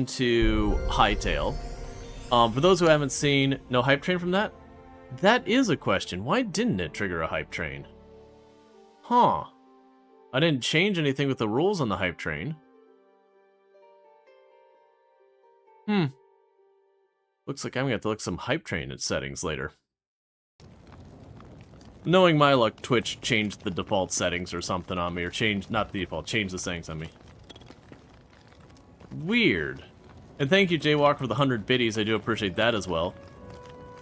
to Hytale. For those who haven't seen, no hype train from that? That is a question. Why didn't it trigger a hype train? Huh. I didn't change anything with the rules on the hype train. Looks like I'm gonna have to look some hype train at settings later. Knowing my luck, Twitch changed the default settings or something on me, or changed, not the default, changed the settings on me. Weird. And thank you, Jaywalk, for the 100 biddies. I do appreciate that as well.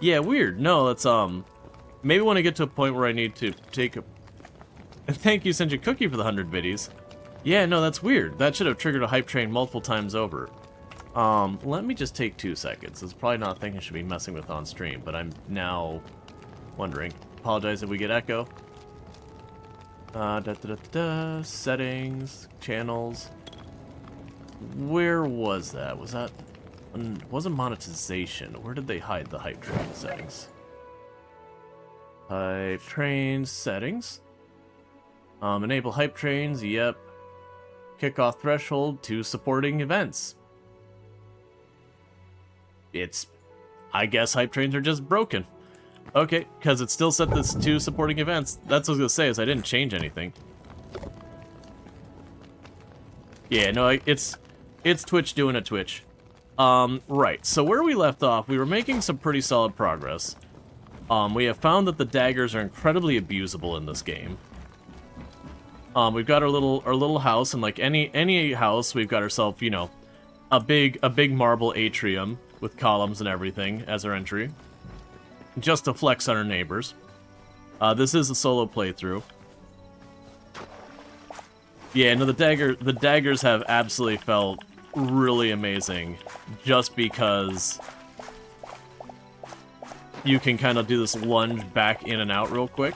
Yeah, weird. No, that's, maybe when I get to a point where I need to take a... And thank you, Senja Cookie, for the 100 biddies. Yeah, no, that's weird. That should have triggered a hype train multiple times over. Let me just take 2 seconds. It's probably not a thing I should be messing with on stream, but I'm now wondering. Apologize if we get echo. Settings, channels. Where was that? Was that... wasn't monetization. Where did they hide the hype train settings? Hype train settings. Enable hype trains, yep. Kickoff threshold to supporting events. It's... I guess hype trains are just broken. Okay, because it still set this to supporting events. That's what I was gonna say, is I didn't change anything. Yeah, no, it's Twitch doing a Twitch. Right, so where we left off, we were making some pretty solid progress. We have found that the daggers are incredibly abusable in this game. We've got our little house, and like any house, we've got ourselves, you know, a big marble atrium with columns and everything as our entry. Just to flex on our neighbors. This is a solo playthrough. Yeah, no, the daggers have absolutely felt really amazing, just because you can kind of do this lunge back in and out real quick,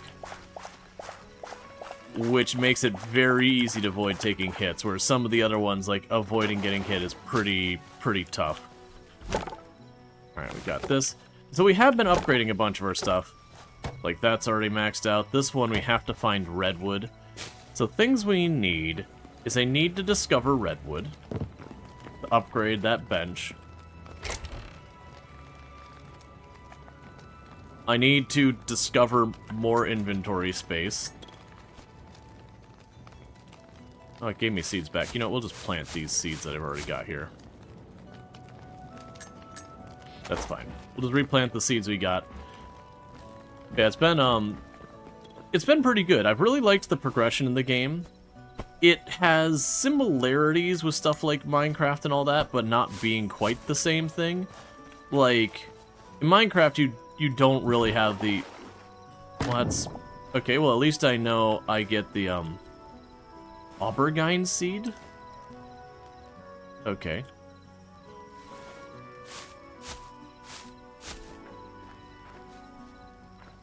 which makes it very easy to avoid taking hits, whereas some of the other ones, like avoiding getting hit, is pretty tough. Alright, we got this. So we have been upgrading a bunch of our stuff. Like, that's already maxed out. This one, we have to find redwood. So things we need is I need to discover redwood. To upgrade that bench. I need to discover more inventory space. Oh, it gave me seeds back. You know what, we'll just plant these seeds that I've already got here. That's fine. We'll just replant the seeds we got. Yeah, it's been pretty good. I've really liked the progression in the game. It has similarities with stuff like Minecraft and all that, but not being quite the same thing. Like, in Minecraft, you don't really have the... Well, that's... Okay, well, at least I know I get the, aubergine seed? Okay.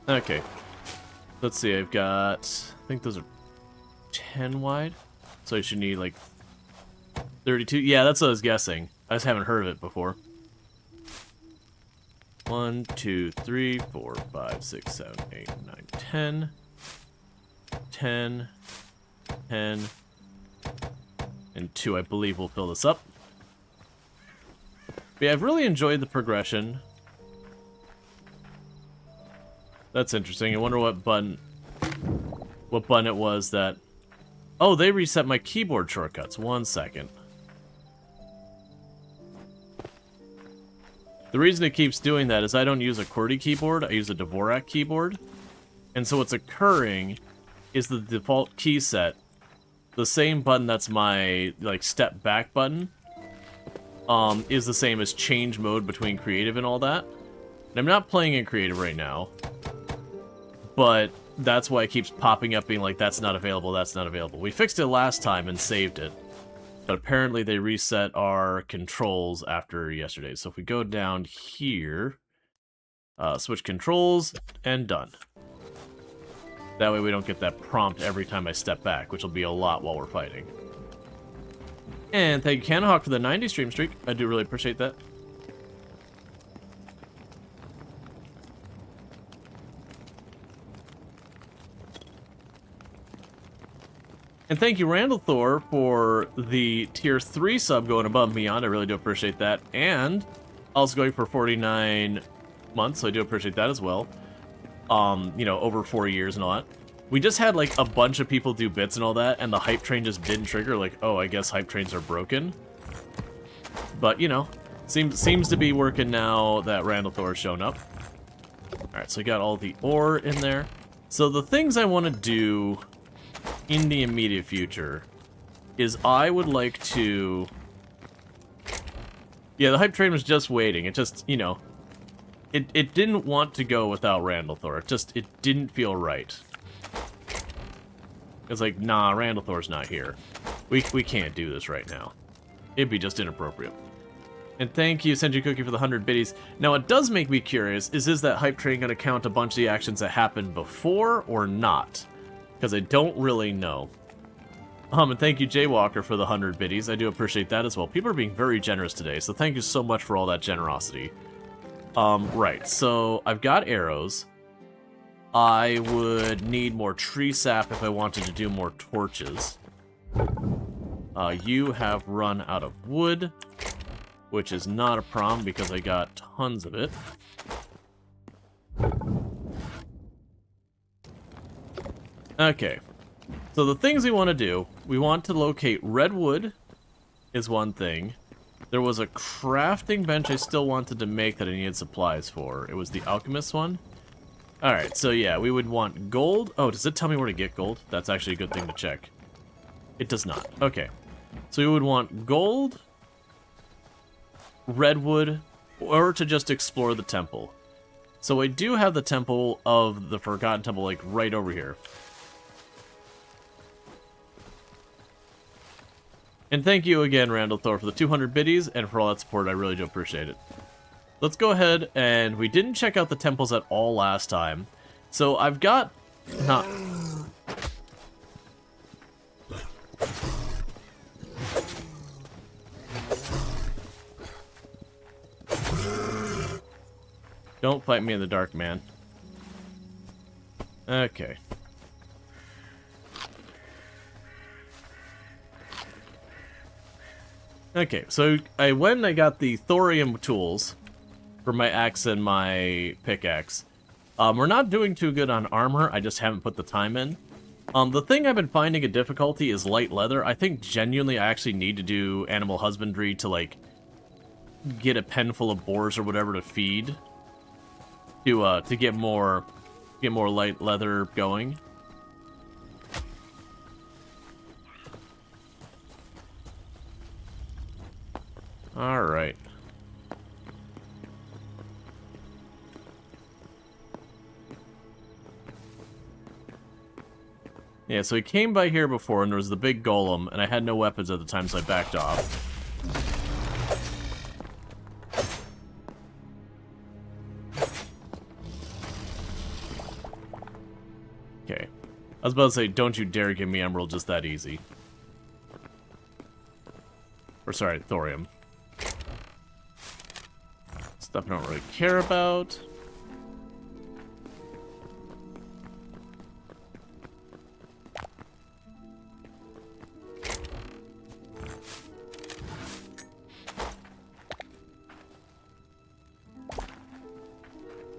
Okay. Let's see, I've got... I think those are 10 wide. So I should need, like, 32. Yeah, that's what I was guessing. I just haven't heard of it before. 1, 2, 3, 4, 5, 6, 7, 8, 9, 10. 10. 10. And 2, I believe, will fill this up. But yeah, I've really enjoyed the progression. That's interesting. I wonder what button it was that... Oh, they reset my keyboard shortcuts. 1 second. The reason it keeps doing that is I don't use a QWERTY keyboard, I use a Dvorak keyboard. And so what's occurring is the default key set, the same button that's my, like, step back button, is the same as change mode between creative and all that. And I'm not playing in creative right now. But that's why it keeps popping up being like, that's not available, that's not available. We fixed it last time and saved it. But apparently they reset our controls after yesterday. So if we go down here, switch controls, and done. That way we don't get that prompt every time I step back, which will be a lot while we're fighting. And thank you, Canahawk, for the 90 stream streak. I do really appreciate that. And thank you, Randall Thor, for the tier 3 sub going above and beyond. I really do appreciate that. And also going for 49 months, so I do appreciate that as well. You know, over 4 years and all that. We just had, like, a bunch of people do bits and all that, and the hype train just didn't trigger, like, oh, I guess hype trains are broken. But, you know, seems to be working now that Randall Thor has shown up. Alright, so we got all the ore in there. So the things I want to do in the immediate future is I would like to... Yeah, the hype train was just waiting. It just, you know, it didn't want to go without Randall Thor. It didn't feel right. It's like, nah, Randall Thor's not here. We can't do this right now. It'd be just inappropriate. And thank you, Senju Cookie, for the 100 biddies. Now, it does make me curious, is that hype train going to count a bunch of the actions that happened before or not? Because I don't really know. And thank you, Jaywalker, for the 100 biddies. I do appreciate that as well. People are being very generous today, so thank you so much for all that generosity. Right, so I've got arrows. I would need more tree sap if I wanted to do more torches. You have run out of wood, which is not a problem because I got tons of it. Okay, so the things we want to do, we want to locate redwood is one thing. There was a crafting bench I still wanted to make that I needed supplies for. It was the alchemist one. Alright, so yeah, we would want gold. Oh, does it tell me where to get gold? That's actually a good thing to check. It does not. Okay. So we would want gold, redwood, or to just explore the temple. So I do have the temple of the Forgotten Temple, like, right over here. And thank you again, Randall Thor, for the 200 biddies, and for all that support. I really do appreciate it. Let's go ahead, and we didn't check out the temples at all last time. So I've got... not... Don't fight me in the dark, man. Okay. Okay, so I went and I got the thorium tools for my axe and my pickaxe. We're not doing too good on armor, I just haven't put the time in. The thing I've been finding a difficulty is light leather. I think genuinely I actually need to do animal husbandry to, like, get a pen full of boars or whatever to feed. To get more light leather going. Alright. Yeah, so he came by here before, and there was the big golem, and I had no weapons at the time, so I backed off. Okay. I was about to say, don't you dare give me emerald just that easy. Or, sorry, thorium. Stuff I don't really care about.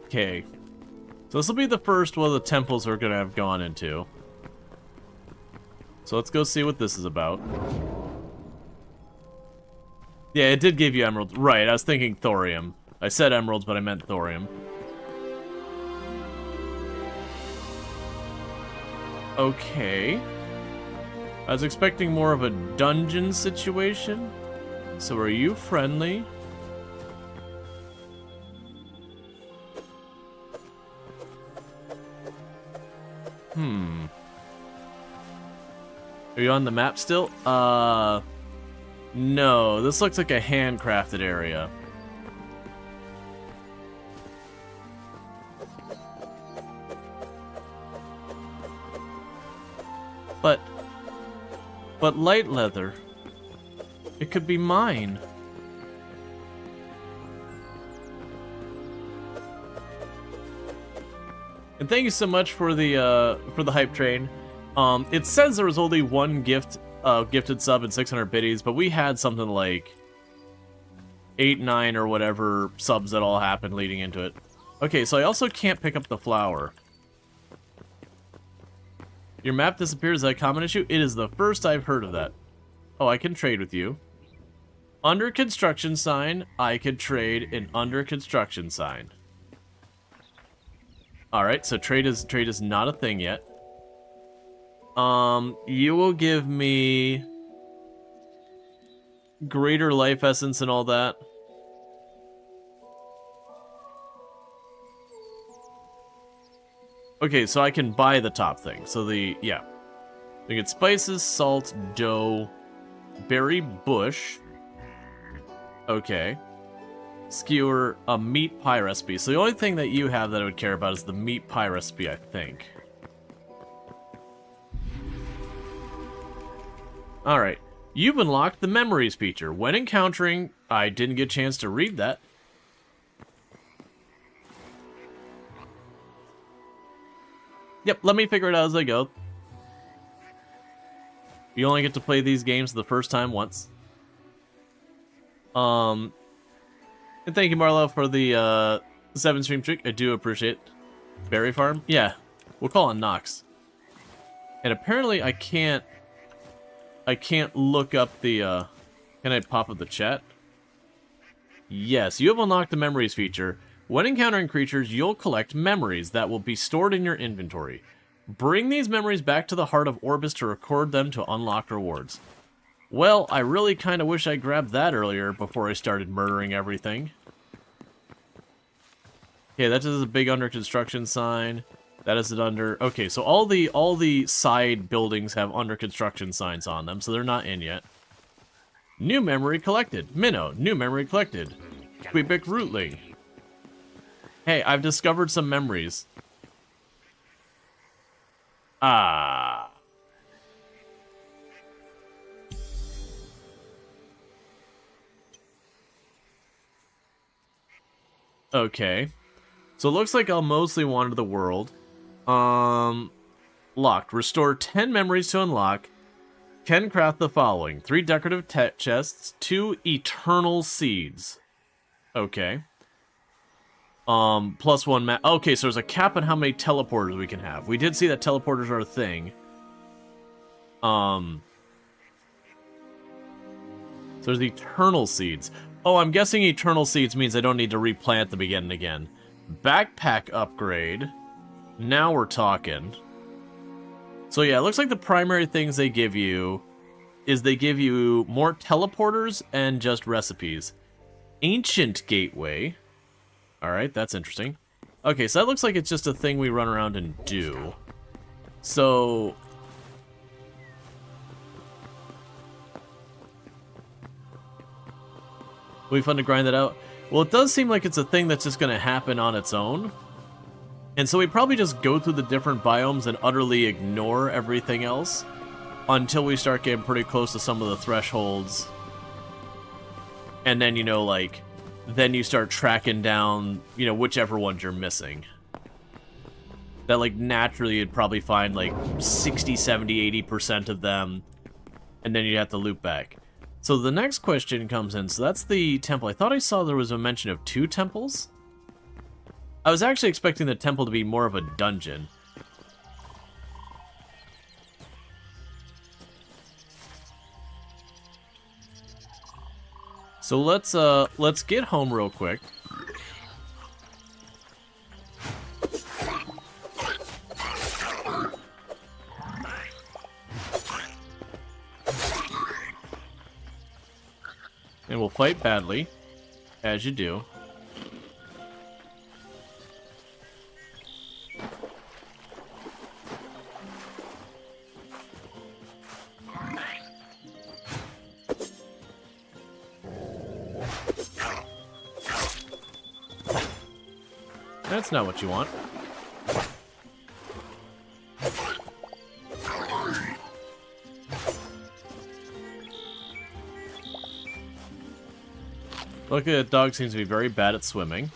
Okay. So this will be the first one of the temples we're going to have gone into. So let's go see what this is about. Yeah, it did give you emeralds. Right, I was thinking thorium. I said emeralds, but I meant thorium. Okay. I was expecting more of a dungeon situation. So are you friendly? Are you on the map still? No. This looks like a handcrafted area. But light leather. It could be mine. And thank you so much for the hype train. It says there was only one gifted sub and 600 biddies, but we had something like 8, 9, or whatever subs that all happened leading into it. Okay, so I also can't pick up the flower. Your map disappears. Is that a common issue? It is the first I've heard of that. Oh, I can trade with you. Under construction sign, I could trade an under construction sign. Alright, so trade is not a thing yet. You will give me greater life essence and all that. Okay, so I can buy the top thing. So yeah. We get spices, salt, dough, berry bush. Okay. Skewer, a meat pie recipe. So the only thing that you have that I would care about is the meat pie recipe, I think. Alright. You've unlocked the memories feature. When encountering... I didn't get a chance to read that. Yep, let me figure it out as I go. You only get to play these games the first time once. And thank you, Marlo, for the 7 stream streak. I do appreciate it. Berry farm? Yeah, we'll call it Nox. And apparently I can't look up the, can I pop up the chat? Yes, you have unlocked the memories feature. When encountering creatures, you'll collect memories that will be stored in your inventory. Bring these memories back to the heart of Orbis to record them to unlock rewards. Well, I really kind of wish I grabbed that earlier before I started murdering everything. Okay, that is a big under construction sign. That is it under... Okay, so all the side buildings have under construction signs on them, so they're not in yet. New memory collected. Minnow, new memory collected. Quebec Rootling. Hey, I've discovered some memories. Ah. Okay. So it looks like I'll mostly wander the world. Locked. Restore 10 memories to unlock. Can craft the following. 3 decorative chests, 2 eternal seeds. Okay. Plus 1 map. Okay, so there's a cap on how many teleporters we can have. We did see that teleporters are a thing. So there's eternal seeds. Oh, I'm guessing eternal seeds means I don't need to replant them again and again. Backpack upgrade. Now we're talking. So yeah, it looks like the primary things they give you is they give you more teleporters and just recipes. Ancient gateway. Alright, that's interesting. Okay, so that looks like it's just a thing we run around and do. So... will be fun to grind that out. Well, it does seem like it's a thing that's just going to happen on its own. And so we probably just go through the different biomes and utterly ignore everything else until we start getting pretty close to some of the thresholds. And then, you know, like, then you start tracking down, you know, whichever ones you're missing. That, like, naturally you'd probably find, like, 60, 70, 80% of them, and then you'd have to loop back. So the next question comes in, so that's the temple. I thought I saw there was a mention of 2 temples. I was actually expecting the temple to be more of a dungeon. So let's get home real quick. And we'll fight badly, as you do. That's not what you want. Look, that dog seems to be very bad at swimming.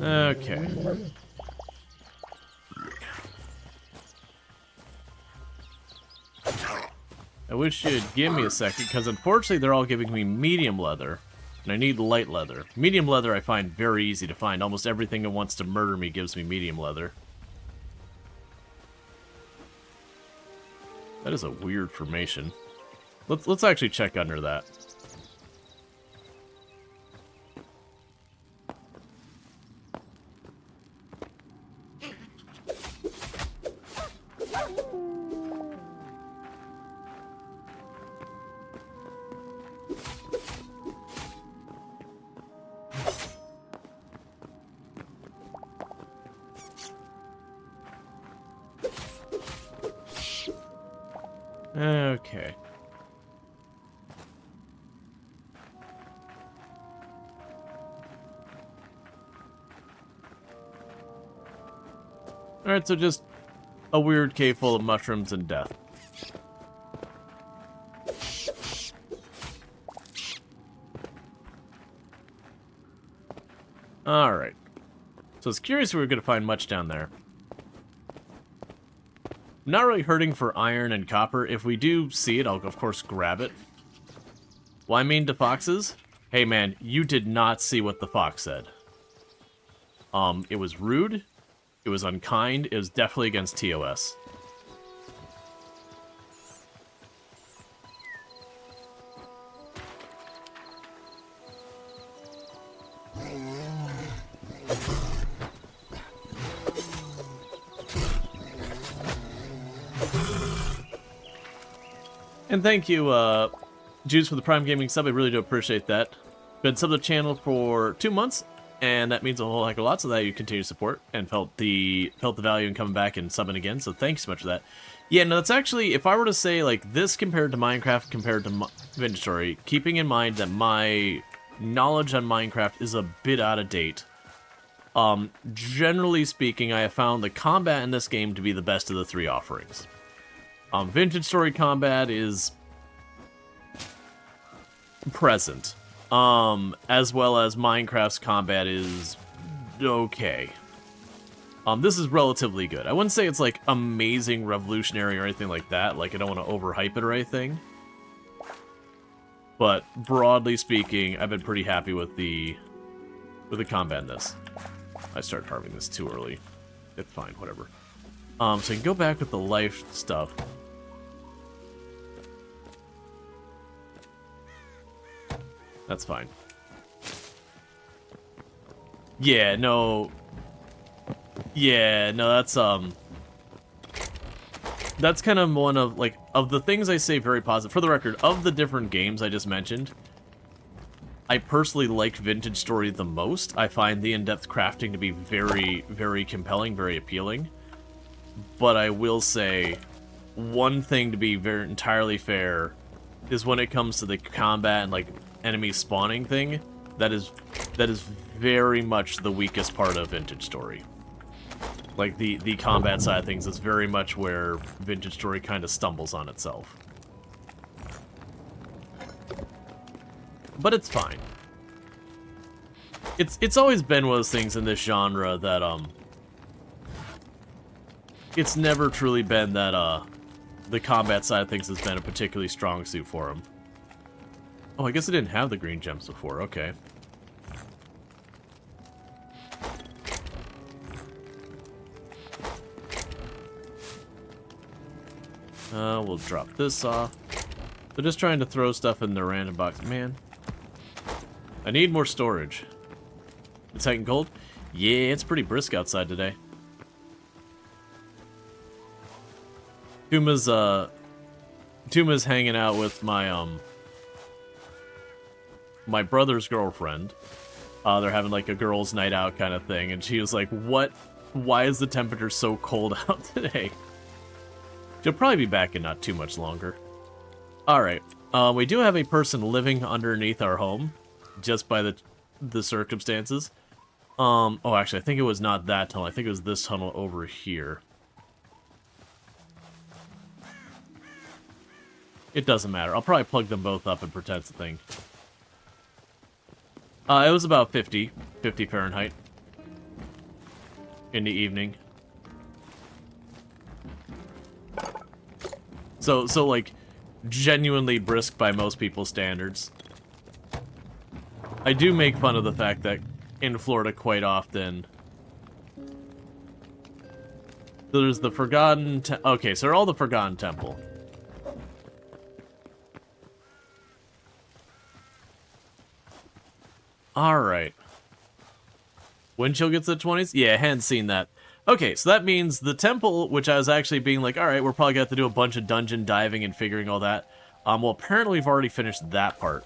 Okay. I wish you'd give me a second, because unfortunately they're all giving me medium leather, and I need light leather. Medium leather I find very easy to find. Almost everything that wants to murder me gives me medium leather. That is a weird formation. Let's actually check under that. Okay. Alright, so just a weird cave full of mushrooms and death. Alright. So I was curious if we were going to find much down there. I'm not really hurting for iron and copper. If we do see it, I'll of course grab it. Well, I mean to foxes. Hey man, you did not see what the fox said. It was rude. It was unkind. It was definitely against TOS. And thank you, Juice, for the Prime Gaming sub. I really do appreciate that. Been subbed to the channel for 2 months, and that means a whole heck of a lot, so that you continue to support and felt the value in coming back and subbing again, so thanks so much for that. Yeah, no, that's actually, if I were to say, like, this compared to Minecraft compared to Vintage Story, keeping in mind that my knowledge on Minecraft is a bit out of date, generally speaking, I have found the combat in this game to be the best of the 3 offerings. Vintage Story combat is present, as well as Minecraft's combat is okay. This is relatively good. I wouldn't say it's like amazing, revolutionary, or anything like that. Like, I don't want to overhype it or anything. But broadly speaking, I've been pretty happy with the combat in this. I started carving this too early. It's fine, whatever. So I can go back with the life stuff. That's fine. Yeah, no. Yeah, no, that's kind of one of, like, of the things I say very positive. For the record, of the different games I just mentioned, I personally like Vintage Story the most. I find the in-depth crafting to be very, very compelling, very appealing. But I will say, one thing to be very entirely fair is when it comes to the combat and, like, enemy spawning thing, that is very much the weakest part of Vintage Story. Like, the combat side of things is very much where Vintage Story kind of stumbles on itself. But it's fine. It's always been one of those things in this genre that, it's never truly been that, the combat side of things has been a particularly strong suit for him. Oh, I guess I didn't have the green gems before. Okay. We'll drop this off. They're just trying to throw stuff in the random box. Man. I need more storage. It's Titan cold? Yeah, it's pretty brisk outside today. Tuma's hanging out with my, my brother's girlfriend. They're having, like, a girls' night out kind of thing, and she was like, what? Why is the temperature so cold out today? She'll probably be back in not too much longer. Alright, we do have a person living underneath our home, just by the circumstances. Oh, actually, I think it was not that tunnel. I think it was this tunnel over here. It doesn't matter. I'll probably plug them both up and pretend it's a thing. It was about 50 Fahrenheit. in the evening. So like, genuinely brisk by most people's standards. I do make fun of the fact that in Florida quite often there's the Forgotten okay, so they're all the Forgotten Temple. Alright. Wind chill gets to the 20s? Yeah, I hadn't seen that. Okay, so that means the temple, which I was actually being like, alright, we're probably going to have to do a bunch of dungeon diving and figuring all that. Well, apparently we've already finished that part.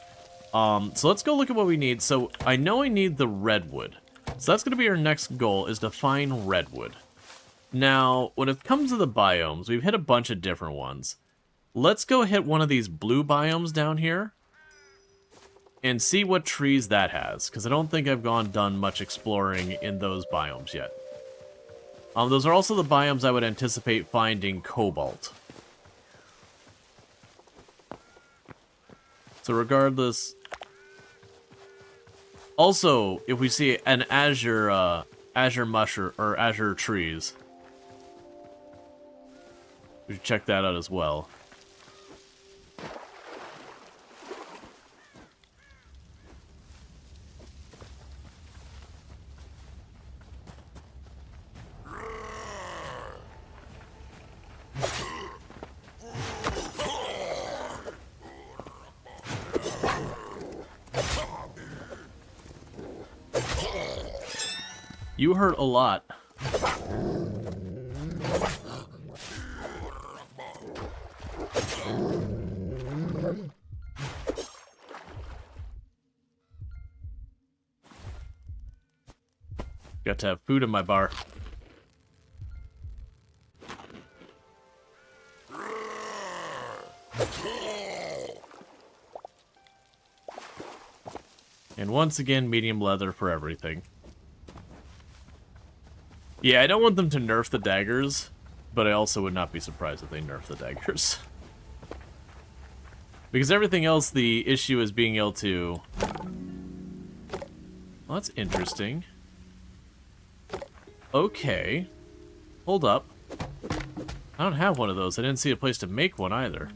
So let's go look at what we need. So I know I need the redwood. So that's going to be our next goal, is to find redwood. Now, when it comes to the biomes, we've hit a bunch of different ones. Let's go hit one of these blue biomes down here and see what trees that has, because I don't think I've done much exploring in those biomes yet. Those are also the biomes I would anticipate finding cobalt. So regardless... Also, if we see an azure mushroom, or azure trees, we should check that out as well. You hurt a lot. Got to have food in my bar. And once again, medium leather for everything. Yeah, I don't want them to nerf the daggers, but I also would not be surprised if they nerf the daggers. Because everything else, the issue is being able to... Well, that's interesting. Okay. Hold up. I don't have one of those. I didn't see a place to make one either.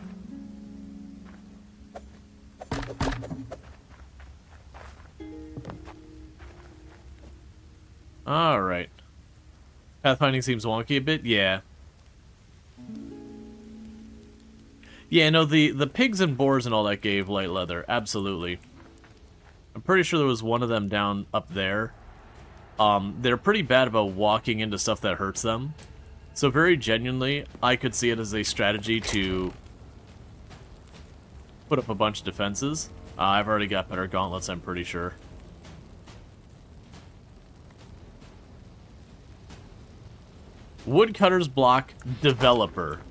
Alright. Pathfinding seems wonky a bit? Yeah. Yeah, no, the pigs and boars and all that gave light leather. Absolutely. I'm pretty sure there was one of them down up there. They're pretty bad about walking into stuff that hurts them. So very genuinely, I could see it as a strategy to put up a bunch of defenses. I've already got better gauntlets, I'm pretty sure. Woodcutter's block developer.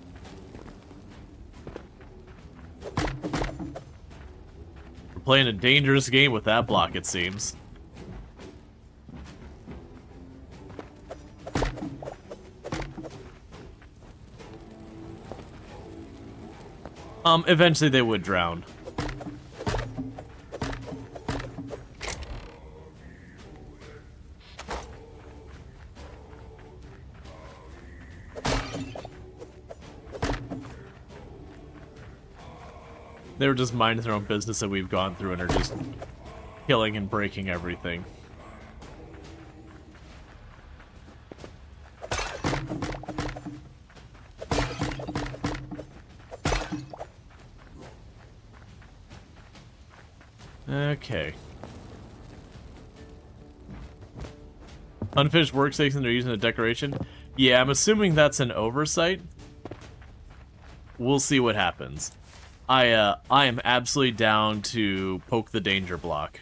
We're playing a dangerous game with that block, it seems. Eventually they would drown. They were just minding their own business that we've gone through and are just killing and breaking everything. Okay. Unfinished workstation they're using a decoration? Yeah, I'm assuming that's an oversight. We'll see what happens. I am absolutely down to poke the danger block.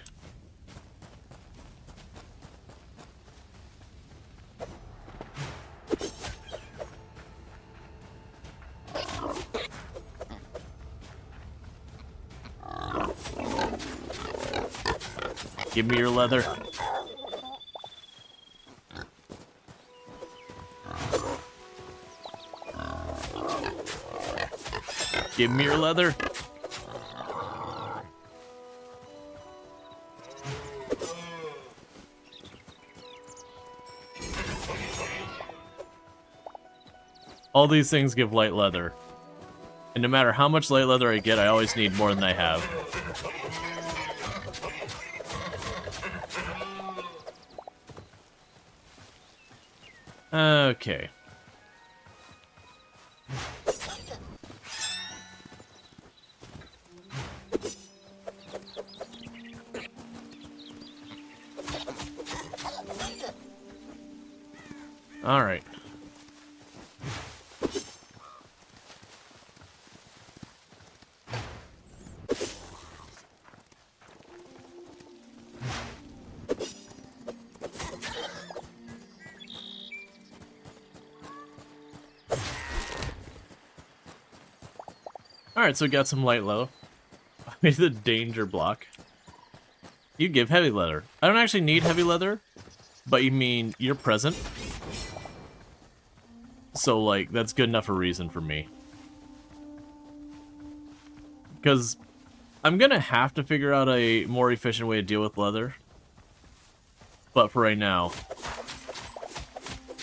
Give me your leather. Give me your leather. All these things give light leather. And no matter how much light leather I get, I always need more than I have. Okay. All right. Alright, so we got some light leather. I made the danger block. You give heavy leather. I don't actually need heavy leather, but you mean you're present. So, like, that's good enough a reason for me. Because I'm gonna have to figure out a more efficient way to deal with leather. But for right now,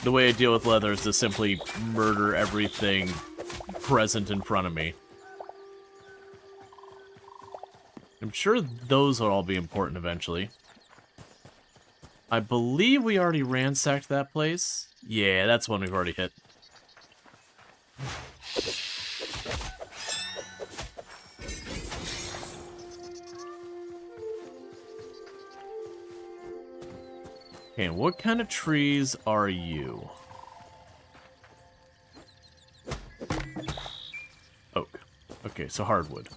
the way I deal with leather is to simply murder everything present in front of me. I'm sure those will all be important eventually. I believe we already ransacked that place. Yeah, that's one we've already hit. Okay, and what kind of trees are you? Oak. Okay, so hardwood.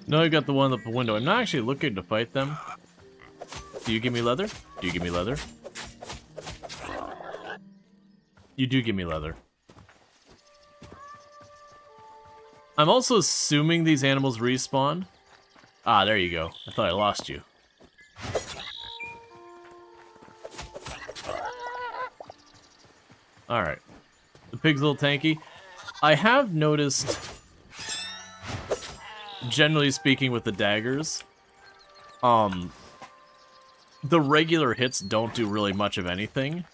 No, I got the one up the window. I'm not actually looking to fight them. Do you give me leather? Do you give me leather? You do give me leather. I'm also assuming these animals respawn. Ah, there you go. I thought I lost you. Alright. The pig's a little tanky. I have noticed, generally speaking with the daggers, the regular hits don't do really much of anything.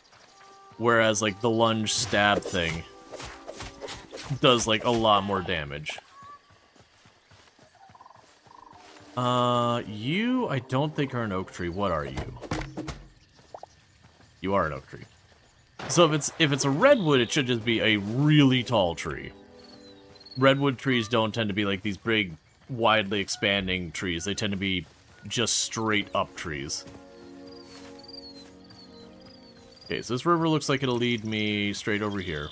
Whereas, like, the lunge stab thing does, like, a lot more damage. You, I don't think are an oak tree. What are you? You are an oak tree. So if it's a redwood, it should just be a really tall tree. Redwood trees don't tend to be like these big, widely expanding trees. They tend to be just straight up trees. Okay, so this river looks like it'll lead me straight over here.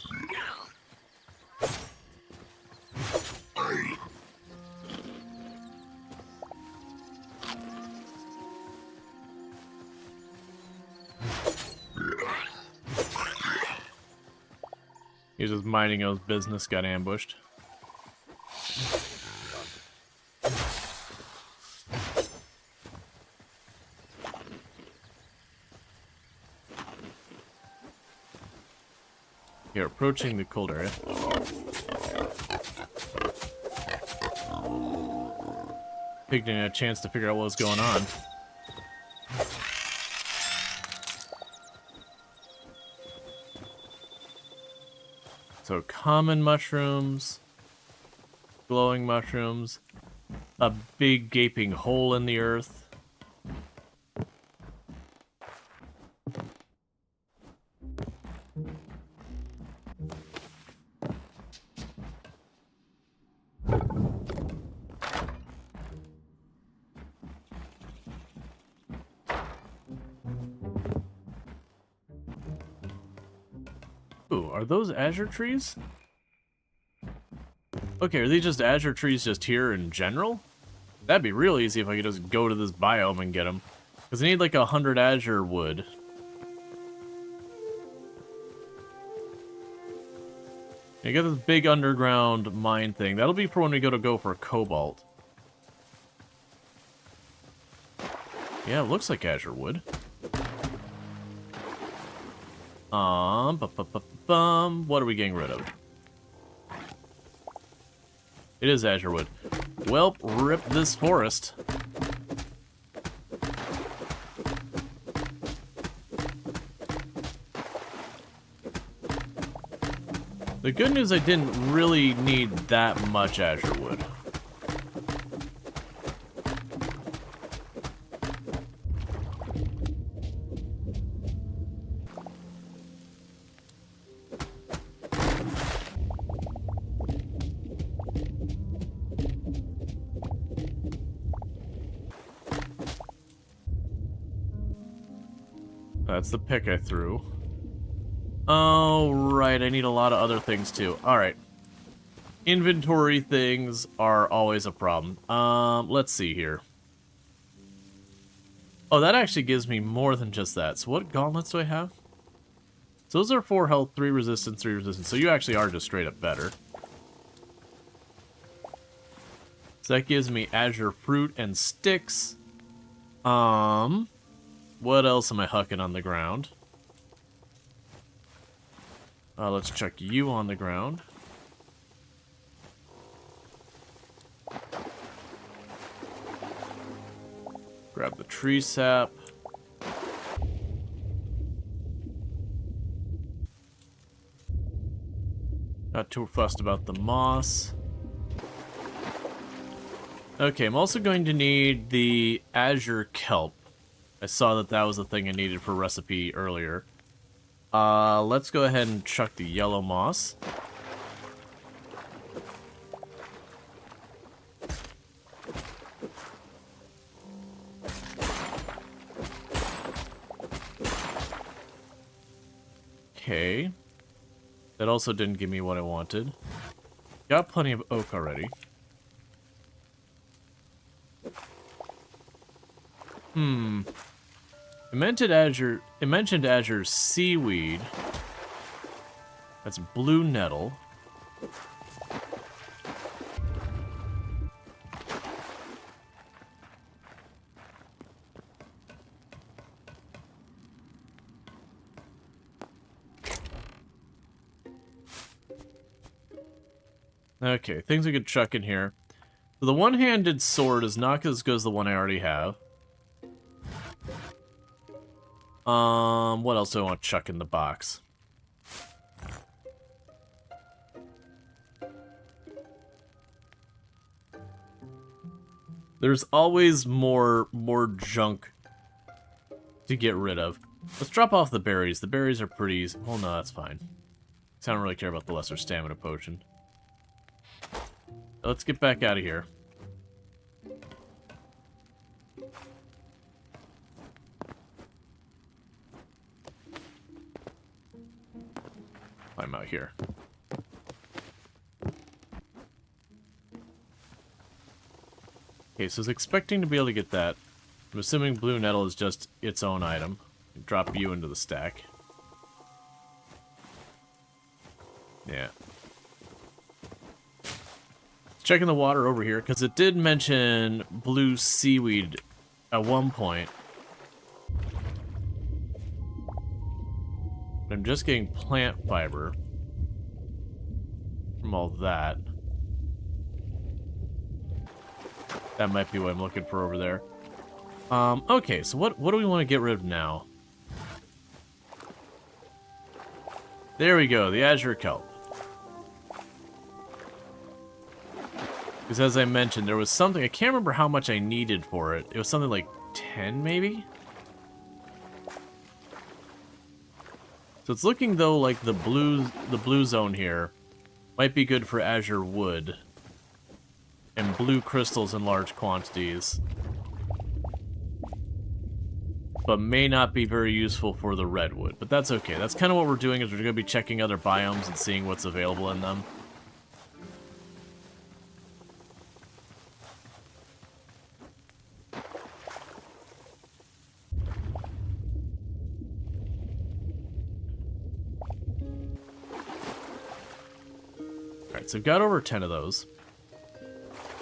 He was just minding his business, got ambushed. You're approaching the cold area. Pig didn't have a chance to figure out what was going on. So common mushrooms, glowing mushrooms, a big gaping hole in the earth. Ooh, are those azure trees? Okay, are these just azure trees just here in general? That'd be real easy if I could just go to this biome and get them. Because I need like 100 azure wood. You got this big underground mine thing. That'll be for when we go for cobalt. Yeah, it looks like azure wood. What are we getting rid of? It is azure wood. Well, rip this forest. The good news, I didn't really need that much azure wood. That's the pick I threw. Oh, right, I need a lot of other things too. Alright. Inventory things are always a problem. Let's see here. Oh, that actually gives me more than just that. So what gauntlets do I have? So those are 4 health, 3 resistance, 3 resistance. So you actually are just straight up better. So that gives me azure fruit and sticks. What else am I hucking on the ground? Let's chuck you on the ground. Grab the tree sap. Not too fussed about the moss. Okay, I'm also going to need the azure kelp. I saw that that was the thing I needed for recipe earlier. Let's go ahead and chuck the yellow moss. Okay. That also didn't give me what I wanted. Got plenty of oak already. It mentioned azure seaweed. That's blue nettle. Okay, things we could chuck in here. So the one-handed sword is not as good as the one I already have. What else do I want to chuck in the box? There's always more junk to get rid of. Let's drop off the berries. The berries are pretty easy. Well, no, that's fine. I don't really care about the lesser stamina potion. Let's get back out of here. I'm out here. Okay, so I was expecting to be able to get that. I'm assuming blue nettle is just its own item. Drop you into the stack. Yeah. Checking the water over here, because it did mention blue seaweed at one point. I'm just getting plant fiber from all that. That might be what I'm looking for over there. Okay, so what do we want to get rid of now? There we go, the azure kelp. Because as I mentioned, there was something, I can't remember how much I needed for it. It was something like 10, maybe? So it's looking, though, like the blue zone here might be good for azure wood. And blue crystals in large quantities. But may not be very useful for the redwood. But that's okay. That's kind of what we're doing, is we're going to be checking other biomes and seeing what's available in them. so we've got over 10 of those.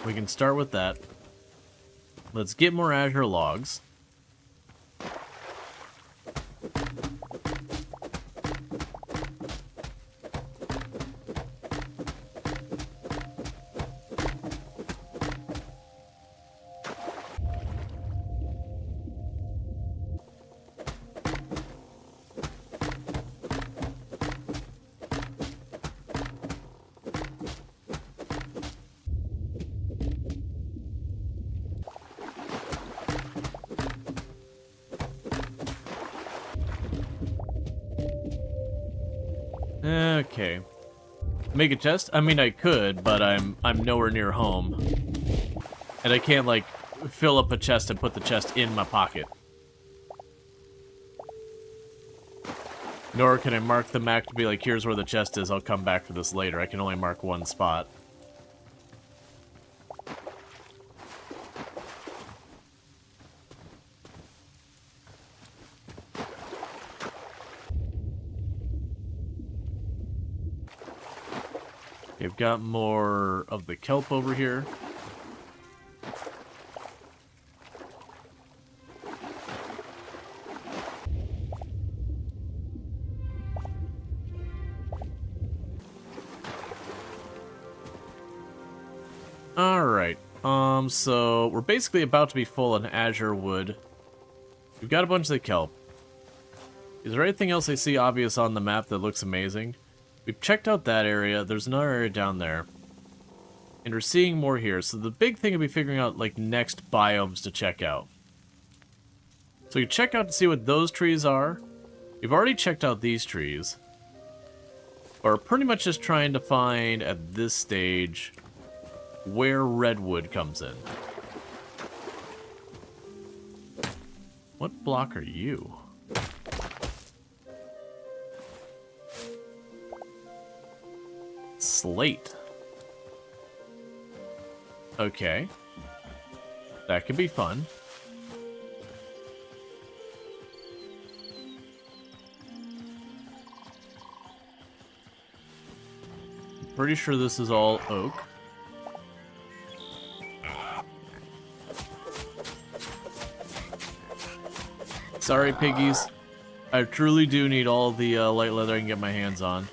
We can start with that. Let's get more azure logs. Okay. Make a chest? I mean, I could, but I'm nowhere near home. And I can't, like, fill up a chest and put the chest in my pocket. Nor can I mark the map to be like, here's where the chest is, I'll come back for this later. I can only mark one spot. We've got more of the kelp over here. Alright, so we're basically about to be full on azure wood. We've got a bunch of the kelp. Is there anything else I see obvious on the map that looks amazing? We've checked out that area, there's another area down there. And we're seeing more here, so the big thing will be figuring out, like, next biomes to check out. So you check out to see what those trees are. We've already checked out these trees. We're pretty much just trying to find, at this stage, where redwood comes in. What block are you? Slate. Okay. That could be fun. Pretty sure this is all oak. Sorry, piggies. I truly do need all the light leather I can get my hands on.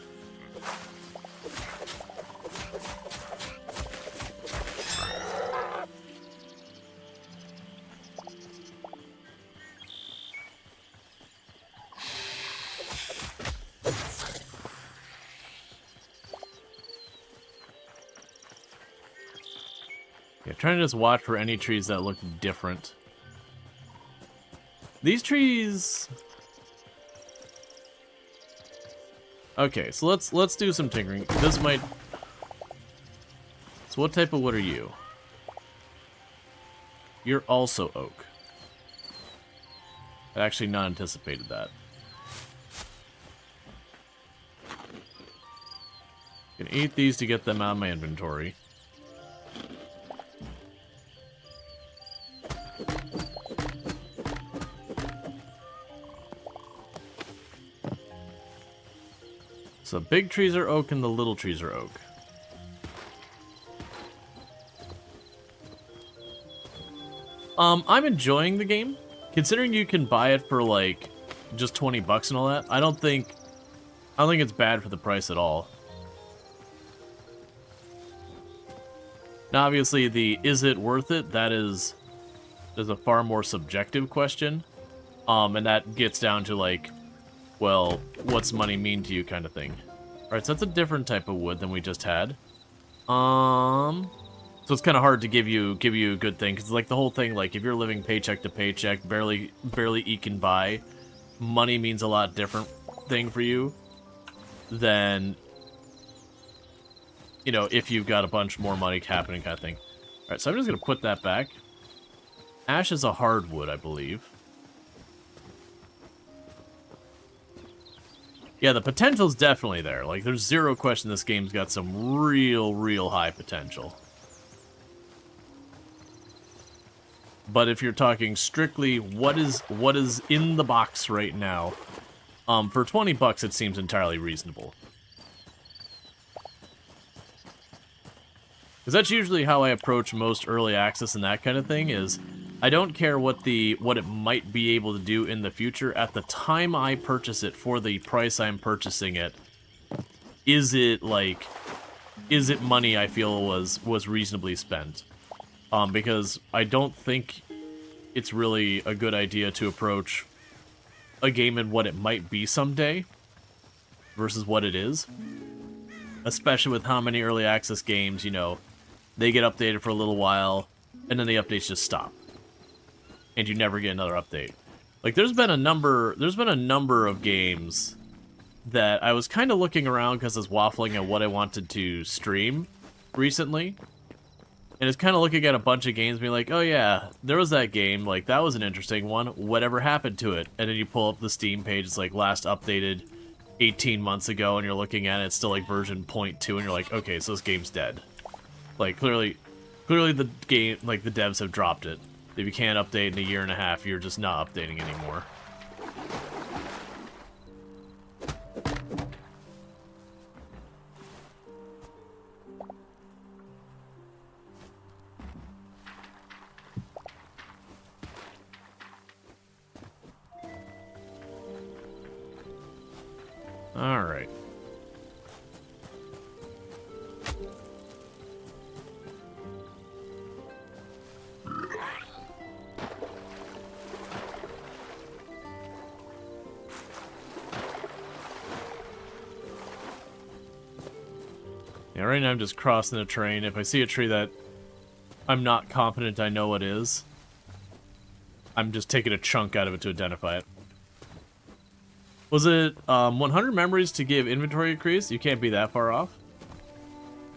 Yeah, trying to just watch for any trees that look different. These trees... Okay, so let's do some tinkering. This might... So what type of wood are you? You're also oak. I actually not anticipated that. Can eat these to get them out of my inventory. So big trees are oak and the little trees are oak. I'm enjoying the game. Considering you can buy it for like just 20 bucks and all that, I don't think it's bad for the price at all. Now obviously the is it worth it, there's a far more subjective question. And that gets down to like, well, what's money mean to you kind of thing. Alright, so that's a different type of wood than we just had. So it's kind of hard to give you a good thing, because like the whole thing, like if you're living paycheck to paycheck, barely eking by, money means a lot different thing for you than, you know, if you've got a bunch more money happening kind of thing. Alright, so I'm just going to put that back. Ash is a hardwood, I believe. Yeah, the potential's definitely there. Like, there's zero question this game's got some real high potential. But if you're talking strictly what is in the box right now, for 20 bucks it seems entirely reasonable. Because that's usually how I approach most early access and that kind of thing, is I don't care what it might be able to do in the future. At the time I purchase it for the price I'm purchasing it, is it money I feel was reasonably spent? Because I don't think it's really a good idea to approach a game and what it might be someday versus what it is. Especially with how many early access games, you know, they get updated for a little while, and then the updates just stop. And you never get another update. Like, there's been a number of games that I was kind of looking around because I was waffling at what I wanted to stream recently. And it's kind of looking at a bunch of games being like, oh yeah, there was that game, like, that was an interesting one, whatever happened to it? And then you pull up the Steam page, it's like, last updated 18 months ago, and you're looking at it, it's still like version 0.2, and you're like, okay, so this game's dead. Like, clearly the game, like, the devs have dropped it. If you can't update in a year and a half, you're just not updating anymore. Alright. Yeah, right now I'm just crossing the train. If I see a tree that I'm not confident I know what is, I'm just taking a chunk out of it to identify it. Was it 100 memories to give inventory increase? You can't be that far off.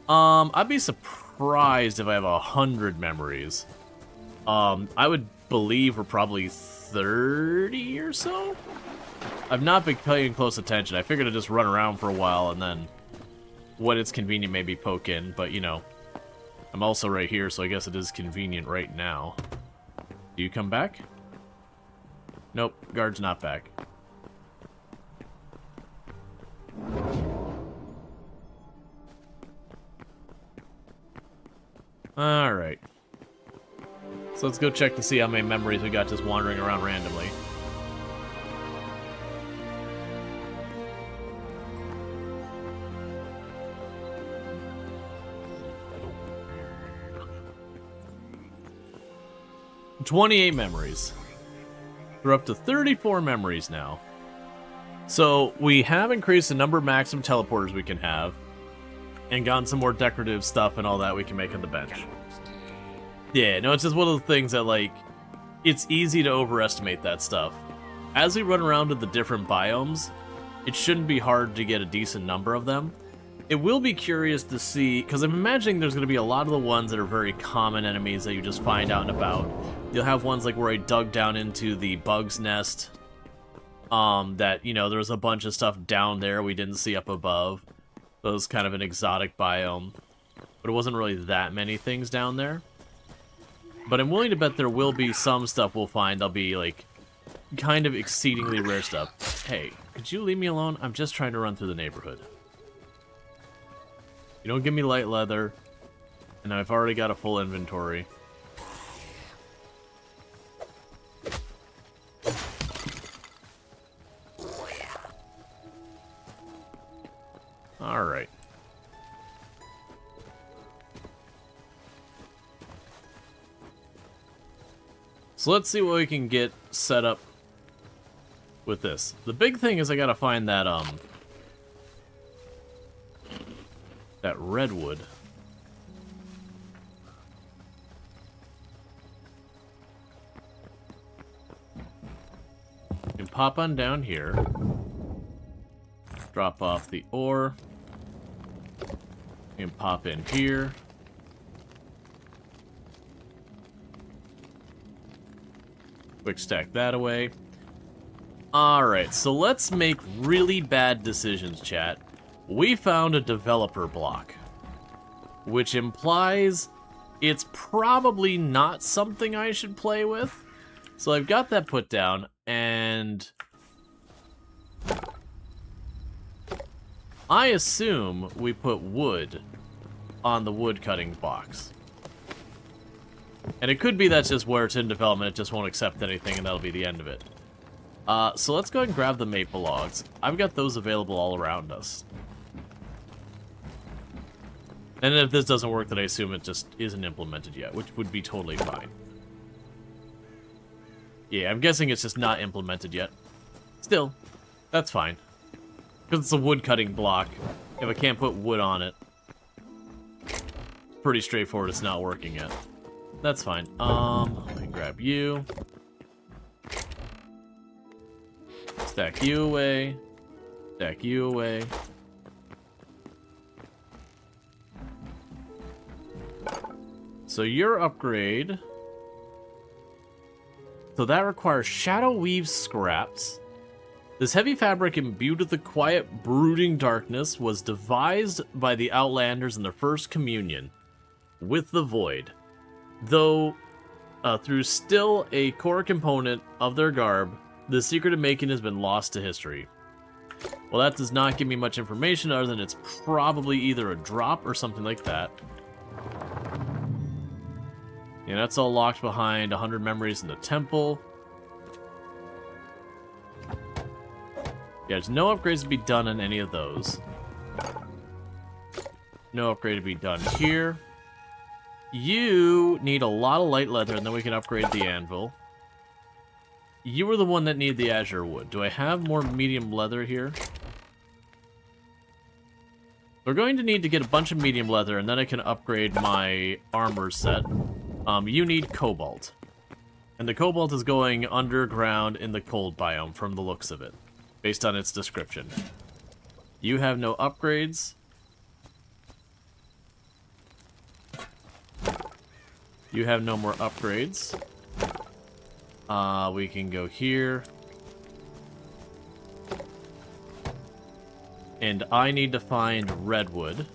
I'd be surprised if I have 100 memories. I would believe we're probably 30 or so. I've not been paying close attention. I figured I'd just run around for a while and then, when it's convenient, maybe poke in. But you know, I'm also right here, so I guess it is convenient right now. Do you come back? Nope, guard's not back. Alright. So let's go check to see how many memories we got just wandering around randomly. "28 memories. We're up to 34 memories now. So we have increased the number of maximum teleporters we can have, and gotten some more decorative stuff and all that we can make on the bench. Yeah, no, it's just one of the things that, like, it's easy to overestimate that stuff. As we run around to the different biomes, it shouldn't be hard to get a decent number of them. It will be curious to see, because I'm imagining there's going to be a lot of the ones that are very common enemies that you just find out and about. You'll have ones like where I dug down into the bug's nest, that, you know, there was a bunch of stuff down there we didn't see up above. So it was kind of an exotic biome. But it wasn't really that many things down there. But I'm willing to bet there will be some stuff we'll find that'll be, like, kind of exceedingly rare stuff. Hey, could you leave me alone? I'm just trying to run through the neighborhood. You don't give me light leather, and I've already got a full inventory. Alright. So let's see what we can get set up with this. The big thing is I gotta find that, that redwood. You can pop on down here. Drop off the ore. You can pop in here. Quick stack that away. Alright, so let's make really bad decisions, chat. We found a developer block, which implies it's probably not something I should play with. So I've got that put down, and I assume we put wood on the wood cutting box. And it could be that's just where it's in development, it just won't accept anything, and that'll be the end of it. So let's go ahead and grab the maple logs. I've got those available all around us. And if this doesn't work, then I assume it just isn't implemented yet, which would be totally fine. Yeah, I'm guessing it's just not implemented yet. Still, that's fine. Because it's a wood cutting block. If I can't put wood on it, pretty straightforward, it's not working yet. That's fine. Let me grab you. Stack you away. Stack you away. So your upgrade. So that requires Shadow Weave scraps. This heavy fabric imbued with the quiet, brooding darkness was devised by the Outlanders in their first communion with the Void. Though, through still a core component of their garb, the secret of making has been lost to history. Well, that does not give me much information other than it's probably either a drop or something like that. Yeah, that's all locked behind 100 memories in the temple. Yeah, there's no upgrades to be done on any of those. No upgrade to be done here. You need a lot of light leather, and then we can upgrade the anvil. You were the one that needed the azure wood. Do I have more medium leather here? We're going to need to get a bunch of medium leather, and then I can upgrade my armor set. You need cobalt. And the cobalt is going underground in the cold biome from the looks of it, based on its description. You have no upgrades. You have no more upgrades. We can go here. And I need to find redwood.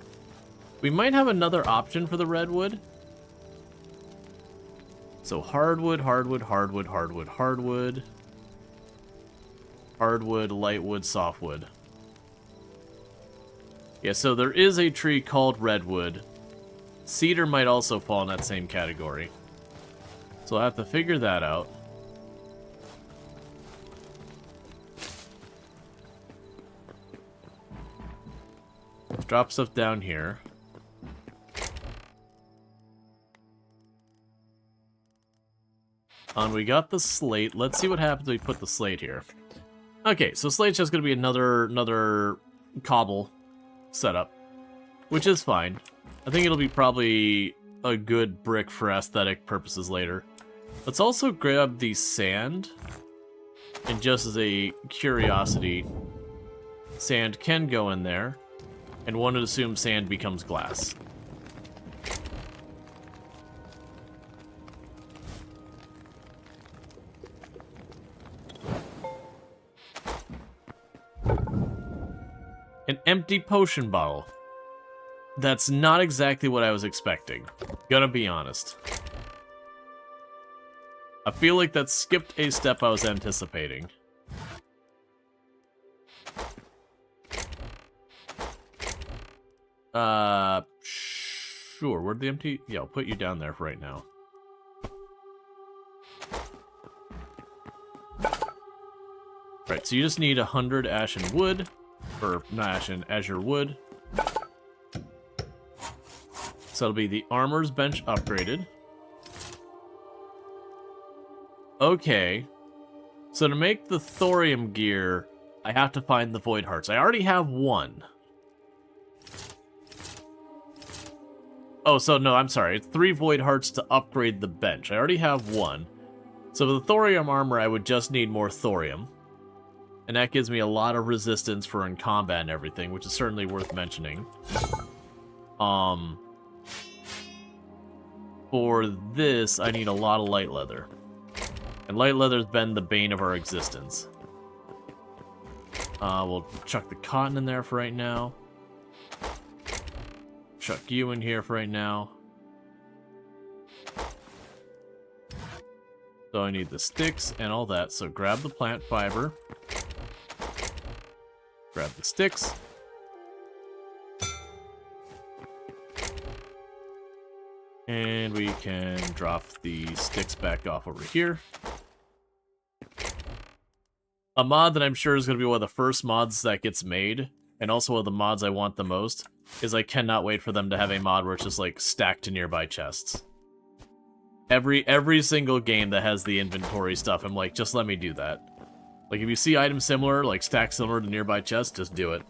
We might have another option for the redwood. So hardwood, hardwood, hardwood, hardwood, hardwood. Hardwood, lightwood, softwood. Yeah, so there is a tree called redwood. Cedar might also fall in that same category. So I'll have to figure that out. Let's drop stuff down here. And we got the slate. Let's see what happens when we put the slate here. Okay, so slate's just going to be another cobble setup, which is fine. I think it'll be probably a good brick for aesthetic purposes later. Let's also grab the sand, and just as a curiosity, sand can go in there, and one would assume sand becomes glass. An empty potion bottle. That's not exactly what I was expecting. Gonna be honest. I feel like that skipped a step I was anticipating. Sure. Where'd the empty... Yeah, I'll put you down there for right now. Right, so you just need 100 ashen wood. Or, not ashen, azure wood. So it'll be the armor's bench upgraded. Okay. So to make the thorium gear, I have to find the void hearts. I already have one. Oh, so no, I'm sorry. It's 3 void hearts to upgrade the bench. I already have one. So for the thorium armor, I would just need more thorium. And that gives me a lot of resistance for in combat and everything, which is certainly worth mentioning. For this, I need a lot of light leather. And light leather's been the bane of our existence. We'll chuck the cotton in there for right now. Chuck you in here for right now. So I need the sticks and all that, so grab the plant fiber. Grab the sticks. And we can drop the sticks back off over here. A mod that I'm sure is going to be one of the first mods that gets made, and also one of the mods I want the most, is I cannot wait for them to have a mod where it's just, like, stacked to nearby chests. Every single game that has the inventory stuff, I'm like, just let me do that. Like, if you see items similar, like, stacked similar to nearby chests, just do it.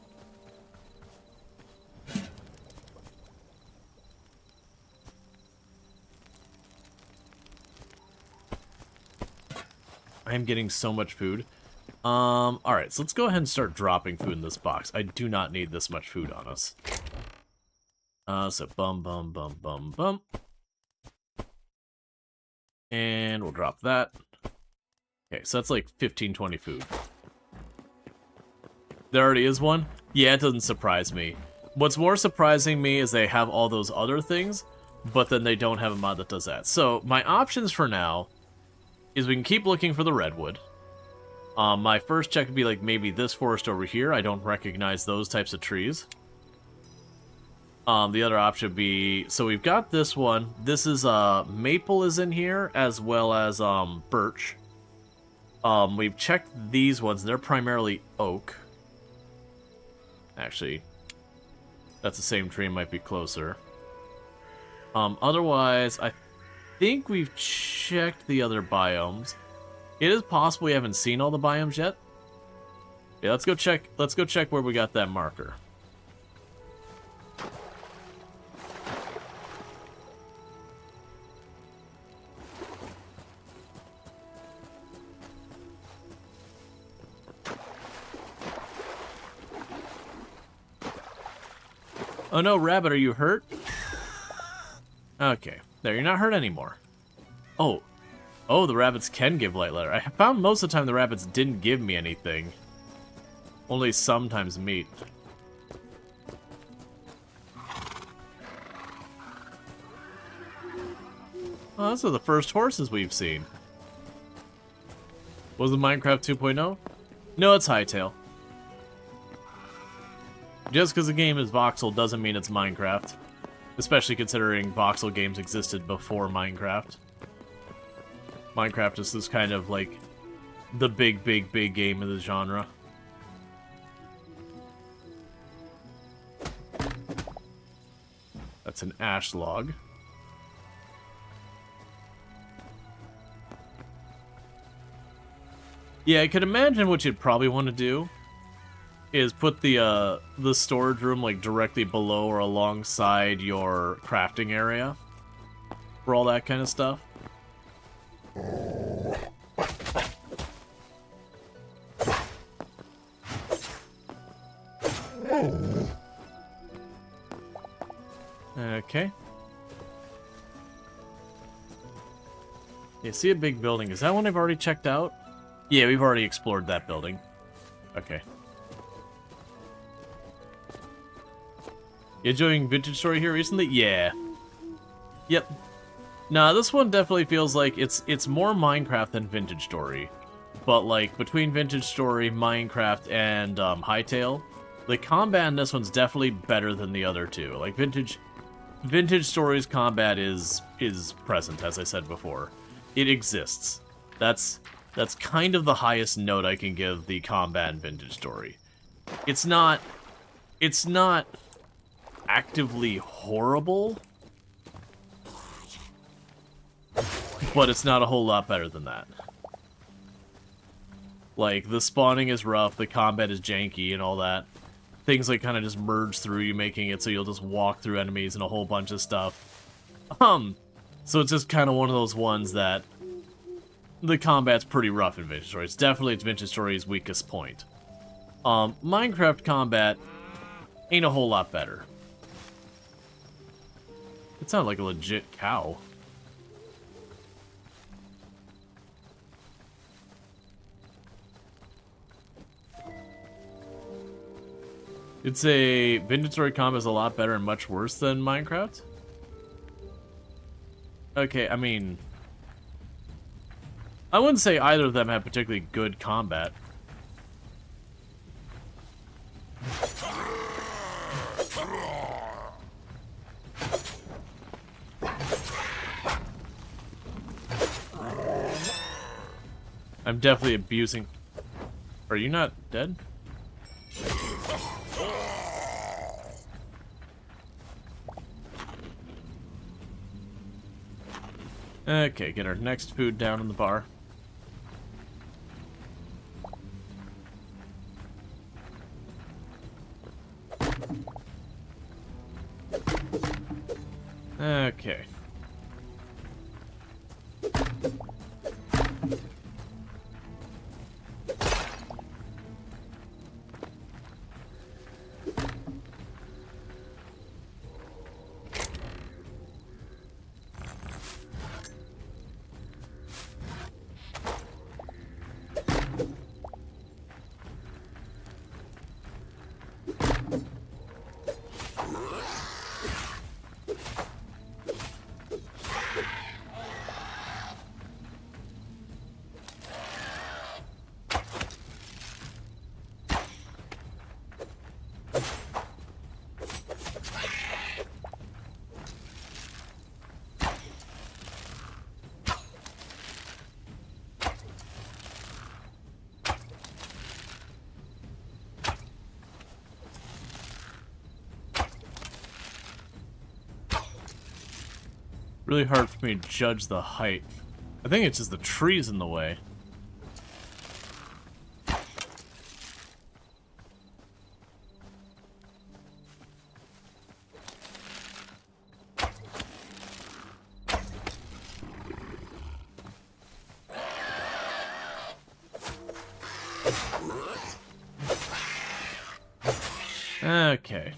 I'm getting so much food. Alright, so let's go ahead and start dropping food in this box. I do not need this much food on us. So bum. And we'll drop that. Okay, so that's like 15, 20 food. There already is one? Yeah, it doesn't surprise me. What's more surprising me is they have all those other things, but then they don't have a mod that does that. So, my options for now is we can keep looking for the redwood. My first check would be like maybe this forest over here. I don't recognize those types of trees. The other option would be, so we've got this one. This is maple is in here as well as birch. We've checked these ones. They're primarily oak. Actually, that's the same tree. Might be closer. Otherwise, I think we've checked the other biomes. It is possible we haven't seen all the biomes yet. Yeah, let's go check. Let's go check where we got that marker. Oh no, rabbit, are you hurt? Okay, there, you're not hurt anymore. Oh, the rabbits can give light letter. I found most of the time the rabbits didn't give me anything. Only sometimes meat. Oh, those are the first horses we've seen. Was it Minecraft 2.0? No, it's Hytale. Just because the game is voxel doesn't mean it's Minecraft. Especially considering voxel games existed before Minecraft. Minecraft is this kind of, like, the big game of the genre. That's an ash log. Yeah, I could imagine what you'd probably want to do is put the storage room, like, directly below or alongside your crafting area for all that kind of stuff. Okay. Yeah, see a big building. Is that one I've already checked out? Yeah, we've already explored that building. Okay. You enjoying Vintage Story here recently? Yeah. Yep. Nah, this one definitely feels like it's more Minecraft than Vintage Story. But, like, between Vintage Story, Minecraft, and Hytale, the combat in this one's definitely better than the other two. Like, Vintage Story's combat is present, as I said before. It exists. That's kind of the highest note I can give the combat in Vintage Story. It's not actively horrible, but it's not a whole lot better than that. Like, the spawning is rough, the combat is janky, and all that. Things, like, kind of just merge through you, making it so you'll just walk through enemies and a whole bunch of stuff. So it's just kind of one of those ones that the combat's pretty rough in Vintage Story. It's definitely Vintage Story's weakest point. Minecraft combat ain't a whole lot better. It sounded like a legit cow. It's a Vintage Story combat is a lot better and much worse than Minecraft. Okay, I mean, I wouldn't say either of them have particularly good combat. I'm definitely abusing... Are you not dead? Okay, get our next food down in the bar. Okay. Really hard for me to judge the height. I think it's just the trees in the way. Okay.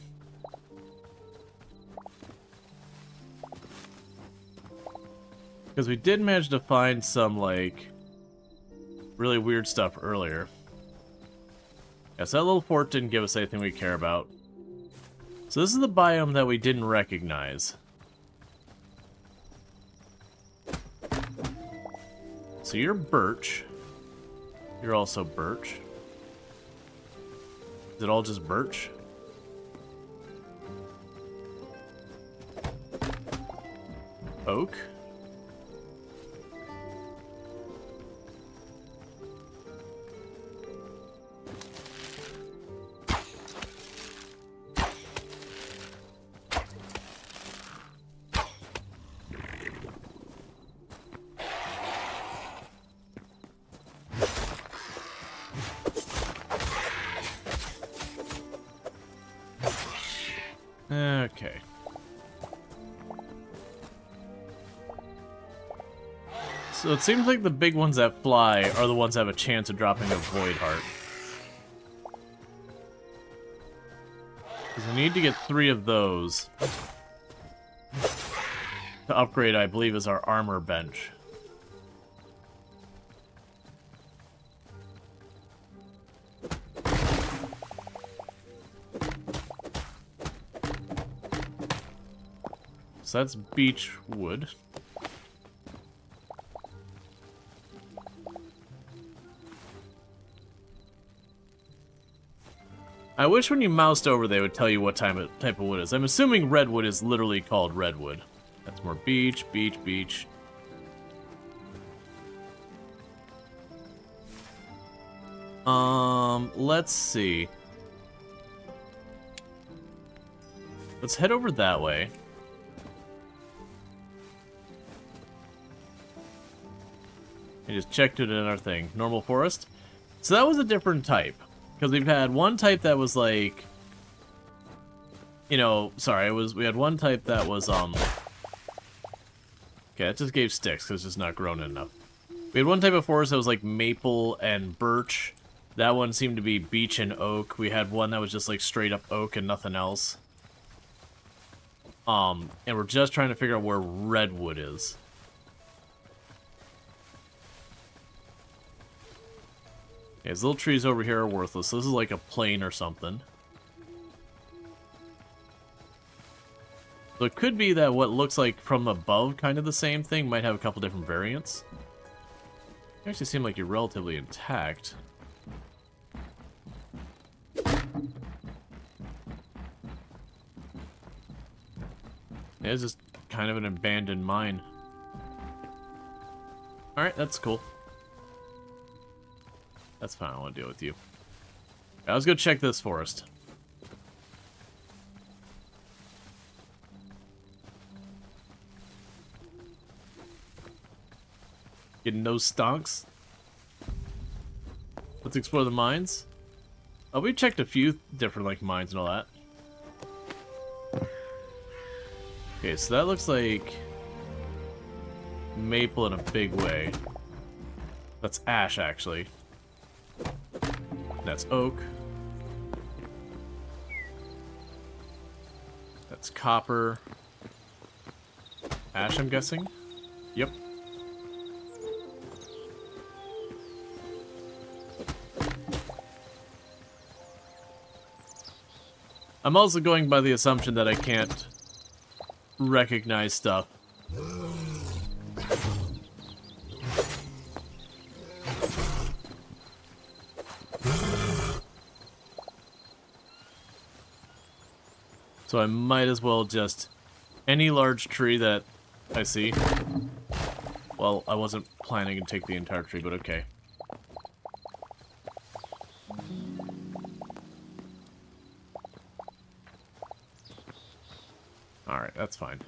Because we did manage to find some, like, really weird stuff earlier. Yeah, so that little fort didn't give us anything we care about. So this is the biome that we didn't recognize. So you're birch. You're also birch. Is it all just birch? Oak? Okay. So it seems like the big ones that fly are the ones that have a chance of dropping a Void Heart. Because we need to get 3 of those to upgrade, I believe, is our armor bench. So that's beech wood. I wish when you moused over they would tell you what type of wood it is. I'm assuming redwood is literally called redwood. That's more beech, beech, beech. Let's see. Let's head over that way. I just checked it in our thing. Normal forest. So that was a different type. Because we've had one type that was like... You know, sorry, we had one type that was, Okay, it just gave sticks because it's just not grown enough. We had one type of forest that was like maple and birch. That one seemed to be beech and oak. We had one that was just like straight up oak and nothing else. And we're just trying to figure out where redwood is. Okay, these little trees over here are worthless. So this is like a plain or something. So it could be that what looks like from above kind of the same thing might have a couple different variants. You actually seem like you're relatively intact. Yeah, it's just kind of an abandoned mine. Alright, that's cool. That's fine, I don't want to deal with you. I was gonna check this forest. Getting no stonks. Let's explore the mines. Oh, we checked a few different like mines and all that. Okay, so that looks like maple in a big way. That's ash, actually. That's oak. That's copper. Ash, I'm guessing? Yep. I'm also going by the assumption that I can't recognize stuff. So I might as well just... Any large tree that I see... Well, I wasn't planning to take the entire tree, but okay. Alright, that's fine.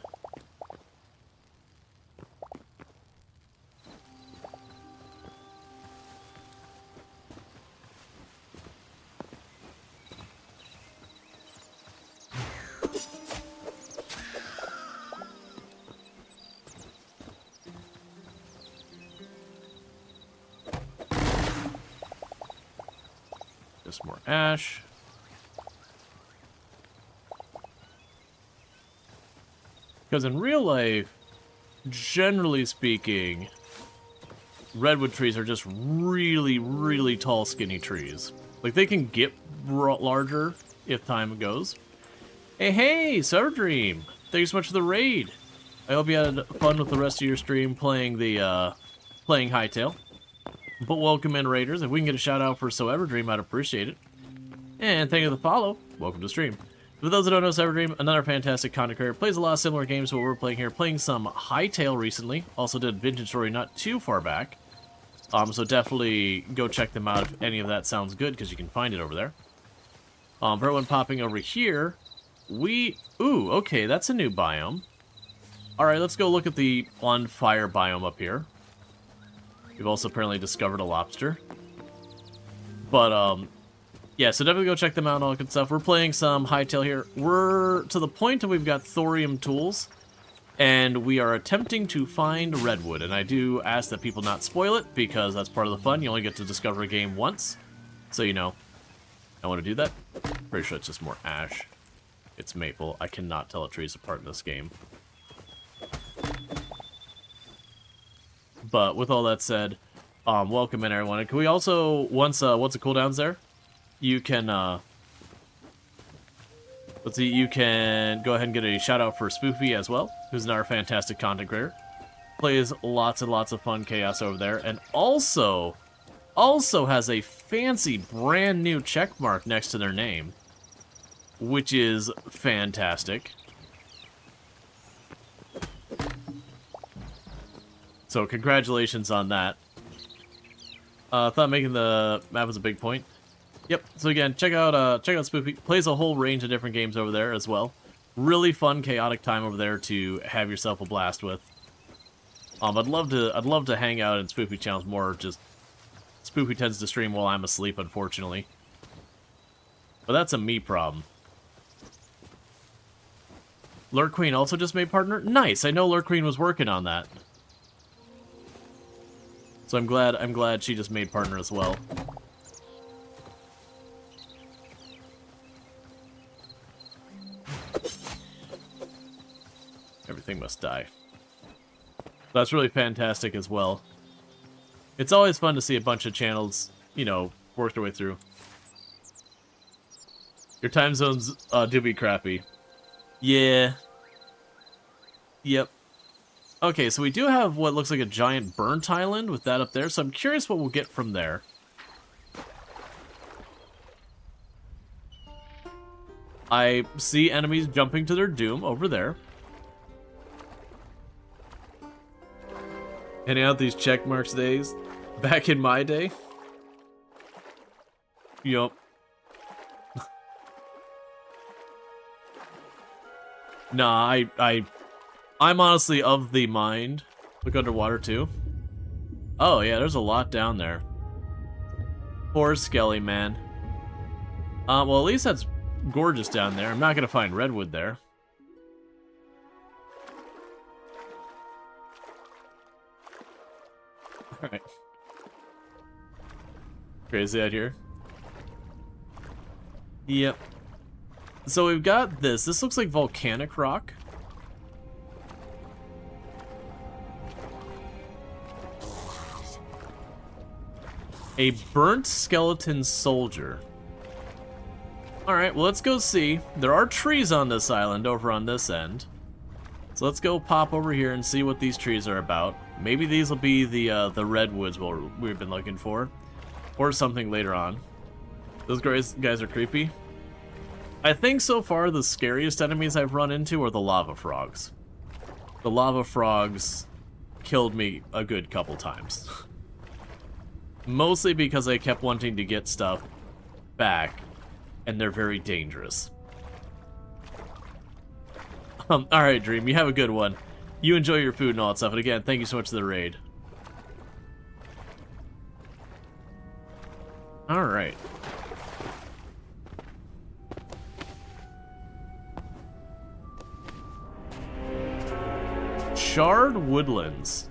Just more ash. Because in real life, generally speaking, redwood trees are just really, really tall, skinny trees. Like, they can get larger if time goes. Hey, Sardream! Thank you so much for the raid. I hope you had fun with the rest of your stream playing the, playing Hytale. But welcome in, raiders. If we can get a shout out for Everdream, I'd appreciate it. And thank you for the follow. Welcome to stream. For those that don't know, Everdream, another fantastic content creator, plays a lot of similar games to what we're playing here. Playing some Hytale recently. Also did Vintage Story not too far back. So definitely go check them out if any of that sounds good, because you can find it over there. For everyone popping over here, ooh, okay, that's a new biome. Alright, let's go look at the on fire biome up here. We've also apparently discovered a lobster. But, yeah, so definitely go check them out and all that good stuff. We're playing some Hytale here. We're to the point that we've got thorium tools, and we are attempting to find redwood. And I do ask that people not spoil it, because that's part of the fun. You only get to discover a game once. So, you know, I want to do that. Pretty sure it's just more ash. It's maple. I cannot tell a trees apart in this game. But with all that said, welcome in, everyone. And can we also, once the cooldown's there, you can, let's see, you can go ahead and get a shout out for Spoofy as well, who's another fantastic content creator. Plays lots and lots of fun chaos over there, and also has a fancy brand new check mark next to their name, which is fantastic. So congratulations on that. I thought making the map was a big point. Yep. So again, check out Spoofy. Plays a whole range of different games over there as well. Really fun, chaotic time over there to have yourself a blast with. I'd love to hang out in Spoofy channels more. Just Spoofy tends to stream while I'm asleep, unfortunately. But that's a me problem. Lurk Queen also just made partner. Nice. I know Lurk Queen was working on that. So I'm glad she just made partner as well. Everything must die. That's really fantastic as well. It's always fun to see a bunch of channels, you know, work their way through. Your time zones do be crappy. Yeah. Yep. Okay, so we do have what looks like a giant burnt island with that up there, so I'm curious what we'll get from there. I see enemies jumping to their doom over there. Handing out these check marks days. Back in my day. Yup. Nah, I'm honestly of the mind. Look underwater too. Oh yeah, there's a lot down there. Poor Skelly, man. Well, at least that's gorgeous down there. I'm not gonna find redwood there. Alright. Crazy out here. Yep. So we've got this. This looks like volcanic rock. A burnt skeleton soldier. Alright, well, let's go see. There are trees on this island over on this end. So let's go pop over here and see what these trees are about. Maybe these will be the redwoods we've been looking for. Or something later on. Those guys are creepy. I think so far the scariest enemies I've run into are the lava frogs. The lava frogs killed me a good couple times. Mostly because I kept wanting to get stuff back, and they're very dangerous. Alright, Dream, you have a good one. You enjoy your food and all that stuff, and again, thank you so much for the raid. Alright. Charred woodlands.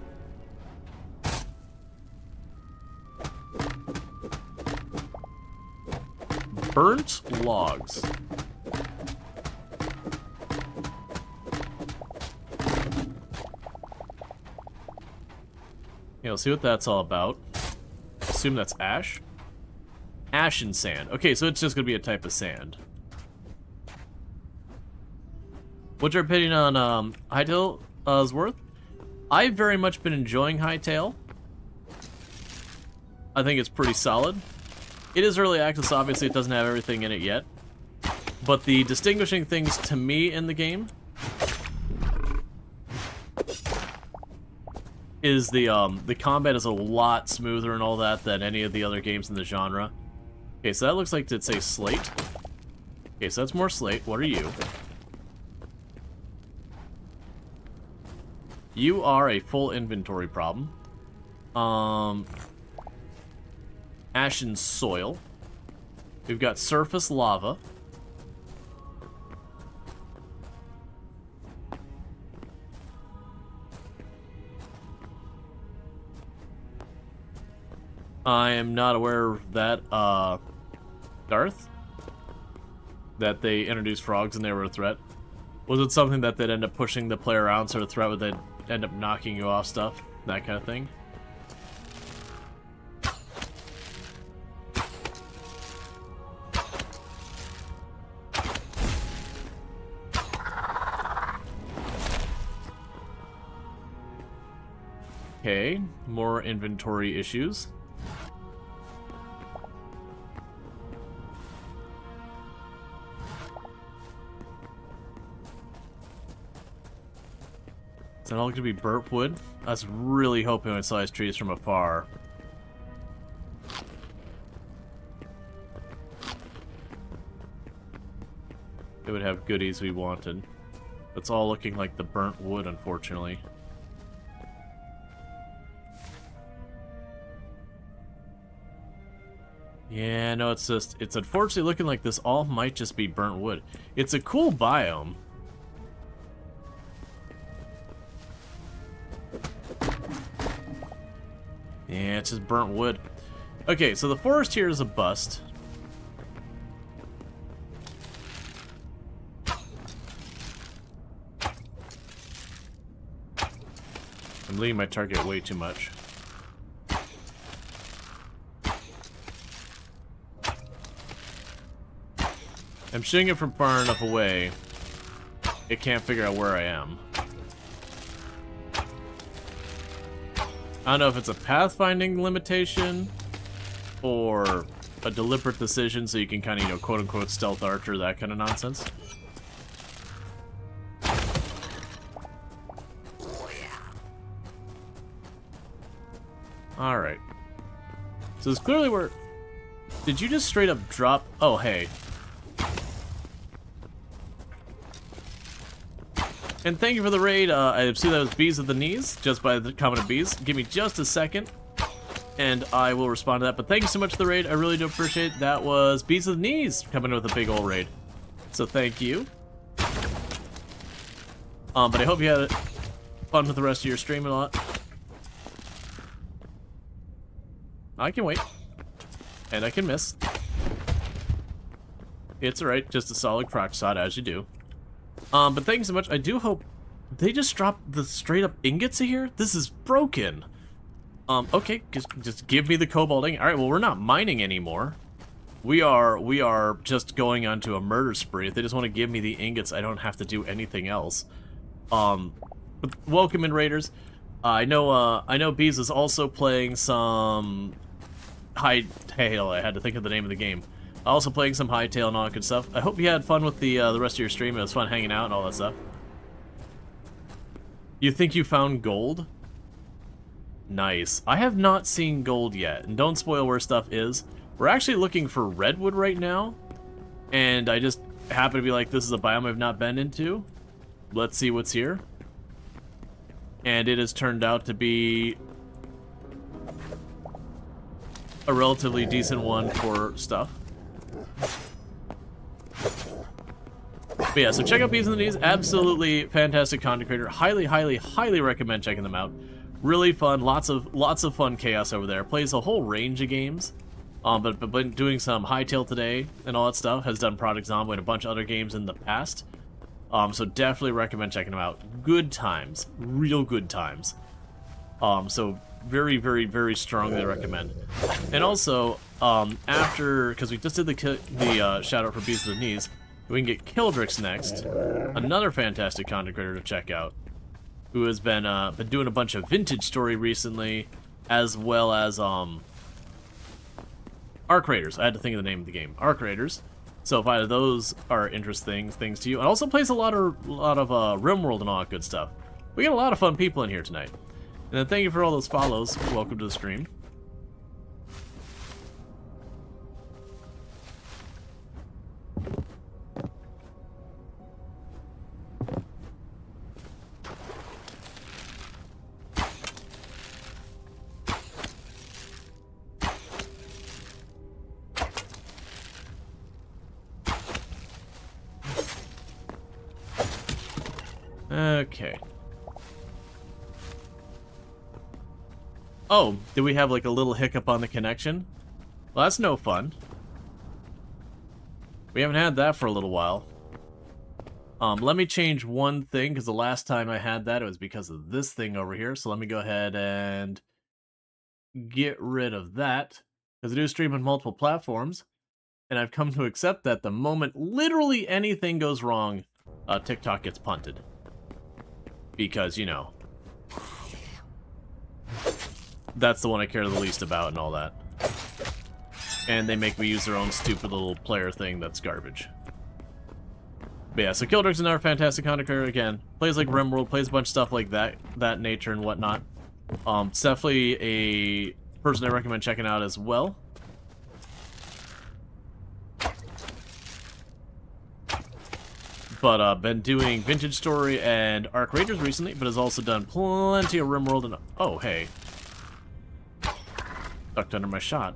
Burnt logs. Yeah, let's see what that's all about. Assume that's ash. Ash and sand. Okay, so it's just gonna be a type of sand. What's your opinion on Hytale's worth? I've very much been enjoying Hytale. I think it's pretty solid. It is early access, obviously it doesn't have everything in it yet. But the distinguishing things to me in the game is the combat is a lot smoother and all that than any of the other games in the genre. Okay, so that looks like it's a slate. Okay, so that's more slate. What are you? You are a full inventory problem. Ashen soil. We've got surface lava. I am not aware of that, Darth? That they introduced frogs and they were a threat? Was it something that they'd end up pushing the player around, so the threat would then end up knocking you off stuff? That kind of thing? Okay, more inventory issues. Is that all gonna be burnt wood? I was really hoping I saw these trees from afar. It would have goodies we wanted. It's all looking like the burnt wood, unfortunately. Yeah, no, it's unfortunately looking like this all might just be burnt wood. It's a cool biome. Yeah, it's just burnt wood. Okay, so the forest here is a bust. I'm leaving my target way too much. I'm shooting it from far enough away, it can't figure out where I am. I don't know if it's a pathfinding limitation or a deliberate decision so you can kind of, you know, quote-unquote stealth archer, that kind of nonsense. Alright. So it's clearly where... Did you just straight up drop? Oh, hey. And thank you for the raid. I see that was Bees of the Knees, just by the comment of Bees. Give me just a second, and I will respond to that. But thank you so much for the raid. I really do appreciate it. That was Bees of the Knees coming with a big old raid. So thank you. But I hope you had fun with the rest of your stream a lot. I can wait. And I can miss. It's alright, just a solid crock shot as you do. But thank you so much. I do hope they just dropped the straight up ingots here. This is broken. Okay, just give me the cobalting. All right, well, we're not mining anymore. We are just going onto a murder spree. If they just want to give me the ingots, I don't have to do anything else. But welcome in, Raiders. I know Bees is also playing some Hytale. I had to think of the name of the game. Also playing some Hytale and all that good stuff. I hope you had fun with the rest of your stream. It was fun hanging out and all that stuff. You think you found gold? Nice. I have not seen gold yet, and don't spoil where stuff is. We're actually looking for redwood right now, and I just happen to be like, this is a biome I've not been into. Let's see what's here. And it has turned out to be a relatively decent one for stuff. But yeah, so check out Bees in the Knees. Absolutely fantastic content creator. Highly recommend checking them out. Really fun. Lots of fun chaos over there. Plays a whole range of games. But been doing some Hytale today and all that stuff. Has done Project Zomboid and a bunch of other games in the past. So definitely recommend checking them out. Good times. Real good times. So very strongly recommend. And also, after, because we just did the shout out for Bees of the Knees, we can get Kildrix next. Another fantastic content creator to check out, who has been doing a bunch of vintage story recently, as well as Arc Raiders. I had to think of the name of the game, Arc Raiders. So if either of those are interesting things to you, and also plays a lot of RimWorld and all that good stuff. We got a lot of fun people in here tonight. And then thank you for all those follows. Welcome to the stream. Okay. Oh, did we have like a little hiccup on the connection? Well, that's no fun. We haven't had that for a little while. Let me change one thing, because the last time I had that, it was because of this thing over here. So let me go ahead and get rid of that, because I do stream on multiple platforms, and I've come to accept that the moment literally anything goes wrong, TikTok gets punted. Because, you know, that's the one I care the least about and all that. And they make me use their own stupid little player thing that's garbage. But yeah, so Kildrix is another fantastic content creator again. Plays like RimWorld, plays a bunch of stuff like that nature and whatnot. It's definitely a person I recommend checking out as well. But been doing Vintage Story and Arc Raiders recently, but has also done plenty of RimWorld and... Oh, hey. Ducked under my shot.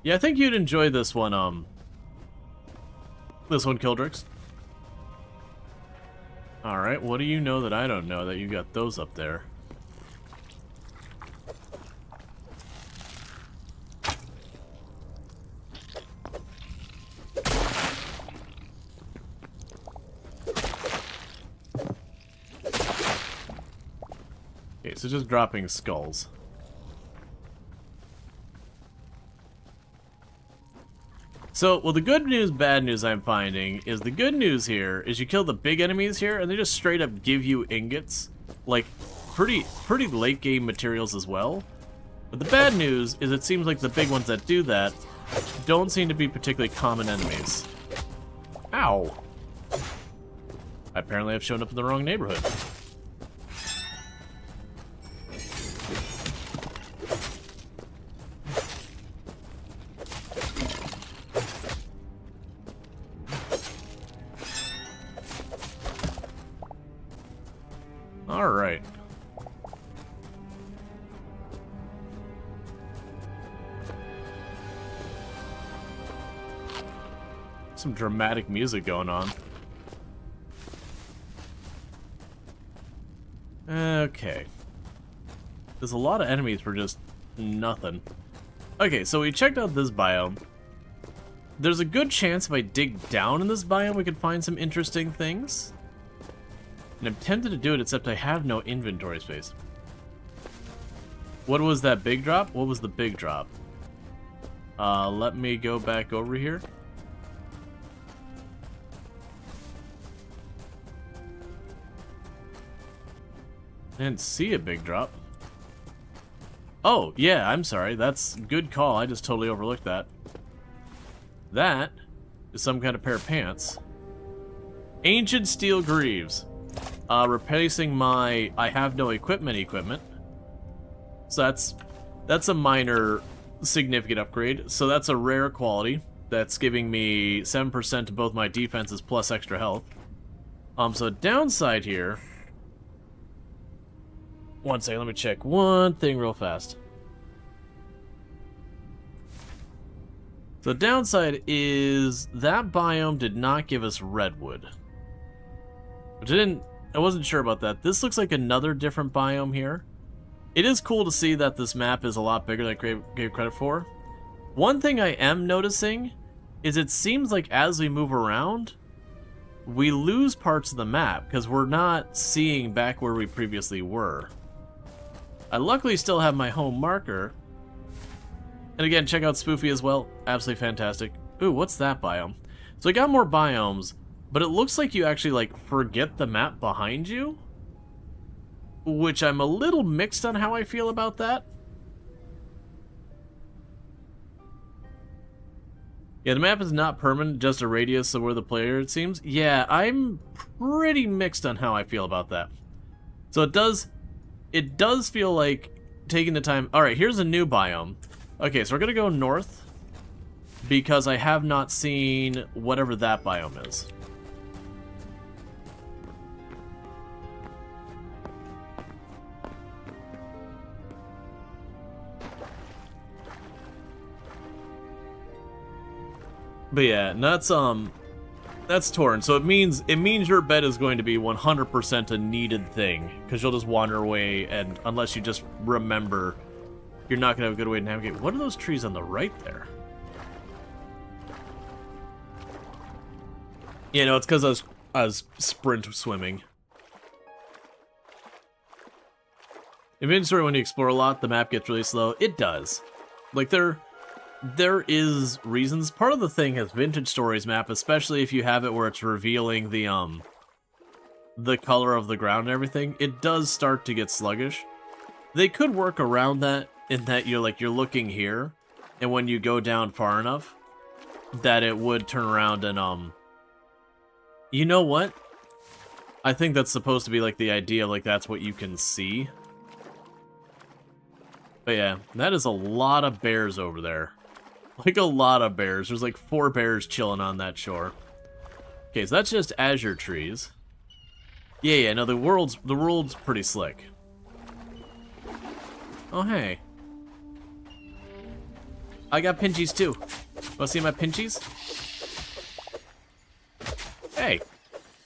Yeah, I think you'd enjoy this one, Kildrix. Alright, what do you know that I don't know that you got those up there? Okay, so just dropping skulls. So, well, the good news, bad news I'm finding is the good news here is you kill the big enemies here, and they just straight up give you ingots, like pretty late game materials as well. But the bad news is it seems like the big ones that do that don't seem to be particularly common enemies. Ow! Apparently I've shown up in the wrong neighborhood. Some dramatic music going on. Okay. There's a lot of enemies for just nothing. Okay, so we checked out this biome. There's a good chance if I dig down in this biome we could find some interesting things. And I'm tempted to do it, except I have no inventory space. What was that big drop? What was the big drop? Let me go back over here. I didn't see a big drop. Oh, yeah, I'm sorry. That's a good call. I just totally overlooked that. That is some kind of pair of pants. Ancient steel greaves. Replacing my I have no equipment. So that's a minor significant upgrade. So that's a rare quality. That's giving me 7% to both my defenses plus extra health. So downside here. One second, let me check one thing real fast. The downside is that biome did not give us redwood. Which I wasn't sure about that. This looks like another different biome here. It is cool to see that this map is a lot bigger than I gave credit for. One thing I am noticing is it seems like as we move around, we lose parts of the map because we're not seeing back where we previously were. I luckily still have my home marker. And again, check out Spoofy as well. Absolutely fantastic. Ooh, what's that biome? So I got more biomes, but it looks like you actually, like, forget the map behind you. Which I'm a little mixed on how I feel about that. Yeah, the map is not permanent, just a radius of where the player, it seems. Yeah, I'm pretty mixed on how I feel about that. So it does feel like taking the time... Alright, here's a new biome. Okay, so we're gonna go north, because I have not seen whatever that biome is. But yeah, that's torn. So it means your bed is going to be 100% a needed thing, because you'll just wander away, and unless you just remember, you're not going to have a good way to navigate. What are those trees on the right there? Yeah, no, it's because I was sprint swimming. Inventory, when you explore a lot, the map gets really slow. It does. Like, there is reasons. Part of the thing is Vintage Stories map, especially if you have it where it's revealing the color of the ground and everything, it does start to get sluggish. They could work around that in that you're looking here, and when you go down far enough, that it would turn around and you know what? I think that's supposed to be like the idea, like that's what you can see. But yeah, that is a lot of bears over there. Like a lot of bears. There's like 4 bears chilling on that shore. Okay, so that's just azure trees. Yeah, no, the world's pretty slick. Oh, hey. I got pinchies too. Wanna see my pinchies? Hey,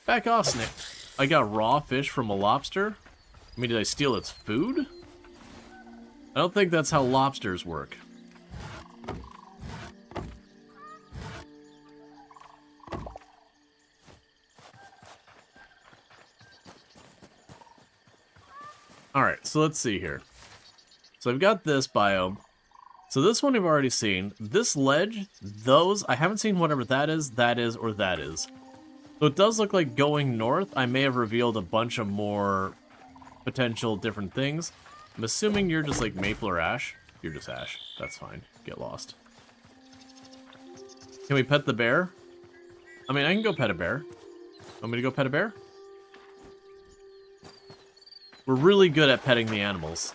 back off, Snick. I got raw fish from a lobster? I mean, did I steal its food? I don't think that's how lobsters work. Alright, so let's see here. So I've got this biome. So this one we've already seen. This ledge, those, I haven't seen whatever that is, or that is. So it does look like going north, I may have revealed a bunch of more potential different things. I'm assuming you're just like maple or ash. You're just ash. That's fine. Get lost. Can we pet the bear? I mean, I can go pet a bear. Want me to go pet a bear? We're really good at petting the animals.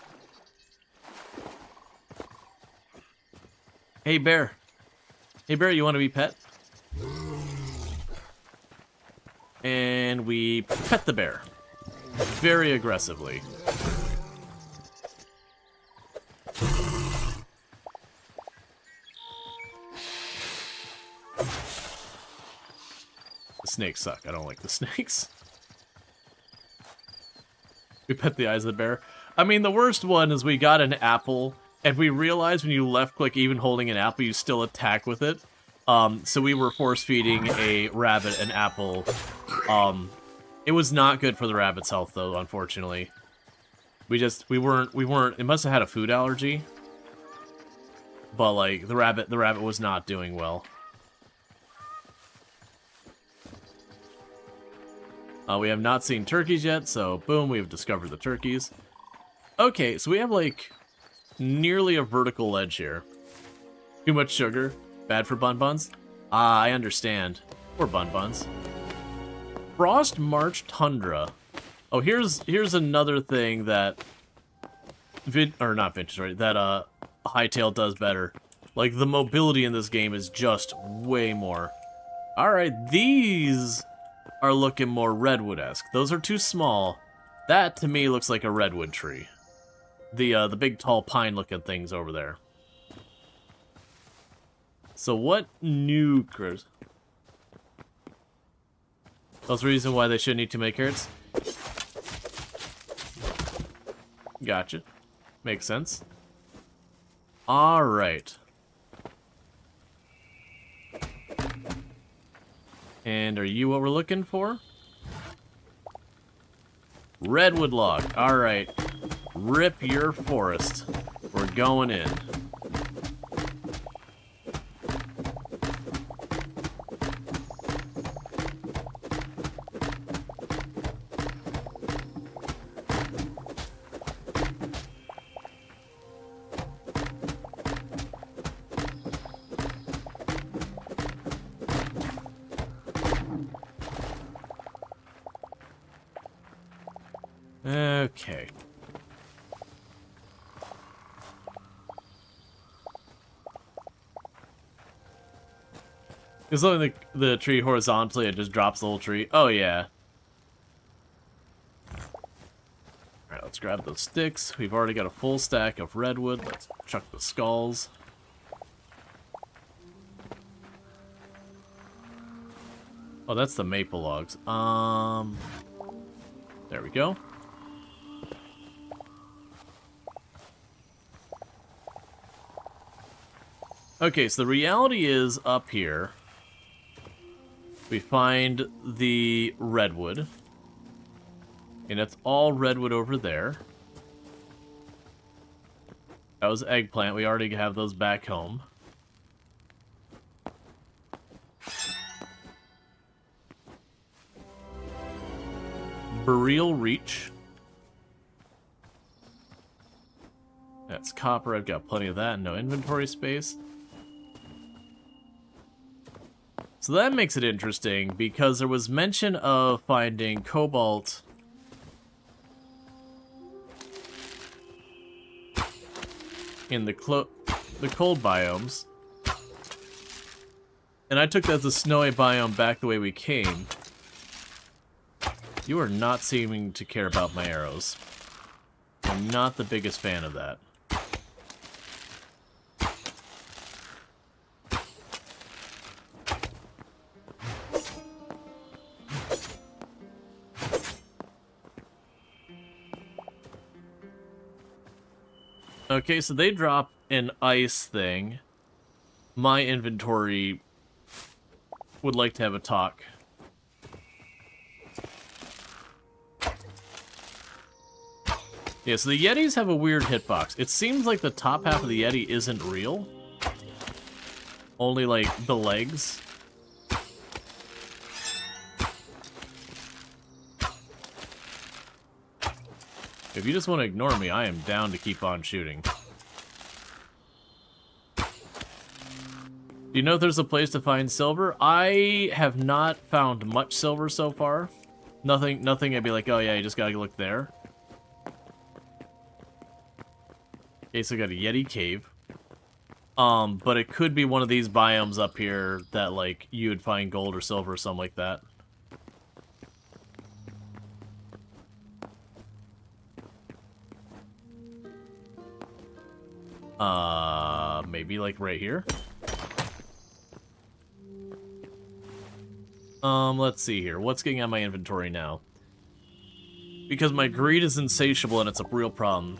Hey, bear. Hey, bear, you want to be pet? And we pet the bear. Very aggressively. snakes suck. I don't like the snakes. We pet the eyes of the bear. I mean, the worst one is we got an apple, and we realized when you left-click even holding an apple, you still attack with it. So we were force-feeding a rabbit an apple. It was not good for the rabbit's health, though, unfortunately. We weren't, it must have had a food allergy. But, like, the rabbit was not doing well. We have not seen turkeys yet, so boom, we have discovered the turkeys. Okay, so we have, like, nearly a vertical ledge here. Too much sugar? Bad for bun-buns? Ah, I understand. Or bun-buns. Frost March Tundra. Oh, here's another thing that... not Vintage, right? That, Hytale does better. Like, the mobility in this game is just way more. Alright, these are looking more redwood-esque. Those are too small. That, to me, looks like a redwood tree. The big, tall, pine-looking things over there. So what new... That's the reason why they shouldn't eat too many carrots? Gotcha. Makes sense. Alright. And are you what we're looking for? Redwood log. Alright. Rip your forest. We're going in. Okay. It's only the tree horizontally, it just drops the whole tree. Oh, yeah. Alright, let's grab those sticks. We've already got a full stack of redwood. Let's chuck the skulls. Oh, that's the maple logs. There we go. Okay, so the reality is up here, we find the redwood, and it's all redwood over there. That was eggplant. We already have those back home. Burial Reach. That's copper. I've got plenty of that. No inventory space. So that makes it interesting, because there was mention of finding cobalt in the cold biomes. And I took that as a snowy biome back the way we came. You are not seeming to care about my arrows. I'm not the biggest fan of that. Okay, so they drop an ice thing. My inventory would like to have a talk. Yeah, so the Yetis have a weird hitbox. It seems like the top half of the Yeti isn't real. Only, like, the legs. If you just want to ignore me, I am down to keep on shooting. Do you know if there's a place to find silver? I have not found much silver so far. Nothing I'd be like, oh yeah, you just gotta look there. Okay, so I got a Yeti cave. But it could be one of these biomes up here that, like, you would find gold or silver or something like that. Maybe, like, right here? Let's see here. What's getting on my inventory now? Because my greed is insatiable and it's a real problem.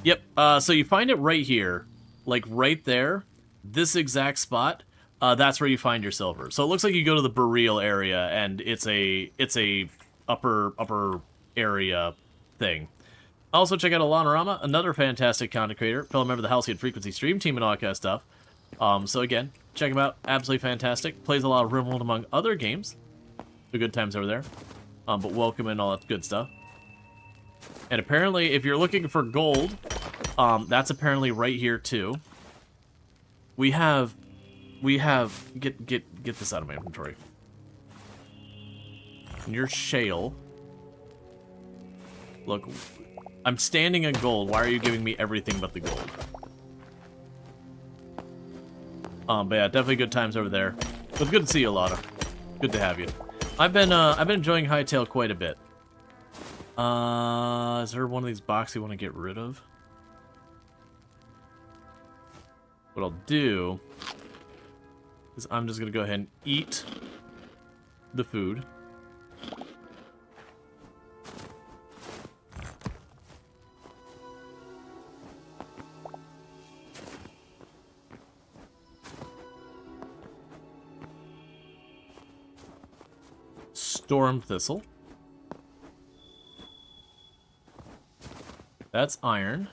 Yep, so you find it right here. Like, right there. This exact spot. That's where you find your silver. So it looks like you go to the Rual area, and it's a upper area thing. Also, check out Alanorama, another fantastic content creator, fellow member of the Halcyon Frequency stream team and all that kind of stuff. So again, check him out. Absolutely fantastic. Plays a lot of RimWorld among other games. The good times over there. But welcome and all that good stuff. And apparently, if you're looking for gold, that's apparently right here too. We have get this out of my inventory. Near shale. Look, I'm standing in gold. Why are you giving me everything but the gold? But yeah, definitely good times over there. But good to see you, Lotta. Good to have you. I've been enjoying Hytale quite a bit. Is there one of these boxes you want to get rid of? What I'll do is I'm just gonna go ahead and eat the food. Storm thistle. That's iron.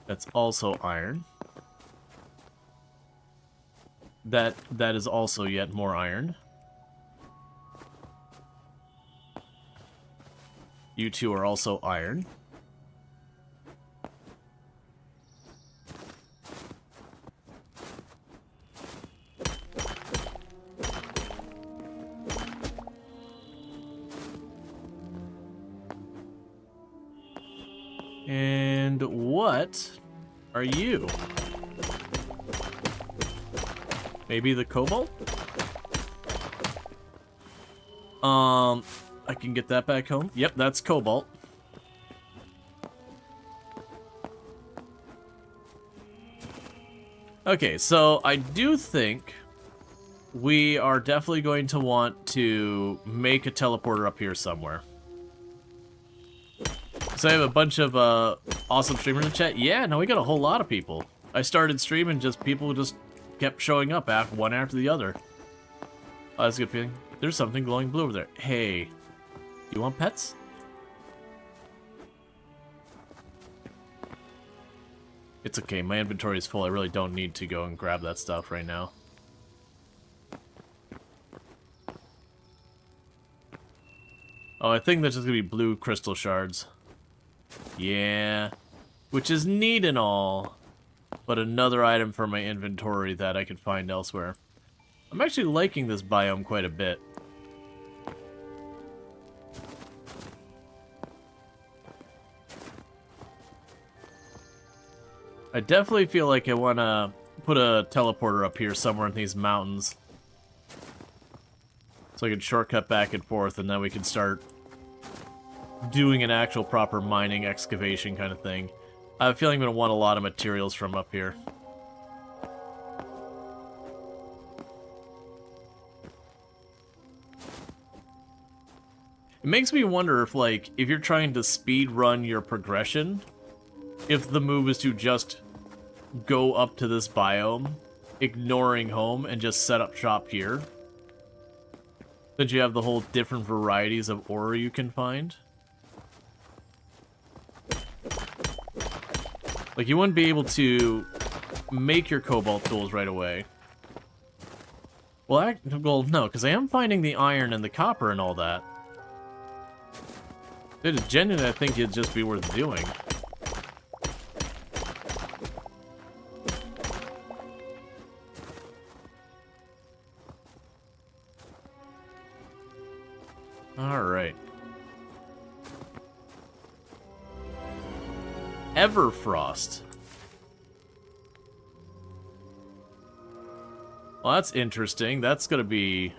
That's also iron. That is also yet more iron. You two are also iron. And what are you? Maybe the cobalt? I can get that back home. Yep, that's cobalt. Okay, so I do think we are definitely going to want to make a teleporter up here somewhere. So I have a bunch of awesome streamers in the chat. Yeah, no, we got a whole lot of people. I started streaming, people just kept showing up one after the other. Oh, that's a good feeling. There's something glowing blue over there. Hey, you want pets? It's okay, my inventory is full. I really don't need to go and grab that stuff right now. Oh, I think that's just gonna be blue crystal shards. Yeah, which is neat and all, but another item for my inventory that I could find elsewhere. I'm actually liking this biome quite a bit. I definitely feel like I want to put a teleporter up here somewhere in these mountains, so I can shortcut back and forth, and then we can start doing an actual proper mining excavation kind of thing. I have a feeling I'm going to want a lot of materials from up here. It makes me wonder if, like, if you're trying to speed run your progression, if the move is to just go up to this biome, ignoring home, and just set up shop here. Since you have the whole different varieties of ore you can find. Like, you wouldn't be able to make your cobalt tools right away. Well, no, because I am finding the iron and the copper and all that. It is genuinely, I think it'd just be worth doing. Alright. Everfrost. Well, that's interesting. That's gonna be...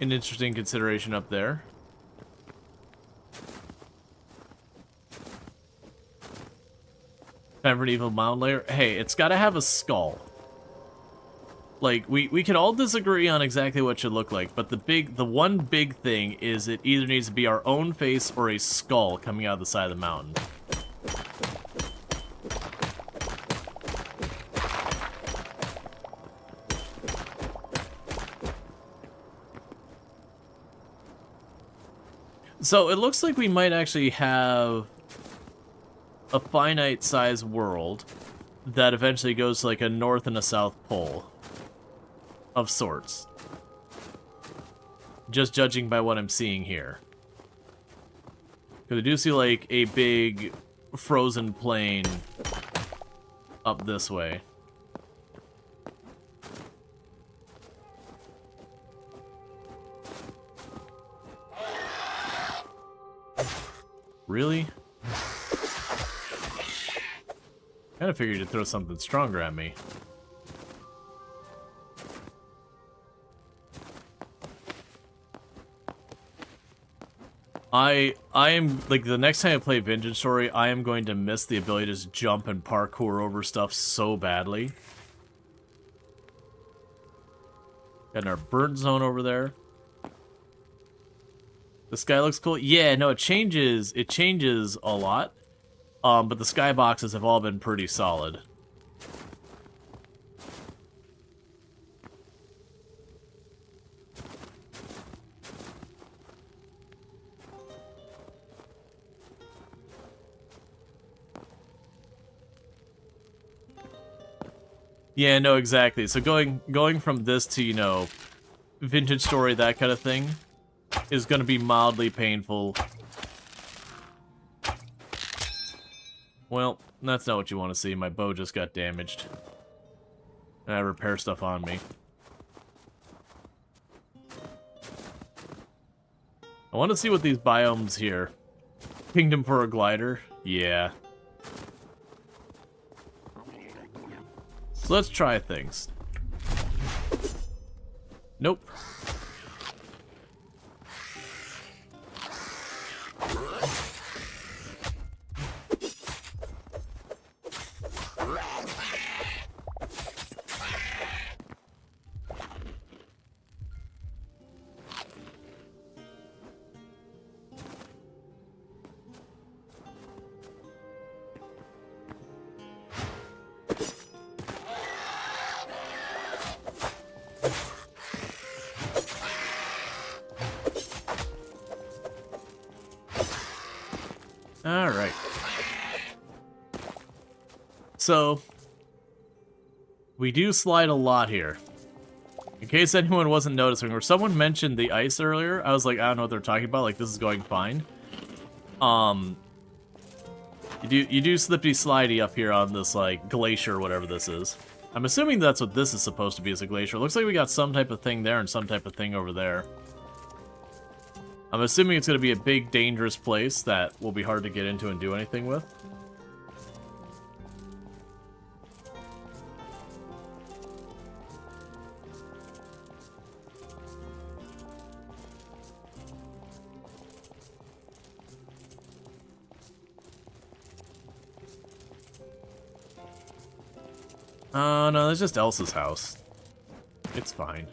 an interesting consideration up there. Time for an evil mound layer. Hey, it's got to have a skull. Like, we can all disagree on exactly what it should look like, but the one big thing is it either needs to be our own face or a skull coming out of the side of the mountain. So it looks like we might actually have a finite-sized world that eventually goes to like a north and a south pole of sorts. Just judging by what I'm seeing here. Because I do see like a big frozen plain up this way. Really? Kinda figured you'd throw something stronger at me. I am, like, the next time I play Vintage Story, I am going to miss the ability to just jump and parkour over stuff so badly. Got our burnt zone over there. The sky looks cool. Yeah, no, it changes a lot. But the skyboxes have all been pretty solid. Yeah, no, exactly. So going from this to, you know, Vintage Story, that kind of thing, is going to be mildly painful. Well, that's not what you want to see. My bow just got damaged. And I repair stuff on me. I want to see what these biomes here. Kingdom for a glider? Yeah. So let's try things. Nope. Alright. So, we do slide a lot here. In case anyone wasn't noticing, or someone mentioned the ice earlier, I was like, I don't know what they're talking about, like, this is going fine. You do slippy slidey up here on this, like, glacier, whatever this is. I'm assuming that's what this is supposed to be, as a glacier. Looks like we got some type of thing there and some type of thing over there. I'm assuming it's going to be a big, dangerous place that will be hard to get into and do anything with. Oh, no, that's just Elsa's house. It's fine.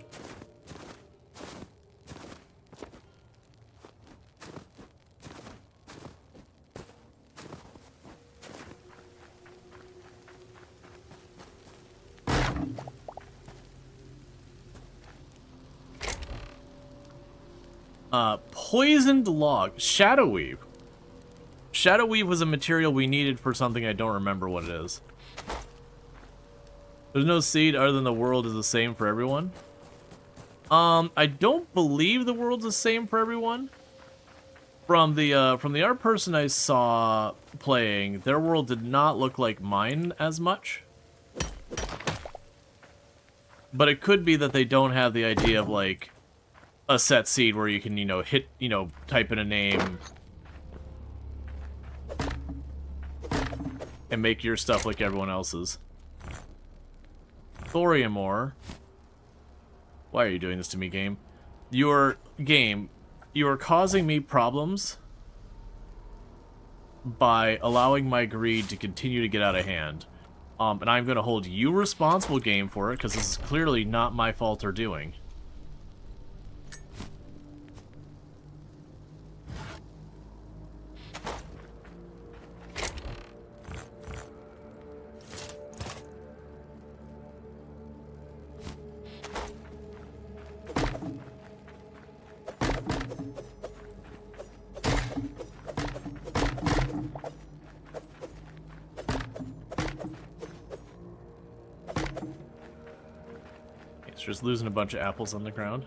Poisoned log. Shadow Weave. Shadow Weave was a material we needed for something I don't remember what it is. There's no seed other than the world is the same for everyone. I don't believe the world's the same for everyone. From the art person I saw playing, their world did not look like mine as much. But it could be that they don't have the idea of, like, a set seed where you can, you know, hit, you know, type in a name and make your stuff like everyone else's. Thorium ore. Why are you doing this to me, game? You are causing me problems by allowing my greed to continue to get out of hand. And I'm going to hold you responsible, game, for it, because this is clearly not my fault or doing. Just losing a bunch of apples on the ground.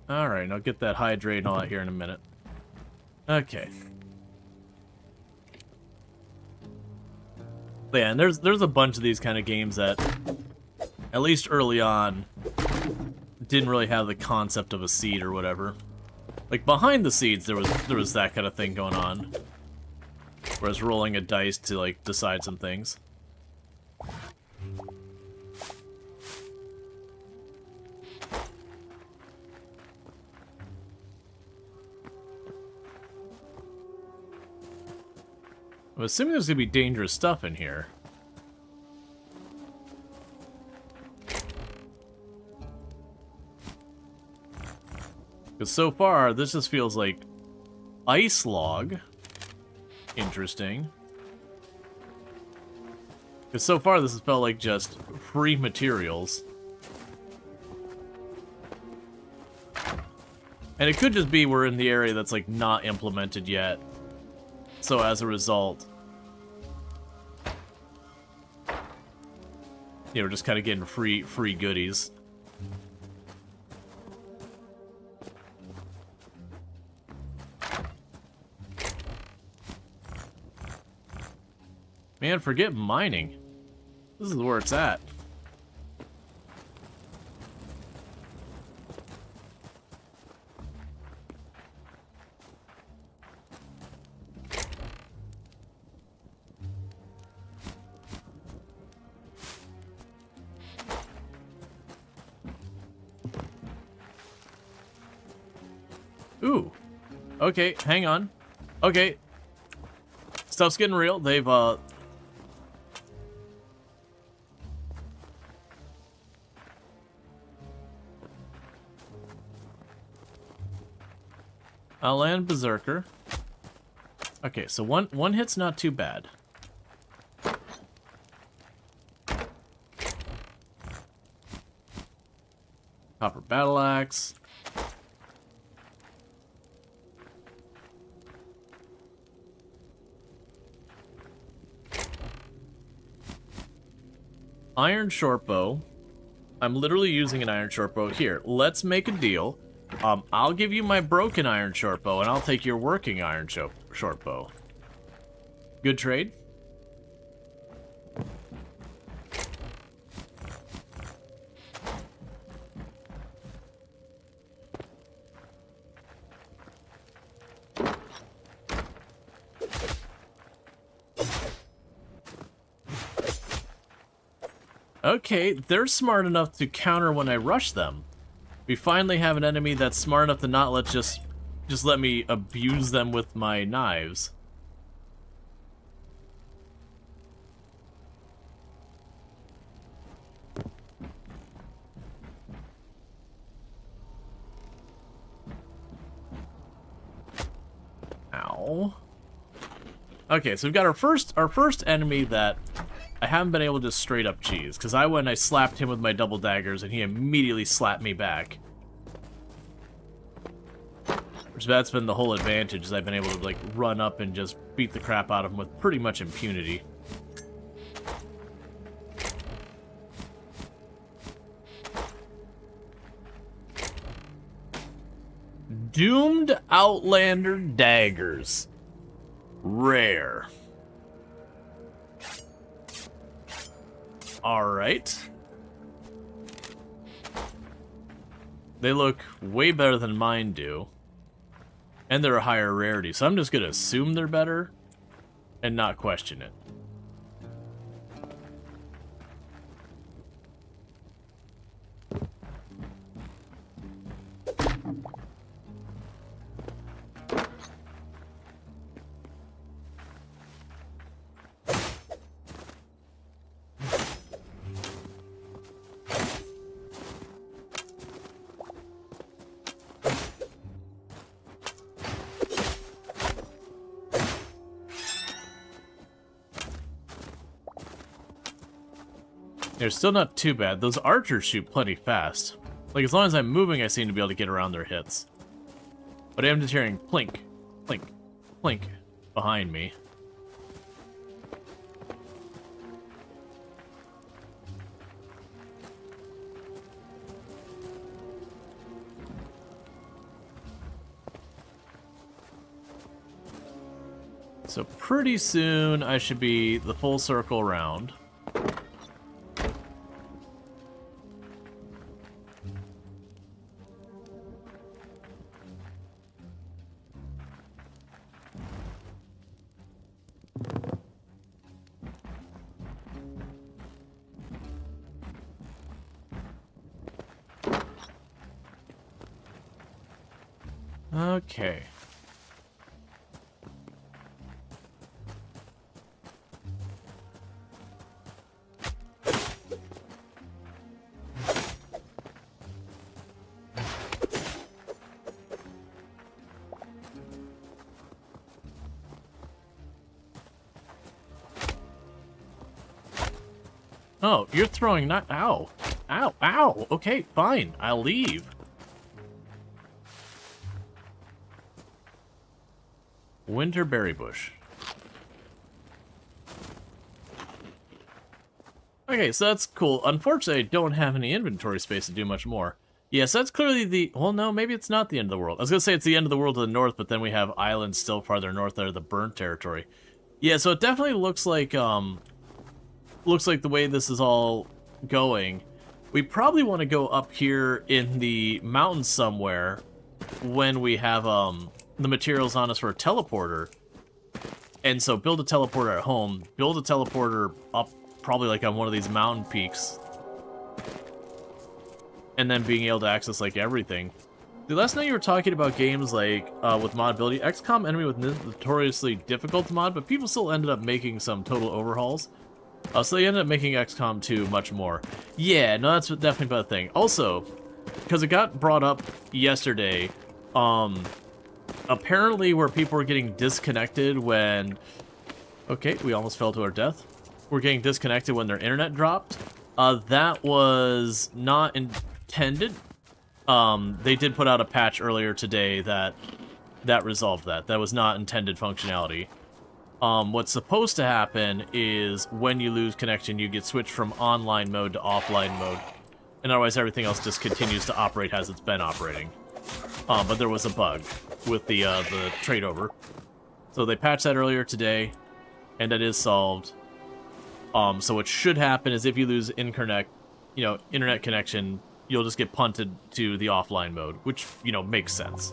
Alright, I'll get that hydrate and all that here in a minute. Okay. Yeah, and there's a bunch of these kind of games that, at least early on, didn't really have the concept of a seed or whatever. Like, behind the seeds, there was that kind of thing going on. Whereas rolling a dice to, like, decide some things. I'm assuming there's gonna be dangerous stuff in here. Because so far, this just feels like ice log. Interesting. Because so far this has felt like just free materials. And it could just be we're in the area that's like not implemented yet. So as a result, you know, we're just kind of getting free goodies. Man, forget mining. This is where it's at. Ooh. Okay, hang on. Okay. Stuff's getting real. They've, I'll land Berserker. Okay, so one hit's not too bad. Copper Battle Axe. Iron Shortbow. I'm literally using an Iron Shortbow. Here, let's make a deal. I'll give you my broken Iron Shortbow, and I'll take your working Iron Shortbow. Good trade? Okay, they're smart enough to counter when I rush them. We finally have an enemy that's smart enough to not just let me abuse them with my knives. Ow. Okay, so we've got our first enemy that I haven't been able to just straight up cheese, because I went and I slapped him with my double daggers, and he immediately slapped me back. Which that's been the whole advantage, is I've been able to, like, run up and just beat the crap out of him with pretty much impunity. Doomed Outlander Daggers. Rare. Alright. They look way better than mine do. And they're a higher rarity, so I'm just gonna assume they're better and not question it. They're still not too bad. Those archers shoot plenty fast. Like, as long as I'm moving, I seem to be able to get around their hits. But I am just hearing plink, plink, plink behind me. So pretty soon, I should be the full circle around. Okay. Oh, you're throwing not. Ow. Ow, ow. Okay, fine. I'll leave. Winter berry bush. Okay, so that's cool. Unfortunately, I don't have any inventory space to do much more. Yes, that's clearly the... Well, no, maybe it's not the end of the world. I was going to say it's the end of the world to the north, but then we have islands still farther north that are the burnt territory. Yeah, so it definitely looks like the way this is all going. We probably want to go up here in the mountains somewhere when we have the materials on us for a teleporter. And so build a teleporter at home, build a teleporter up probably like on one of these mountain peaks, and then being able to access like everything. The last night you were talking about games like with modability. XCOM Enemy was notoriously difficult to mod, but people still ended up making some total overhauls. So they ended up making XCOM 2 much more. Yeah, no, that's definitely about a thing. Also, because it got brought up yesterday, apparently where people were getting disconnected when... Okay, we almost fell to our death. We're getting disconnected when their internet dropped. That was not intended. They did put out a patch earlier today that resolved that. That was not intended functionality. What's supposed to happen is when you lose connection, you get switched from online mode to offline mode. And otherwise everything else just continues to operate as it's been operating. But there was a bug with the trade over. So they patched that earlier today, and that is solved. So what should happen is if you lose internet connection, you'll just get punted to the offline mode, which, makes sense.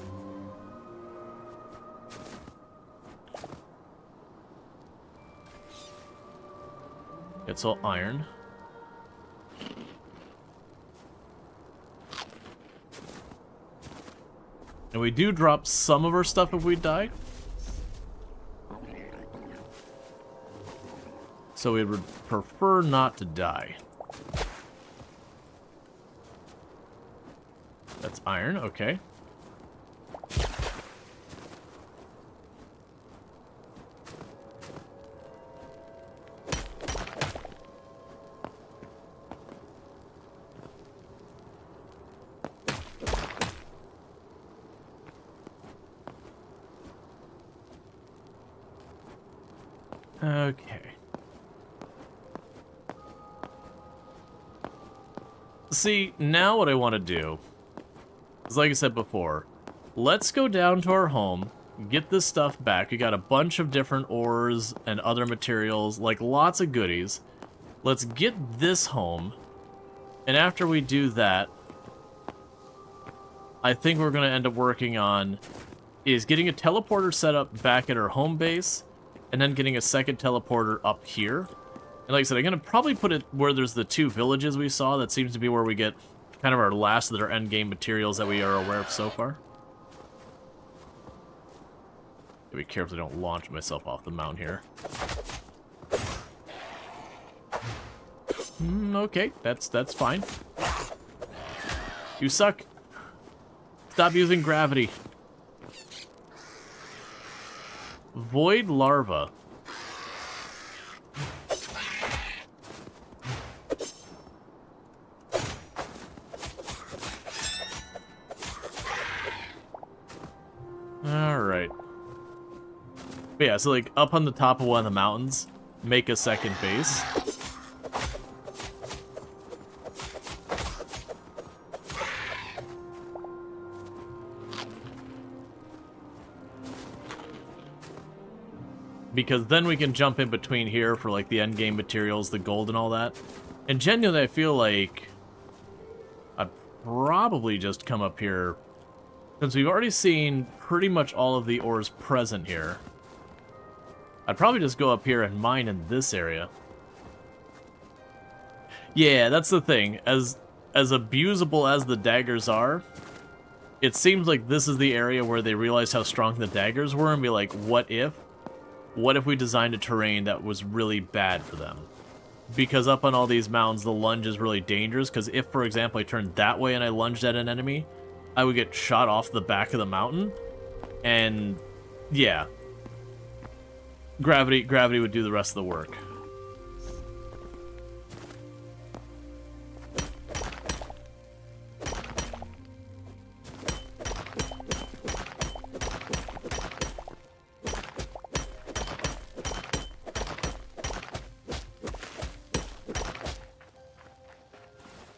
It's all iron. And we do drop some of our stuff if we die. So we would prefer not to die. That's iron, okay. Okay. See, now what I want to do is, like I said before, let's go down to our home, get this stuff back. We got a bunch of different ores and other materials, like lots of goodies. Let's get this home, and after we do that, I think we're going to end up working on is getting a teleporter set up back at our home base, and then getting a second teleporter up here. And like I said, I'm going to probably put it where there's the two villages we saw. That seems to be where we get kind of our last of their endgame materials that we are aware of so far. Be careful I don't launch myself off the mountain here. Okay, that's fine. You suck. Stop using gravity. Void larva. Alright. But yeah, so like up on the top of one of the mountains, make a second base. Because then we can jump in between here for like the end game materials, the gold and all that. And genuinely, I feel like I'd probably just come up here, since we've already seen pretty much all of the ores present here. I'd probably just go up here and mine in this area. Yeah, that's the thing. As abusable as the daggers are, it seems like this is the area where they realized how strong the daggers were and be like, what if? What if we designed a terrain that was really bad for them? Because up on all these mountains, the lunge is really dangerous, because if, for example, I turned that way and I lunged at an enemy, I would get shot off the back of the mountain, and yeah. Gravity would do the rest of the work.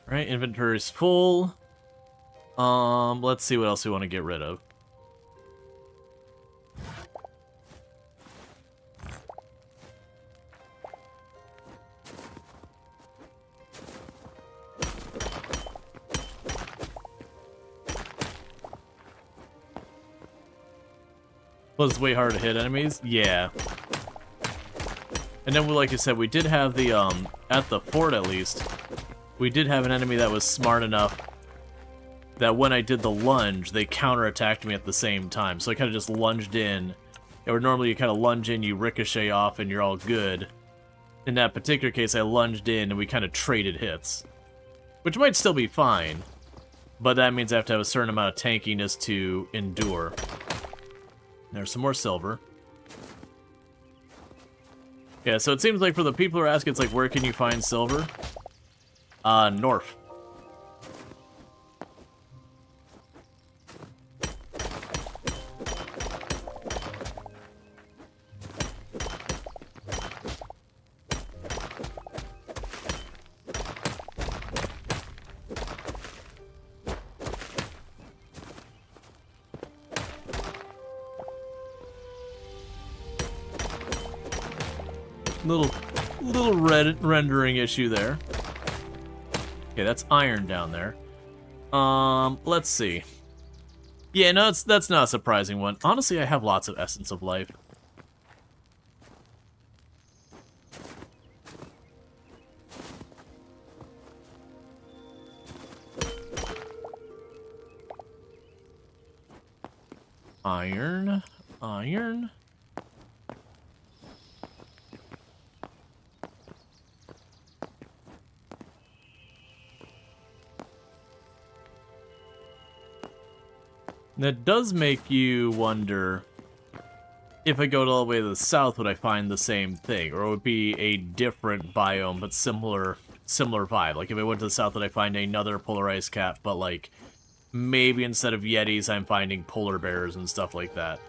Alright, inventory's full. Let's see what else we want to get rid of. Was way hard to hit enemies? Yeah. And then, like I said, we did have the, at the fort at least, we did have an enemy that was smart enough that when I did the lunge, they counterattacked me at the same time. So I kind of just lunged in. Or normally you kind of lunge in, you ricochet off, and you're all good. In that particular case, I lunged in, and we kind of traded hits. Which might still be fine, but that means I have to have a certain amount of tankiness to endure. There's some more silver. Yeah, so it seems like for the people who are asking, it's like, where can you find silver? North. Little red rendering issue there. Okay, that's iron down there. Let's see. Yeah, no, that's not a surprising one. Honestly, I have lots of Essence of Life. Iron. That does make you wonder, if I go all the way to the south, would I find the same thing? Or would it be a different biome, but similar vibe? Like, if I went to the south, would I find another polar ice cap, but, like, maybe instead of Yetis, I'm finding polar bears and stuff like that?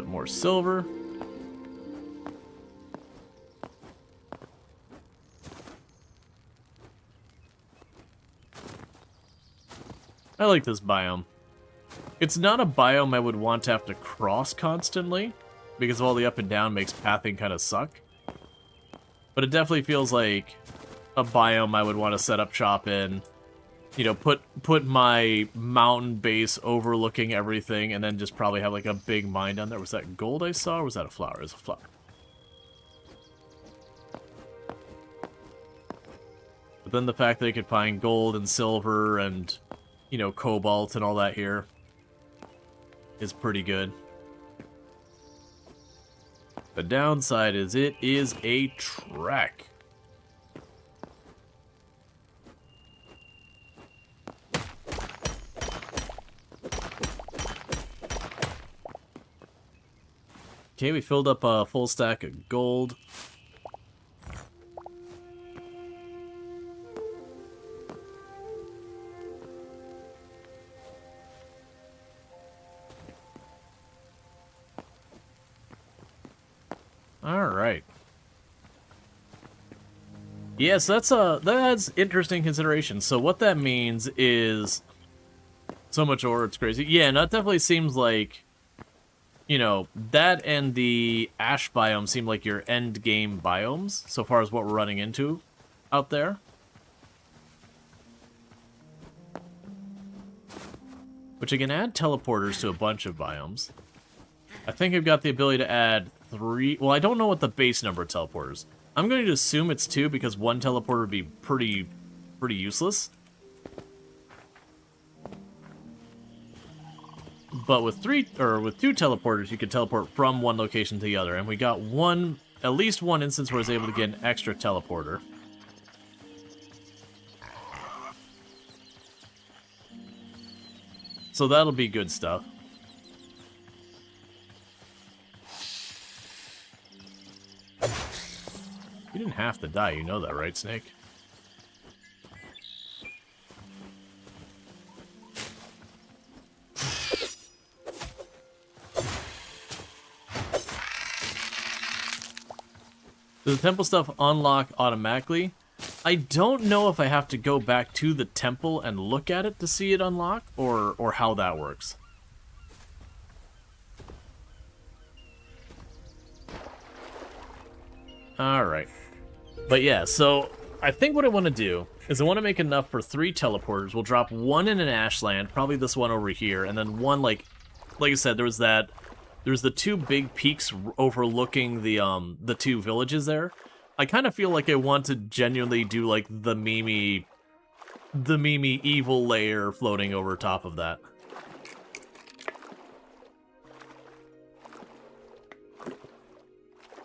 More silver. I like this biome. It's not a biome I would want to have to cross constantly, because all the up and down makes pathing kind of suck. But it definitely feels like a biome I would want to set up shop in. You know, put my mountain base overlooking everything, and then just probably have like a big mine down there. Was that gold I saw, or was that a flower? It was a flower. But then the fact that I could find gold and silver and, you know, cobalt and all that here is pretty good. The downside is it is a trek. Okay, we filled up a full stack of gold. All right. Yes, that's interesting consideration. So what that means is so much ore, it's crazy. Yeah, and that definitely seems like, you know, that and the ash biome seem like your end game biomes so far as what we're running into out there. Which I can add teleporters to a bunch of biomes. I think I've got the ability to add 3... Well, I don't know what the base number of teleporters. I'm going to assume it's 2 because 1 teleporter would be pretty useless. But with 2 teleporters, you can teleport from one location to the other. And we got at least one instance where I was able to get an extra teleporter. So that'll be good stuff. You didn't have to die, you know that, right, Snake? Does the temple stuff unlock automatically? I don't know if I have to go back to the temple and look at it to see it unlock, or how that works. Alright. But yeah, so I think what I want to do is I want to make enough for 3 teleporters. We'll drop 1 in an ashland, probably this one over here, and then 1, like I said, there's the 2 big peaks overlooking the 2 villages there. I kind of feel like I want to genuinely do like the Mimi evil layer floating over top of that.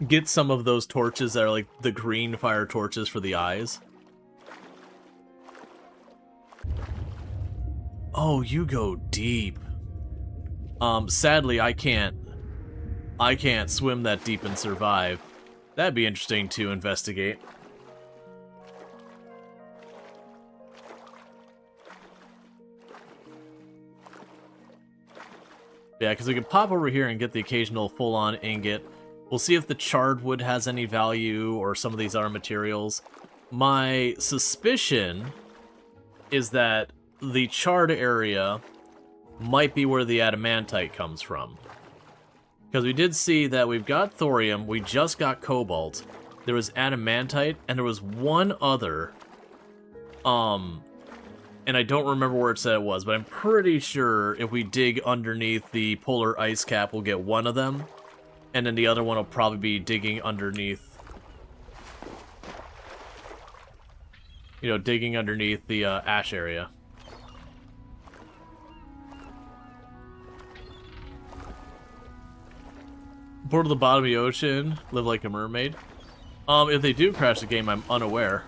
Get some of those torches that are like the green fire torches for the eyes. Oh, you go deep. Sadly, I can't swim that deep and survive. That'd be interesting to investigate. Yeah, because we can pop over here and get the occasional full-on ingot. We'll see if the charred wood has any value or some of these other materials. My suspicion is that the charred area might be where the adamantite comes from. Because we did see that we've got thorium, we just got cobalt, there was adamantite, and there was one other, and I don't remember where it said it was, but I'm pretty sure if we dig underneath the polar ice cap, we'll get one of them, and then the other one will probably be digging underneath, you know, digging underneath the ash area. Board to the bottom of the ocean, live like a mermaid. If they do crash the game, I'm unaware.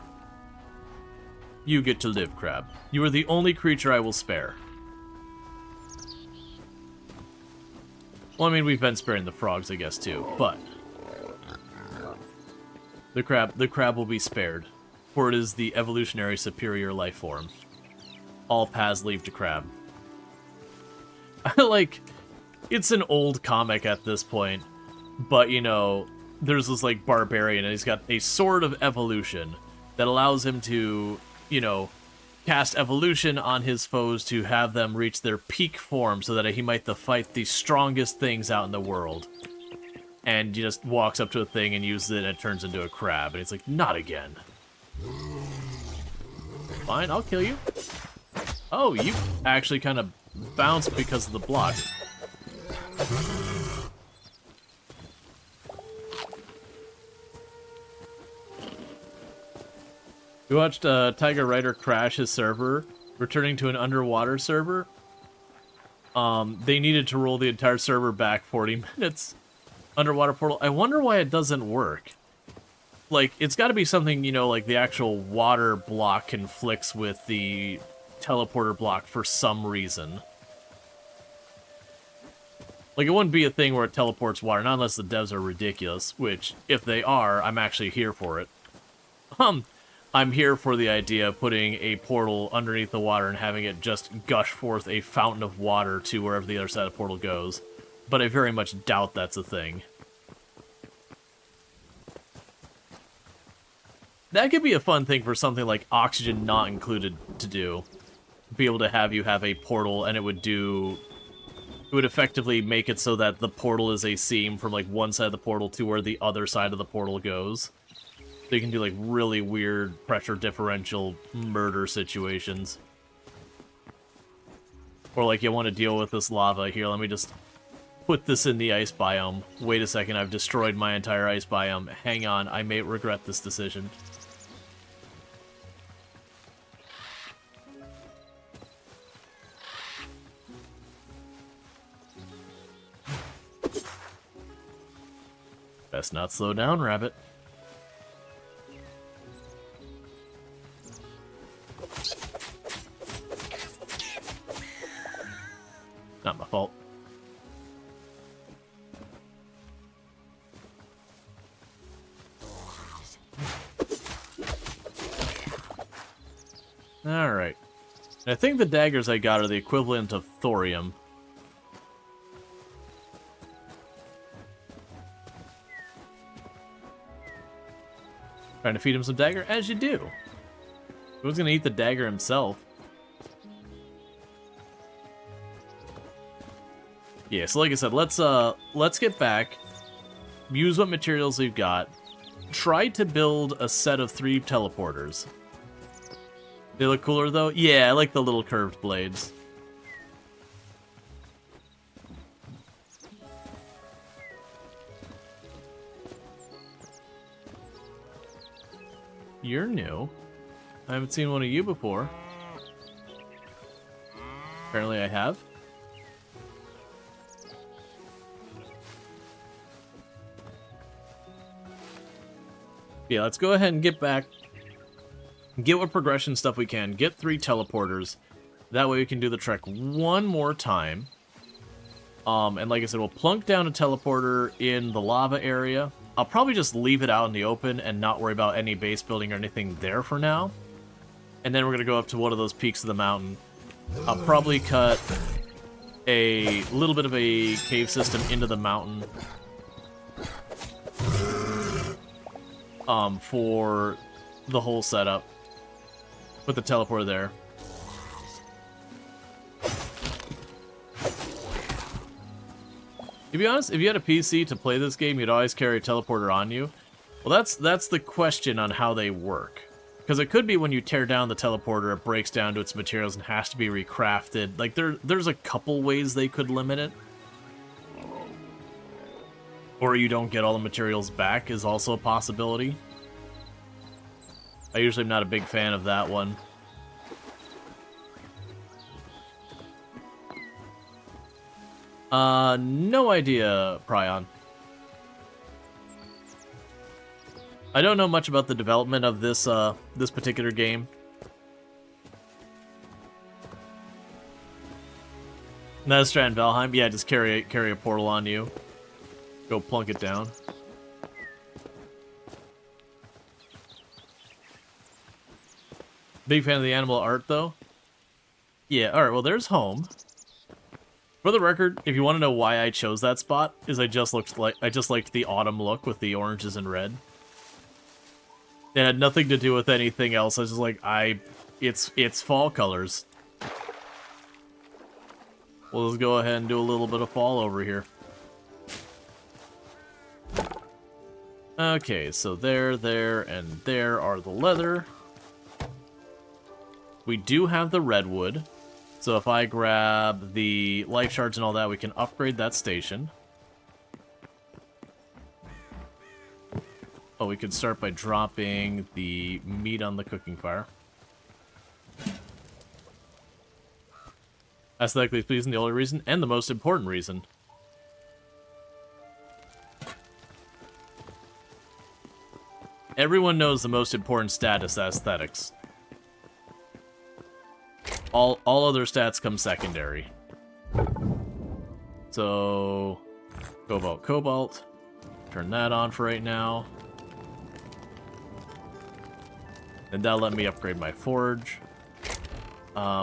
You get to live, Crab. You are the only creature I will spare. Well, I mean, we've been sparing the frogs, I guess, too, but the crab will be spared, for it is the evolutionary superior life form. All paths lead to crab. Like, it's an old comic at this point. But, you know, there's this, like, barbarian, and he's got a sword of evolution that allows him to, you know, cast evolution on his foes to have them reach their peak form so that he might fight the strongest things out in the world. And he just walks up to a thing and uses it, and it turns into a crab. And he's like, not again. Fine, I'll kill you. Oh, you actually kind of bounced because of the block. We watched Tiger Rider crash his server, returning to an underwater server. They needed to roll the entire server back 40 minutes. Underwater portal. I wonder why it doesn't work. Like, it's got to be something, you know, like the actual water block conflicts with the teleporter block for some reason. Like, it wouldn't be a thing where it teleports water, not unless the devs are ridiculous, which, if they are, I'm actually here for it. I'm here for the idea of putting a portal underneath the water and having it just gush forth a fountain of water to wherever the other side of the portal goes. But I very much doubt that's a thing. That could be a fun thing for something like Oxygen Not Included to do. Be able to have you have a portal, and it would effectively make it so that the portal is a seam from, like, one side of the portal to where the other side of the portal goes. So you can do, like, really weird pressure differential murder situations. Or, like, you want to deal with this lava. Here, let me just put this in the ice biome. Wait a second, I've destroyed my entire ice biome. Hang on, I may regret this decision. Best not slow down, rabbit. Not my fault. Alright. I think the daggers I got are the equivalent of thorium. Trying to feed him some dagger? As you do. Who's gonna eat the dagger himself? Yeah, so like I said, let's get back, use what materials we've got, try to build a set of 3 teleporters. They look cooler though? Yeah, I like the little curved blades. You're new. I haven't seen one of you before. Apparently I have. Yeah, let's go ahead and get back. Get what progression stuff we can. Get 3 teleporters. That way we can do the trek one more time. And like I said, we'll plunk down a teleporter in the lava area. I'll probably just leave it out in the open and not worry about any base building or anything there for now. And then we're going to go up to one of those peaks of the mountain. I'll probably cut a little bit of a cave system into the mountain. For the whole setup. Put the teleporter there. To be honest, if you had a PC to play this game, you'd always carry a teleporter on you. Well, that's the question on how they work. Because it could be when you tear down the teleporter, it breaks down to its materials and has to be recrafted. Like, there's a couple ways they could limit it. Or you don't get all the materials back is also a possibility. I usually am not a big fan of that one. No idea, Prion. I don't know much about the development of this, this particular game. Netherstrat and Valheim? Yeah, just carry a portal on you. Go plunk it down. Big fan of the animal art, though. Yeah, alright, well, there's home. For the record, if you want to know why I chose that spot, is I just liked the autumn look with the oranges and red. It had nothing to do with anything else. I was just like, it's fall colors. Well, let's go ahead and do a little bit of fall over here. Okay, so there, and there are the leather. We do have the redwood. So if I grab the life shards and all that, we can upgrade that station. Oh, we could start by dropping the meat on the cooking fire. Aesthetically pleasing, the only reason, and the most important reason. Everyone knows the most important stat is aesthetics. All other stats come secondary. So, cobalt. Turn that on for right now. And that'll let me upgrade my forge.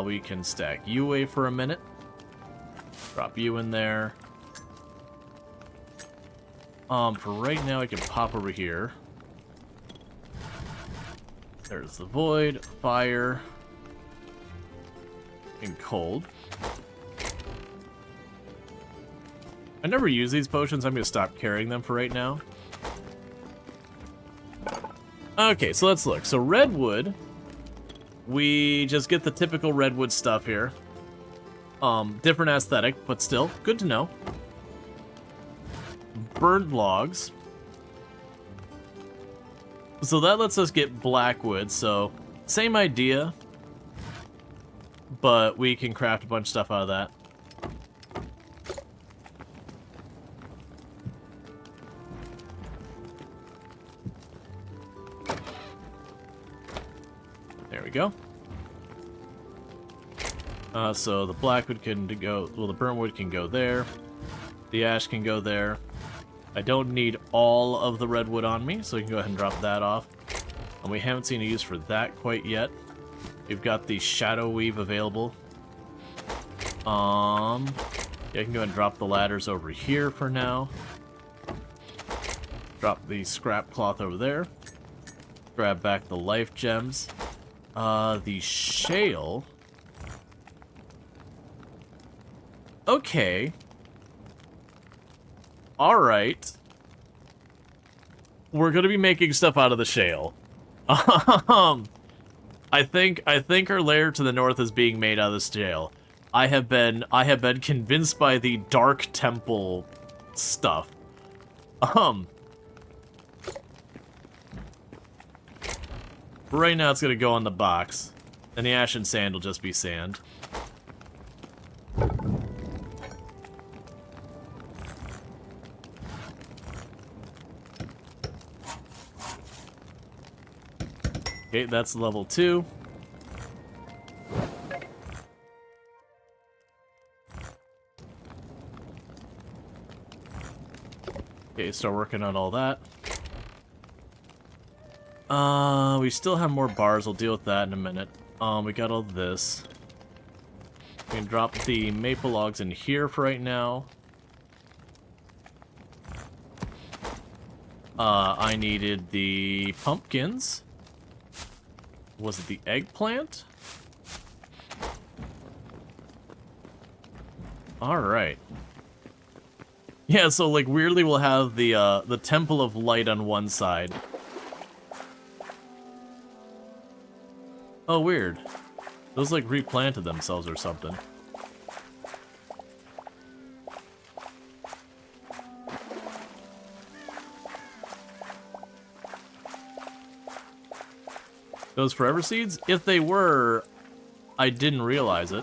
We can stack you away for a minute. Drop you in there. For right now, I can pop over here. There's the void, fire, and cold. I never use these potions. I'm going to stop carrying them for right now. Okay, so let's look. So redwood, we just get the typical redwood stuff here. Different aesthetic, but still, good to know. Burned logs. So that lets us get blackwood, so same idea, but we can craft a bunch of stuff out of that. There we go. So the blackwood can go, well, the burnt wood can go there. The ash can go there. I don't need all of the redwood on me, so we can go ahead and drop that off. And we haven't seen a use for that quite yet. We've got the shadow weave available. Yeah, I can go ahead and drop the ladders over here for now. Drop the scrap cloth over there. Grab back the life gems. The shale. Okay. Alright. We're gonna be making stuff out of the shale. I think our lair to the north is being made out of this shale. I have been convinced by the Dark Temple stuff. Right now it's gonna go on the box. And the ash and sand will just be sand. Okay, that's level 2. Okay, start working on all that. We still have more bars. I'll deal with that in a minute. We got all this. We can drop the maple logs in here for right now. I needed the pumpkins. Was it the eggplant? Alright. Yeah, so like weirdly we'll have the Temple of Light on one side. Oh, weird. Those like replanted themselves or something. Those forever seeds? If they were, I didn't realize it.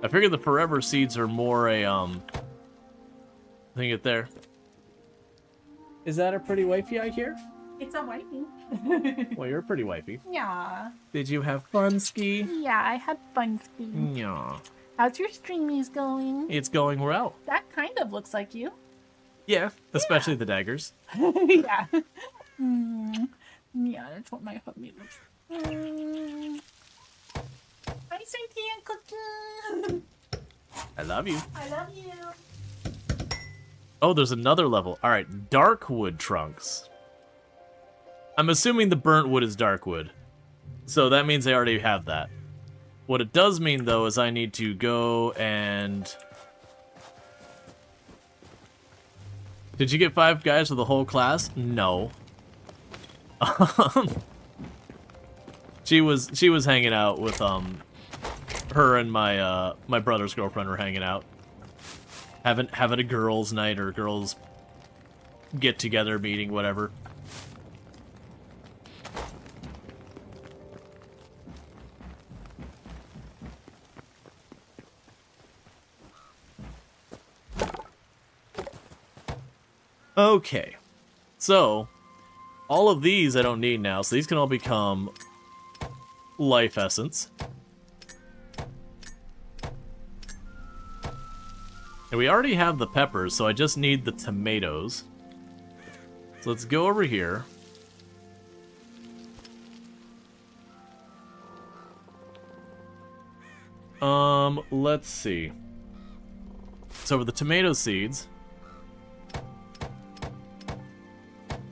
I figured the forever seeds are more a, thing it there. Is that a pretty wifey I hear? It's a wifey. Well, you're a pretty wifey. Yeah. Did you have fun, Ski? Yeah, I had fun skiing. Yeah. How's your streamies going? It's going well. That kind of looks like you. Yeah, especially the daggers. Yeah. Yeah, that's what my hubby looks like. Hi, Sweetie and Cookie. I love you. I love you. Oh, there's another level. Alright, dark wood trunks. I'm assuming the burnt wood is dark wood. So that means I already have that. What it does mean, though, is I need to go and... Did you get 5 guys for the whole class? No. She was hanging out with, her and my, my brother's girlfriend were hanging out. Having a girls' night or girls' get-together meeting, whatever. Okay, so all of these I don't need now, so these can all become life essence. And we already have the peppers, so I just need the tomatoes. So let's go over here. Let's see. So for the tomato seeds,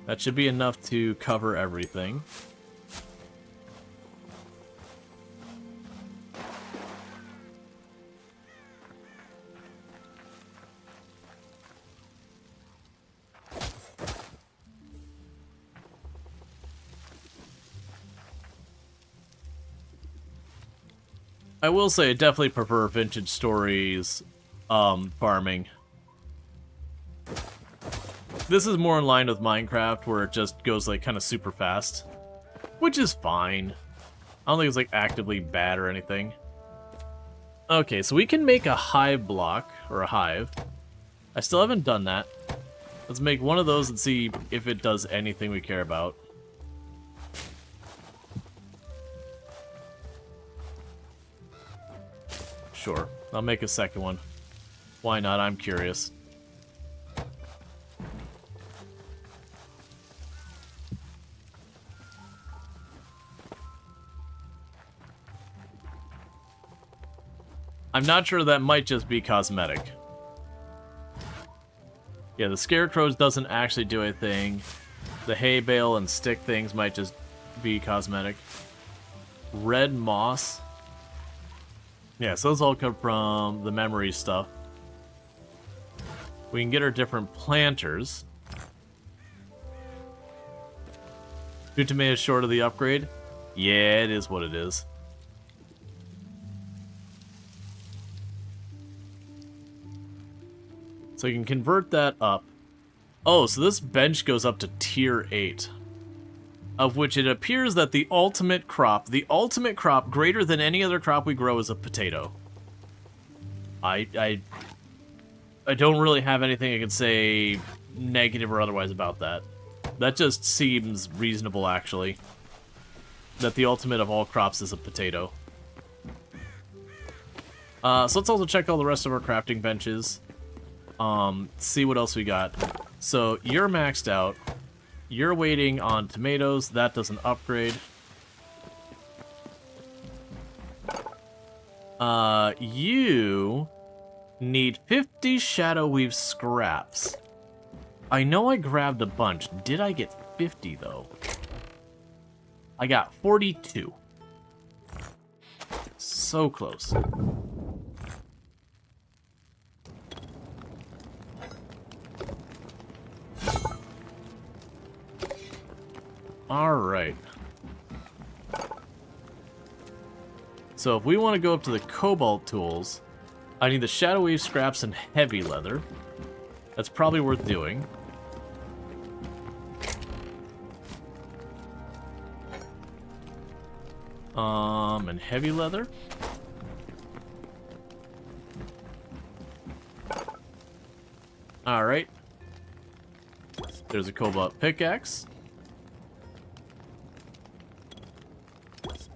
that should be enough to cover everything. I will say I definitely prefer Vintage Stories farming. This is more in line with Minecraft, where it just goes like kind of super fast, which is fine. I don't think it's like actively bad or anything. Okay, so we can make a hive block, or a hive. I still haven't done that. Let's make one of those and see if it does anything we care about. Sure, I'll make a second one. Why not? I'm curious. I'm not sure, that might just be cosmetic. Yeah, the scarecrows doesn't actually do anything. The hay bale and stick things might just be cosmetic. Red moss. Yeah, so those all come from the memory stuff. We can get our different planters. 2 tomatoes short of the upgrade? Yeah, it is what it is. So you can convert that up. Oh, so this bench goes up to tier 8. Of which it appears that the ultimate crop greater than any other crop we grow, is a potato. I don't really have anything I can say negative or otherwise about that. That just seems reasonable, actually. That the ultimate of all crops is a potato. So let's also check all the rest of our crafting benches. See what else we got. So you're maxed out. You're waiting on tomatoes. That doesn't upgrade. You need 50 Shadow Weave scraps. I know I grabbed a bunch. Did I get 50, though? I got 42. So close. Alright. So if we want to go up to the cobalt tools, I need the Shadow Weave scraps and heavy leather. That's probably worth doing. And heavy leather. Alright. There's a cobalt pickaxe.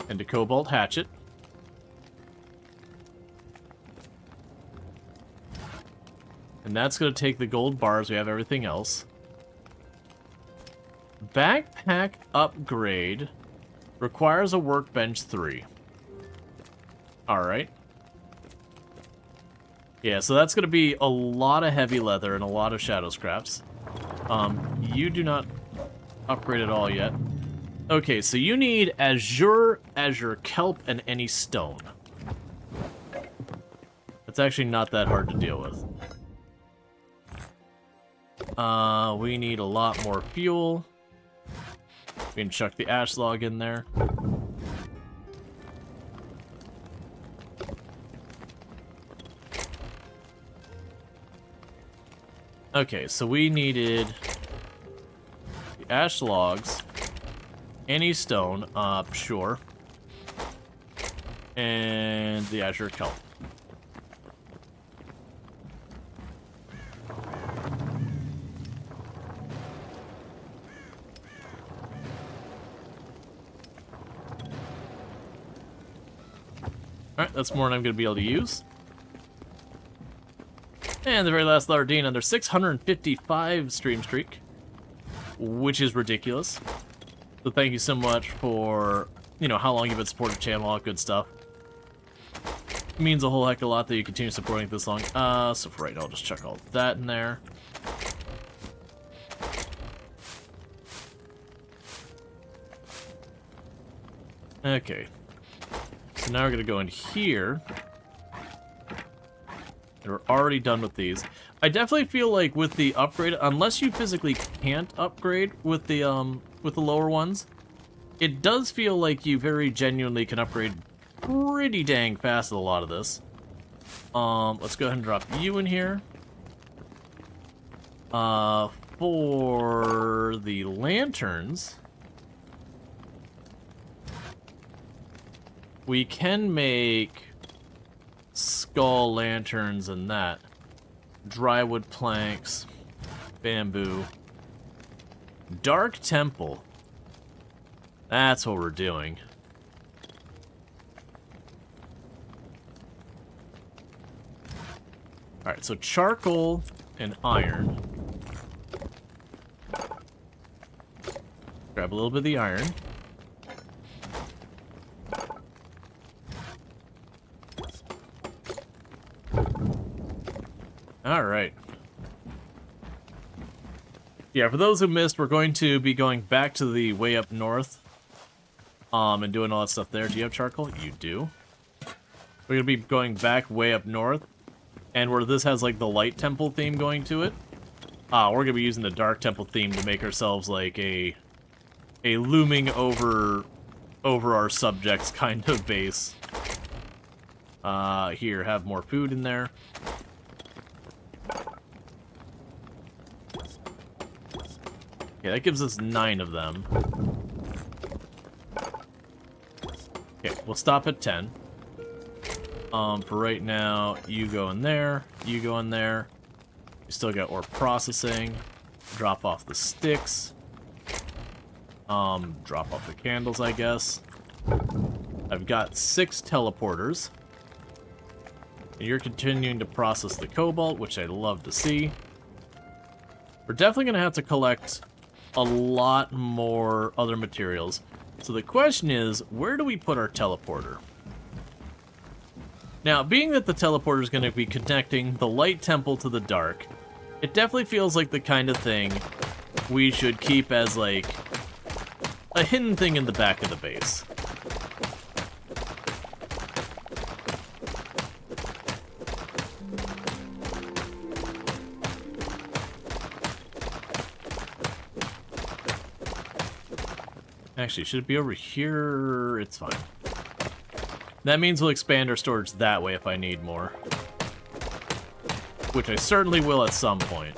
And a cobalt hatchet. And that's going to take the gold bars. We have everything else. Backpack upgrade requires a workbench 3. Alright. Yeah, so that's going to be a lot of heavy leather and a lot of shadow scraps. You do not upgrade at all yet. Okay, so you need azure, kelp, and any stone. That's actually not that hard to deal with. We need a lot more fuel. We can chuck the ash log in there. Okay, so we needed the ash logs, any stone, sure, and the azure kelp. Alright, that's more than I'm going to be able to use. And the very last Lardine on their 655 stream streak, which is ridiculous. So thank you so much for, you know, how long you've been supporting the channel, all that good stuff. It means a whole heck of a lot that you continue supporting it this long. So for right now, I'll just chuck all that in there. Okay. So now we're gonna go in here. And we're already done with these. I definitely feel like with the upgrade, unless you physically can't upgrade with the lower ones, it does feel like you very genuinely can upgrade pretty dang fast with a lot of this. Let's go ahead and drop you in here. For the lanterns, we can make skull lanterns and that. Drywood planks, bamboo. Dark Temple. That's what we're doing. Alright, so charcoal and iron. Grab a little bit of the iron. Alright. Yeah, for those who missed, we're going to be going back to the way up north. And doing all that stuff there. Do you have charcoal? You do. We're gonna be going back way up north. And where this has, like, the light temple theme going to it. We're gonna be using the dark temple theme to make ourselves, like, a looming over our subjects kind of base. Here, have more food in there. Okay, that gives us 9 of them. Okay, we'll stop at 10. For right now, you go in there, you go in there. We still got ore processing. Drop off the sticks. Drop off the candles, I guess. I've got 6 teleporters. And you're continuing to process the cobalt, which I love to see. We're definitely going to have to collect a lot more other materials. So the question is, where do we put our teleporter? Now, being that the teleporter is going to be connecting the light temple to the dark, it definitely feels like the kind of thing we should keep as, like, a hidden thing in the back of the base. Actually, should it be over here? It's fine. That means we'll expand our storage that way if I need more. Which I certainly will at some point.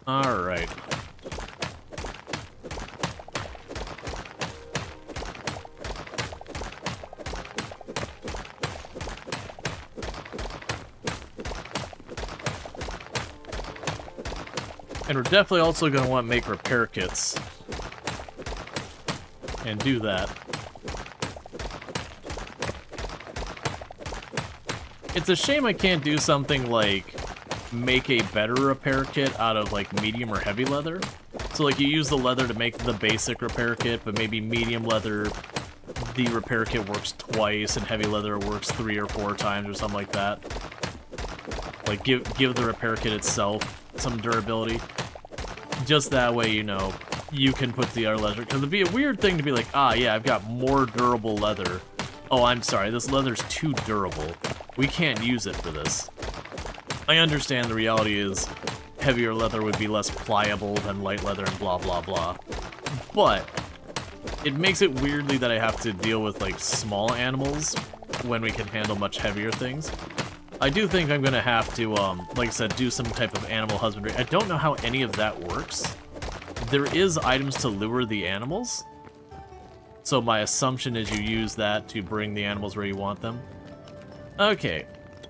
Alright. And we're definitely also going to want to make repair kits. And do that. It's a shame I can't do something like make a better repair kit out of like medium or heavy leather. So like you use the leather to make the basic repair kit, but maybe medium leather, the repair kit works twice, and heavy leather works 3 or 4 times or something like that. Like give the repair kit itself some durability. Just that way, you know, you can put the other leather. Because it'd be a weird thing to be like, ah, yeah, I've got more durable leather. Oh, I'm sorry, this leather's too durable. We can't use it for this. I understand the reality is heavier leather would be less pliable than light leather and blah, blah, blah. But it makes it weirdly that I have to deal with, like, small animals when we can handle much heavier things. I do think I'm going to have to, like I said, do some type of animal husbandry. I don't know how any of that works. There is items to lure the animals. So my assumption is you use that to bring the animals where you want them. Okay,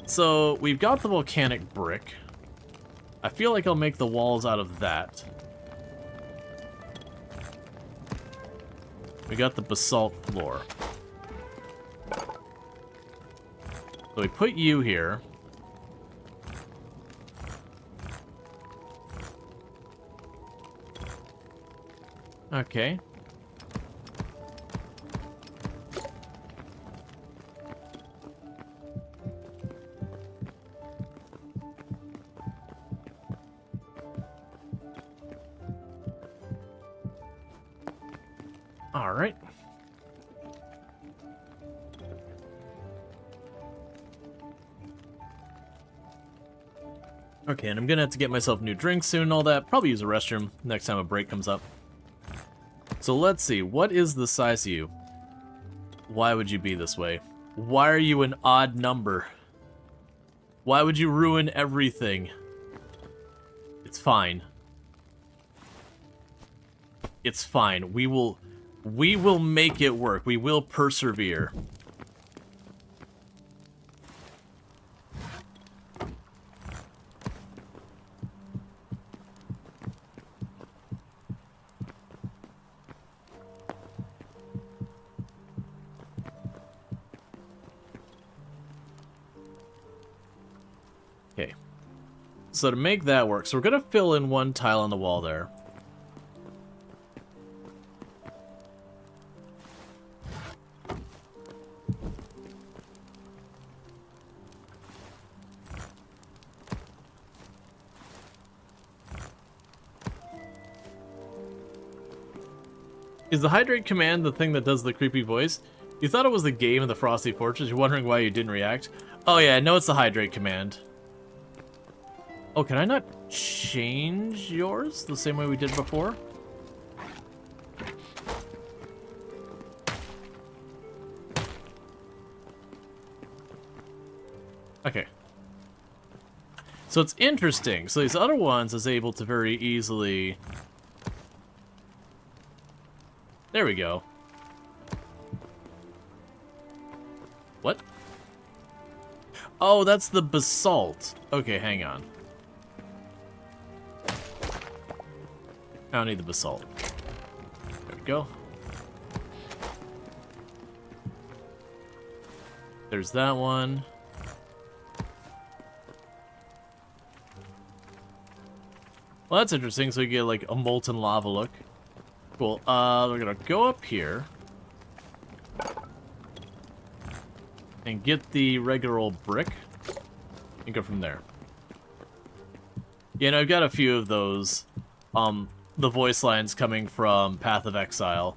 so we've got the volcanic brick. I feel like I'll make the walls out of that. We got the basalt floor. So we put you here. Okay. All right. Okay, and I'm gonna have to get myself new drinks soon and all that. Probably use a restroom next time a break comes up. So let's see, what is the size of you? Why would you be this way? Why are you an odd number? Why would you ruin everything? It's fine. It's fine. We will make it work. We will persevere. Okay. So to make that work, so we're gonna fill in one tile on the wall there. Is the hydrate command the thing that does the creepy voice? You thought it was the game of the Frosty Fortress? You're wondering why you didn't react? Oh yeah, no, it's the hydrate command. Oh, can I not change yours the same way we did before? Okay. So it's interesting. So these other ones is able to very easily... There we go. What? Oh, that's the basalt. Okay, hang on. I don't need the basalt. There we go. There's that one. Well, that's interesting. So you get like a molten lava look. Cool. We're gonna go up here and get the regular old brick and go from there. Yeah, and I've got a few of those. The voice lines coming from Path of Exile.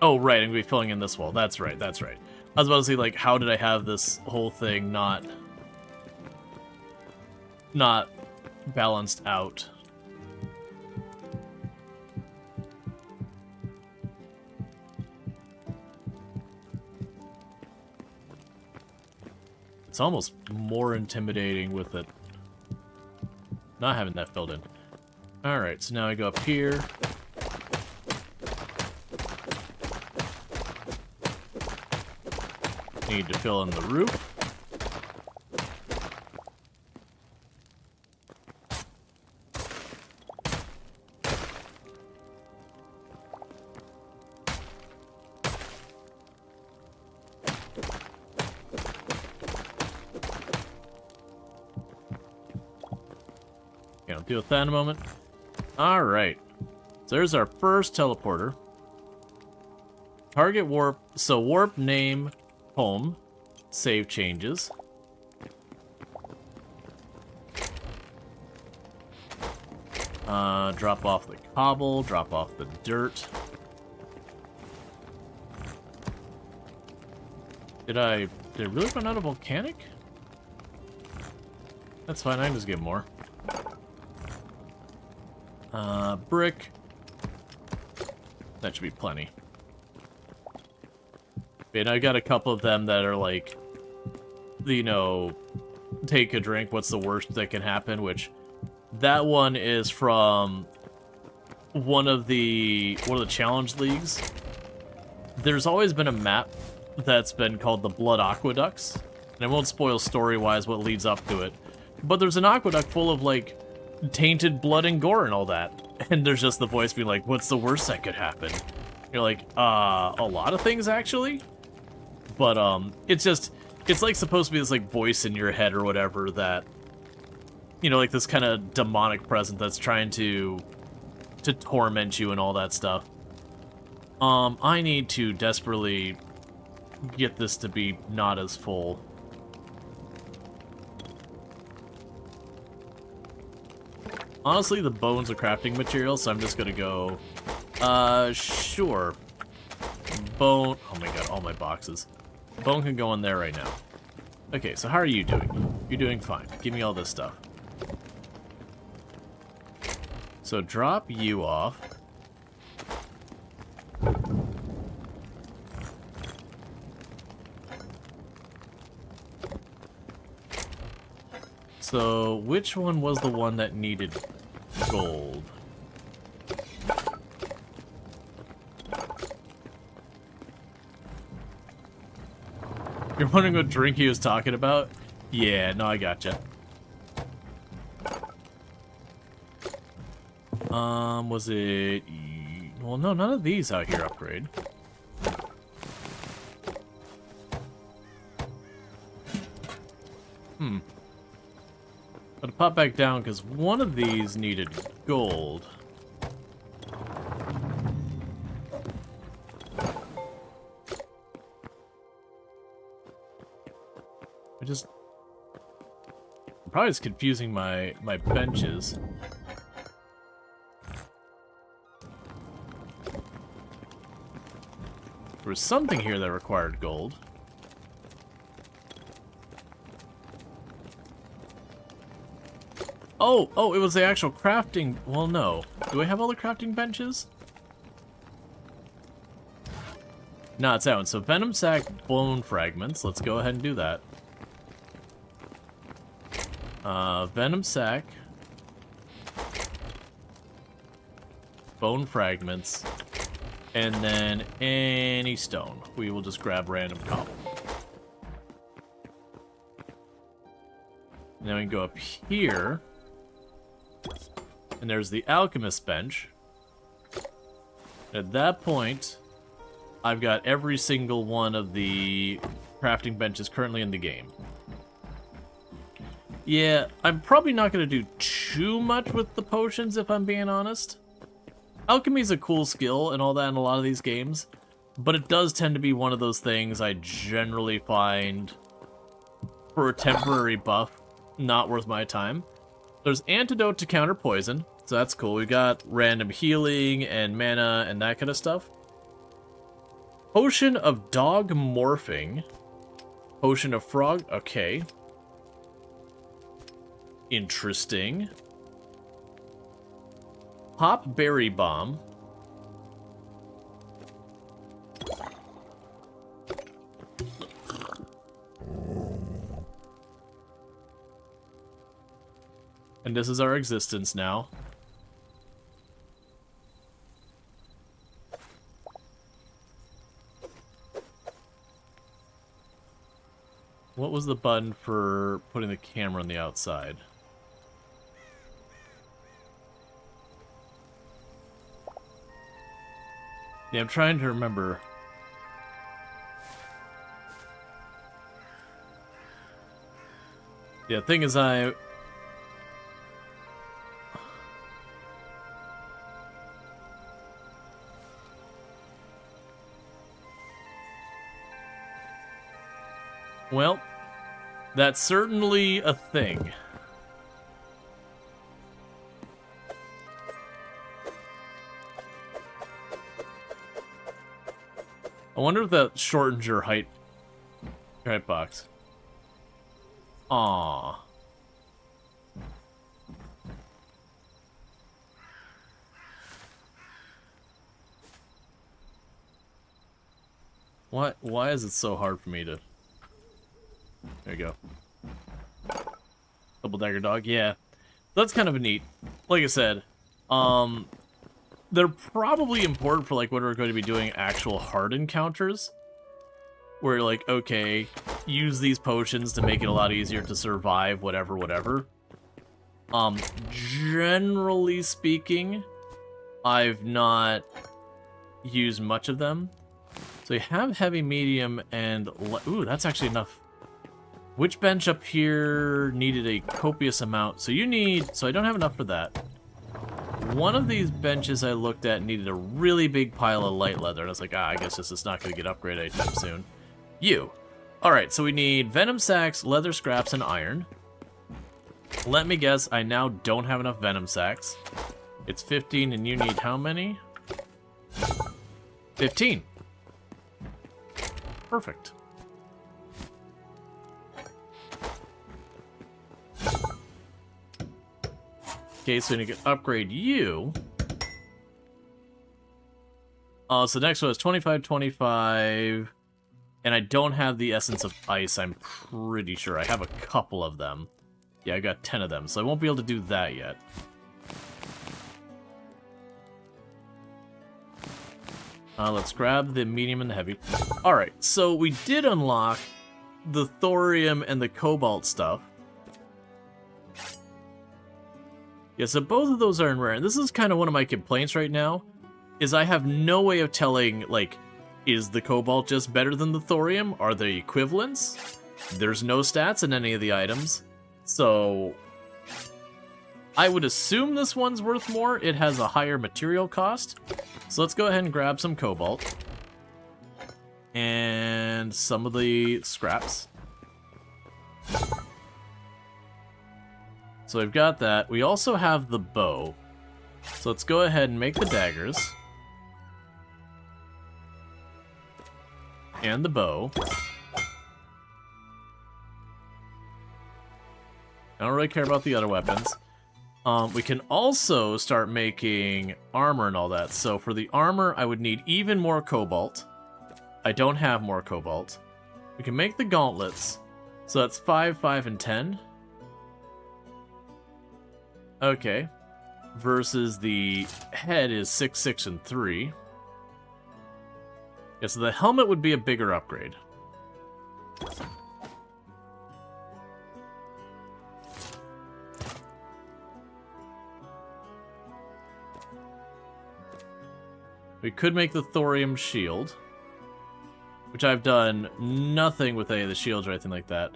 Oh, right, I'm gonna be filling in this wall. That's right, that's right. I was about to say, like, how did I have this whole thing not balanced out? It's almost more intimidating with it not having that filled in. Alright, so now I go up here. Need to fill in the roof. Okay, I'll deal with that in a moment. Alright. So there's our first teleporter. Target warp. So warp name home. Save changes. Drop off the cobble. Drop off the dirt. Did I really run out of volcanic? That's fine, I can just get more. Brick. That should be plenty. And I got a couple of them that are like, you know, take a drink, what's the worst that can happen, which that one is from one of the challenge leagues. There's always been a map that's been called the Blood Aqueducts, And I won't spoil story-wise what leads up to it. But there's an aqueduct full of, like, tainted blood and gore and all that. And there's just the voice being like, what's the worst that could happen? You're like, a lot of things, actually? But, it's like supposed to be this, like, voice in your head or whatever that, you know, like this kind of demonic presence that's trying to torment you and all that stuff. I need to desperately get this to be not as full. Honestly, the bone's a crafting material, so I'm just gonna go, sure. Bone, oh my god, all my boxes. Bone can go in there right now. Okay, so how are you doing? You're doing fine. Give me all this stuff. So drop you off. So which one was the one that needed gold? You're wondering what drink he was talking about? Yeah, no, I gotcha. Was it... Well, no, none of these out here upgrade. But pop back down, because one of these needed gold. I'm probably just confusing my benches. There was something here that required gold. Oh, it was the actual crafting. Well, no. Do I have all the crafting benches? No, it's that one. So venom sac, bone fragments. Let's go ahead and do that. Venom sac, bone fragments, and then any stone. We will just grab random cobble. And then we can go up here, and there's the alchemist bench. At that point, I've got every single one of the crafting benches currently in the game. Yeah, I'm probably not going to do too much with the potions, if I'm being honest. Alchemy's a cool skill and all that in a lot of these games, but it does tend to be one of those things I generally find, for a temporary buff, not worth my time. There's antidote to counter poison, so that's cool. We got random healing and mana and that kind of stuff. Potion of dog morphing. Potion of frog, okay. Interesting. Pop berry bomb. And this is our existence now. What was the button for putting the camera on the outside? Yeah, I'm trying to remember. Yeah, thing is well, that's certainly a thing. I wonder if that shortens your height box. Aww. Why is it so hard for me to... There you go. Double dagger dog, yeah. That's kind of neat. Like I said, they're probably important for like when we're going to be doing actual hard encounters. Where you're like, okay, use these potions to make it a lot easier to survive whatever. Generally speaking, I've not used much of them. So you have heavy, medium, and... Ooh, that's actually enough. Which bench up here needed a copious amount? So you need... So I don't have enough for that. One of these benches I looked at needed a really big pile of light leather. And I was like, I guess this is not going to get upgraded anytime soon. You. Alright, so we need venom sacks, leather scraps, and iron. Let me guess, I now don't have enough venom sacks. It's 15, and you need how many? 15. Perfect. Okay, so we need to upgrade you. So next one is 25, 25. And I don't have the Essence of Ice, I'm pretty sure. I have a couple of them. Yeah, I got 10 of them, so I won't be able to do that yet. Let's grab the medium and the heavy. Alright, so we did unlock the thorium and the cobalt stuff. Yeah, so both of those are in rare. And this is kind of one of my complaints right now, is I have no way of telling, like, is the cobalt just better than the thorium? Are they equivalents? There's no stats in any of the items. So I would assume this one's worth more. It has a higher material cost. So let's go ahead and grab some cobalt. And some of the scraps. So we've got that. We also have the bow. So let's go ahead and make the daggers. And the bow. I don't really care about the other weapons. We can also start making armor and all that. So for the armor, I would need even more cobalt. I don't have more cobalt. We can make the gauntlets. So that's 5, 5, and 10. Okay. Versus the head is 6, 6, and 3. Yeah, so the helmet would be a bigger upgrade. We could make the thorium shield, which I've done nothing with any of the shields or anything like that.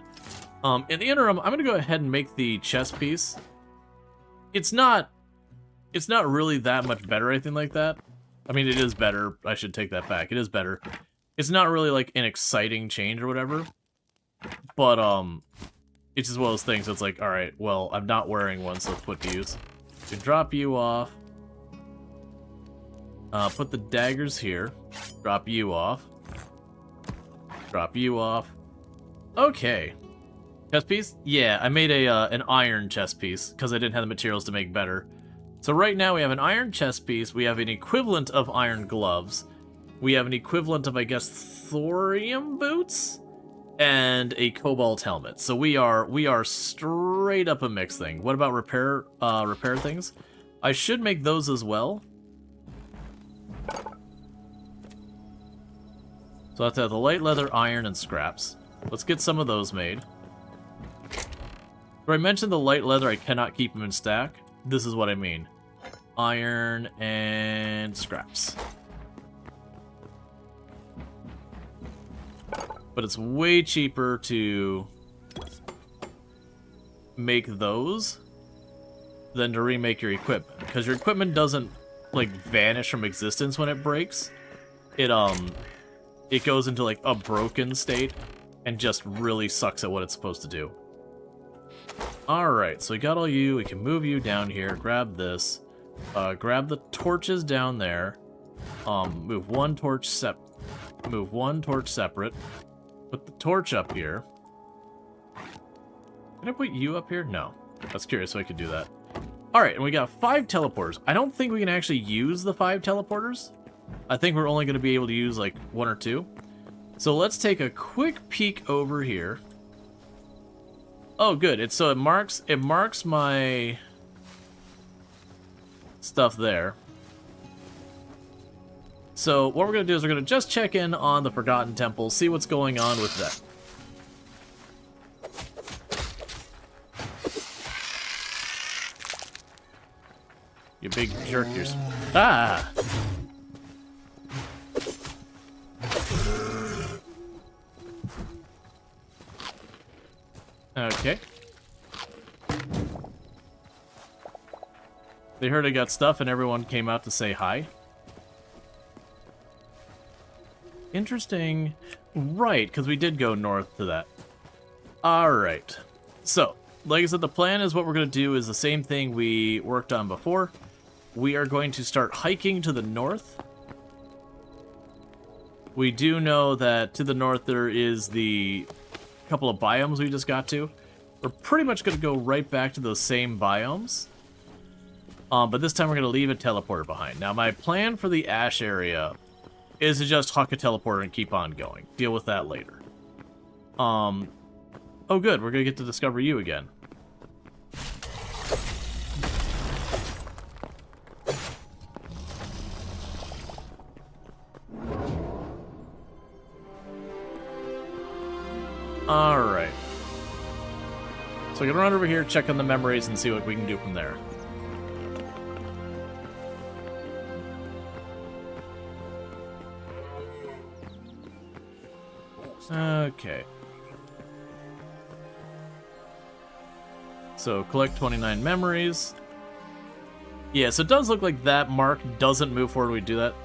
In the interim, I'm going to go ahead and make the chest piece. It's not really that much better or anything like that. I mean, it is better. I should take that back. It is better. It's not really like an exciting change or whatever. But it's just one of those things that's like, alright, well, I'm not wearing one, so let's put to use. We can drop you off. Put the daggers here. Drop you off. Drop you off. Okay. Chest piece? Yeah, I made an iron chest piece, because I didn't have the materials to make better. So right now we have an iron chest piece, we have an equivalent of iron gloves, we have an equivalent of, I guess, thorium boots, and a cobalt helmet. So we are straight up a mix thing. What about repair things? I should make those as well. So let's have the light leather, iron, and scraps. Let's get some of those made. Where I mentioned the light leather, I cannot keep them in stack. This is what I mean. Iron and scraps. But it's way cheaper to make those than to remake your equipment. Because your equipment doesn't, like, vanish from existence when it breaks. It goes into, like, a broken state and just really sucks at what it's supposed to do. Alright, so we got all you. We can move you down here. Grab this. Grab the torches down there. Move one torch separate. Put the torch up here. Can I put you up here? No. That's curious, so I could do that. Alright, and we got 5 teleporters. I don't think we can actually use the 5 teleporters. I think we're only going to be able to use, like, 1 or 2. So let's take a quick peek over here. Oh, good. It marks my stuff there. So what we're going to do is we're going to just check in on the Forgotten Temple, see what's going on with that. You big jerk. Ah! Okay. They heard I got stuff and everyone came out to say hi. Interesting. Right, because we did go north to that. Alright. So, like I said, the plan is what we're going to do is the same thing we worked on before. We are going to start hiking to the north. We do know that to the north there is the couple of biomes we just got to. We're pretty much going to go right back to those same biomes. But this time we're going to leave a teleporter behind. Now, my plan for the ash area is to just huck a teleporter and keep on going. Deal with that later. Oh, good. We're going to get to discover you again. Alright. So we're going to run over here, check on the memories, and see what we can do from there. Okay. So, collect 29 memories. Yeah, so it does look like that mark doesn't move forward when we do that.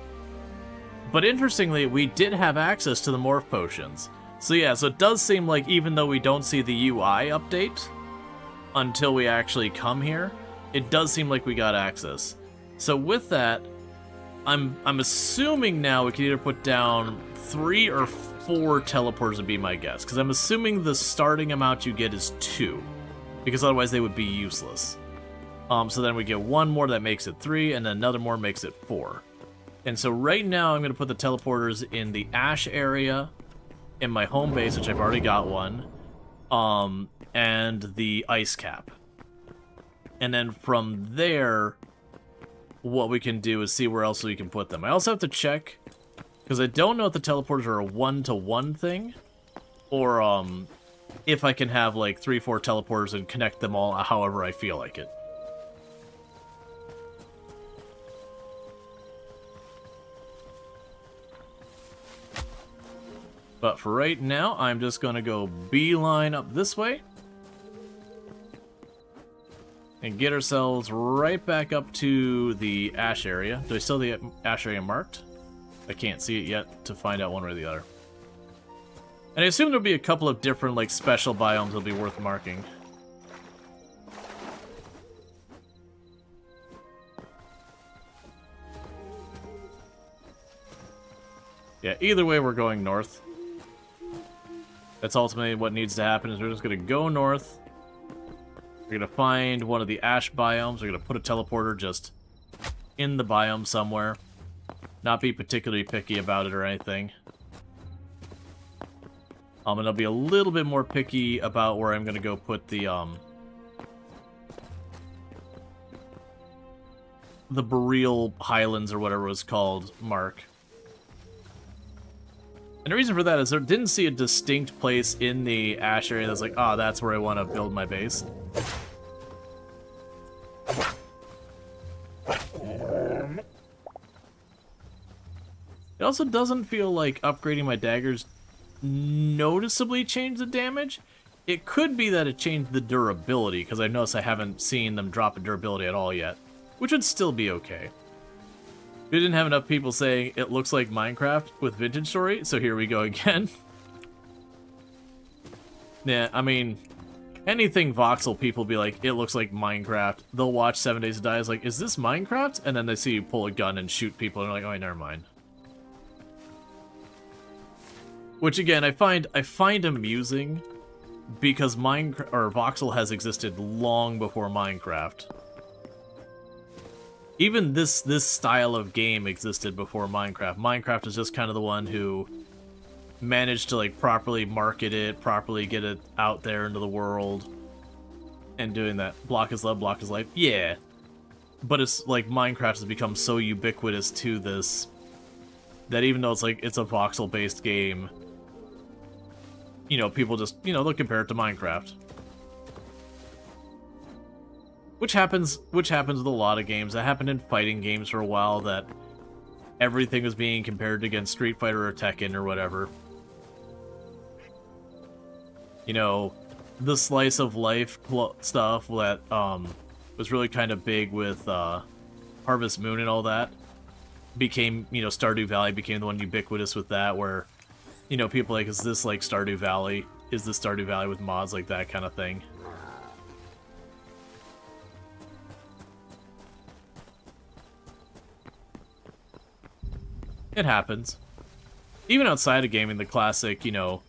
But interestingly, we did have access to the morph potions. So yeah, so it does seem like even though we don't see the UI update until we actually come here, it does seem like we got access. So with that, I'm assuming now we can either put down 3 or 4 teleporters would be my guess, because I'm assuming the starting amount you get is 2, because otherwise they would be useless. So then we get 1 more that makes it 3, and then another more makes it 4. And so right now I'm going to put the teleporters in the ash area, in my home base, which I've already got one, and the ice cap. And then from there, what we can do is see where else we can put them. I also have to check, because I don't know if the teleporters are a 1-to-1 thing, or if I can have like 3-4 teleporters and connect them all however I feel like it. But for right now, I'm just going to go beeline up this way. And get ourselves right back up to the ash area. Do I still have the ash area marked? I can't see it yet to find out one way or the other. And I assume there'll be a couple of different, like, special biomes that'll be worth marking. Yeah, either way, we're going north. That's ultimately what needs to happen, is we're just going to go north. We're going to find one of the ash biomes. We're going to put a teleporter just in the biome somewhere. Not be particularly picky about it or anything. And I'll be a little bit more picky about where I'm going to go put the Boreal Highlands or whatever it was called mark. And the reason for that is I didn't see a distinct place in the ash area that's like, oh, that's where I want to build my base. It also doesn't feel like upgrading my daggers noticeably changed the damage. It could be that it changed the durability, because I noticed I haven't seen them drop in durability at all yet, which would still be okay. We didn't have enough people saying it looks like Minecraft with Vintage Story, so here we go again. Yeah, I mean, anything voxel people be like, it looks like Minecraft. They'll watch 7 Days to Die, is like, is this Minecraft? And then they see you pull a gun and shoot people, and they're like, oh, never mind. Which again, I find amusing, because Minecraft or voxel has existed long before Minecraft. Even this style of game existed before Minecraft. Minecraft is just kind of the one who managed to like properly market it, properly get it out there into the world, and doing that. Block is love, block is life. Yeah, but it's like Minecraft has become so ubiquitous to this that even though it's like it's a voxel-based game, you know, people just, you know, they'll compare it to Minecraft. Which happens with a lot of games. That happened in fighting games for a while, that everything was being compared against Street Fighter or Tekken or whatever. You know, the slice of life stuff that was really kind of big with Harvest Moon and all that became, you know, Stardew Valley became the one ubiquitous with that, where, you know, people like, is this like Stardew Valley? Is this Stardew Valley with mods, like that kind of thing? It happens. Even outside of gaming, the classic, you know,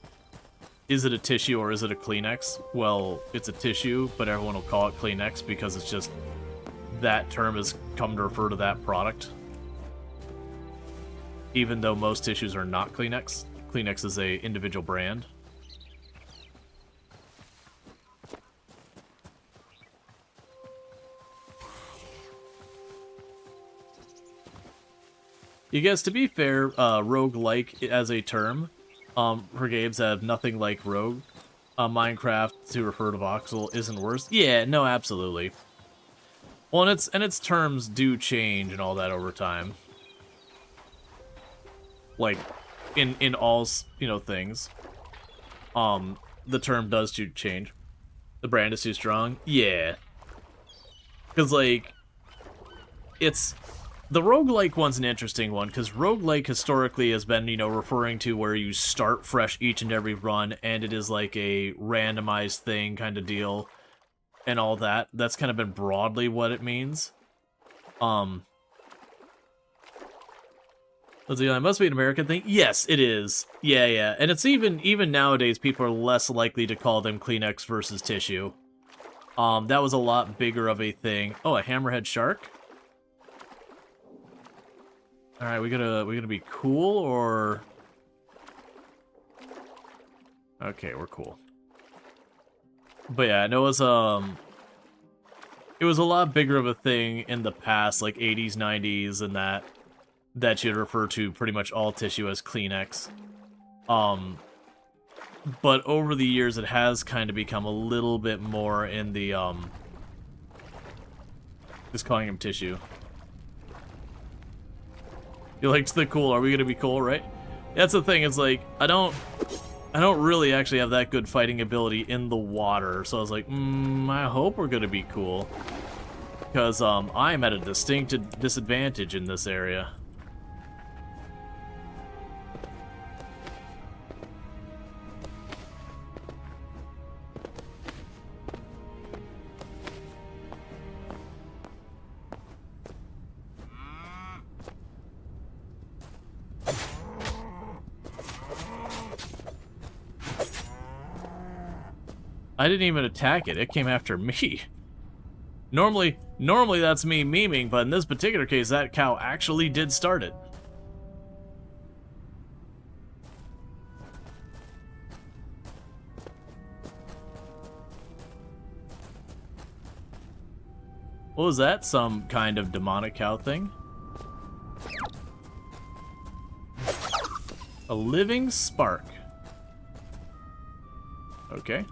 is it a tissue or is it a Kleenex? Well, it's a tissue, but everyone will call it Kleenex because it's just that term has come to refer to that product. Even though most tissues are not Kleenex. Kleenex is a individual brand. You guys, to be fair, roguelike as a term, for games that have nothing like rogue, Minecraft to refer to voxel isn't worse. Yeah, no, absolutely. Well, and its terms do change and all that over time. Like, in all, you know, things, the term does change. The brand is too strong. Yeah, because like, it's. The roguelike one's an interesting one, because roguelike historically has been, you know, referring to where you start fresh each and every run, and it is like a randomized thing kind of deal, and all that. That's kind of been broadly what it means. Let's see, it must be an American thing? Yes, it is. Yeah. And it's even nowadays, people are less likely to call them Kleenex versus tissue. That was a lot bigger of a thing. Oh, a hammerhead shark? Alright, we gonna be cool, or... Okay, we're cool. But yeah, no, it was a lot bigger of a thing in the past, like 80s, 90s, and that you'd refer to pretty much all tissue as Kleenex. But over the years, it has kind of become a little bit more in the, just calling him tissue. You liked the cool, are we gonna be cool, right? That's the thing, it's like, I don't really actually have that good fighting ability in the water, so I was like, I hope we're gonna be cool. Because, I'm at a distinct disadvantage in this area. I didn't even attack it. It came after me. Normally that's me memeing, but in this particular case, that cow actually did start it. What was that? Some kind of demonic cow thing? A living spark. Okay.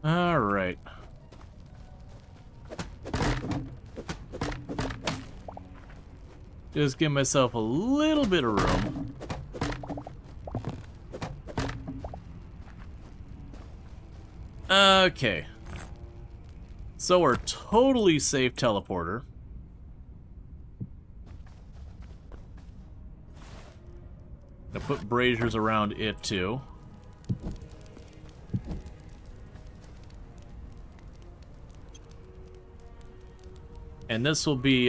Alright. Just give myself a little bit of room. Okay. So we're totally safe teleporter. Gonna put braziers around it too. And this will be,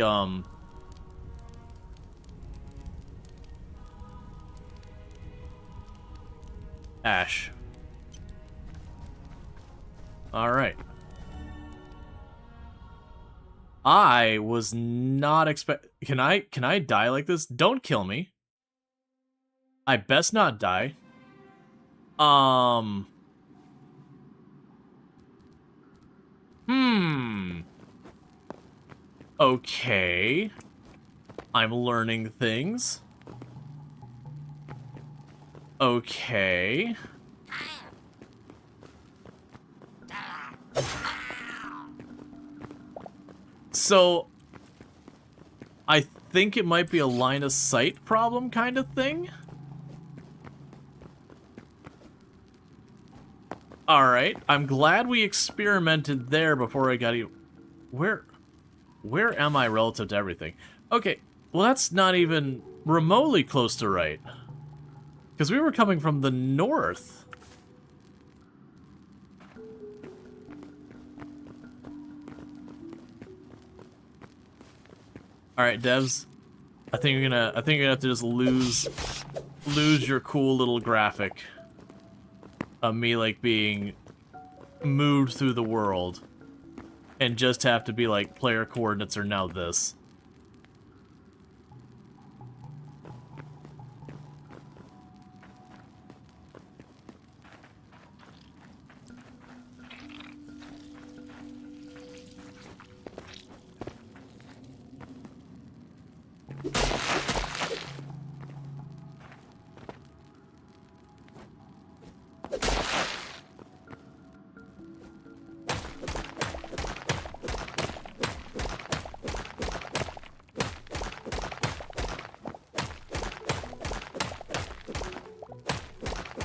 ash. Alright. I was not expect. Can I die like this? Don't kill me. I best not die. Okay. I'm learning things. Okay. So, I think it might be a line of sight problem kind of thing. Alright, I'm glad we experimented there before I got you. Where am I relative to everything? Okay, well that's not even remotely close to right. Because we were coming from the north. Alright, devs. I think you're gonna have to just lose your cool little graphic of me like being moved through the world. And just have to be like, player coordinates are now this.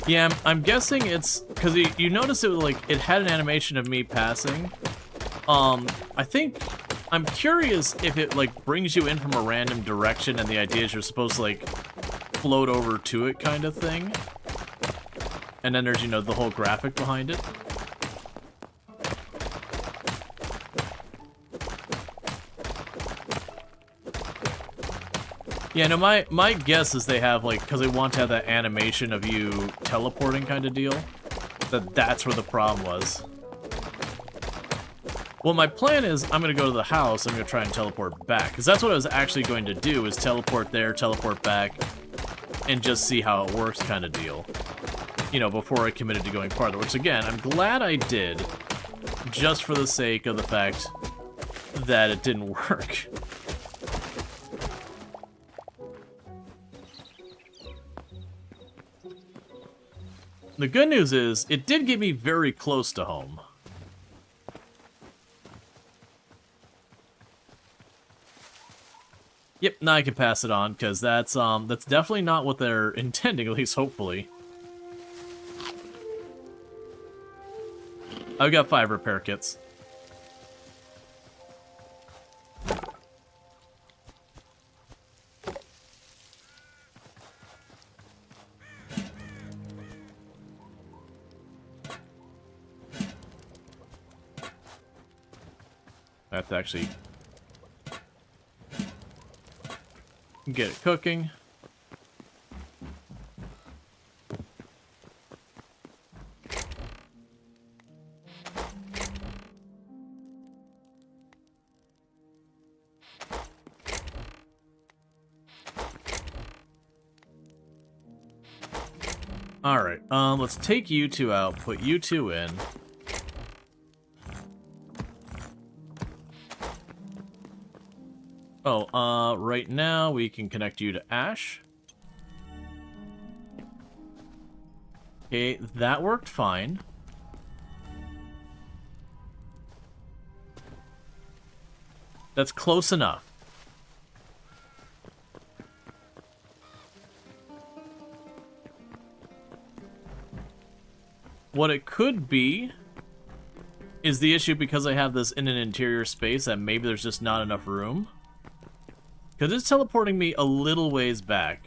Yeah, I'm guessing it's because you notice it like it had an animation of me passing. I think I'm curious if it like brings you in from a random direction and the idea is you're supposed to like float over to it kind of thing. And then there's, you know, the whole graphic behind it. Yeah, no, my guess is they have, like, because they want to have that animation of you teleporting kind of deal, that's where the problem was. Well, my plan is I'm going to go to the house, I'm going to try and teleport back, because that's what I was actually going to do, is teleport there, teleport back, and just see how it works kind of deal. You know, before I committed to going farther, which, again, I'm glad I did, just for the sake of the fact that it didn't work. The good news is, it did get me very close to home. Yep, now I can pass it on, because that's definitely not what they're intending, at least hopefully. I've got 5 repair kits. I have to actually get it cooking. Alright, let's take you two out, put you two in. Oh, right now we can connect you to Ash. Okay, that worked fine. That's close enough. What it could be is the issue because I have this in an interior space that maybe there's just not enough room. Because it's teleporting me a little ways back.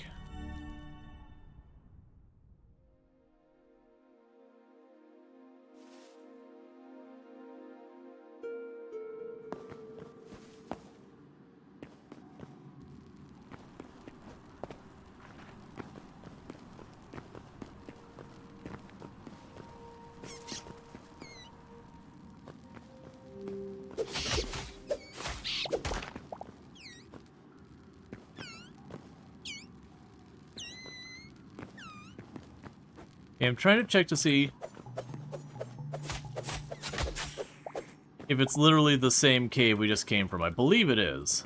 Okay, I'm trying to check to see if it's literally the same cave we just came from. I believe it is.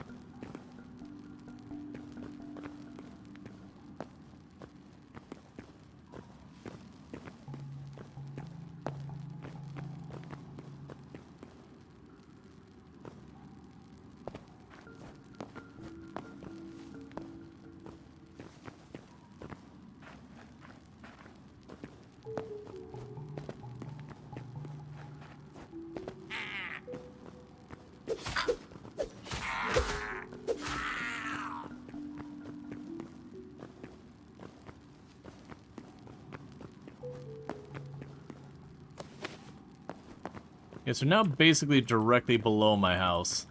Okay, so now basically directly below my house.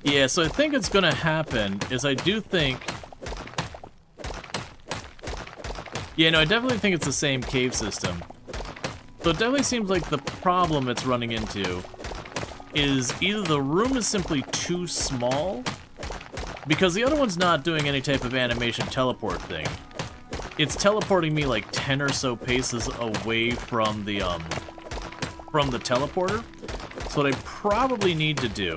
Yeah, so I think it's gonna happen is I do think... Yeah, no, I definitely think it's the same cave system. So it definitely seems like the problem it's running into is either the room is simply too small, because the other one's not doing any type of animation teleport thing. It's teleporting me like 10 or so paces away from the teleporter. So what I probably need to do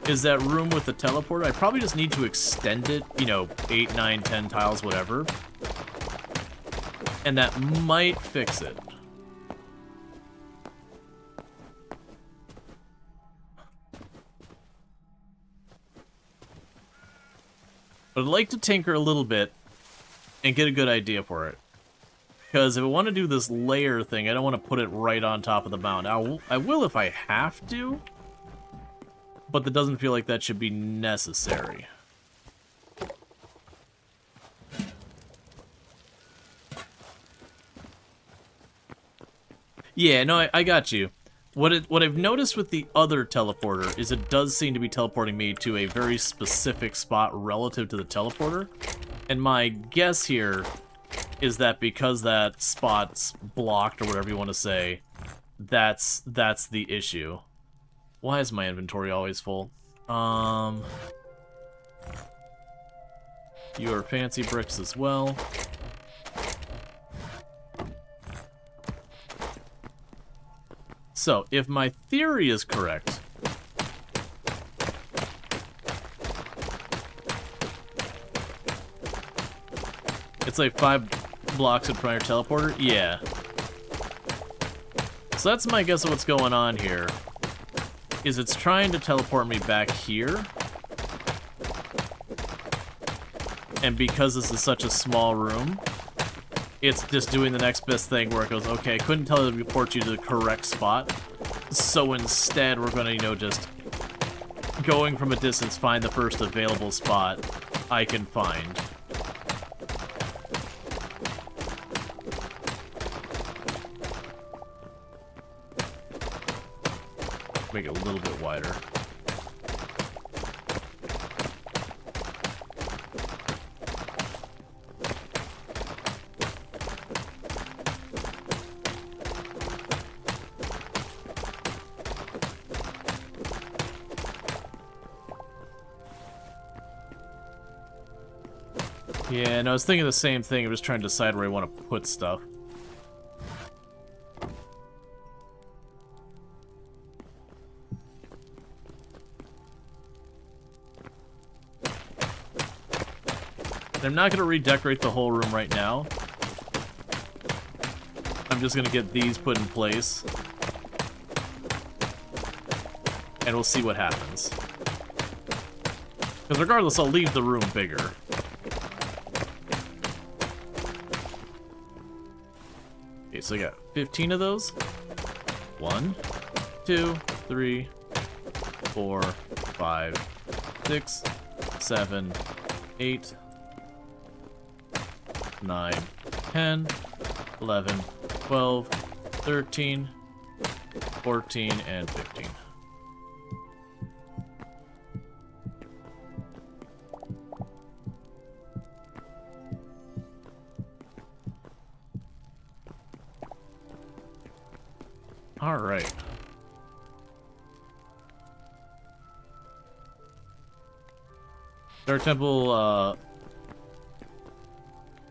is that room with the teleporter, I probably just need to extend it, you know, 8, 9, 10 tiles, whatever. And that might fix it. But I'd like to tinker a little bit and get a good idea for it. Because if I want to do this layer thing, I don't want to put it right on top of the mountain. I will if I have to, but that doesn't feel like that should be necessary. Yeah, no, I got you. What I've noticed with the other teleporter is it does seem to be teleporting me to a very specific spot relative to the teleporter. And my guess here is that because that spot's blocked, or whatever you want to say, that's the issue. Why is my inventory always full? Your fancy bricks as well. So, if my theory is correct, it's like 5 blocks in front of your teleporter? Yeah. So that's my guess of what's going on here, is it's trying to teleport me back here. And because this is such a small room, it's just doing the next best thing where it goes, okay, I couldn't teleport you to the correct spot, so instead we're gonna, you know, just going from a distance, find the first available spot I can find. Make it a little bit wider. Yeah, and I was thinking the same thing. I'm just trying to decide where I want to put stuff. And I'm not going to redecorate the whole room right now. I'm just going to get these put in place. And we'll see what happens. Because regardless, I'll leave the room bigger. Okay, so I got 15 of those. 1, 2, 3, 4, 5, 6, 7, 8, 9, 10, 11, 12, 13, 14, and 15. Alright. Dark Temple,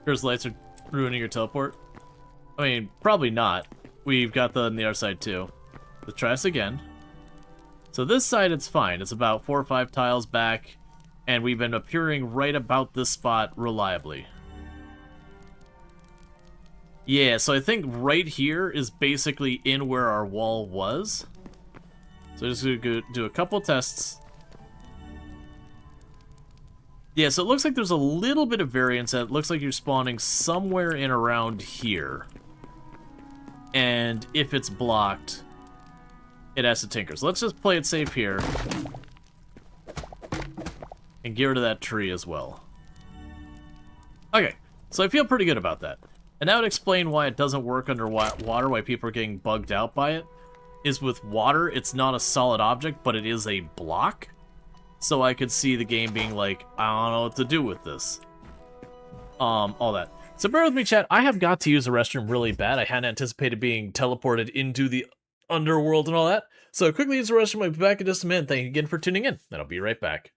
Curse lights are ruining your teleport. I mean, probably not. We've got the on the other side too. Let's try this again. So this side, it's fine. It's about 4 or 5 tiles back, and we've been appearing right about this spot reliably. Yeah, so I think right here is basically in where our wall was. So just gonna go do a couple tests. Yeah, so it looks like there's a little bit of variance. It looks like you're spawning somewhere in around here. And if it's blocked, it has to tinker. So let's just play it safe here. And get rid of that tree as well. Okay, so I feel pretty good about that. And that would explain why it doesn't work under water, why people are getting bugged out by it. Is with water, it's not a solid object, but it is a block. So I could see the game being like, I don't know what to do with this. All that. So bear with me, chat. I have got to use the restroom really bad. I hadn't anticipated being teleported into the underworld and all that. So quickly use the restroom. I'll be back in just a minute. Thank you again for tuning in, and I'll be right back.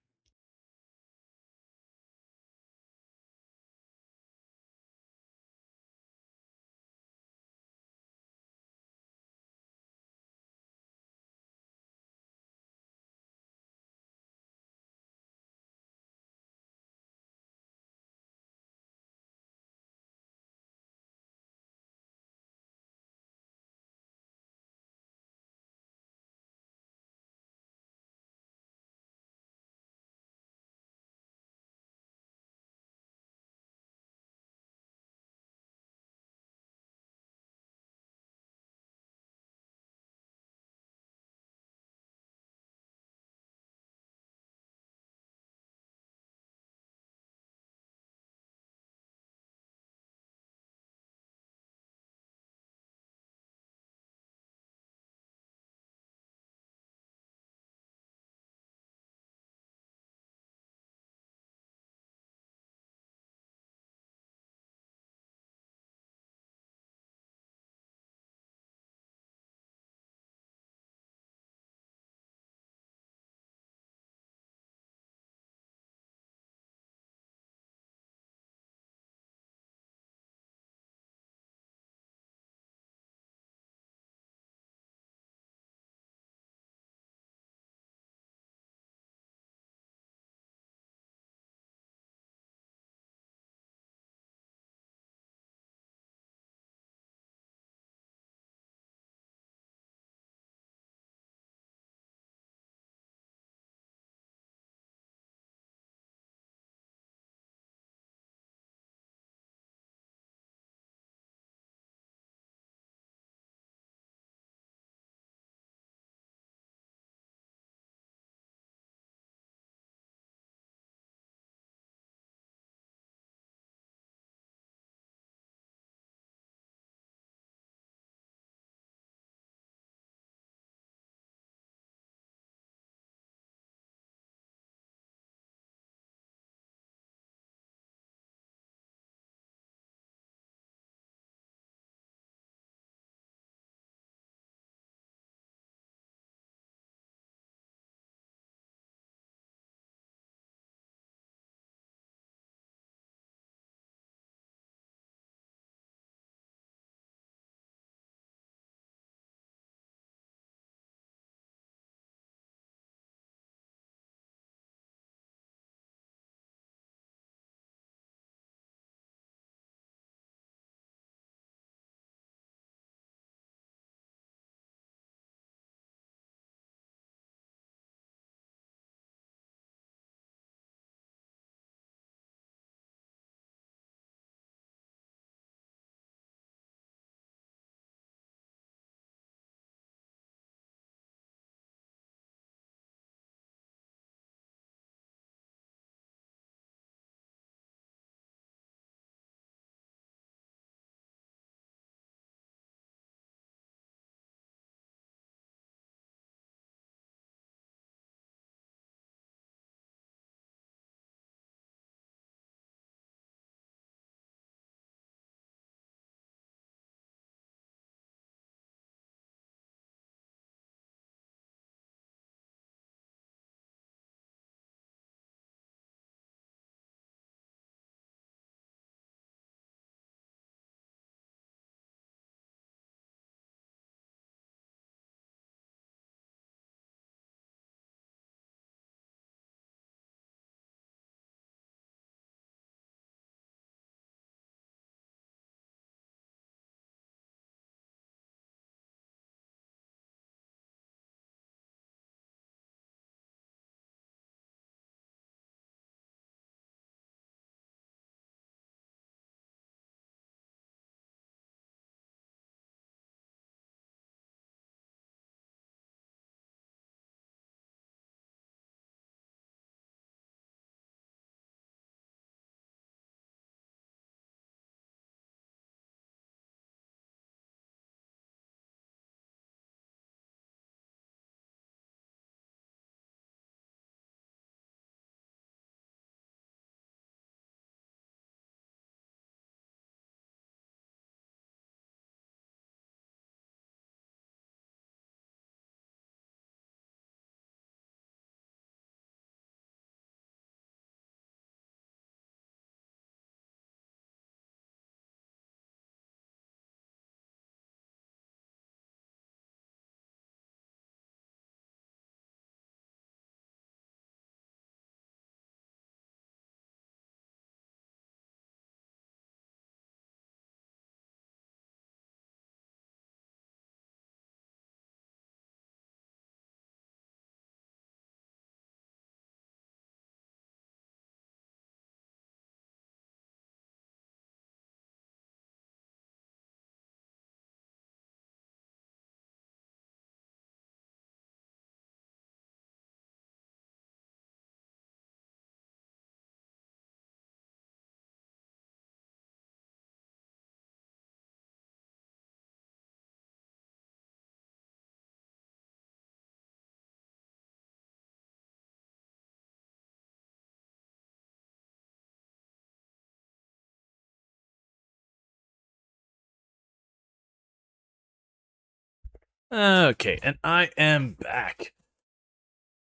Okay, and I am back.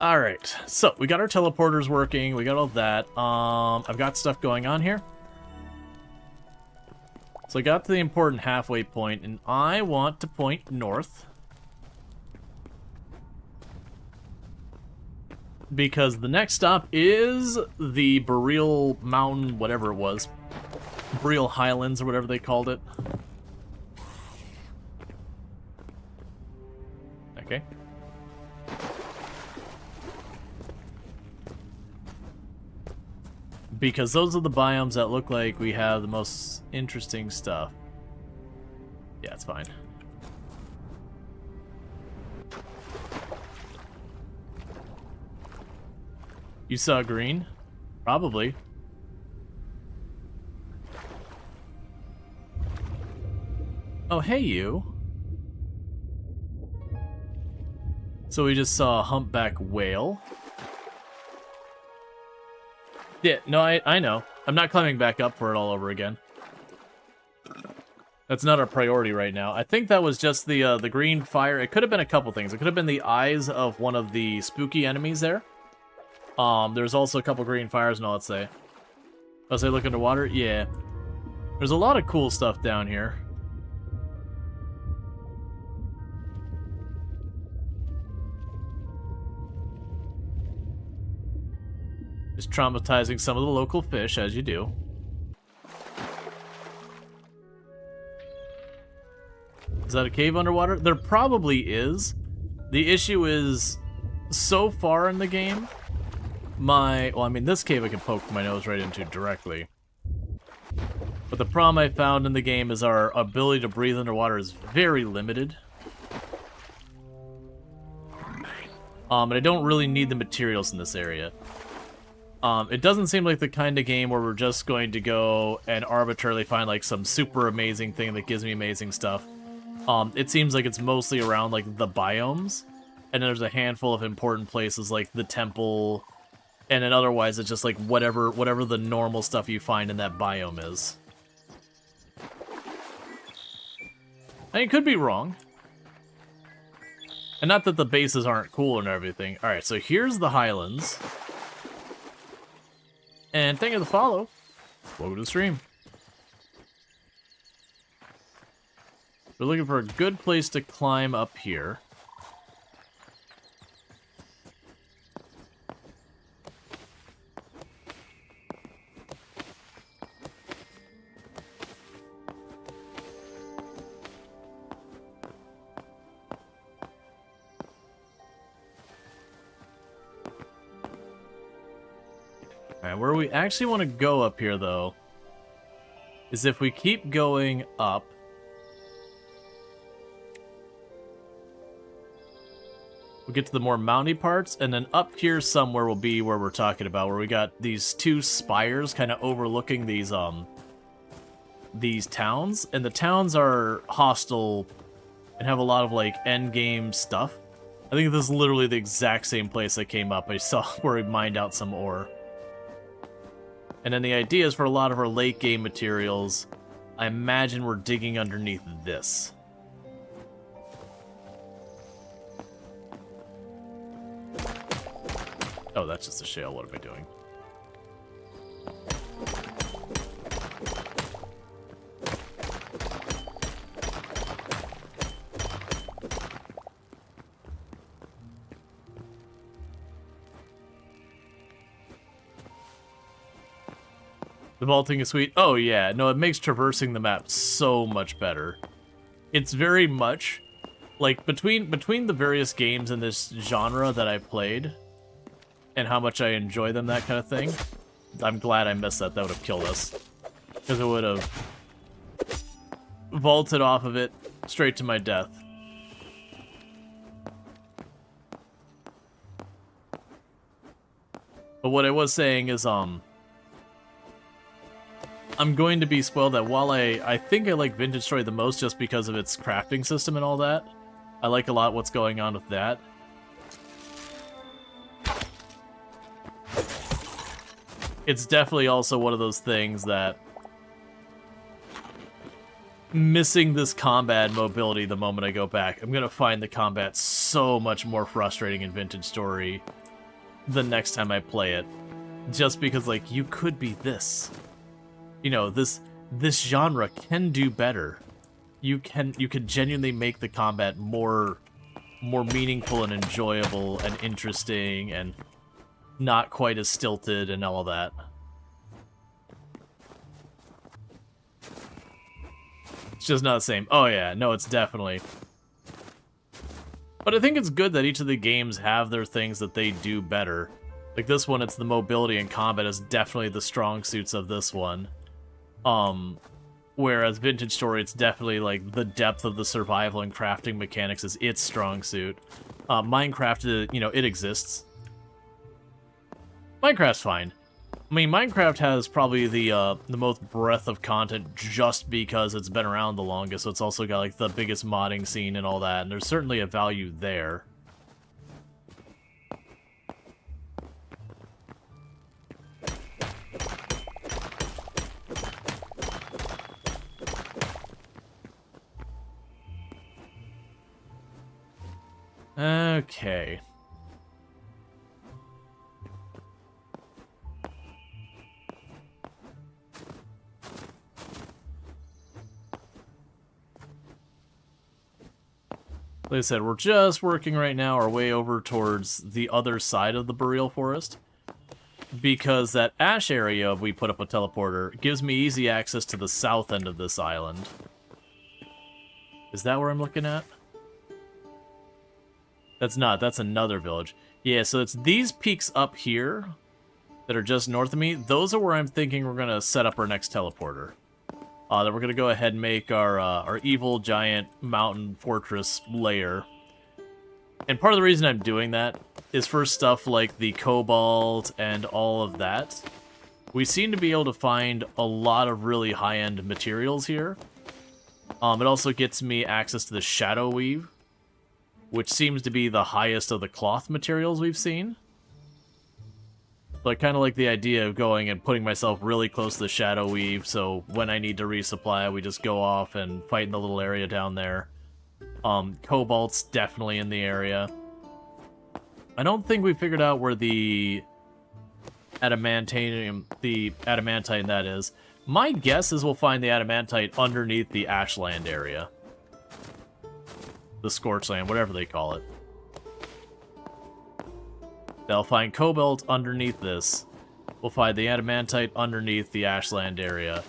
Alright, so we got our teleporters working, we got all that. I've got stuff going on here. So I got to the important halfway point, and I want to point north. Because the next stop is the Boreal Mountain, whatever it was. Boreal Highlands, or whatever they called it. Okay. Because those are the biomes that look like we have the most interesting stuff. Yeah, it's fine. You saw green? Probably. Oh, hey, you. So we just saw a humpback whale. Yeah, no, I know. I'm not climbing back up for it all over again. That's not our priority right now. I think that was just the green fire. It could have been a couple things. It could have been the eyes of one of the spooky enemies there. There's also a couple green fires and all, let's say. Let's say look underwater? Yeah. There's a lot of cool stuff down here. Just traumatizing some of the local fish, as you do. Is that a cave underwater? There probably is. The issue is, so far in the game, well, I mean, this cave I can poke my nose right into directly. But the problem I found in the game is our ability to breathe underwater is very limited. And I don't really need the materials in this area. It doesn't seem like the kind of game where we're just going to go and arbitrarily find like some super amazing thing that gives me amazing stuff. It seems like it's mostly around like the biomes, and there's a handful of important places like the temple, and then otherwise it's just like whatever the normal stuff you find in that biome is. I could be wrong. And not that the bases aren't cool and everything. Alright, so here's the Highlands. And thank you for the follow. Welcome to the stream. We're looking for a good place to climb up here. Alright, where we actually want to go up here, though, is if we keep going up. We'll get to the more mounty parts, and then up here somewhere will be where we're talking about, where we got these two spires kind of overlooking these towns, and the towns are hostile and have a lot of, like, end-game stuff. I think this is literally the exact same place I came up. I saw where we mined out some ore. And then the idea is for a lot of our late-game materials, I imagine we're digging underneath this. Oh, that's just a shale. What am I doing? The vaulting is sweet. Oh yeah, no, it makes traversing the map so much better. It's very much like between the various games in this genre that I've played and how much I enjoy them, that kind of thing. I'm glad I missed that. That would have killed us. Because it would have vaulted off of it straight to my death. But what I was saying is, I'm going to be spoiled that while I think I like Vintage Story the most just because of its crafting system and all that, I like a lot what's going on with that. It's definitely also one of those things that missing this combat mobility the moment I go back. I'm gonna find the combat so much more frustrating in Vintage Story the next time I play it. Just because, like, you could be this. You know, this genre can do better. You could genuinely make the combat more meaningful and enjoyable and interesting and not quite as stilted and all that. It's just not the same. Oh yeah, no, it's definitely. But I think it's good that each of the games have their things that they do better. Like this one, it's the mobility and combat is definitely the strong suits of this one. Whereas Vintage Story, it's definitely like the depth of the survival and crafting mechanics is its strong suit. Minecraft, you know, it exists. Minecraft's fine. I mean, Minecraft has probably the most breadth of content just because it's been around the longest, so it's also got like the biggest modding scene and all that, and there's certainly a value there. Okay. Like I said, we're just working right now our way over towards the other side of the Boreal Forest. Because that ash area we put up a teleporter gives me easy access to the south end of this island. Is that where I'm looking at? That's not. That's another village. Yeah, so it's these peaks up here that are just north of me. Those are where I'm thinking we're going to set up our next teleporter. That we're going to go ahead and make our evil giant mountain fortress lair. And part of the reason I'm doing that is for stuff like the cobalt and all of that. We seem to be able to find a lot of really high-end materials here. It also gets me access to the Shadow Weave, which seems to be the highest of the cloth materials we've seen. So I kind of like the idea of going and putting myself really close to the Shadow Weave, so when I need to resupply, we just go off and fight in the little area down there. Cobalt's definitely in the area. I don't think we figured out where the adamantine that is. My guess is we'll find the adamantite underneath the Ashland area. The Scorched Land, whatever they call it. They'll find cobalt underneath this. We'll find the adamantite underneath the Ashland area.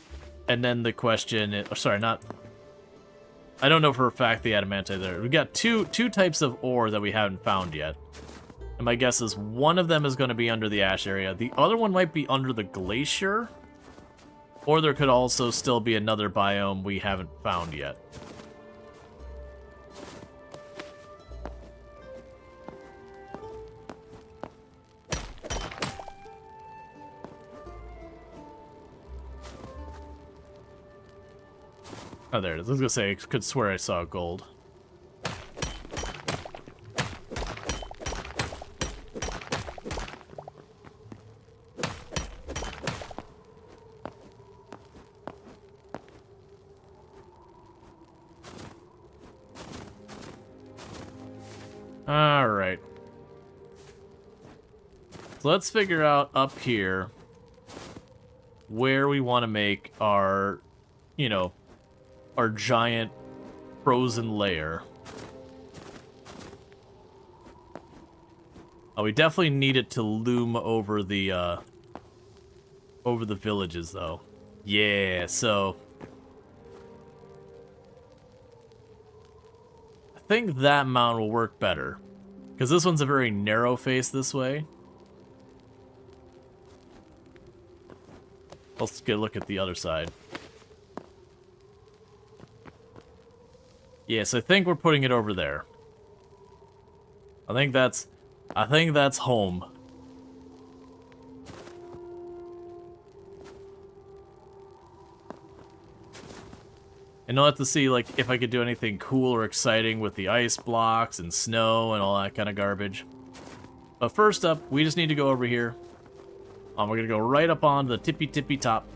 And then the question is, sorry, not... I don't know for a fact the adamantite there. We've got two types of ore that we haven't found yet. And my guess is one of them is going to be under the ash area. The other one might be under the glacier. Or there could also still be another biome we haven't found yet. Oh, there it is. I was gonna say, I could swear I saw gold. Alright. So let's figure out up here where we want to make our, you know, our giant frozen lair. Oh, we definitely need it to loom over the villages, though. Yeah, so I think that mountain will work better, because this one's a very narrow face this way. Let's get a look at the other side. Yes, I think we're putting it over there. I think that's home. And I'll have to see, like, if I could do anything cool or exciting with the ice blocks and snow and all that kind of garbage. But first up, we just need to go over here. We're gonna go right up on the tippy top.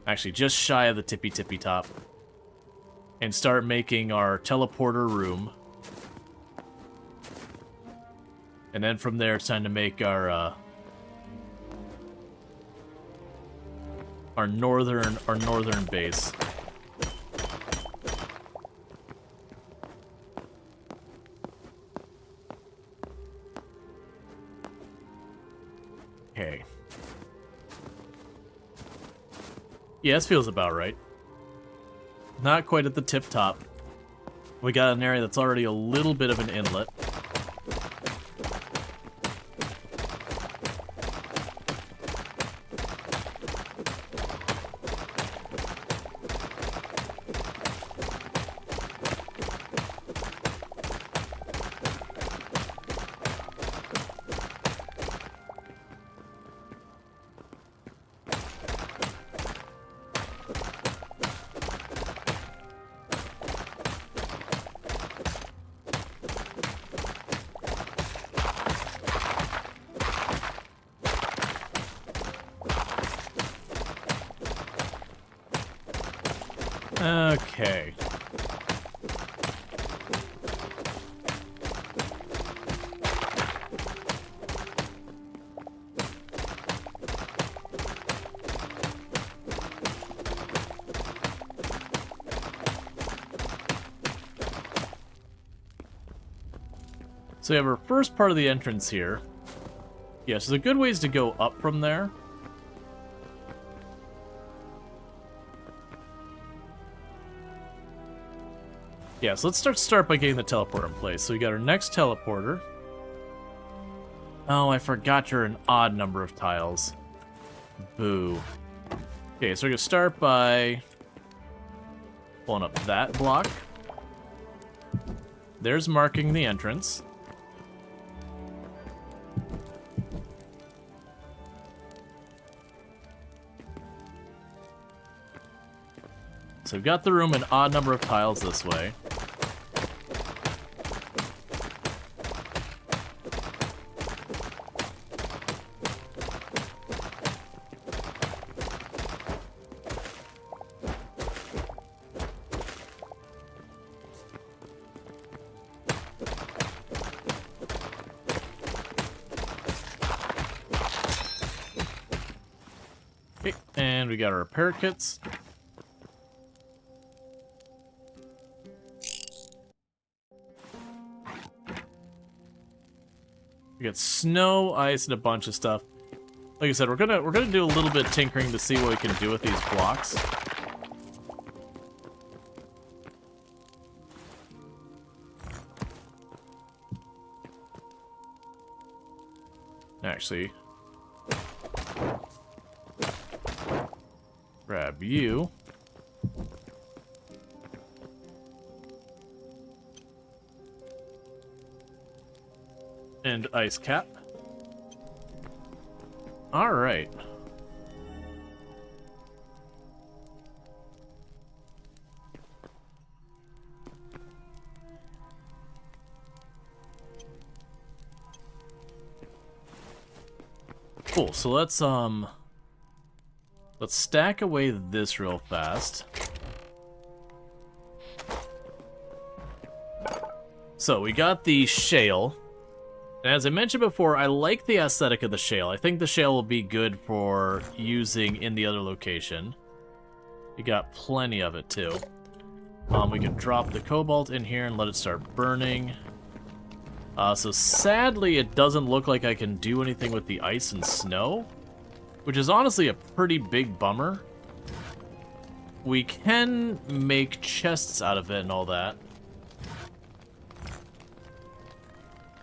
Actually, just shy of the tippy top. And start making our teleporter room. And then from there, it's time to make our northern base. Okay. Yeah, this feels about right. Not quite at the tip top. We got an area that's already a little bit of an inlet. Okay. So we have our first part of the entrance here. Yeah, so there's a good ways to go up from there. Yeah, so let's start by getting the teleporter in place. So we got our next teleporter. Oh, I forgot you're an odd number of tiles. Boo. Okay, so we're gonna start by pulling up that block. There's marking the entrance. So we've got the room an odd number of tiles this way. Okay, and we got our repair kits. We got snow, ice, and a bunch of stuff. Like I said, we're gonna do a little bit of tinkering to see what we can do with these blocks. Actually, grab you. And ice cap. All right. Cool. So let's stack away this real fast. So we got the shale. And as I mentioned before, I like the aesthetic of the shale. I think the shale will be good for using in the other location. We got plenty of it too. We can drop the cobalt in here and let it start burning. So sadly, it doesn't look like I can do anything with the ice and snow, which is honestly a pretty big bummer. We can make chests out of it and all that.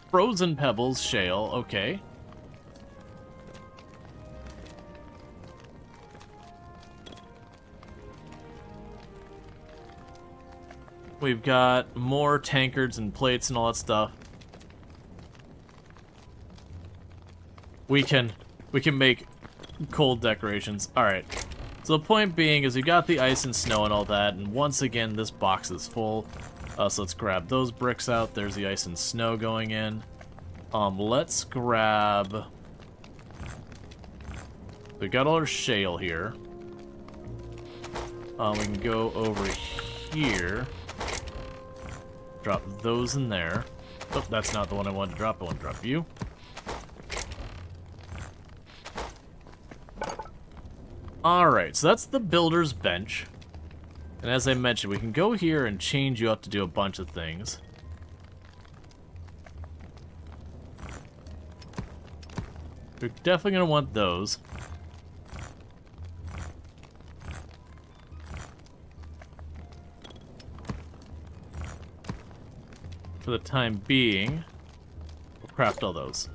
Frozen pebbles, shale, okay. We've got more tankards and plates and all that stuff. We can make cold decorations. Alright. So the point being is we got the ice and snow and all that, and once again this box is full. So let's grab those bricks out. There's the ice and snow going in. Let's grab... We got all our shale here. We can go over here. Drop those in there. Oh, that's not the one I wanted to drop. I want to drop you. Alright, so that's the builder's bench. And as I mentioned, we can go here and change you up to do a bunch of things. We're definitely going to want those. For the time being, we'll craft all those.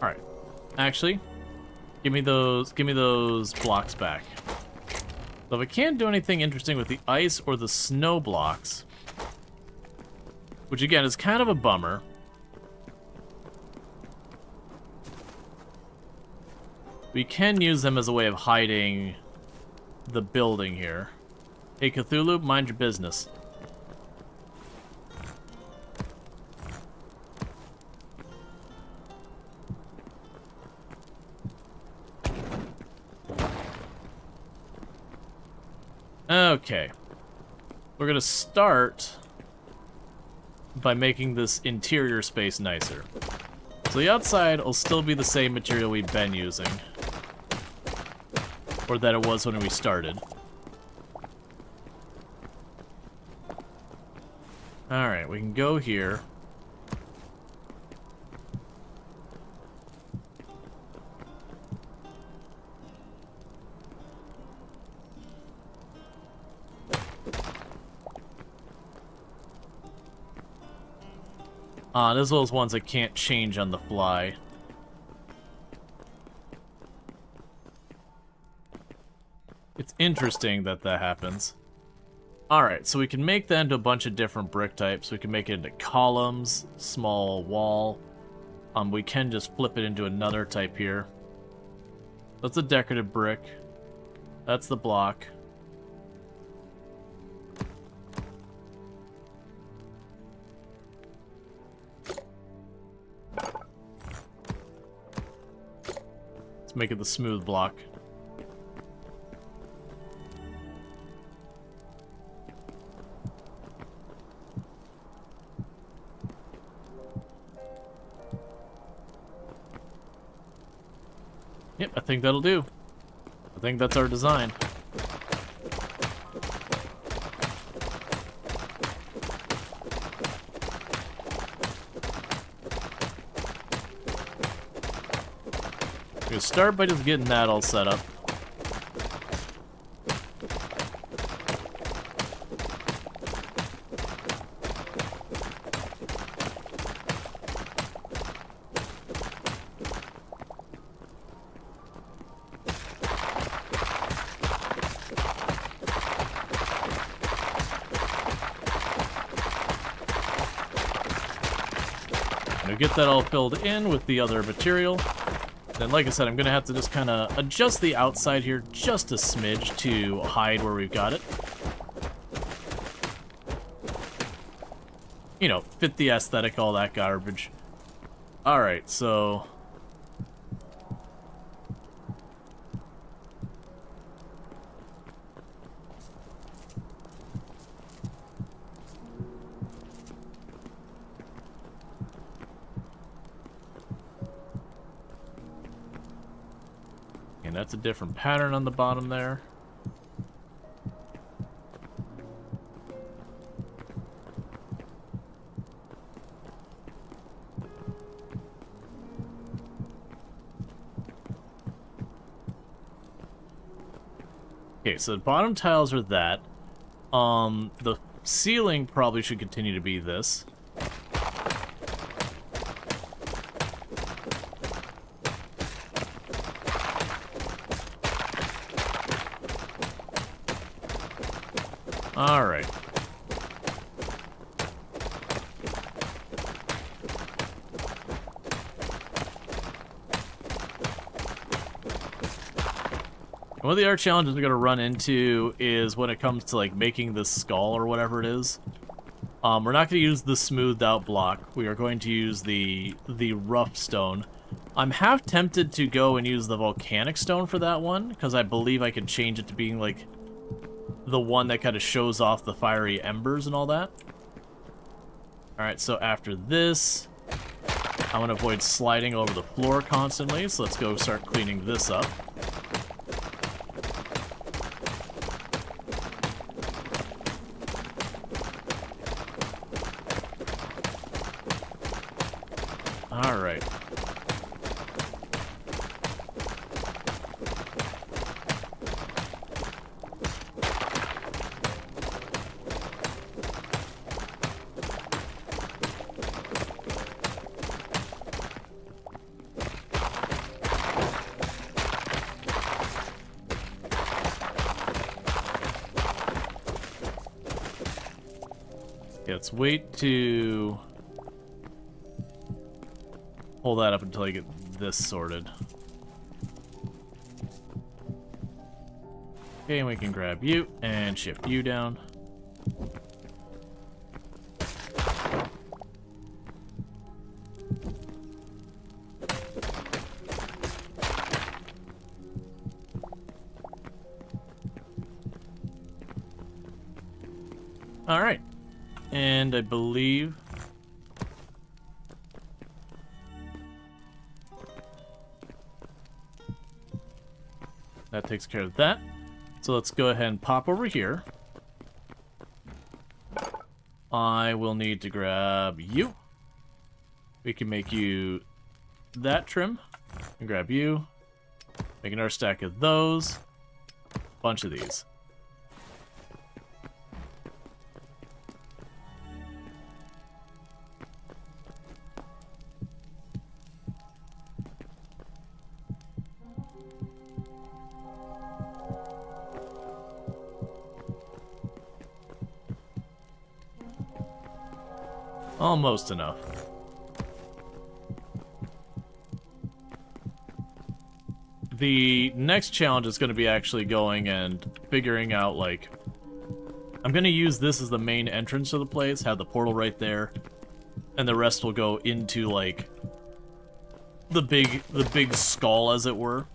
Alright. Actually, give me those blocks back. So if I can't do anything interesting with the ice or the snow blocks, which again is kind of a bummer. We can use them as a way of hiding the building here. Hey Cthulhu, mind your business. Okay. We're gonna start by making this interior space nicer. So the outside will still be the same material we've been using. Or that it was when we started. Alright, we can go here. There's those ones that can't change on the fly. It's interesting that that happens. Alright, so we can make that into a bunch of different brick types. We can make it into columns, small wall. We can just flip it into another type here. That's a decorative brick. That's the block. Let's make it the smooth block. Yep, I think that'll do. I think that's our design. We'll start by just getting that all set up. Get that all filled in with the other material. Then, like I said, I'm going to have to just kind of adjust the outside here just a smidge to hide where we've got it. You know, fit the aesthetic, all that garbage. Alright, so... that's a different pattern on the bottom there. Okay, so the bottom tiles are that. The ceiling probably should continue to be this. All right. One of the other challenges we're going to run into is when it comes to like making this skull or whatever it is. We're not going to use the smoothed out block. We are going to use the rough stone. I'm half tempted to go and use the volcanic stone for that one, because I believe I can change it to being like the one that kind of shows off the fiery embers and all that. Alright, so after this, I want to avoid sliding over the floor constantly, so let's go start cleaning this up. Alright. Let's wait to hold that up until I get this sorted. Okay, and we can grab you and shift you down. All right. And I believe that takes care of that. So let's go ahead and pop over here. I will need to grab you. We can make you that trim. And grab you. Make another stack of those. Bunch of these. Almost enough. The next challenge is going to be actually going and figuring out, like... I'm going to use this as the main entrance to the place, have the portal right there, and the rest will go into, like, the big skull, as it were.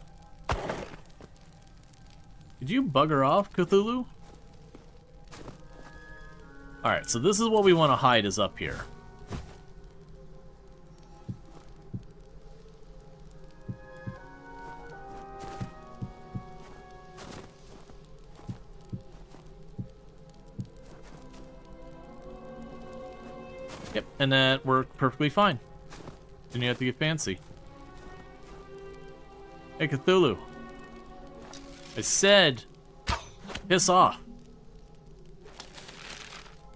Did you bugger off, Cthulhu? Alright, so this is what we want to hide is up here. Yep, and that worked perfectly fine. Didn't you have to get fancy. Hey, Cthulhu. I said, piss off.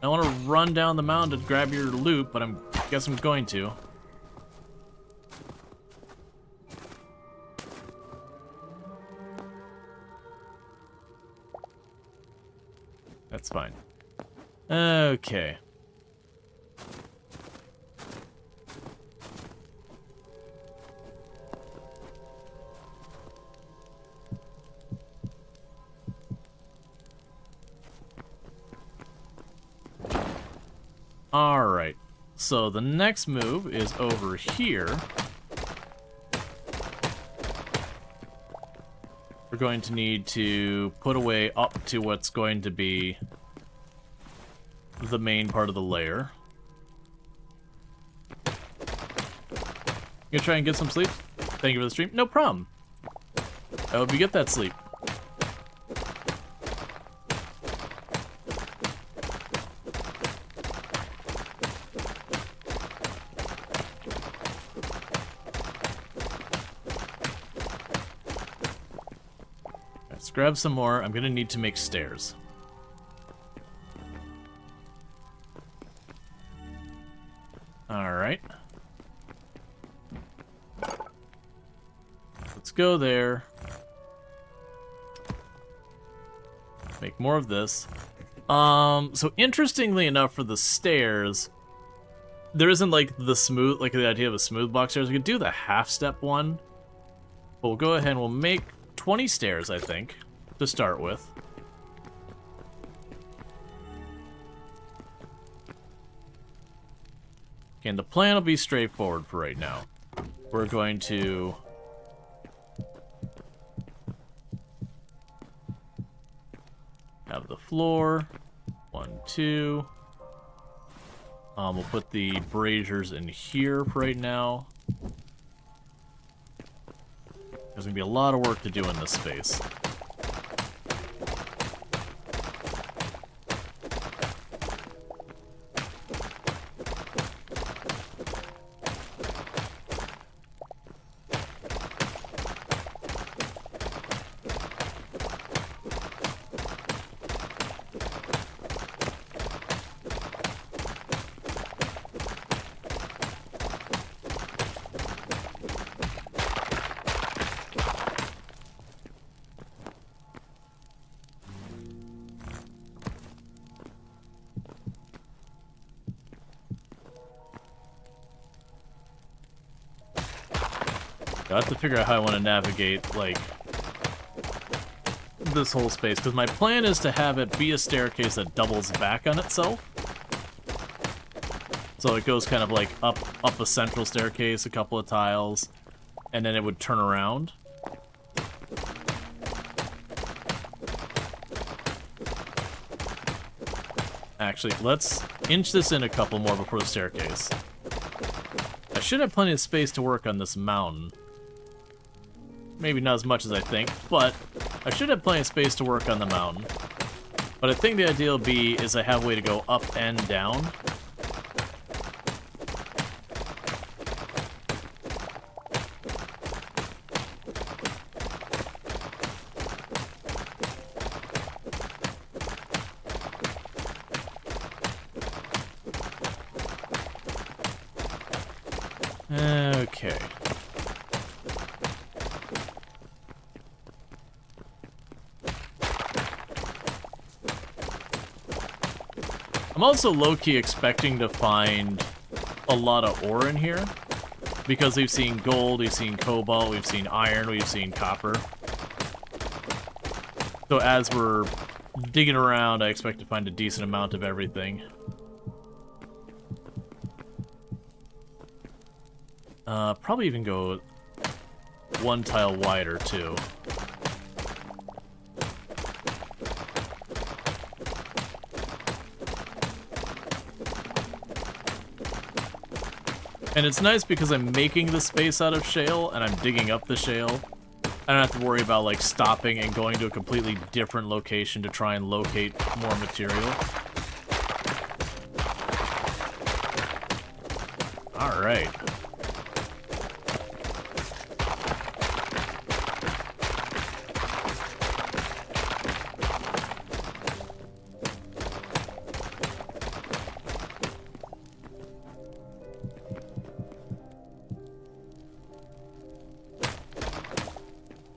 I want to run down the mountain to grab your loot, but I guess I'm going to. That's fine. Okay. Alright, so the next move is over here. We're going to need to put away up to what's going to be the main part of the layer. You gonna try and get some sleep? Thank you for the stream. No problem. I hope you get that sleep. Let's grab some more. I'm gonna need to make stairs. Alright. Let's go there. Make more of this. So interestingly enough for the stairs, there isn't like the smooth, like the idea of a smooth block stairs. We could do the half step one. But we'll go ahead and we'll make 20 stairs, I think. to start with. And the plan will be straightforward for right now. We're going to have the floor. 1, 2. We'll put the braziers in here for right now. There's gonna be a lot of work to do in this space. I have to figure out how I want to navigate, like, this whole space, because my plan is to have it be a staircase that doubles back on itself. So it goes kind of like up a central staircase, a couple of tiles, and then it would turn around. Actually, let's inch this in a couple more before the staircase. I should have plenty of space to work on this mountain. Maybe not as much as I think, but I should have plenty of space to work on the mountain. But I think the idea will be is I have a way to go up and down. Okay. I'm also low-key expecting to find a lot of ore in here, because we've seen gold, we've seen cobalt, we've seen iron, we've seen copper. So as we're digging around, I expect to find a decent amount of everything. Probably even go 1 tile wider, too. And it's nice because I'm making the space out of shale, and I'm digging up the shale. I don't have to worry about, like, stopping and going to a completely different location to try and locate more material. Alright.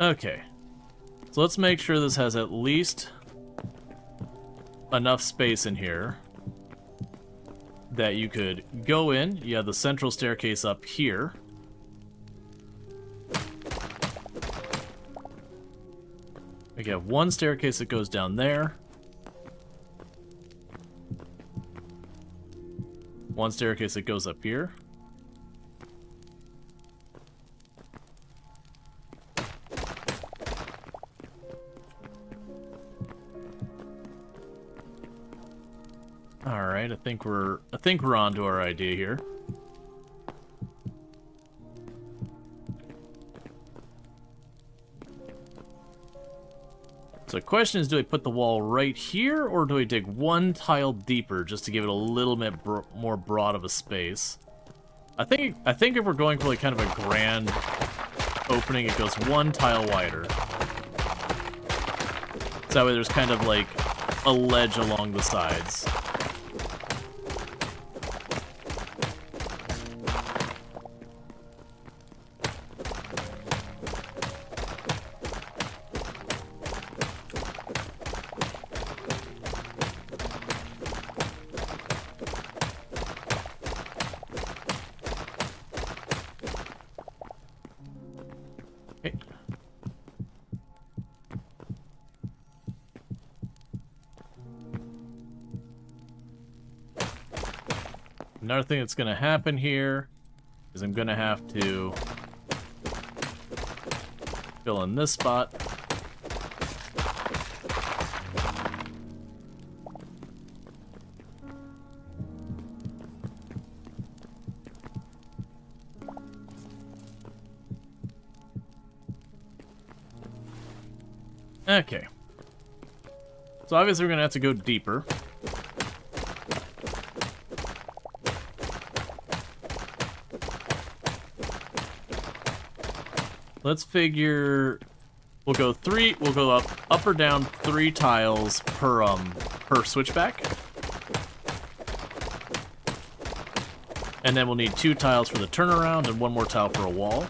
Okay, so let's make sure this has at least enough space in here that you could go in. You have the central staircase up here. We have 1 staircase that goes down there. 1 staircase that goes up here. Alright, I think we're on to our idea here. So the question is, do I put the wall right here, or do I dig 1 tile deeper just to give it a little bit more broad of a space? I think if we're going for like kind of a grand opening, it goes 1 tile wider. So that way there's kind of like a ledge along the sides. Another thing that's going to happen here is I'm going to have to fill in this spot. Okay. So obviously we're going to have to go deeper. Let's figure we'll go up or down 3 tiles per switchback. And then we'll need 2 tiles for the turnaround and 1 more tile for a wall.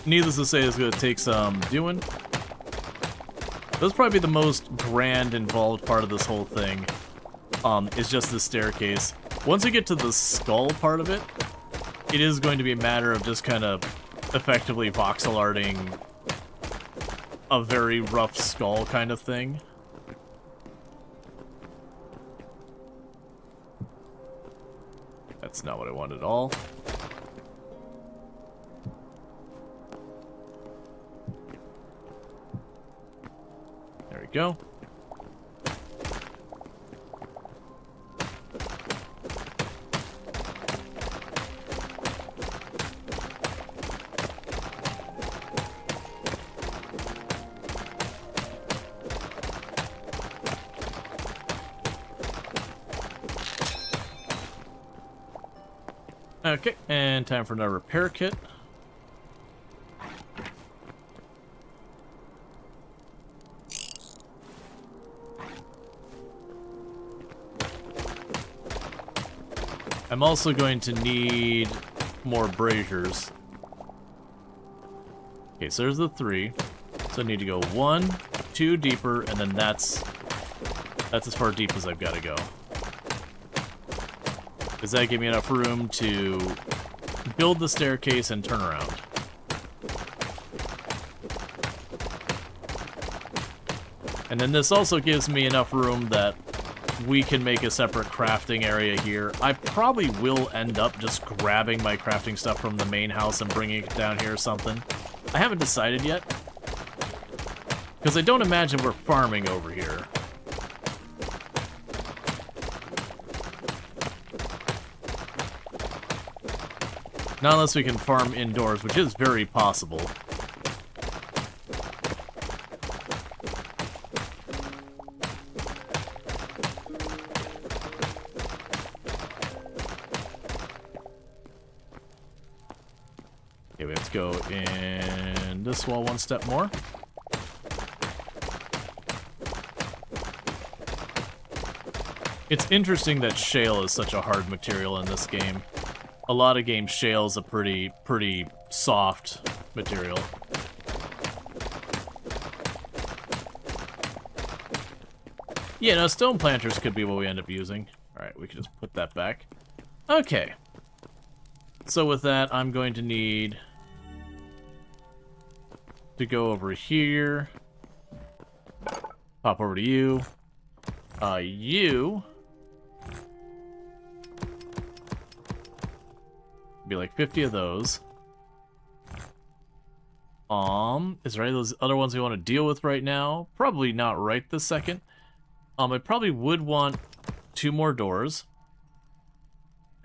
Needless to say, it's going to take some doing. That's probably the most grand involved part of this whole thing. Is just the staircase. Once we get to the skull part of it, it is going to be a matter of just kind of effectively voxel arting a very rough skull kind of thing. That's not what I wanted at all. There we go. Okay, and time for another repair kit. I'm also going to need more braziers. Okay, so there's the 3. So I need to go 1, 2 deeper, and then that's as far deep as I've got to go. Does that give me enough room to build the staircase and turn around? And then this also gives me enough room that we can make a separate crafting area here. I probably will end up just grabbing my crafting stuff from the main house and bringing it down here or something. I haven't decided yet, because I don't imagine we're farming over here. Not unless we can farm indoors, which is very possible. Okay, we have to go in this wall 1 step more. It's interesting that shale is such a hard material in this game. A lot of games, shale's a pretty soft material. Yeah, no, stone planters could be what we end up using. Alright, we can just put that back. Okay. So with that, I'm going to need to go over here. Pop over to you. You... be like 50 of those. Is there any of those other ones we want to deal with right now? Probably not right this second. I probably would want 2 more doors.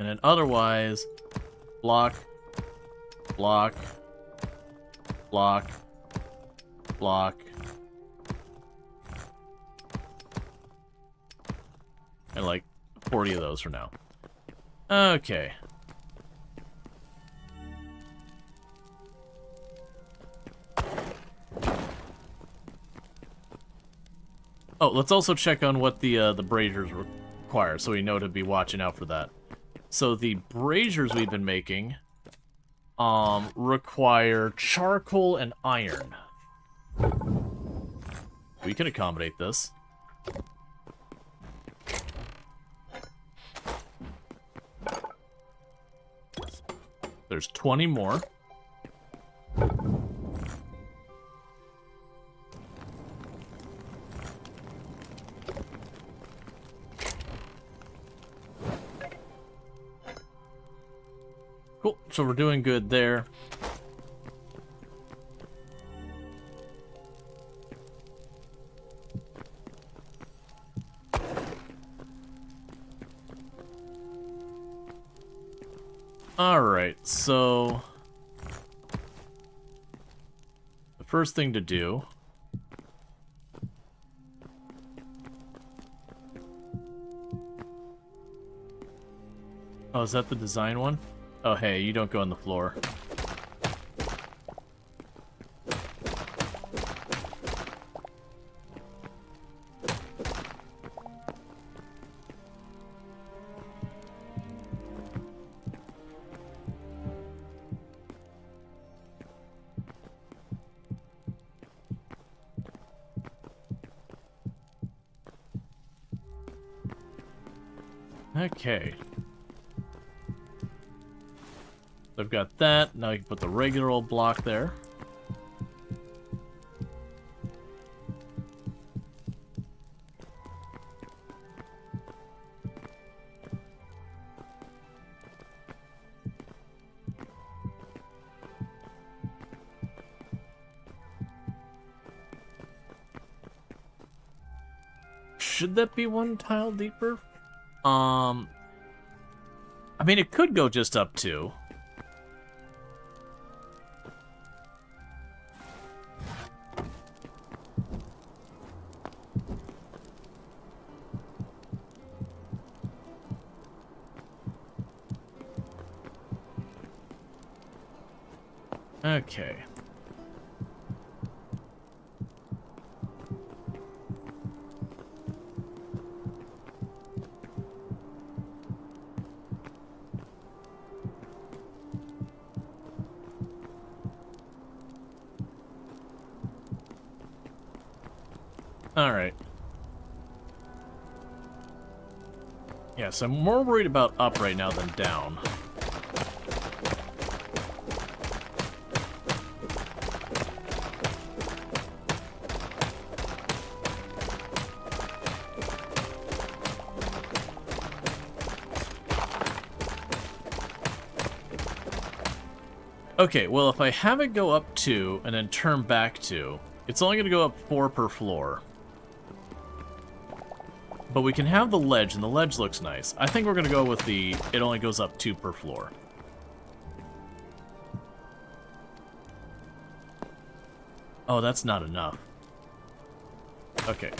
And then otherwise, block, block, block, block. And like 40 of those for now. Okay. Oh, let's also check on what the braziers require, so we know to be watching out for that. So the braziers we've been making require charcoal and iron. We can accommodate this. There's 20 more. Cool, so we're doing good there. Alright, so the first thing to do oh, is that the design one? Oh, hey, you don't go on the floor. Okay. I've got that. Now I can put the regular old block there. Should that be one tile deeper? I mean, it could go just up to. Okay. Alright. Yes, I'm more worried about up right now than down. Okay, well, if I have it go up 2 and then turn back 2, it's only going to go up 4 per floor. But we can have the ledge, and the ledge looks nice. I think we're going to go with the, it only goes up 2 per floor. Oh, that's not enough. Okay.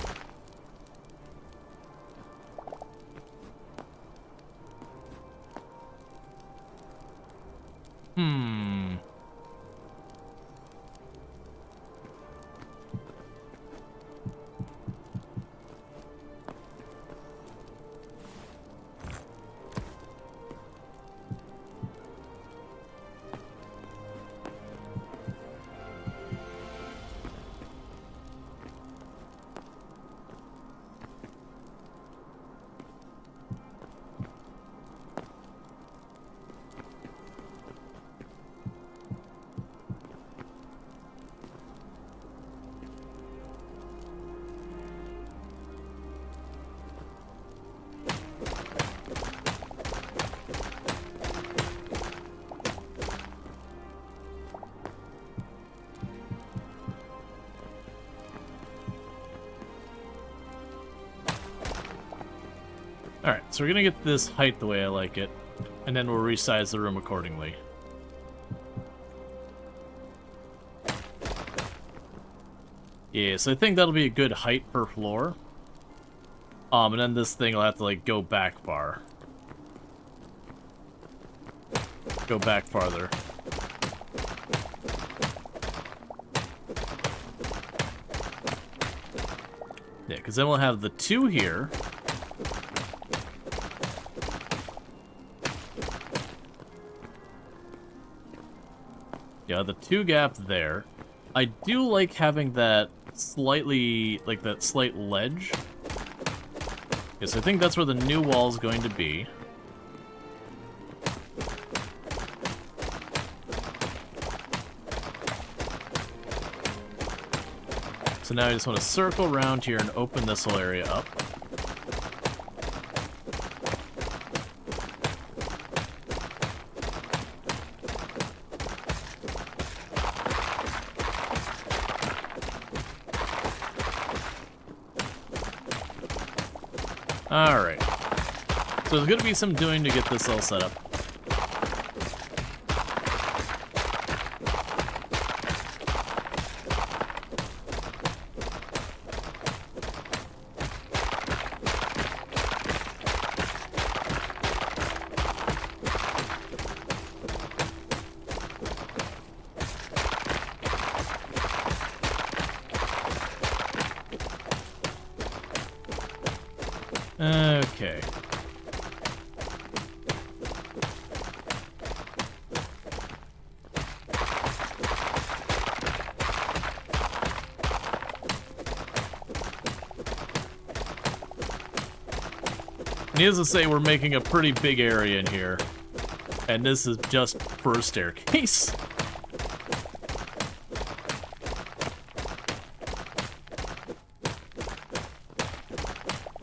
Alright, so we're gonna get this height the way I like it, and then we'll resize the room accordingly. Yeah, so I think that'll be a good height per floor. And then this thing will have to, like, go back far. Go back farther. Yeah, because then we'll have the 2 here. Yeah, the 2 gap there. I do like having that slightly, like that slight ledge. Yes, I think that's where the new wall is going to be. So now I just want to circle around here and open this whole area up. Alright. So there's gonna be some doing to get this all set up. Okay. Needless to say, we're making a pretty big area in here. And this is just for a staircase.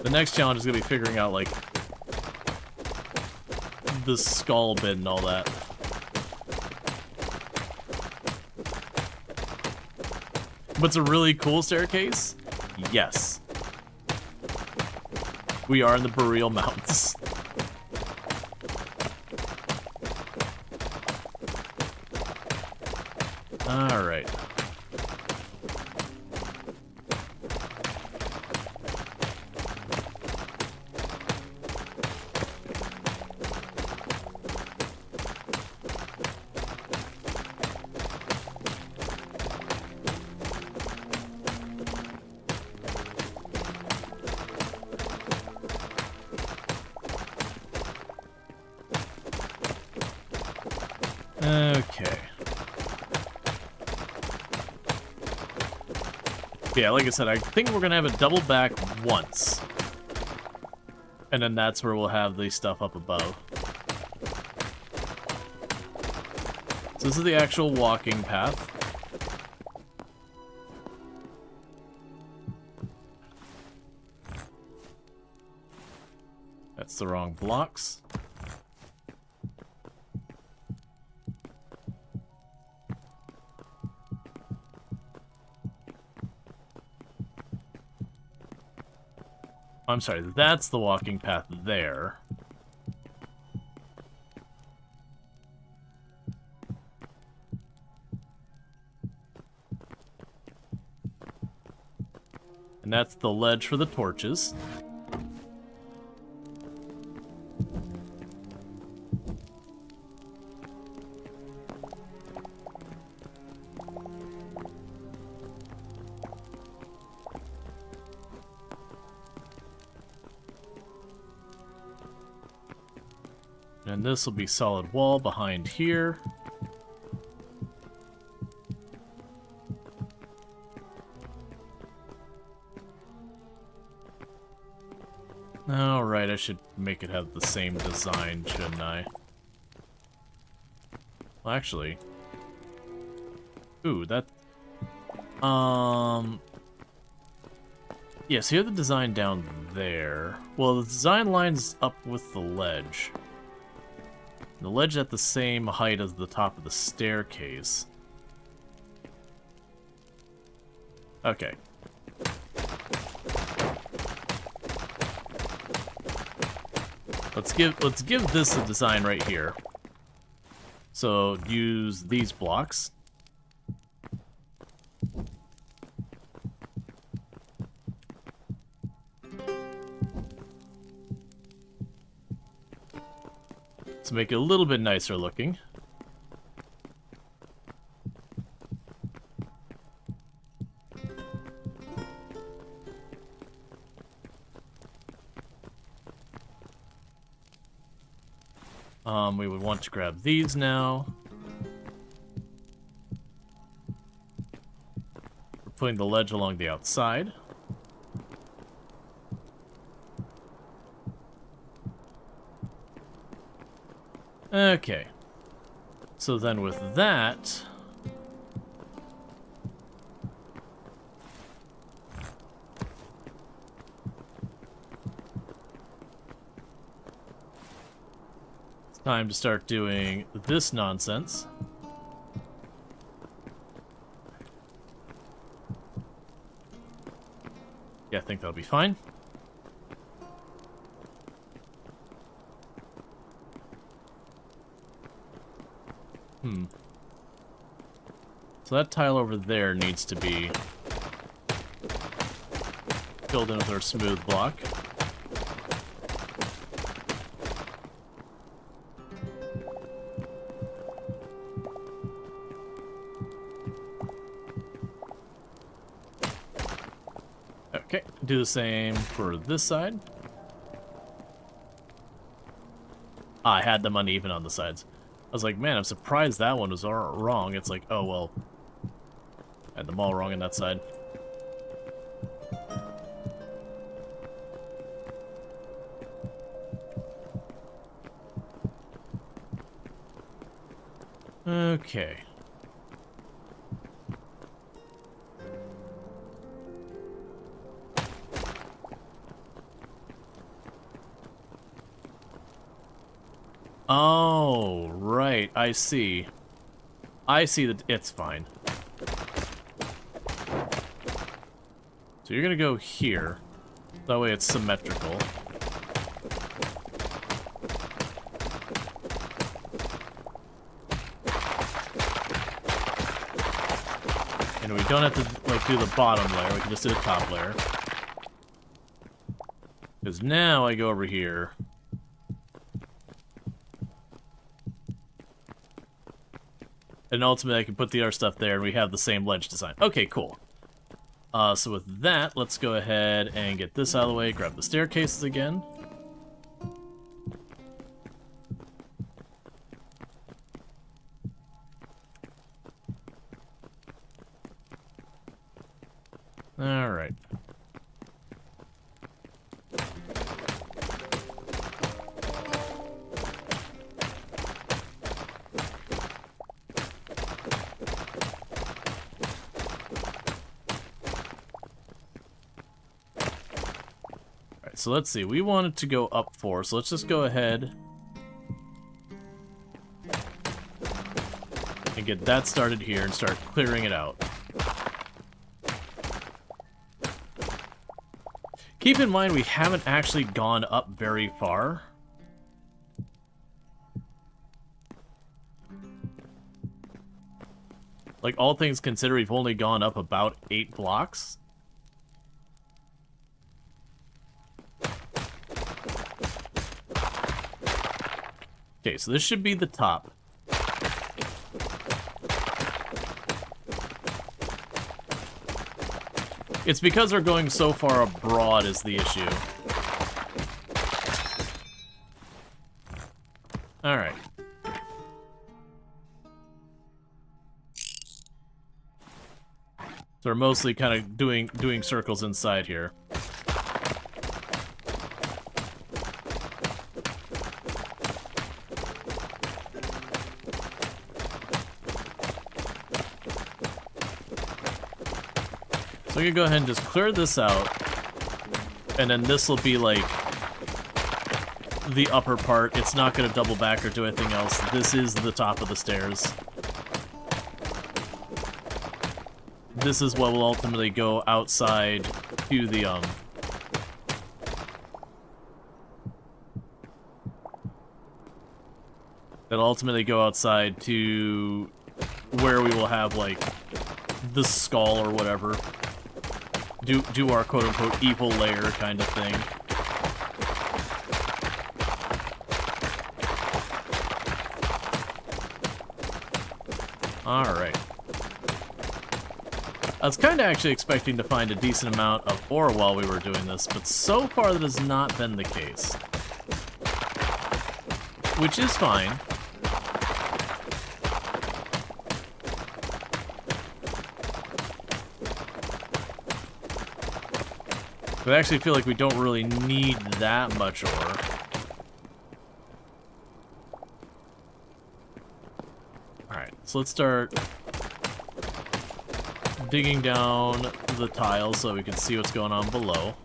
The next challenge is going to be figuring out, like, the skull bit and all that. But it's a really cool staircase? Yes. We are in the Boreal Mountains. Alright. Okay. Yeah, like I said, I think we're gonna have a double back once. And then that's where we'll have the stuff up above. So this is the actual walking path. That's the wrong blocks. I'm sorry, that's the walking path there. And that's the ledge for the torches. And this will be solid wall behind here. Alright, I should make it have the same design, shouldn't I? Well, actually... Ooh, that... Yeah, so you have the design down there. Well, the design lines up with the ledge. The ledge at the same height as the top of the staircase. Okay. Let's give this a design right here. So use these blocks. To make it a little bit nicer looking. We would want to grab these now. We're putting the ledge along the outside. Okay. So then with that... it's time to start doing this nonsense. Yeah, I think that'll be fine. So that tile over there needs to be filled in with our smooth block. Okay, do the same for this side. Ah, I had them uneven on the sides. I was like, man, I'm surprised that one was wrong. It's like, oh, well, I had them all wrong on that side. Okay. Oh, right. I see. I see that it's fine. So you're gonna go here. That way it's symmetrical. And we don't have to, like, do the bottom layer. We can just do the top layer. Because now I go over here. And ultimately I can put the other stuff there and we have the same ledge design. Okay, cool. So with that, let's go ahead and get this out of the way, grab the staircases again. Alright. So let's see, we wanted to go up 4, so let's just go ahead and get that started here and start clearing it out. Keep in mind we haven't actually gone up very far. Like, all things considered, we've only gone up about 8 blocks. Okay, so this should be the top. It's because they're going so far abroad is the issue. Alright. So we're mostly kind of doing circles inside here. So we can go ahead and just clear this out, and then this will be like the upper part. It's not going to double back or do anything else. This is the top of the stairs. This is what will ultimately go outside to the that'll ultimately go outside to where we will have like the skull or whatever. Do our quote-unquote evil layer kind of thing. Alright. I was kind of actually expecting to find a decent amount of ore while we were doing this, but so far that has not been the case. Which is fine. But I actually feel like we don't really need that much ore. Alright, so let's start digging down the tiles so we can see what's going on below.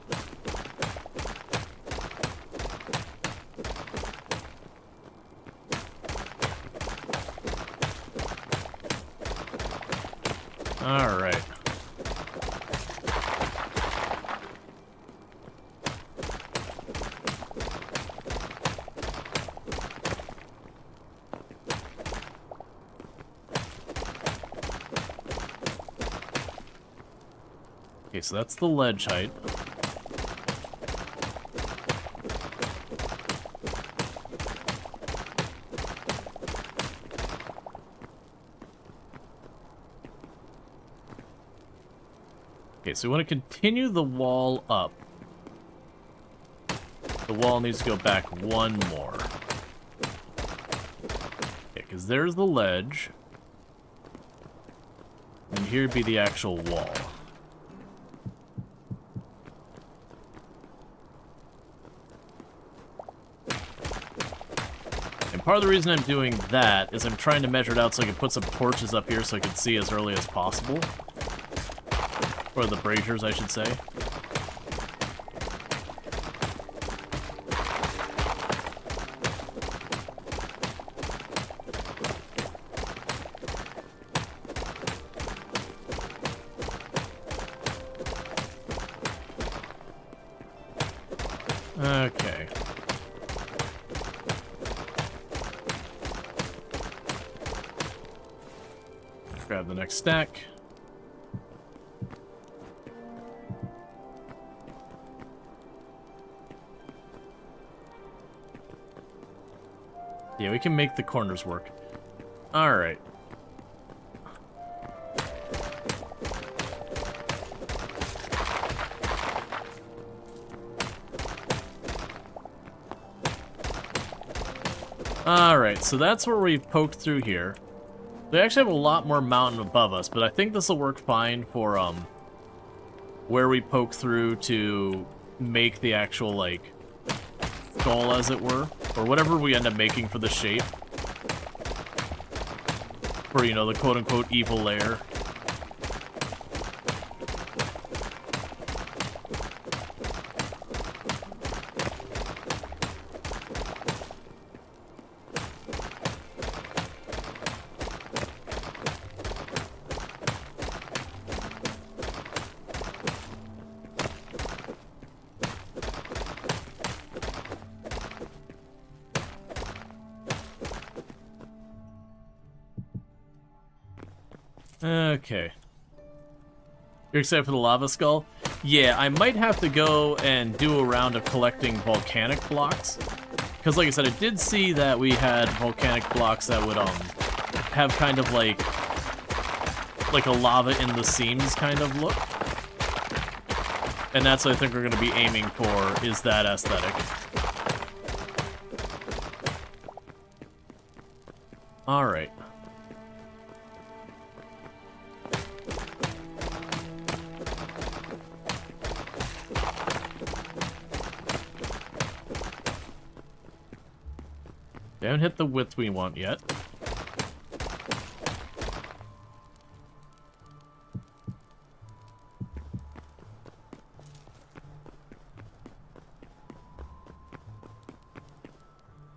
Alright. Okay, so that's the ledge height. Okay, so we want to continue the wall up. The wall needs to go back one more. Okay, because there's the ledge. And here'd be the actual wall. And part of the reason I'm doing that is I'm trying to measure it out so I can put some torches up here so I can see as early as possible. Or the braziers, I should say. Okay. Grab the next stack. Yeah, we can make the corners work. Alright. Alright, so that's where we poked through here. They actually have a lot more mountain above us, but I think this will work fine for, where we poke through to make the actual, like, skull, as it were. Or whatever we end up making for the shape. For, you know, the quote-unquote evil lair. Okay. You're excited for the lava skull? Yeah, I might have to go and do a round of collecting volcanic blocks. Because like I said, I did see that we had volcanic blocks that would have kind of like a lava in the seams kind of look. And that's what I think we're going to be aiming for, is that aesthetic. Alright. They haven't hit the width we want yet.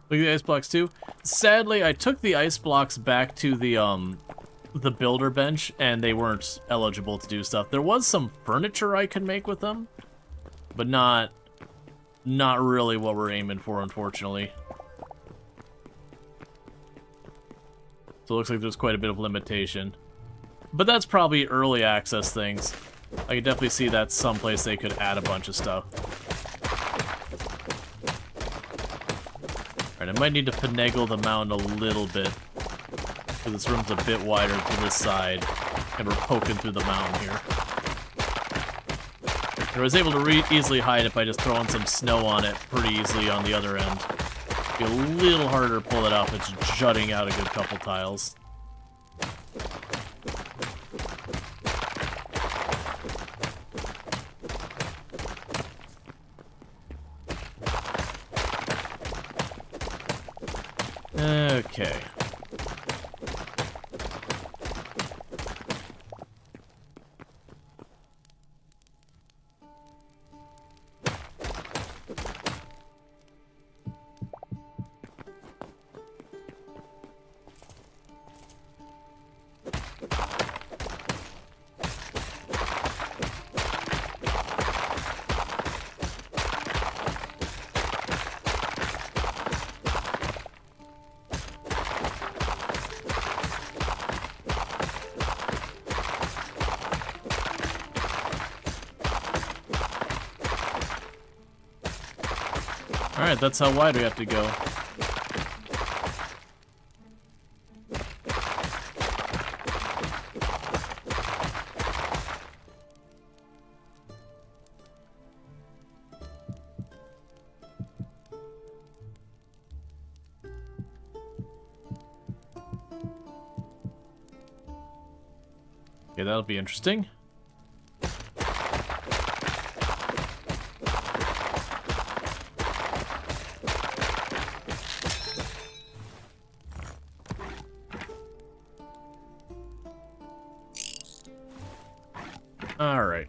Look at the ice blocks too. Sadly, I took the ice blocks back to the builder bench, and they weren't eligible to do stuff. There was some furniture I could make with them, but not really what we're aiming for, unfortunately. So it looks like there's quite a bit of limitation. But that's probably early access things. I could definitely see that's someplace they could add a bunch of stuff. Alright, I might need to finagle the mountain a little bit. Because this room's a bit wider to this side. And we're poking through the mountain here. I was able to easily hide it by just throwing some snow on it pretty easily on the other end. Be a little harder to pull it off. It's jutting out a good couple tiles. Okay. Alright, that's how wide we have to go. Okay, that'll be interesting. All right.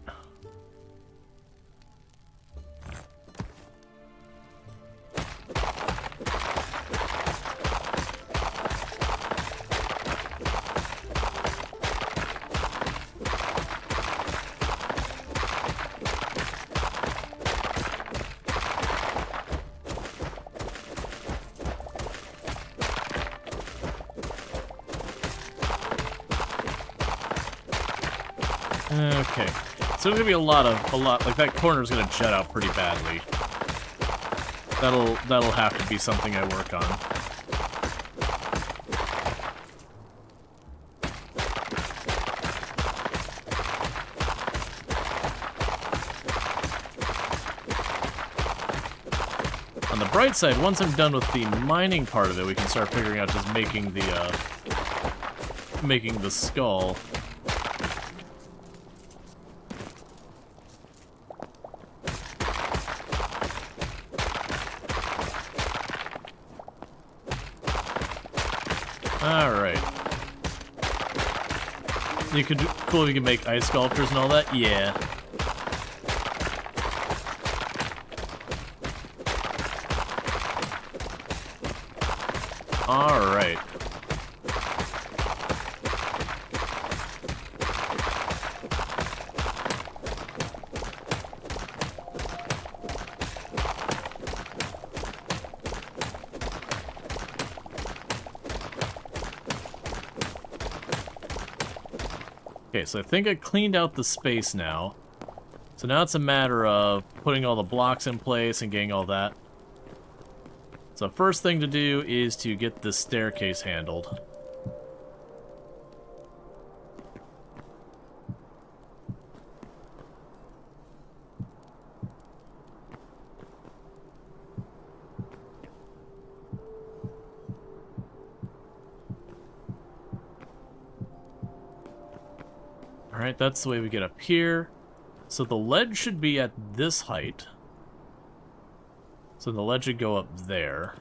Okay, so there's gonna be a lot, like that corner's gonna jet out pretty badly. That'll have to be something I work on. On the bright side, once I'm done with the mining part of it, we can start figuring out just making the skull. Alright. You could cool if you can make ice sculptures and all that? Yeah. Alright. Okay, so I think I cleaned out the space now. So now it's a matter of putting all the blocks in place and getting all that. So first thing to do is to get this staircase handled. Alright, that's the way we get up here. So the ledge should be at this height. So the ledge should go up there.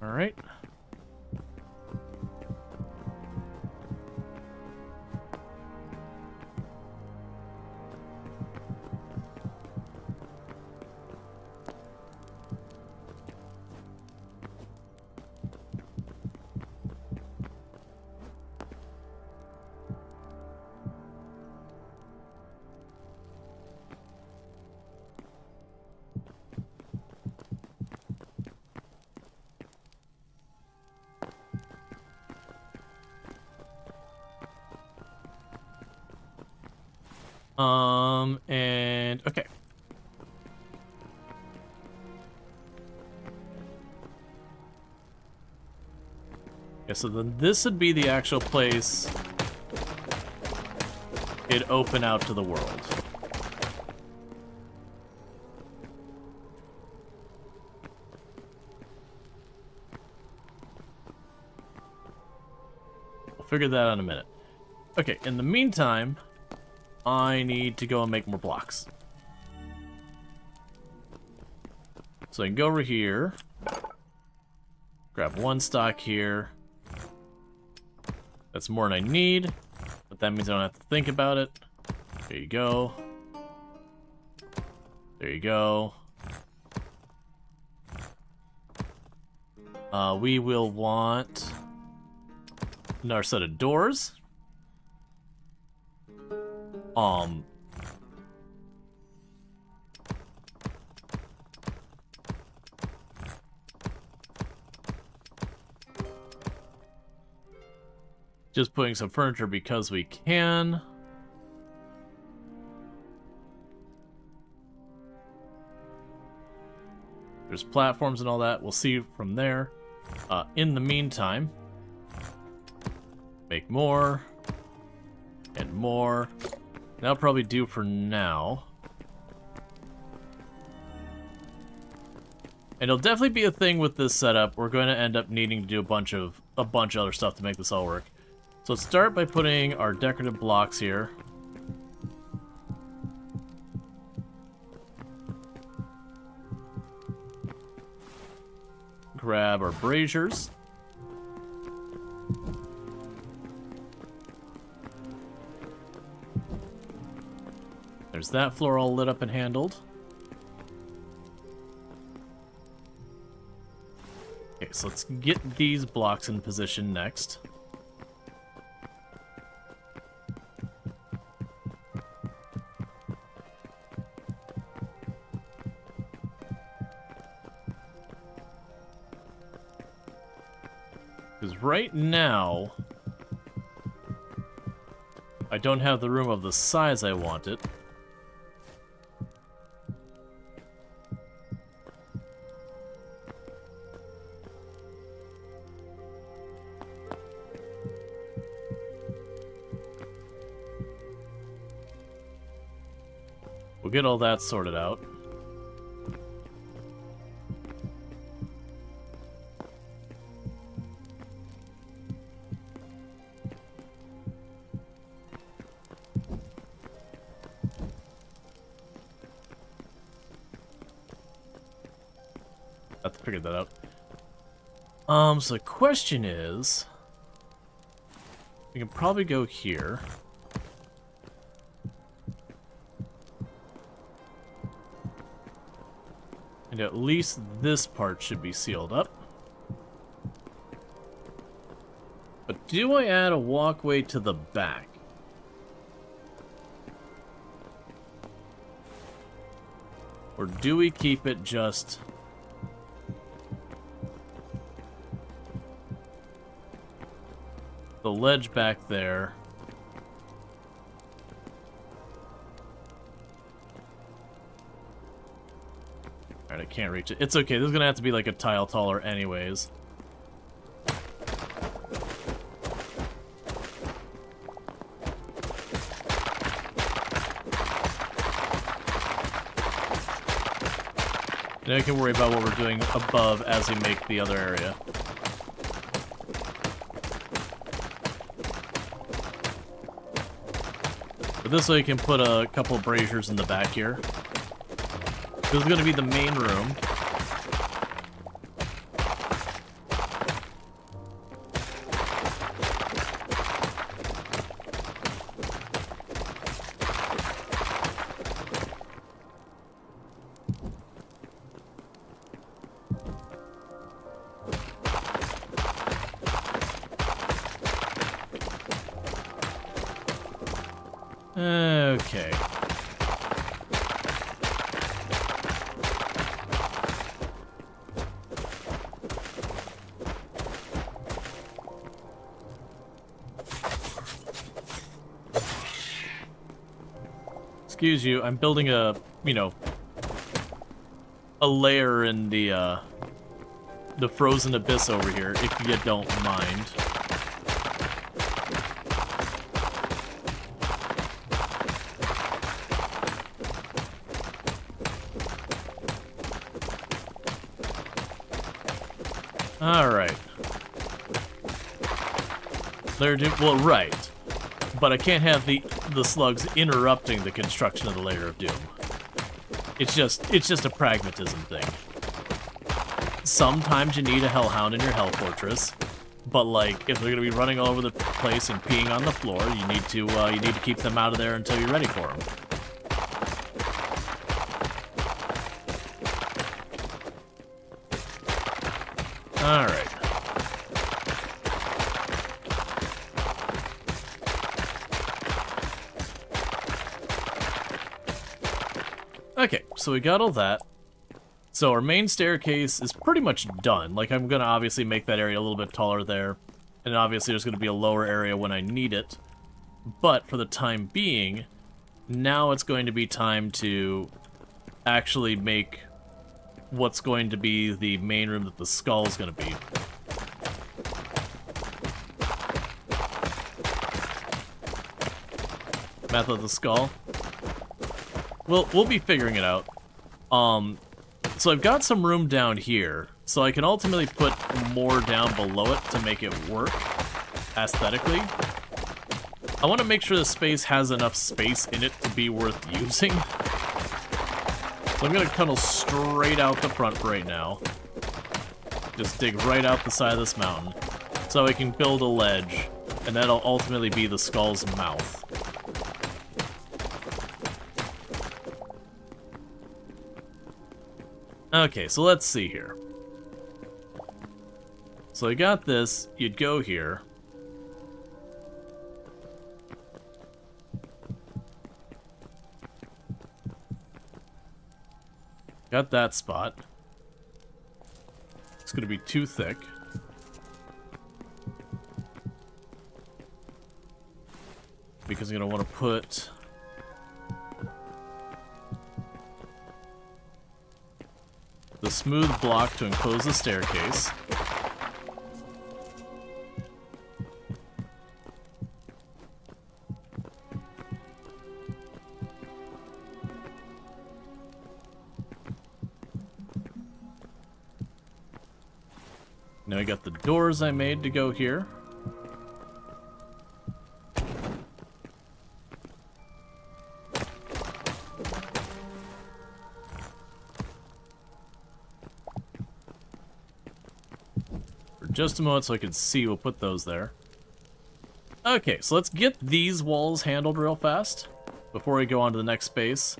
Alright. And okay. Okay, so then this would be the actual place it'd open out to the world. We'll figure that out in a minute. Okay, in the meantime, I need to go and make more blocks. So I can go over here, grab one stock here. That's more than I need, but that means I don't have to think about it. There you go. There you go. We will want another set of doors. Just putting some furniture because we can. There's platforms and all that. We'll see from there. In the meantime, make more and more. That'll probably do for now. And it'll definitely be a thing with this setup. We're going to end up needing to do a bunch of other stuff to make this all work. So let's start by putting our decorative blocks here. Grab our braziers. There's that floor all lit up and handled. Okay, so let's get these blocks in position next. Because right now, I don't have the room of the size I want it. We'll get all that sorted out. I have to figure that out. So the question is, we can probably go here. And at least this part should be sealed up. But do I add a walkway to the back? Or do we keep it just... the ledge back there? Alright, I can't reach it. It's okay, this is gonna have to be like a tile taller anyways. Now I can worry about what we're doing above as we make the other area. But this way you can put a couple of braziers in the back here. This is going to be the main room. Okay. Excuse you, I'm building a, you know, a layer in the frozen abyss over here, if you don't mind. Alright. Well, right. But I can't have the slugs interrupting the construction of the Lair of Doom. It's just a pragmatism thing. Sometimes you need a hellhound in your hell fortress, but like if they're gonna be running all over the place and peeing on the floor, you need to keep them out of there until you're ready for them. All right. Okay, so we got all that. So our main staircase is pretty much done. Like, I'm gonna obviously make that area a little bit taller there. And obviously there's going to be a lower area when I need it. But for the time being, now it's going to be time to actually make what's going to be the main room that the skull is going to be. Method of the skull. We'll be figuring it out. So I've got some room down here, so I can ultimately put more down below it to make it work aesthetically. I want to make sure the space has enough space in it to be worth using. So I'm going to tunnel straight out the front right now. Just dig right out the side of this mountain. So I can build a ledge, and that'll ultimately be the skull's mouth. Okay, so let's see here. So I got this, you'd go here. Got that spot. It's gonna be too thick. Because I'm gonna want to put the smooth block to enclose the staircase. Now I got the doors I made to go here. Just a moment so I can see, we'll put those there. Okay, so let's get these walls handled real fast before we go on to the next space.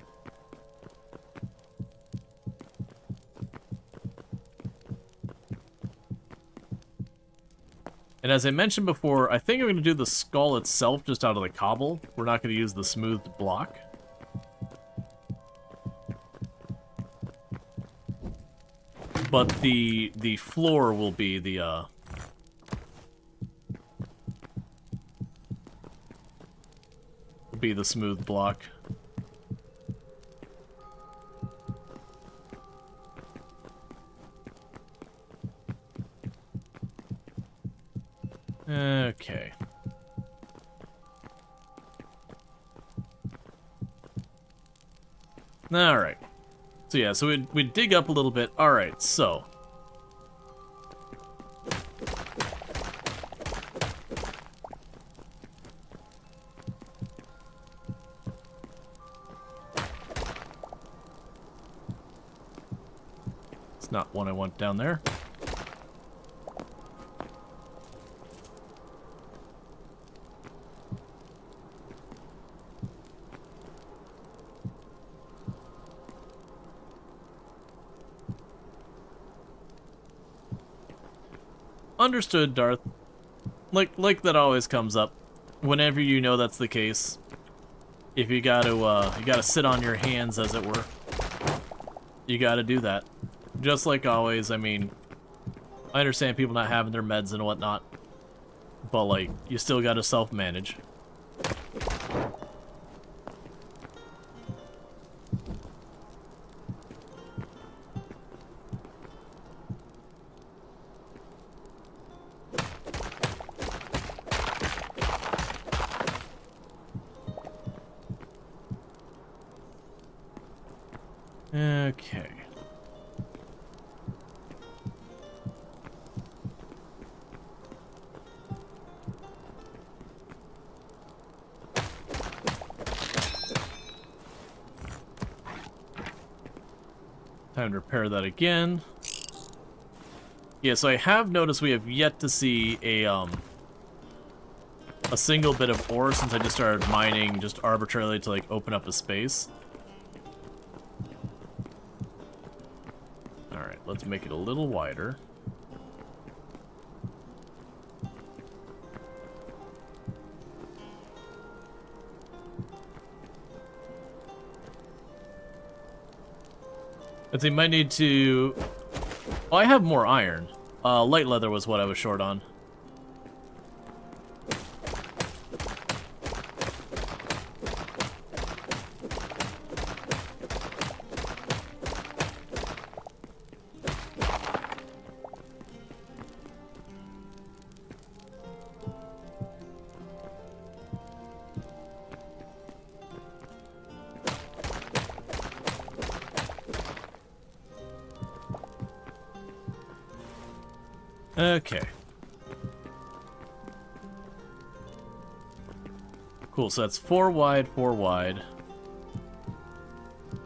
And as I mentioned before, I think I'm going to do the skull itself just out of the cobble. We're not going to use the smoothed block. But the floor will be the smooth block. Okay. All right. So yeah, so we dig up a little bit. All right, so it's not one I want down there. Understood, Darth. Like that always comes up. Whenever you know that's the case. If you gotta sit on your hands, as it were. You gotta do that. Just like always, I mean, I understand people not having their meds and whatnot. But, like, you still gotta self-manage. Okay. Time to repair that again. Yeah, so I have noticed we have yet to see a single bit of ore since I just started mining just arbitrarily to, like, open up a space. Alright, let's make it a little wider. I think I might need to... Oh, I have more iron. Light leather was what I was short on. Okay. Cool, so that's 4 wide, 4 wide.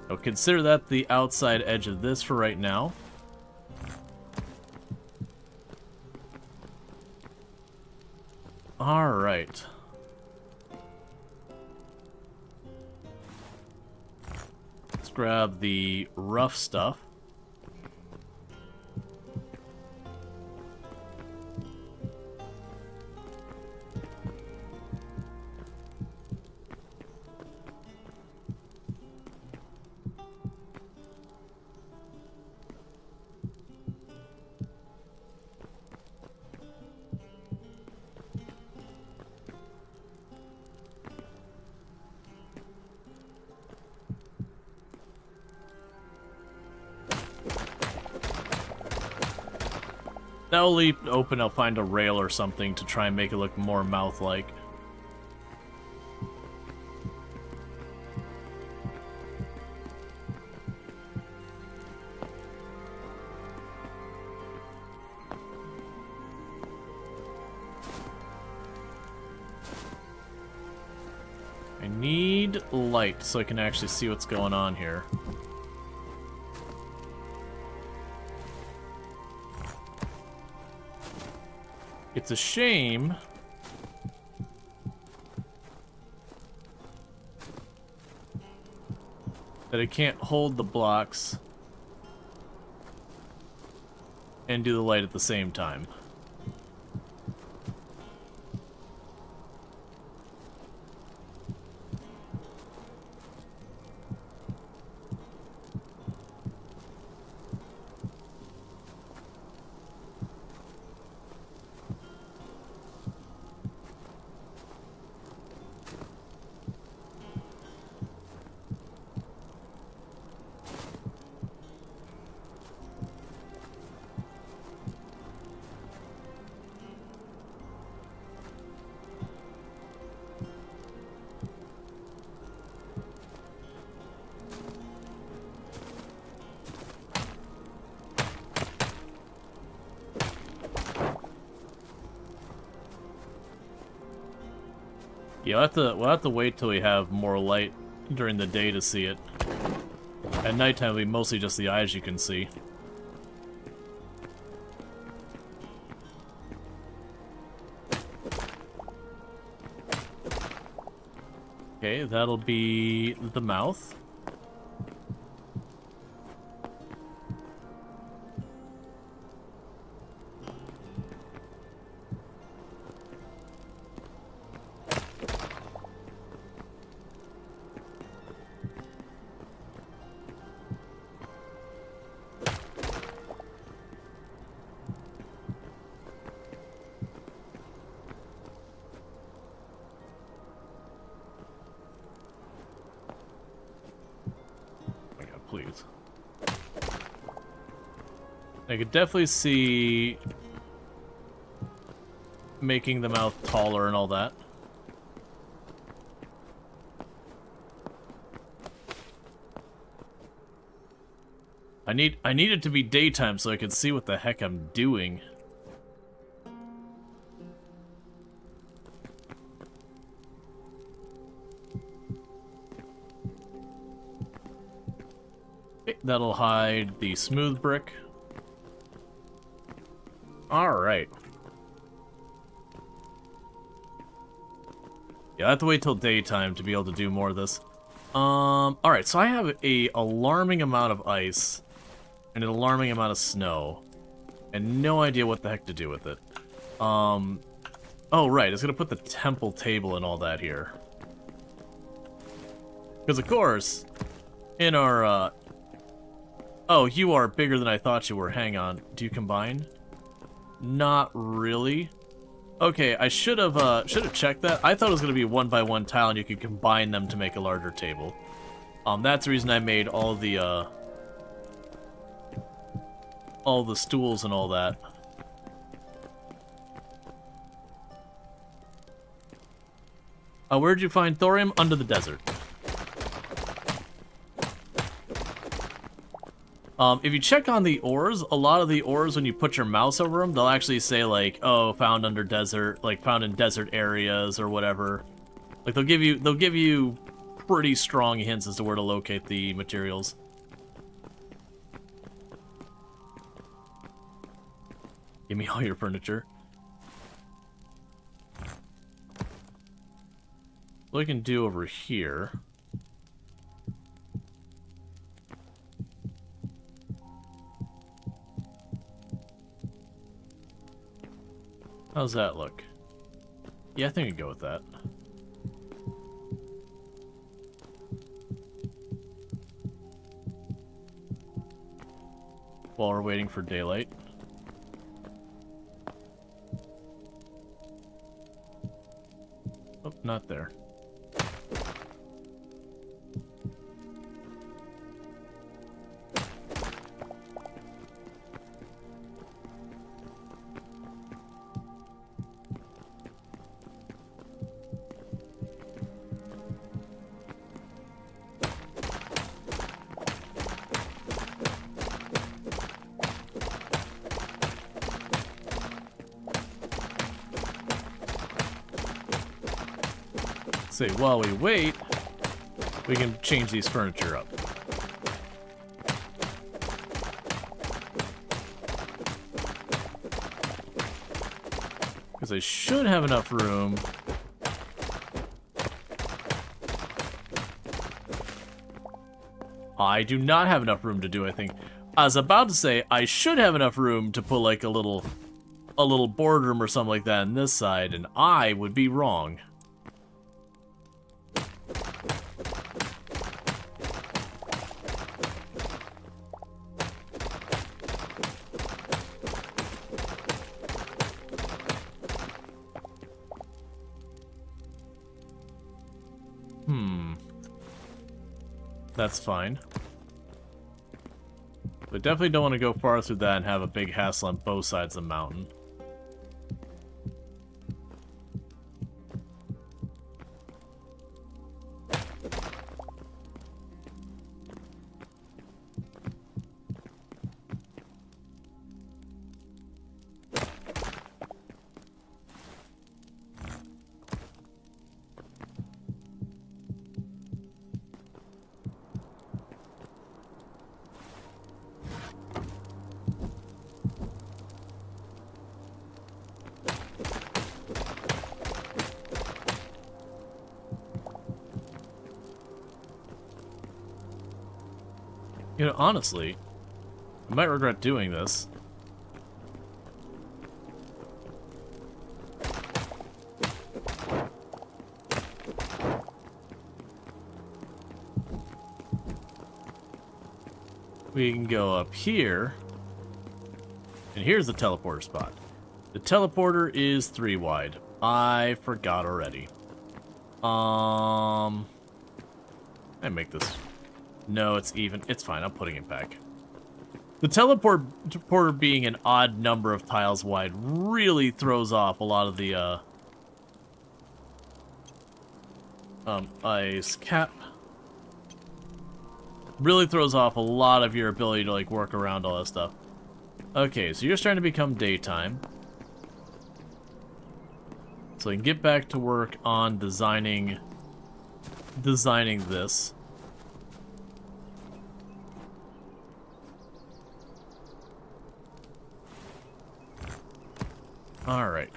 I'll consider that the outside edge of this for right now. Alright. Let's grab the rough stuff. That will leave open, I'll find a rail or something to try and make it look more mouth-like. I need light so I can actually see what's going on here. It's a shame that it can't hold the blocks and do the light at the same time. Yeah, we'll have to wait till we have more light during the day to see it. At nighttime, it'll be mostly just the eyes you can see. Okay, that'll be the mouth. Please. I could definitely see making the mouth taller and all that. I need it to be daytime so I can see what the heck I'm doing. That'll hide the smooth brick. Alright. Yeah, I have to wait till daytime to be able to do more of this. Alright, so I have a alarming amount of ice and an alarming amount of snow. And no idea what the heck to do with it. Oh, right, it's gonna put the temple table and all that here. Because, of course, in our, Oh, you are bigger than I thought you were. Hang on. Do you combine? Not really. Okay, I should have checked that. I thought it was going to be a 1x1 tile and you could combine them to make a larger table. That's the reason I made all the stools and all that. Where'd you find thorium? Under the desert. If you check on the ores, a lot of the ores, when you put your mouse over them, they'll actually say, like, oh, found under desert, like, found in desert areas or whatever. Like, they'll give you pretty strong hints as to where to locate the materials. Give me all your furniture. What I can do over here... How's that look? Yeah, I think I'd go with that. While we're waiting for daylight. Oh, not there. Say, while we wait, we can change these furniture up. Because I should have enough room. I do not have enough room to do, I think. I was about to say, I should have enough room to put like a little boardroom or something like that on this side, and I would be wrong. That's fine. But definitely don't want to go far through that and have a big hassle on both sides of the mountain. You know, honestly, I might regret doing this. We can go up here, and here's the teleporter spot. The teleporter is 3 wide. I forgot already. I make this... No, it's even. It's fine. I'm putting it back. The teleporter being an odd number of tiles wide really throws off a lot of the ice cap. Really throws off a lot of your ability to like work around all that stuff. Okay, so you're starting to become daytime. So I can get back to work on designing this. All right.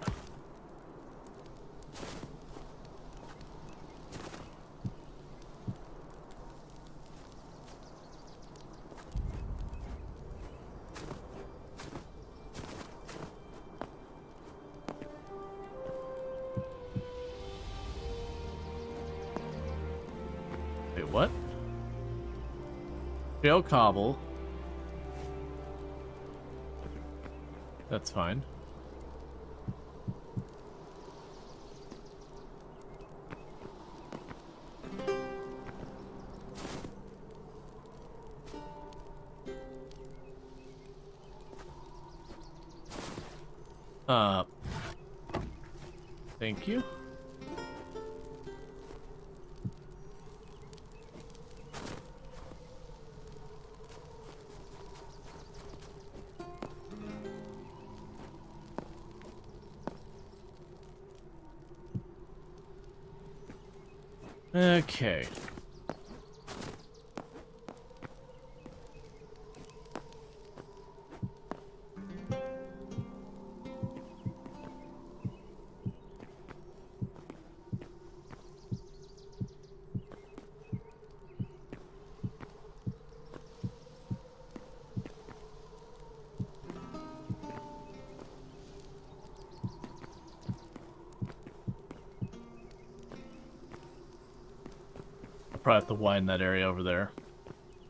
Wait, what? Shale cobble. That's fine. Thank you. Okay. Probably have to widen that area over there.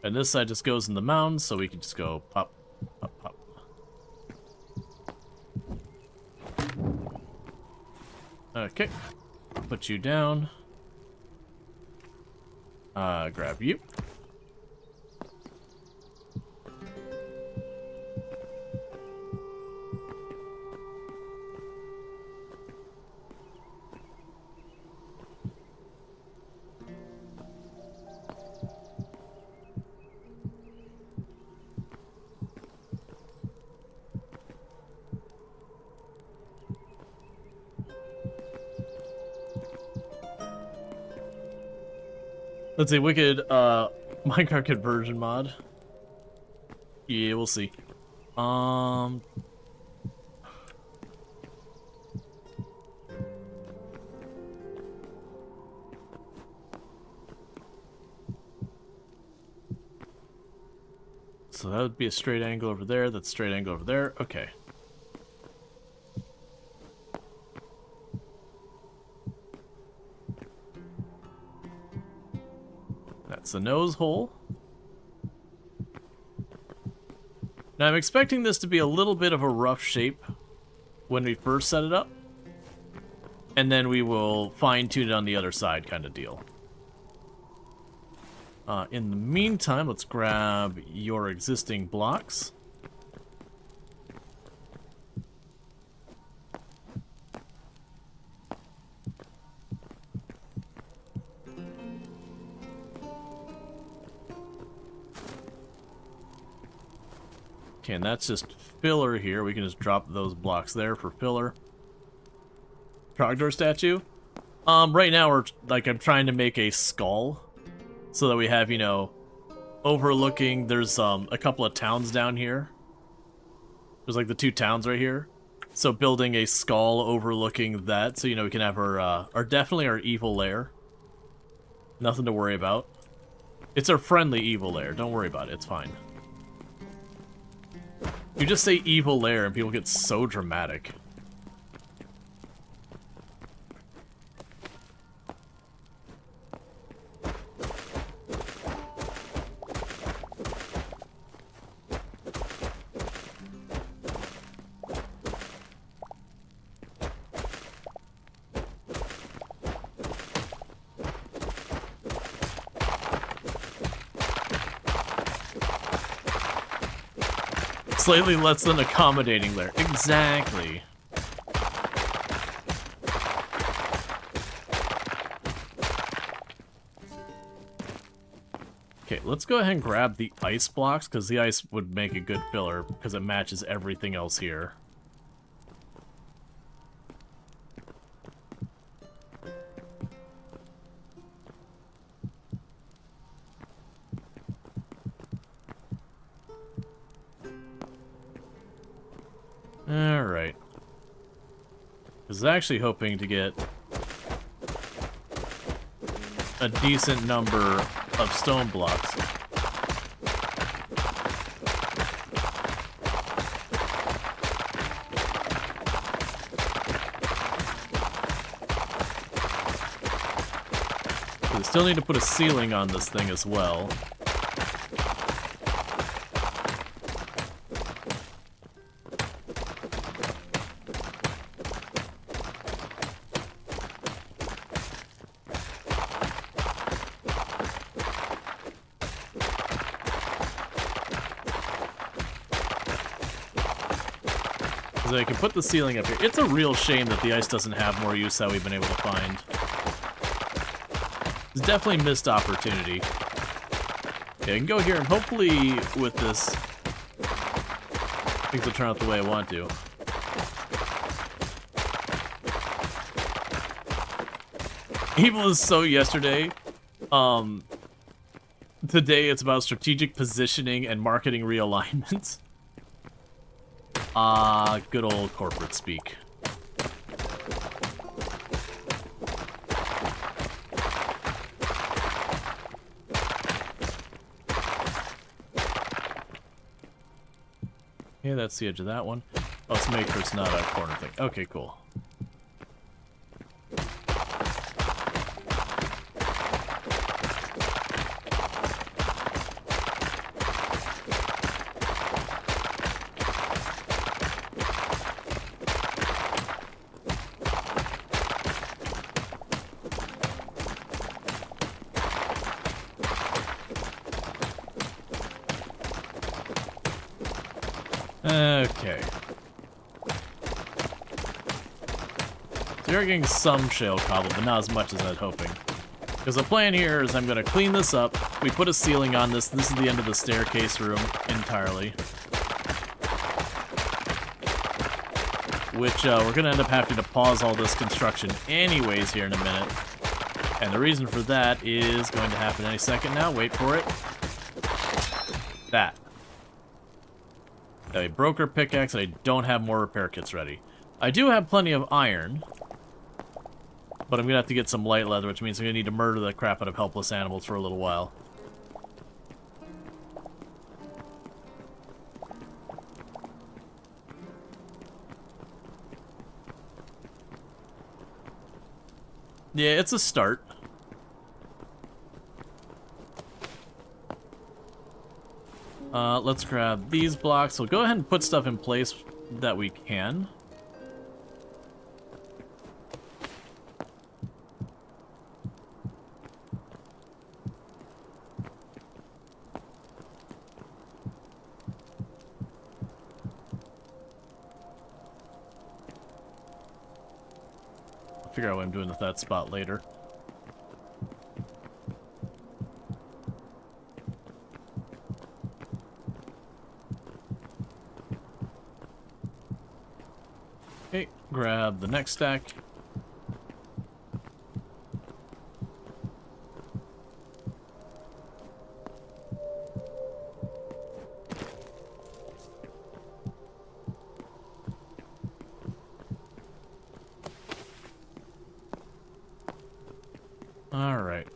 And this side just goes in the mountains, so we can just go pop, pop, pop. Okay. Put you down. Grab you. Let's see, wicked minecart conversion mod. Yeah, we'll see. So that would be a straight angle over there, that's straight angle over there. Okay. That's the nose hole. Now I'm expecting this to be a little bit of a rough shape when we first set it up. And then we will fine-tune it on the other side kind of deal. In the meantime, let's grab your existing blocks. Okay, and that's just filler here. We can just drop those blocks there for filler. Trogdor statue. Right now I'm trying to make a skull so that we have, you know, overlooking. There's a couple of towns down here. There's like the two towns right here. So building a skull overlooking that, so you know we can have our definitely our evil lair. Nothing to worry about. It's our friendly evil lair. Don't worry about it. It's fine. You just say evil lair and people get so dramatic. Slightly less than accommodating there. Exactly. Okay, let's go ahead and grab the ice blocks, because the ice would make a good filler, because it matches everything else here. Alright. I was actually hoping to get a decent number of stone blocks. We still need to put a ceiling on this thing as well. So I can put the ceiling up here. It's a real shame that the ice doesn't have more use that we've been able to find. It's definitely missed opportunity. Okay, I can go here and hopefully with this, things will turn out the way I want to. Evil is so yesterday. Today it's about strategic positioning and marketing realignment. Good old corporate speak. Okay, that's the edge of that one. Let's make sure it's not a corner thing. Okay, cool. Okay. So you're getting some shale cobble, but not as much as I was hoping. Because the plan here is I'm going to clean this up. We put a ceiling on this. This is the end of the staircase room entirely. Which we're going to end up having to pause all this construction anyways here in a minute. And the reason for that is going to happen any second now. Wait for it. That. A broker pickaxe, and I don't have more repair kits ready. I do have plenty of iron, but I'm gonna have to get some light leather, which means I'm gonna need to murder the crap out of helpless animals for a little while. Yeah, it's a start. Let's grab these blocks. So go ahead and put stuff in place that we can. I'll figure out what I'm doing with that spot later. Okay, grab the next stack. All right.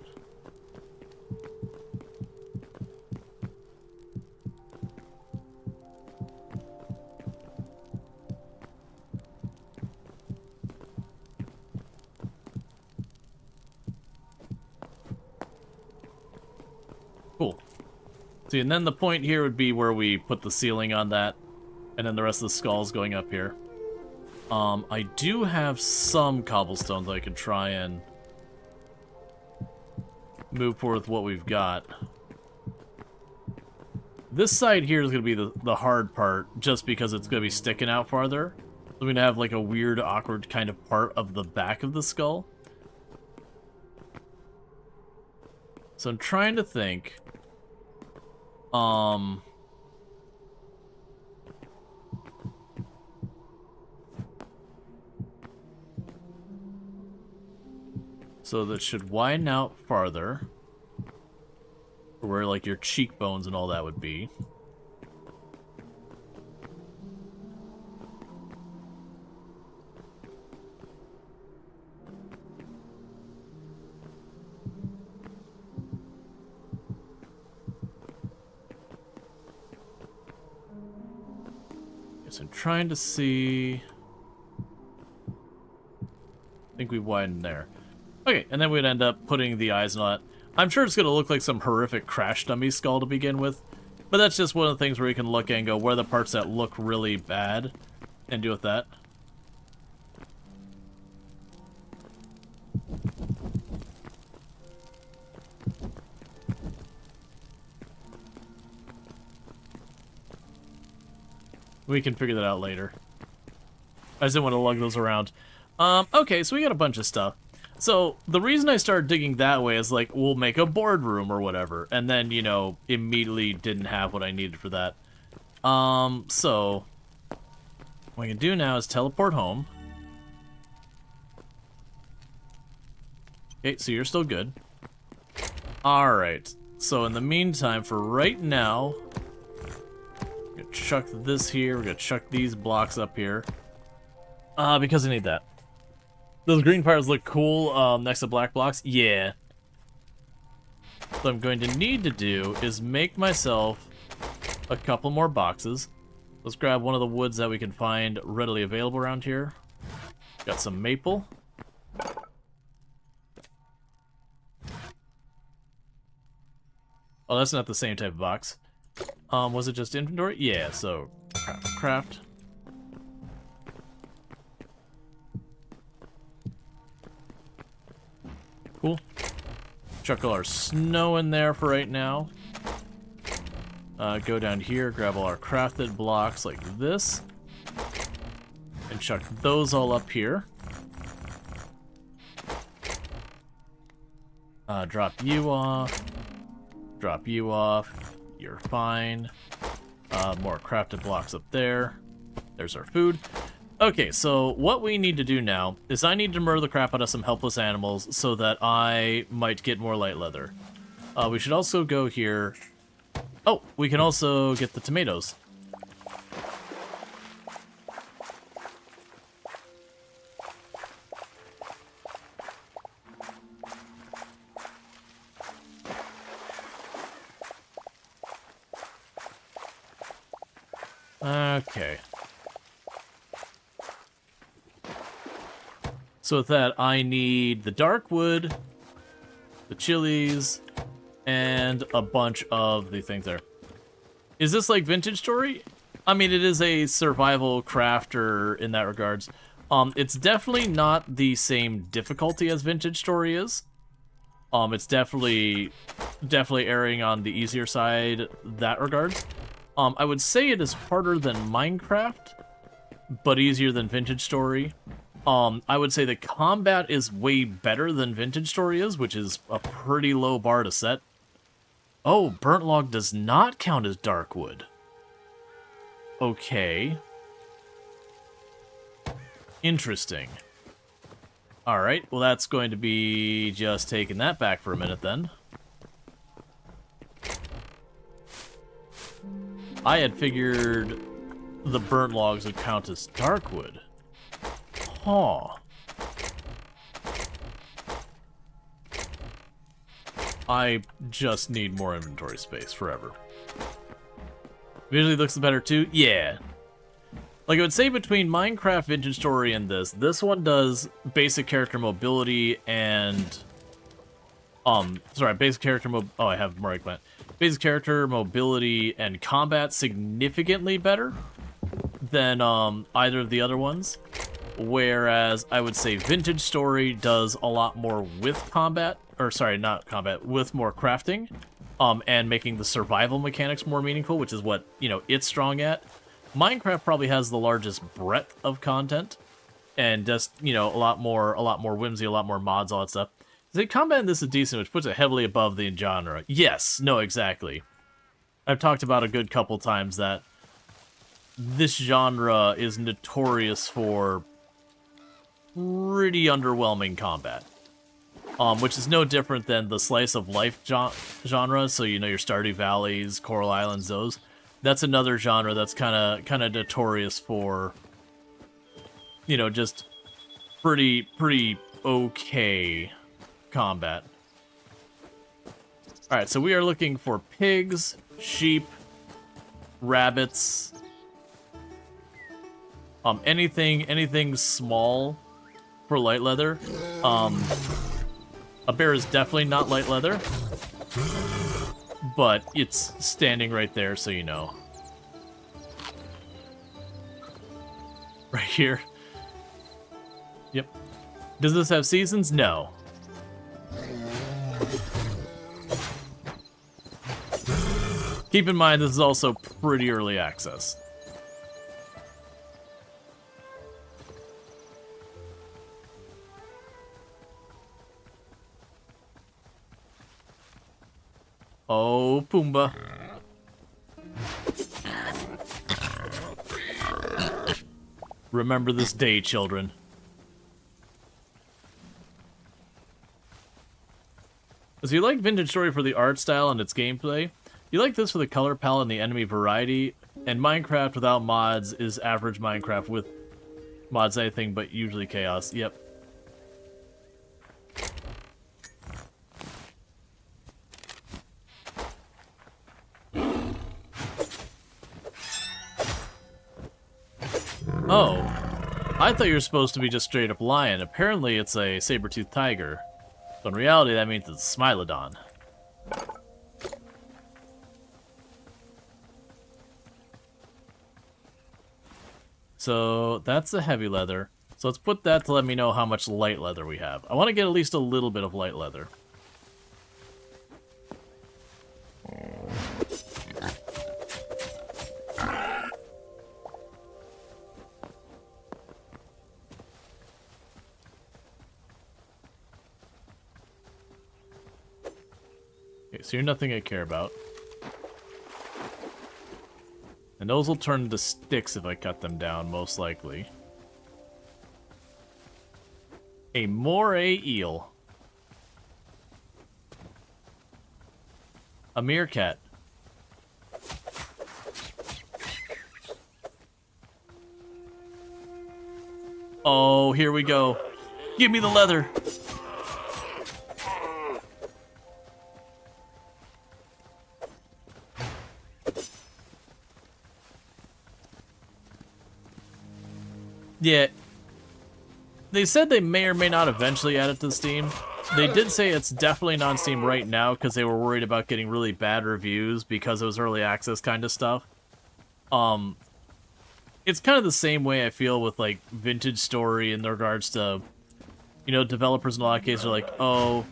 Cool. See, and then the point here would be where we put the ceiling on that, and then the rest of the skull's going up here. I do have some cobblestones I could try and move forward with what we've got. This side here is going to be the hard part, just because it's going to be sticking out farther. So we're going to have like a weird, awkward kind of part of the back of the skull. So I'm trying to think. So that should widen out farther. Where like your cheekbones and all that would be. Guess I'm trying to see. I think we widened there. Okay, and then we'd end up putting the eyes and all that. I'm sure it's going to look like some horrific crash dummy skull to begin with, but that's just one of the things where you can look and go, where are the parts that look really bad, and deal with that. We can figure that out later. I just didn't want to lug those around. Okay, so we got a bunch of stuff. So, the reason I started digging that way is like, we'll make a boardroom or whatever. And then, you know, immediately didn't have what I needed for that. So, what I can do now is teleport home. Okay, so you're still good. Alright. So in the meantime, for right now, we're gonna chuck this here. We're gonna chuck these blocks up here. Because I need that. Those green fires look cool next to black blocks. Yeah. What I'm going to need to do is make myself a couple more boxes. Let's grab one of the woods that we can find readily available around here. Got some maple. Oh, that's not the same type of box. Was it just inventory? Yeah, so craft. Cool. Chuck all our snow in there for right now. Go down here, grab all our crafted blocks like this. And chuck those all up here. Drop you off. Drop you off. You're fine. More crafted blocks up there. There's our food. Okay, so what we need to do now is I need to murder the crap out of some helpless animals so that I might get more light leather. We should also go here. Oh, we can also get the tomatoes. Okay. So with that, I need the dark wood, the chilies, and a bunch of the things there. Is this like Vintage Story? I mean, it is a survival crafter in that regards. It's definitely not the same difficulty as Vintage Story is. It's definitely erring on the easier side that regards. I would say it is harder than Minecraft, but easier than Vintage Story. I would say the combat is way better than Vintage Story is, which is a pretty low bar to set. Oh, burnt log does not count as dark wood. Okay. Interesting. Alright, well that's going to be just taking that back for a minute then. I had figured the burnt logs would count as dark wood. Huh. I just need more inventory space forever. Visually looks better too? Yeah. Like I would say between Minecraft, Vintage Story, and this one does basic character mobility and... basic character oh, I have more eggplant. Basic character mobility and combat significantly better than either of the other ones. Whereas I would say Vintage Story does a lot more with combat, or sorry, not combat, with more crafting, and making the survival mechanics more meaningful, which is what, you know, it's strong at. Minecraft probably has the largest breadth of content, and just, you know, a lot more whimsy, a lot more mods, all that stuff. The combat in this is decent, which puts it heavily above the genre. Yes, no, exactly. I've talked about a good couple times that this genre is notorious for pretty underwhelming combat. Which is no different than the slice of life genre, so you know your Stardew Valleys, Coral Islands, those. That's another genre that's kind of notorious for, you know, just pretty okay combat. Alright, so we are looking for pigs, sheep, rabbits, anything small for light leather. A bear is definitely not light leather, but it's standing right there, so you know. Right here. Yep. Does this have seasons? No. Keep in mind, this is also pretty early access. Oh, Pumbaa. Remember this day, children. So you like Vintage Story for the art style and its gameplay. You like this for the color palette and the enemy variety. And Minecraft without mods is average Minecraft with mods anything but usually chaos. Yep. Oh, I thought you were supposed to be just straight up lion. Apparently it's a saber-toothed tiger. So in reality that means it's a Smilodon. So that's the heavy leather. So let's put that to let me know how much light leather we have. I want to get at least a little bit of light leather. Okay, so you're nothing I care about. And those will turn into sticks if I cut them down, most likely. A moray eel. A meerkat. Oh, here we go. Give me the leather. Yeah. They said they may or may not eventually add it to Steam. They did say it's definitely not on Steam right now because they were worried about getting really bad reviews because it was early access kind of stuff. It's kind of the same way I feel with like Vintage Story in regards to, you know, developers in a lot of cases are like, oh,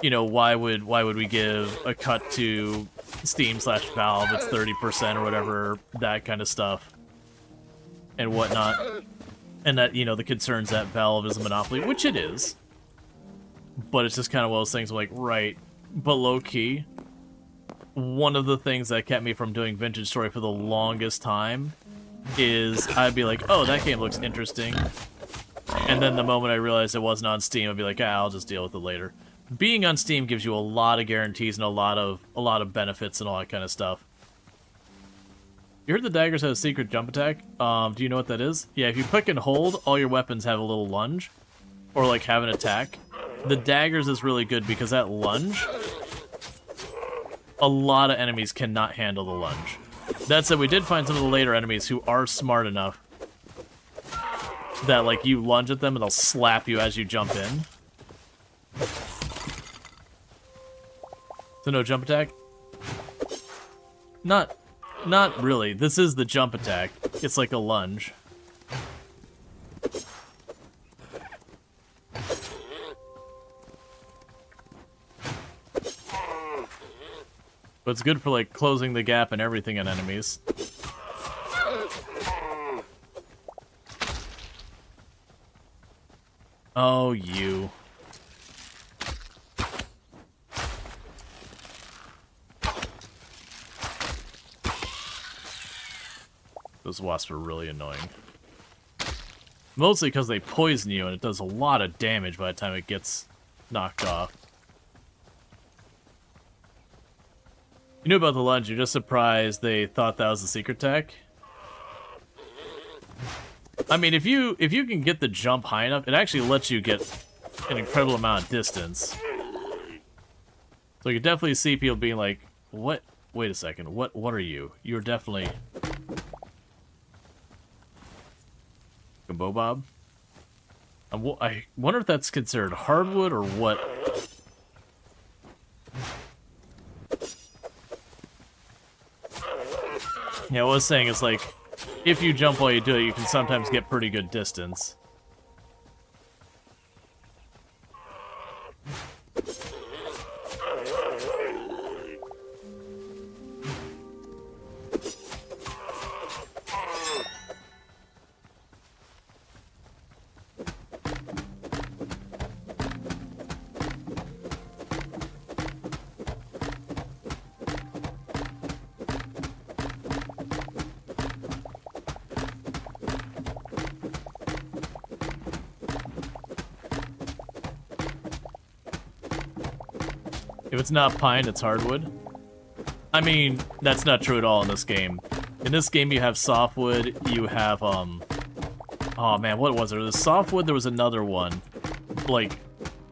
you know, why would we give a cut to Steam/Valve? It's 30% or whatever, that kind of stuff and whatnot. And that, you know, the concerns that Valve is a monopoly, which it is. But it's just kind of one of those things like, right, but low-key, one of the things that kept me from doing Vintage Story for the longest time is I'd be like, oh, that game looks interesting. And then the moment I realized it wasn't on Steam, I'd be like, I'll just deal with it later. Being on Steam gives you a lot of guarantees and a lot of benefits and all that kind of stuff. You heard the daggers have a secret jump attack? Do you know what that is? Yeah, if you click and hold, all your weapons have a little lunge. Or, like, have an attack. The daggers is really good because that lunge, a lot of enemies cannot handle the lunge. That said, we did find some of the later enemies who are smart enough that, like, you lunge at them and they'll slap you as you jump in. So no jump attack? Not really. This is the jump attack. It's like a lunge. But it's good for, like, closing the gap and everything on enemies. Oh, you. Those wasps are really annoying. Mostly because they poison you and it does a lot of damage by the time it gets knocked off. You knew about the lunge, you're just surprised they thought that was a secret tech? I mean, if you can get the jump high enough, it actually lets you get an incredible amount of distance. So you can definitely see people being like, what? Wait a second, what are you? You're definitely... Gumbo Bob? I wonder if that's considered hardwood or what. Yeah, what I was saying is, like, if you jump while you do it, you can sometimes get pretty good distance. If it's not pine, it's hardwood. I mean, that's not true at all in this game. In this game, you have softwood, you have, oh man, what was it? There was softwood, there was another one. Like,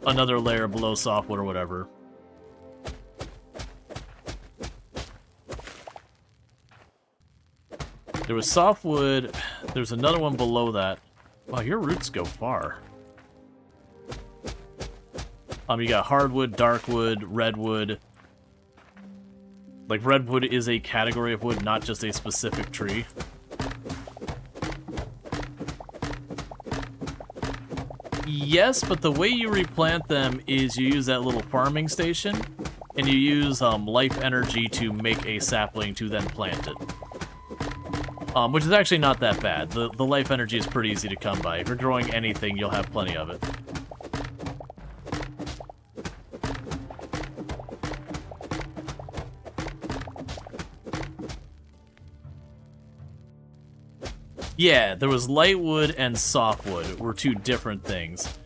another layer below softwood or whatever. There was softwood, there's another one below that. Wow, your roots go far. You got hardwood, darkwood, redwood. Like, redwood is a category of wood, not just a specific tree. Yes, but the way you replant them is you use that little farming station, and you use life energy to make a sapling to then plant it. Which is actually not that bad. The life energy is pretty easy to come by. If you're growing anything, you'll have plenty of it. Yeah, there was lightwood and softwood were two different things.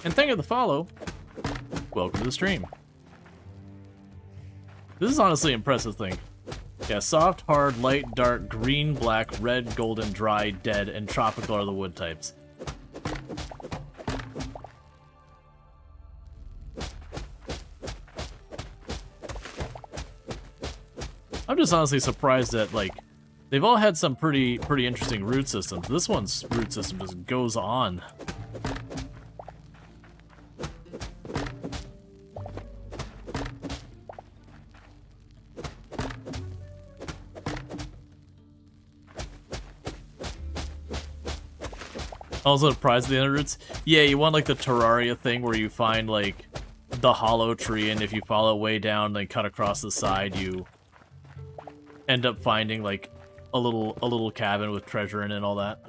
And thank you for the follow. Welcome to the stream. This is honestly an impressive thing. Yeah, soft, hard, light, dark, green, black, red, golden, dry, dead, and tropical are the wood types. I'm just honestly surprised that, like, they've all had some pretty interesting root systems. This one's root system just goes on. Also surprised at the other roots. Yeah, you want like the Terraria thing where you find like the hollow tree, and if you follow way down, then cut across the side, you end up finding like a little cabin with treasure in it and all that.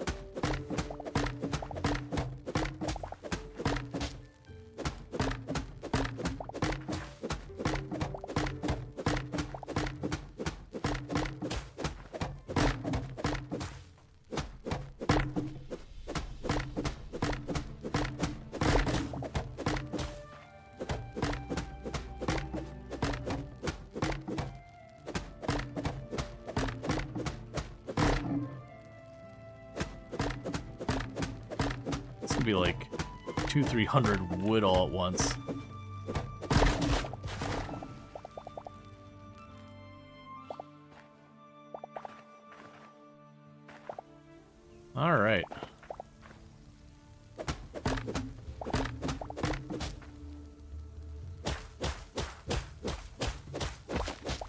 Be like 200-300 wood all at once. All right.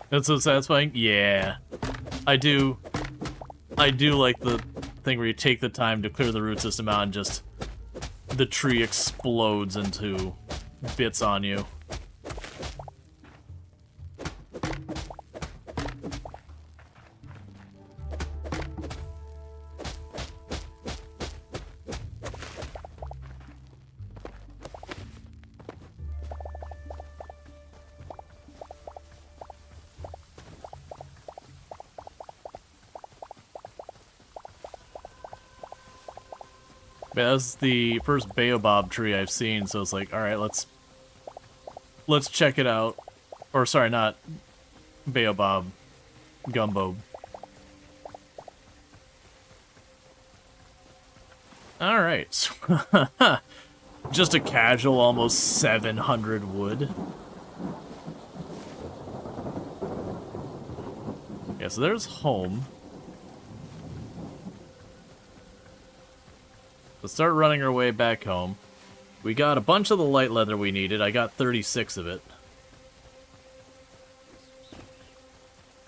That's so satisfying. Yeah, I do like the thing where you take the time to clear the root system out and just the tree explodes into bits on you. Yeah, that's the first baobab tree I've seen, so it's like, all right, let's check it out. Or sorry, not baobab, gumbo. All right, just a casual, almost 700 wood. Yeah, so there's home. Let's start running our way back home. We got a bunch of the light leather we needed. I got 36 of it.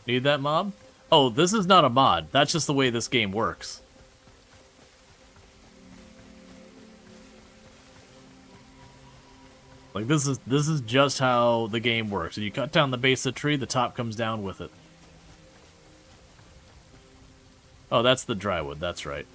Need that mob? Oh, this is not a mod. That's just the way this game works. Like, this is just how the game works. You cut down the base of the tree, the top comes down with it. Oh, that's the dry wood. That's right.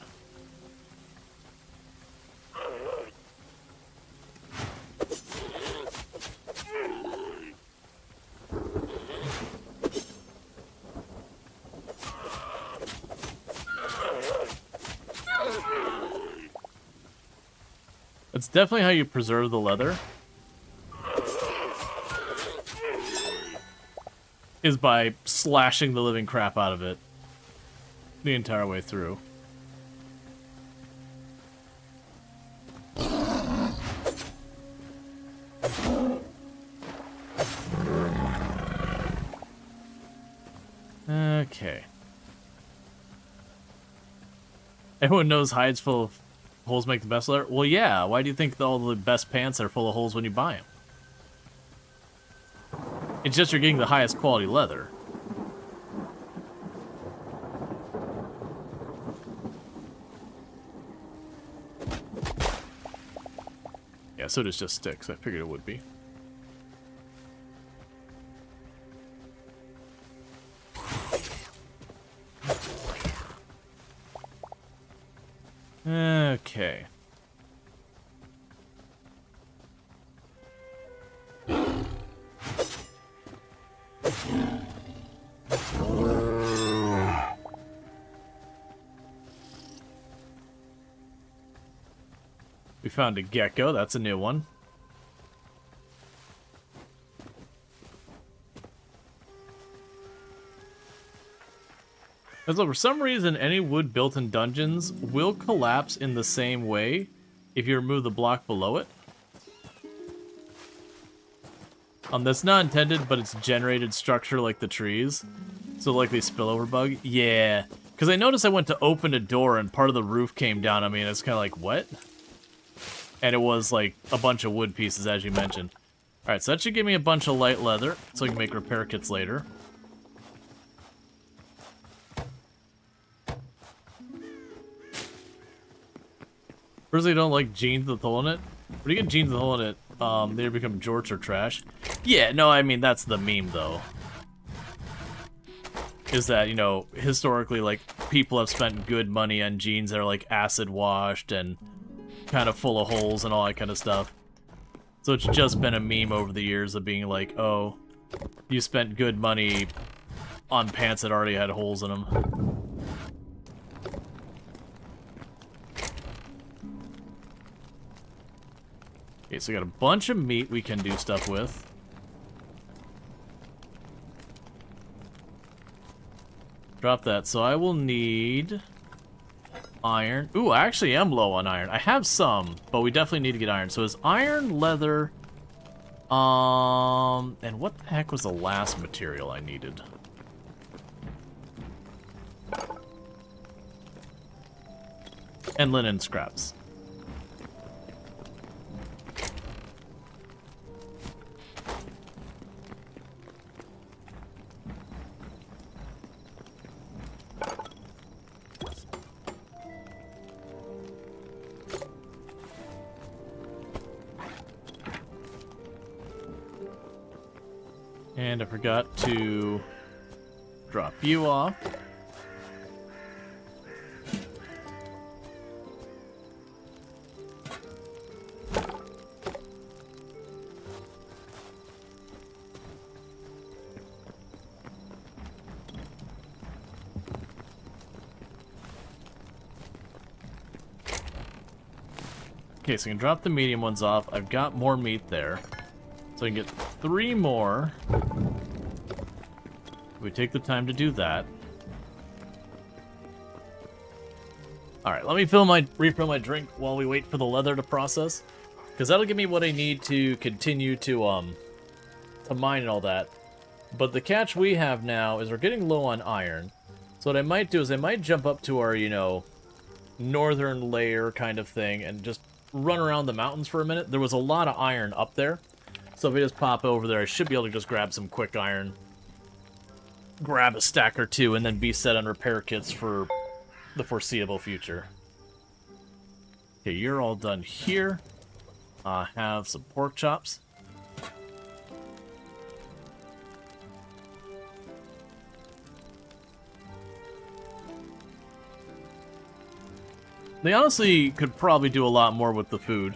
It's definitely how you preserve the leather. is by slashing the living crap out of it the entire way through. Okay. Everyone knows hides full of holes make the best leather? Well, yeah. Why do you think all the best pants are full of holes when you buy them? It's just you're getting the highest quality leather. Yeah, so does just sticks. I figured it would be. Okay. We found a gecko. That's a new one. As though for some reason, any wood built in dungeons will collapse in the same way if you remove the block below it. That's not intended, but it's generated structure like the trees. So like the spillover bug. Yeah. Because I noticed I went to open a door and part of the roof came down on me and it's kind of like, what? And it was like a bunch of wood pieces, as you mentioned. Alright, so that should give me a bunch of light leather so I can make repair kits later. Personally, don't like jeans with a hole in it. When you get jeans with a hole in it, they become jorts or trash. Yeah, no, I mean, that's the meme, though. Is that, you know, historically, like, people have spent good money on jeans that are, like, acid washed and kind of full of holes and all that kind of stuff. So it's just been a meme over the years of being like, oh, you spent good money on pants that already had holes in them. Okay, so we got a bunch of meat we can do stuff with. Drop that. So I will need iron. Ooh, I actually am low on iron. I have some, but we definitely need to get iron. So it's iron, leather, and what the heck was the last material I needed? And linen scraps. And I forgot to drop you off. Okay, so I can drop the medium ones off. I've got more meat there. So I can get 3 more. We take the time to do that. Alright, let me refill my drink while we wait for the leather to process. Because that'll give me what I need to continue to mine and all that. But the catch we have now is we're getting low on iron. So what I might do is I might jump up to our, you know, northern layer kind of thing and just run around the mountains for a minute. There was a lot of iron up there. So if I just pop over there, I should be able to just grab some quick iron, grab a stack or two, and then be set on repair kits for the foreseeable future. Okay, you're all done here. Have some pork chops. They honestly could probably do a lot more with the food.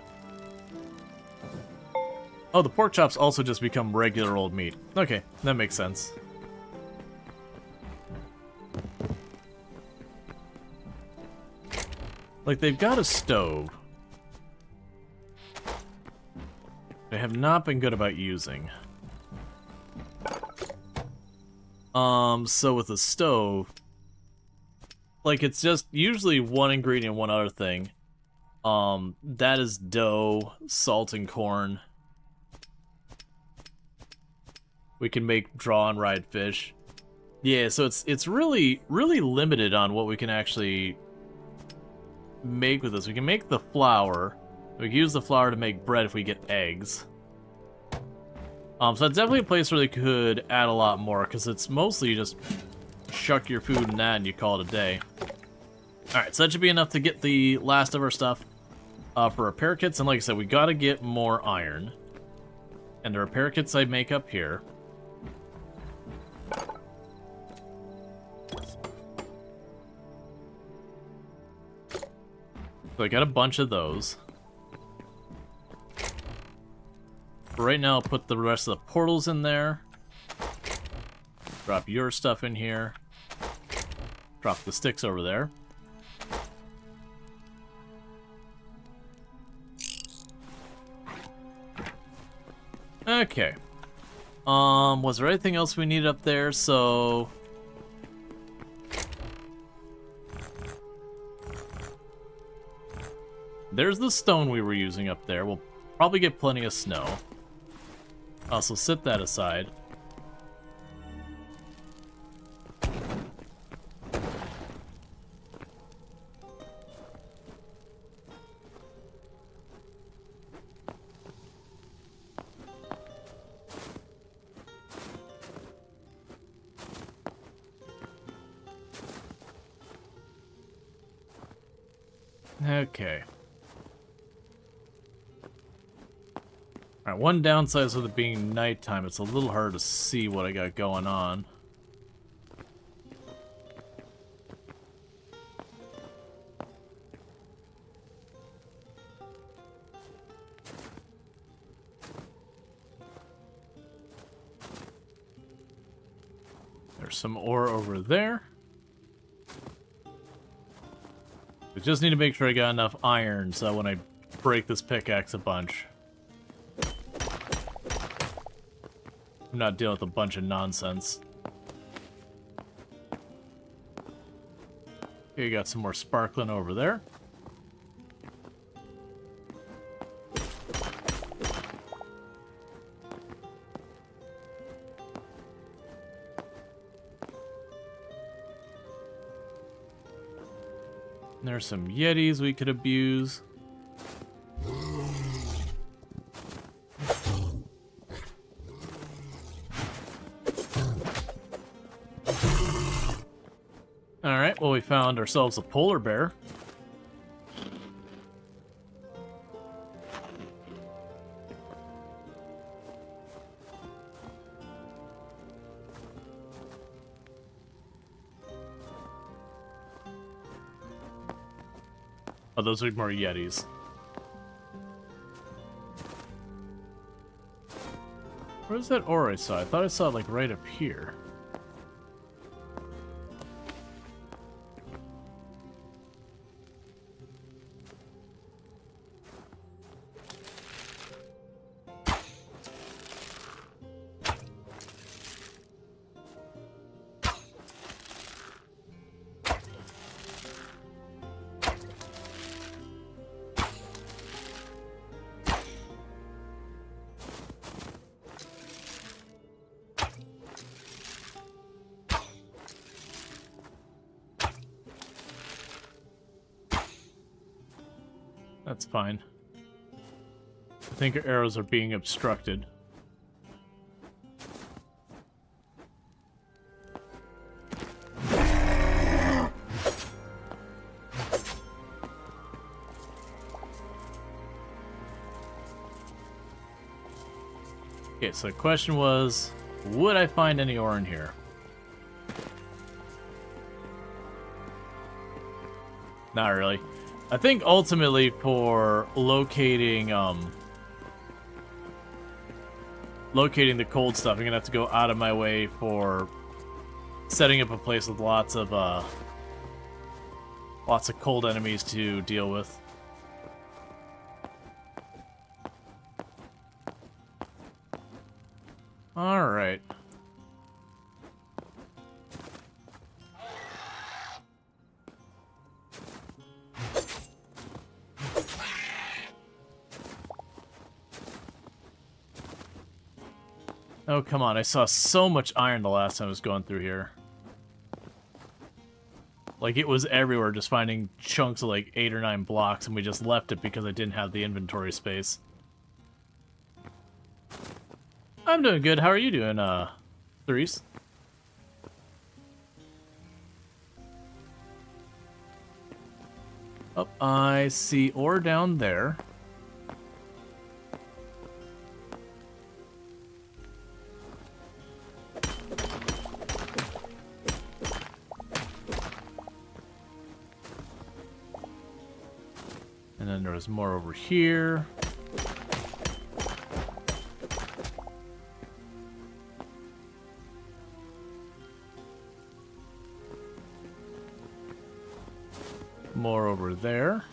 Oh, the pork chops also just become regular old meat. Okay, that makes sense. Like, they've got a stove. They have not been good about using. So with a stove, like it's just usually one ingredient, one other thing. That is dough, salt, and corn. We can make draw and ride fish. Yeah, so it's really limited on what we can actually make with this. We can make the flour. We can use the flour to make bread if we get eggs. So that's definitely a place where they could add a lot more, because it's mostly just shuck your food in that and you call it a day. Alright, so that should be enough to get the last of our stuff for repair kits. And like I said, we gotta get more iron. And the repair kits I make up here. So I got a bunch of those. For right now, I'll put the rest of the portals in there. Drop your stuff in here. Drop the sticks over there. Okay. Was there anything else we needed up there? So... there's the stone we were using up there. We'll probably get plenty of snow. Also, set that aside. Okay. Alright, one downside is with it being nighttime, it's a little hard to see what I got going on. There's some ore over there. I just need to make sure I got enough iron so when I break this pickaxe a bunch, I'm not dealing with a bunch of nonsense. Okay, you got some more sparkling over there. There's some Yetis we could abuse. Alright, well we found ourselves a polar bear. Oh, those are more Yetis. Where's that ore I saw? I thought I saw it like right up here. That's fine. I think our arrows are being obstructed. Okay, so the question was, would I find any ore in here? Not really. I think ultimately for locating the cold stuff, I'm gonna have to go out of my way for setting up a place with lots of cold enemies to deal with. All right. Oh, come on. I saw so much iron the last time I was going through here. Like, it was everywhere, just finding chunks of, like, 8 or 9 blocks, and we just left it because I didn't have the inventory space. I'm doing good. How are you doing, Therese? Oh, I see ore down there. And then there was more over here. More over there.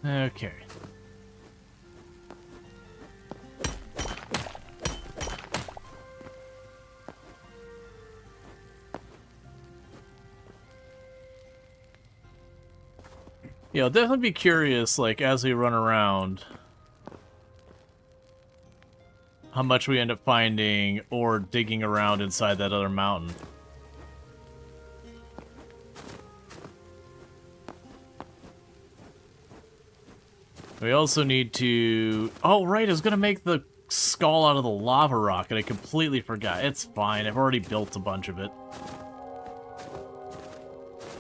Okay. Yeah, I'll definitely be curious, like, as we run around, how much we end up finding or digging around inside that other mountain. We also need to... Oh, right, I was going to make the skull out of the lava rock, and I completely forgot. It's fine, I've already built a bunch of it.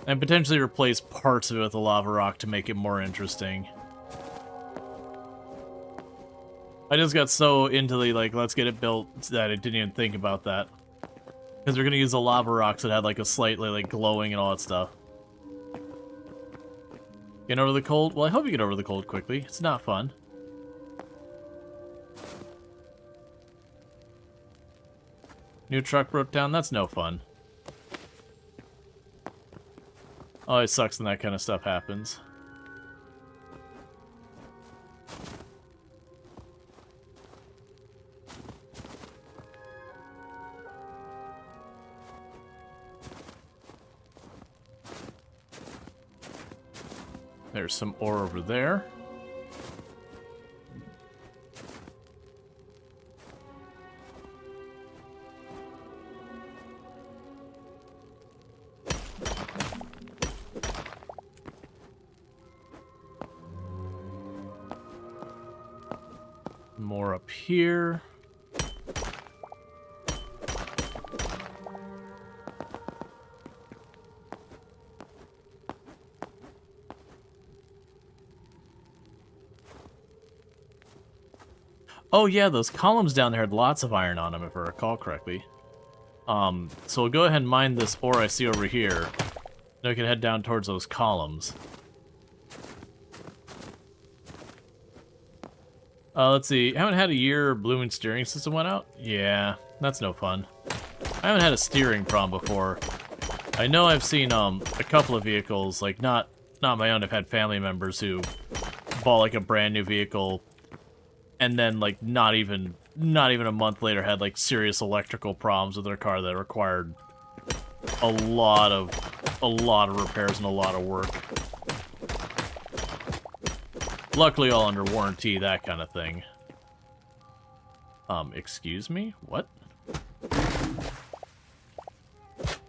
And potentially replace parts of it with a lava rock to make it more interesting. I just got so into the, like, let's get it built that I didn't even think about that. Because we're going to use the lava rocks that had, like, a slightly, like, glowing and all that stuff. Get over the cold? Well, I hope you get over the cold quickly. It's not fun. New truck broke down? That's no fun. Oh, it sucks when that kind of stuff happens. There's some ore over there. More up here. Oh yeah, those columns down there had lots of iron on them, if I recall correctly. So we'll go ahead and mine this ore I see over here. Then we can head down towards those columns. Let's see. I haven't had a year blooming steering system went out? Yeah, that's no fun. I haven't had a steering problem before. I know I've seen a couple of vehicles, like not my own. I've had family members who bought like a brand new vehicle, and then like not even a month later had like serious electrical problems with their car that required a lot of repairs and a lot of work. Luckily all under warranty, that kind of thing. Excuse me? What?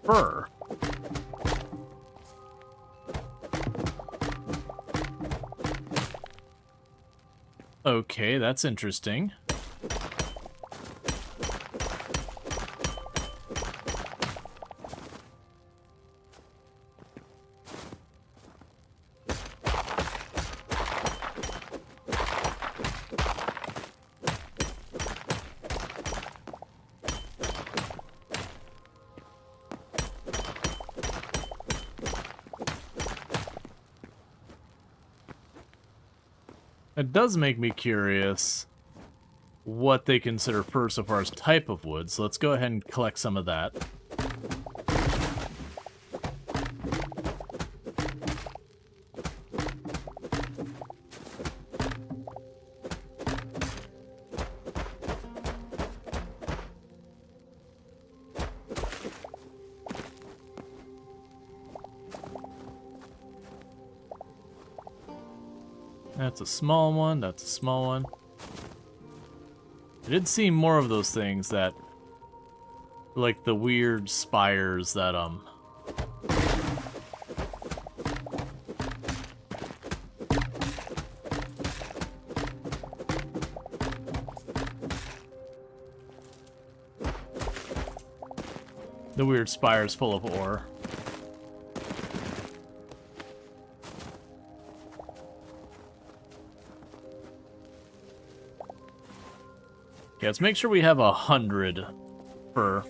Fur. Okay, that's interesting. It does make me curious what they consider fur so far as type of wood, so let's go ahead and collect some of that. That's a small one, that's a small one. I did see more of those things that... like the weird spires that, the weird spires full of ore. Yeah, let's make sure we have 100 for...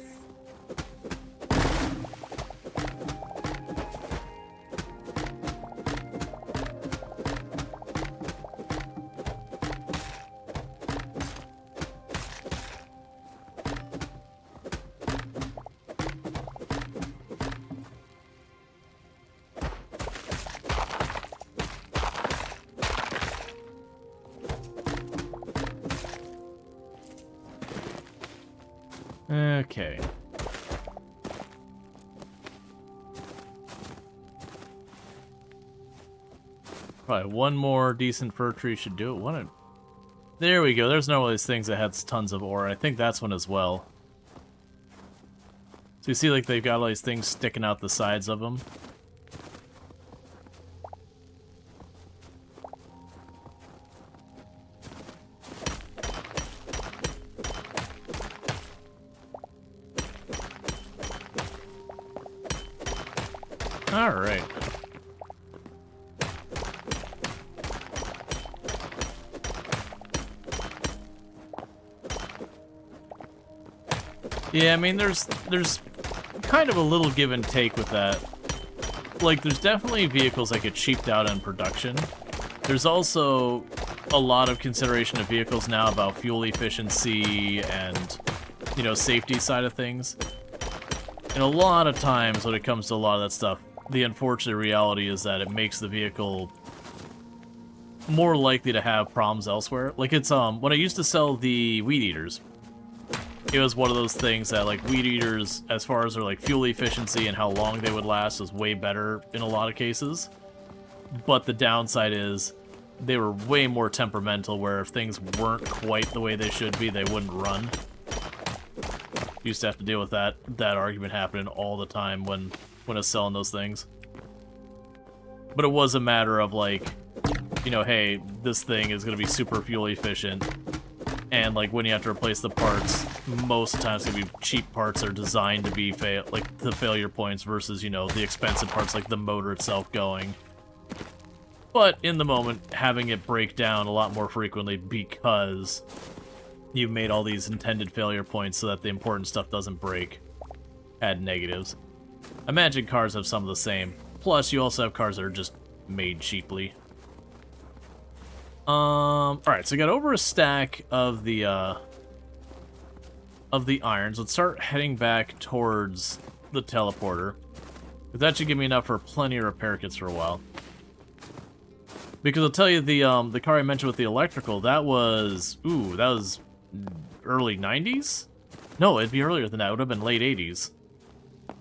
Okay. Probably one more decent fir tree should do it. There we go. There's no one of these things that has tons of ore. I think that's one as well. So you see like they've got all these things sticking out the sides of them. Alright. Yeah, I mean, there's kind of a little give and take with that. Like, there's definitely vehicles that get cheaped out in production. There's also a lot of consideration of vehicles now about fuel efficiency and, you know, safety side of things. And a lot of times when it comes to a lot of that stuff, the unfortunate reality is that it makes the vehicle more likely to have problems elsewhere. Like, it's, when I used to sell the weed eaters, it was one of those things that, like, weed eaters, as far as their, like, fuel efficiency and how long they would last, was way better in a lot of cases. But the downside is they were way more temperamental, where if things weren't quite the way they should be, they wouldn't run. Used to have to deal with that argument happening all the time when I was selling those things. But it was a matter of, like, you know, hey, this thing is going to be super fuel efficient. And, like, when you have to replace the parts, most of the times it's going to be cheap parts that are designed to be, like, the failure points versus, you know, the expensive parts like the motor itself going. But, in the moment, having it break down a lot more frequently because you've made all these intended failure points so that the important stuff doesn't break had negatives. I imagine cars have some of the same. Plus, you also have cars that are just made cheaply. Alright, so I got over a stack of the irons. Let's start heading back towards the teleporter. But that should give me enough for plenty of repair kits for a while. Because I'll tell you, the car I mentioned with the electrical, that was early 90s? No, it'd be earlier than that. It would have been late 80s.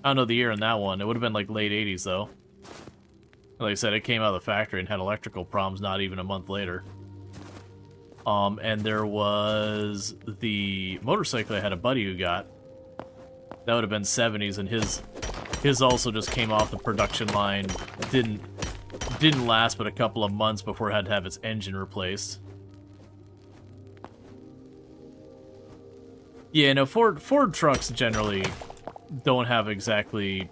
I don't know the year in that one. It would have been like late 80s, though. Like I said, it came out of the factory and had electrical problems not even a month later. And there was the motorcycle I had a buddy who got. That would have been 70s, and his also just came off the production line. Didn't last but a couple of months before it had to have its engine replaced. Yeah, no, Ford trucks generally don't have exactly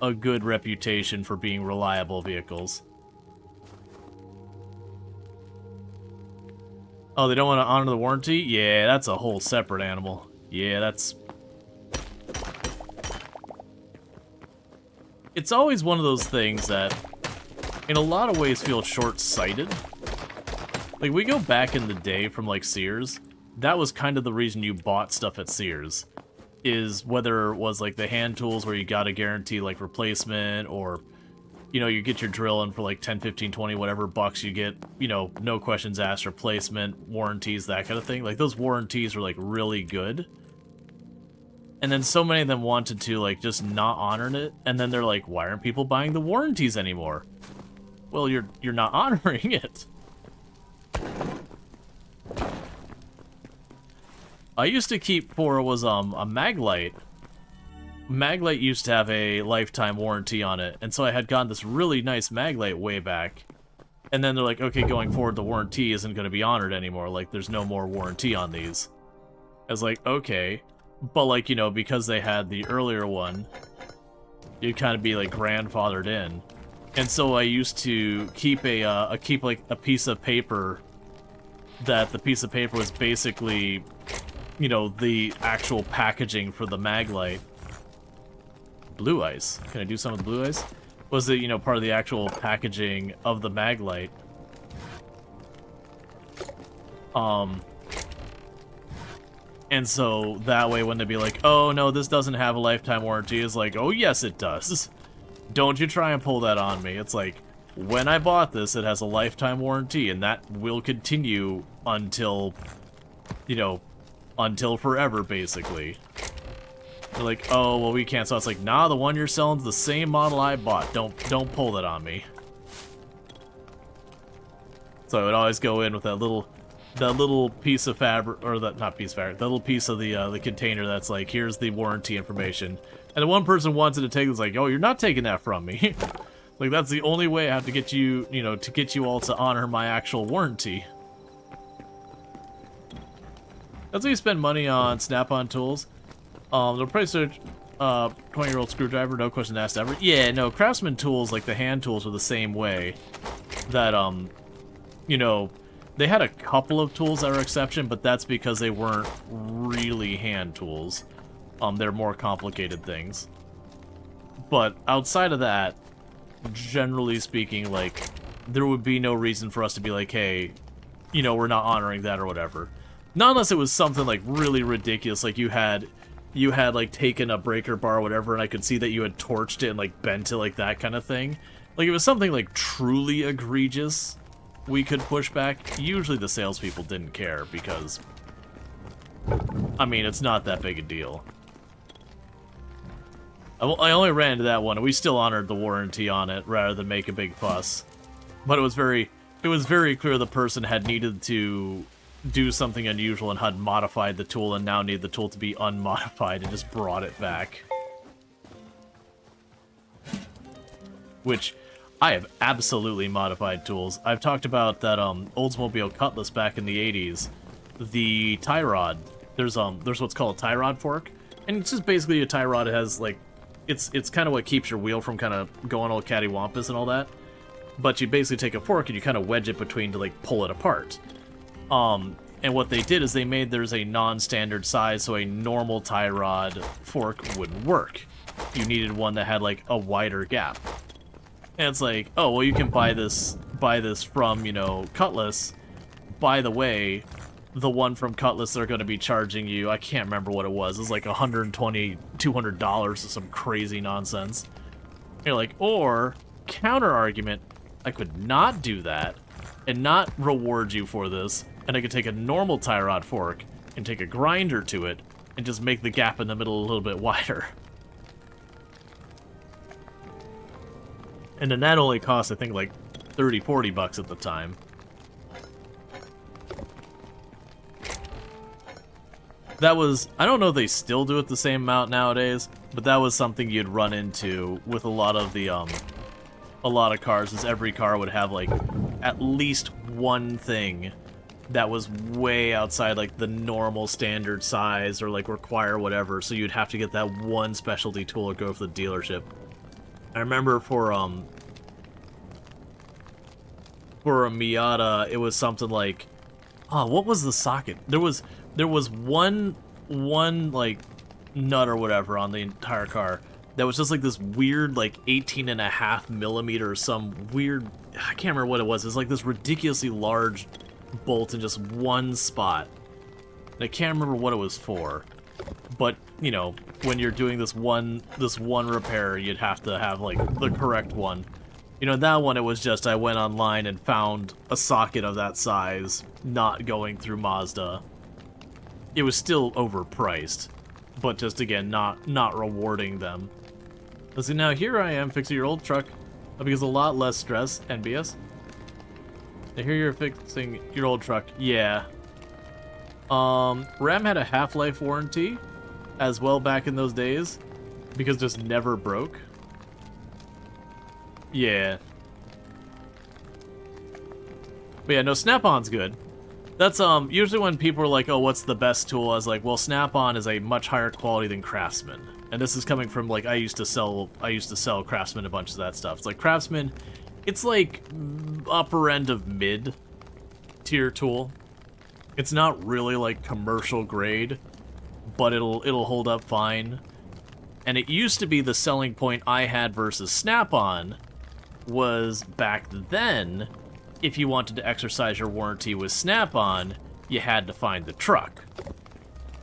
a good reputation for being reliable vehicles. Oh, they don't want to honor the warranty? Yeah, that's a whole separate animal. Yeah, that's... It's always one of those things that, in a lot of ways, feel short-sighted. Like, we go back in the day from, like, Sears. That was kind of the reason you bought stuff at Sears. Is whether it was, like, the hand tools where you gotta guarantee, like, replacement, or, you know, you get your drill in for, like, 10, 15, 20, whatever bucks, you get, you know, no questions asked, replacement, warranties, that kind of thing. Like, those warranties were, like, really good. And then so many of them wanted to, like, just not honor it, and then they're like, why aren't people buying the warranties anymore? Well, you're not honoring it. I used to keep for was a Maglite. Maglite used to have a lifetime warranty on it, and so I had gotten this really nice Maglite way back. And then they're like, okay, going forward, the warranty isn't going to be honored anymore. Like, there's no more warranty on these. I was like, okay. But, like, you know, because they had the earlier one, you'd kind of be, like, grandfathered in. And so I used to keep a piece of paper that the piece of paper was basically, you know, the actual packaging for the Maglite. Blue ice. Can I do some of the blue ice? Was it, you know, part of the actual packaging of the Maglite. And so that way when they'd be like, oh no, this doesn't have a lifetime warranty, it's like, oh yes it does. Don't you try and pull that on me. It's like, when I bought this, it has a lifetime warranty, and that will continue until, you know, until forever, basically. They're like, oh, well, we can't. So it's like, nah, the one you're selling's the same model I bought. Don't pull that on me. So I would always go in with that little piece of fabric, or that, not piece of fabric, that little piece of the container that's like, here's the warranty information. And the one person wanted to take it, was like, oh, you're not taking that from me. Like, that's the only way I have to get you, you know, to get you all to honor my actual warranty. That's why you spend money on Snap-on tools. The price search, 20-year-old screwdriver, no question asked ever. Yeah, no, Craftsman tools, like the hand tools, are the same way. That, you know, they had a couple of tools that were exception, but that's because they weren't really hand tools. They're more complicated things. But outside of that, generally speaking, like, there would be no reason for us to be like, hey, you know, we're not honoring that or whatever. Not unless it was something, like, really ridiculous, like you had, like, taken a breaker bar or whatever, and I could see that you had torched it and, like, bent it, like, that kind of thing. Like, if it was something, like, truly egregious, we could push back. Usually the salespeople didn't care, because, I mean, it's not that big a deal. I only ran into that one, and we still honored the warranty on it, rather than make a big fuss. But it was very clear the person had needed to do something unusual and had modified the tool, and now needed the tool to be unmodified, and just brought it back. Which, I have absolutely modified tools. I've talked about that Oldsmobile cutlass back in the 80s. The tie rod. There's what's called a tie rod fork, and it's just basically a tie rod. It has, like, it's kind of what keeps your wheel from kind of going all cattywampus and all that. But you basically take a fork and you kind of wedge it between to, like, pull it apart. And what they did is they made there's a non-standard size, so a normal tie rod fork wouldn't work. You needed one that had, like, a wider gap. And it's like, oh, well, you can buy this from, you know, Cutlass. By the way, the one from Cutlass, they're going to be charging you, I can't remember what it was like $120, $200 or some crazy nonsense. And you're like, or, counter argument, I could not do that and not reward you for this, and I could take a normal tie rod fork and take a grinder to it and just make the gap in the middle a little bit wider. And then that only cost, I think, like 30, 40 bucks at the time. That was, I don't know if they still do it the same amount nowadays, but that was something you'd run into with a lot of the, a lot of cars, is every car would have, like, at least one thing that was way outside, like, the normal standard size or, like, require whatever, so you'd have to get that one specialty tool or go for the dealership. I remember for a Miata, it was something like, oh, what was the socket? There was one like nut or whatever on the entire car that was just like this weird, like 18.5 millimeter or some weird, I can't remember what it was. It's like this ridiculously large bolt in just one spot. And I can't remember what it was for. But, you know, when you're doing this one repair, you'd have to have, like, the correct one. You know, that one, it was just, I went online and found a socket of that size, not going through Mazda. It was still overpriced, but just, again, not rewarding them. Let's see, now here I am fixing your old truck, because a lot less stress, NBS. I hear you're fixing your old truck, yeah. RAM had a half-life warranty as well back in those days because it just never broke. Yeah. But yeah, no, Snap-on's good. That's usually when people are like, oh, what's the best tool? I was like, well, Snap-on is a much higher quality than Craftsman. And this is coming from like I used to sell Craftsman a bunch of that stuff. It's like Craftsman, it's like upper end of mid tier tool. It's not really like commercial grade, but it'll hold up fine. And it used to be the selling point I had versus Snap-on was back then, if you wanted to exercise your warranty with Snap-on, you had to find the truck.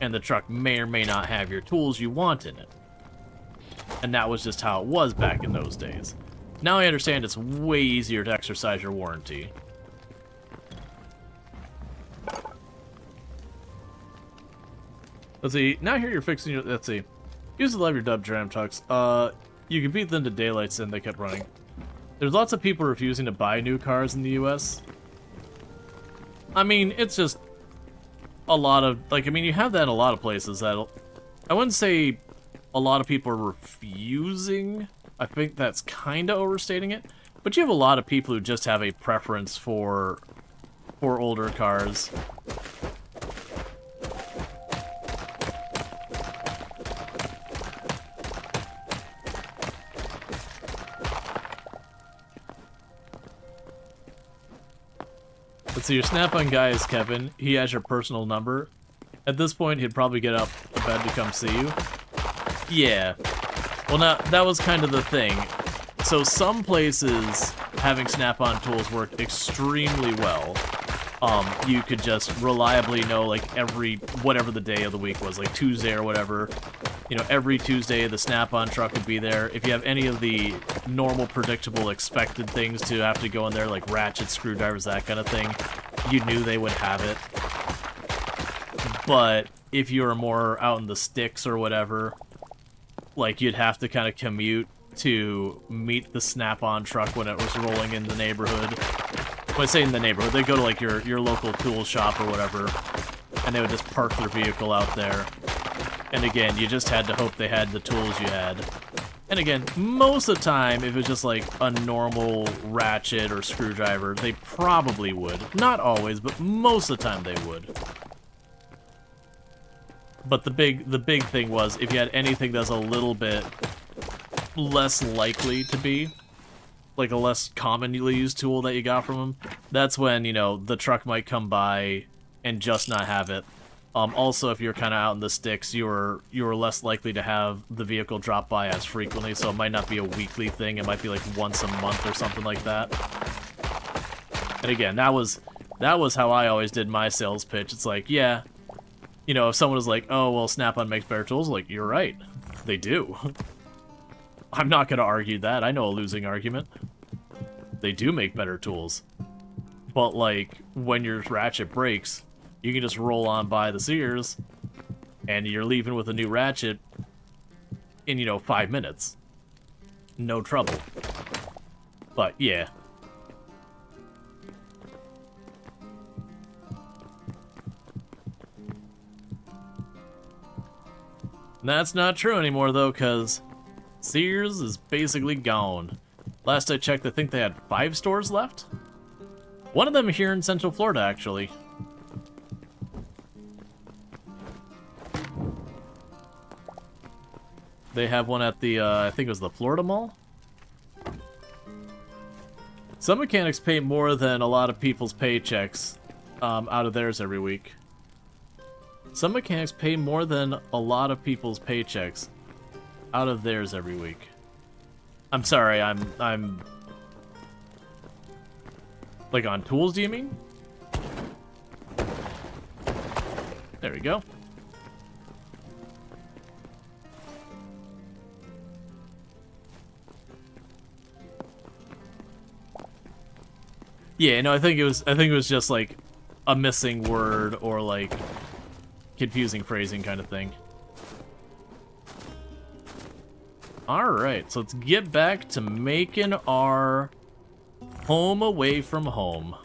And the truck may or may not have your tools you want in it. And that was just how it was back in those days. Now I understand it's way easier to exercise your warranty. Let's see, now here you're fixing your, let's see. Used to love your dubbed Dram trucks. You can beat them to daylights and they kept running. There's lots of people refusing to buy new cars in the US. I mean, it's just a lot of, like, I mean, you have that in a lot of places. I wouldn't say a lot of people are refusing. I think that's kind of overstating it. But you have a lot of people who just have a preference for older cars. Let's see, your Snap-on guy is Kevin. He has your personal number. At this point, he'd probably get up of bed to come see you. Yeah. Well, now, that was kind of the thing. So some places, having Snap-on tools worked extremely well. You could just reliably know, like, whatever the day of the week was, like Tuesday or whatever. You know, every Tuesday the Snap-on truck would be there. If you have any of the normal, predictable, expected things to have to go in there, like ratchets, screwdrivers, that kind of thing, you knew they would have it. But if you were more out in the sticks or whatever, like, you'd have to kind of commute to meet the Snap-on truck when it was rolling in the neighborhood. When I say in the neighborhood, they go to, like, your local tool shop or whatever, and they would just park their vehicle out there. And again, you just had to hope they had the tools you had. And again, most of the time, if it was just like a normal ratchet or screwdriver, they probably would. Not always, but most of the time they would. But the big thing was, if you had anything that's a little bit less likely to be, like a less commonly used tool that you got from them, that's when, you know, the truck might come by and just not have it. Also, if you're kind of out in the sticks, you were less likely to have the vehicle drop by as frequently, so it might not be a weekly thing. It might be like once a month or something like that. And again, that was how I always did my sales pitch. It's like, yeah, you know, if someone was like, oh, well, Snap-on makes better tools, like, you're right, they do. I'm not going to argue that. I know a losing argument. They do make better tools. But, like, when your ratchet breaks, you can just roll on by the Sears, and you're leaving with a new ratchet in, you know, 5 minutes. No trouble. But, yeah. That's not true anymore, though, because Sears is basically gone. Last I checked, I think they had 5 stores left. One of them here in Central Florida, actually. They have one at the, I think it was the Florida Mall. Some mechanics pay more than a lot of people's paychecks out of theirs every week. Some mechanics pay more than a lot of people's paychecks out of theirs every week. I'm sorry, I'm... Like on tools, do you mean? There we go. Yeah, no, I think it was just like a missing word or like confusing phrasing kind of thing. Alright, so let's get back to making our home away from home.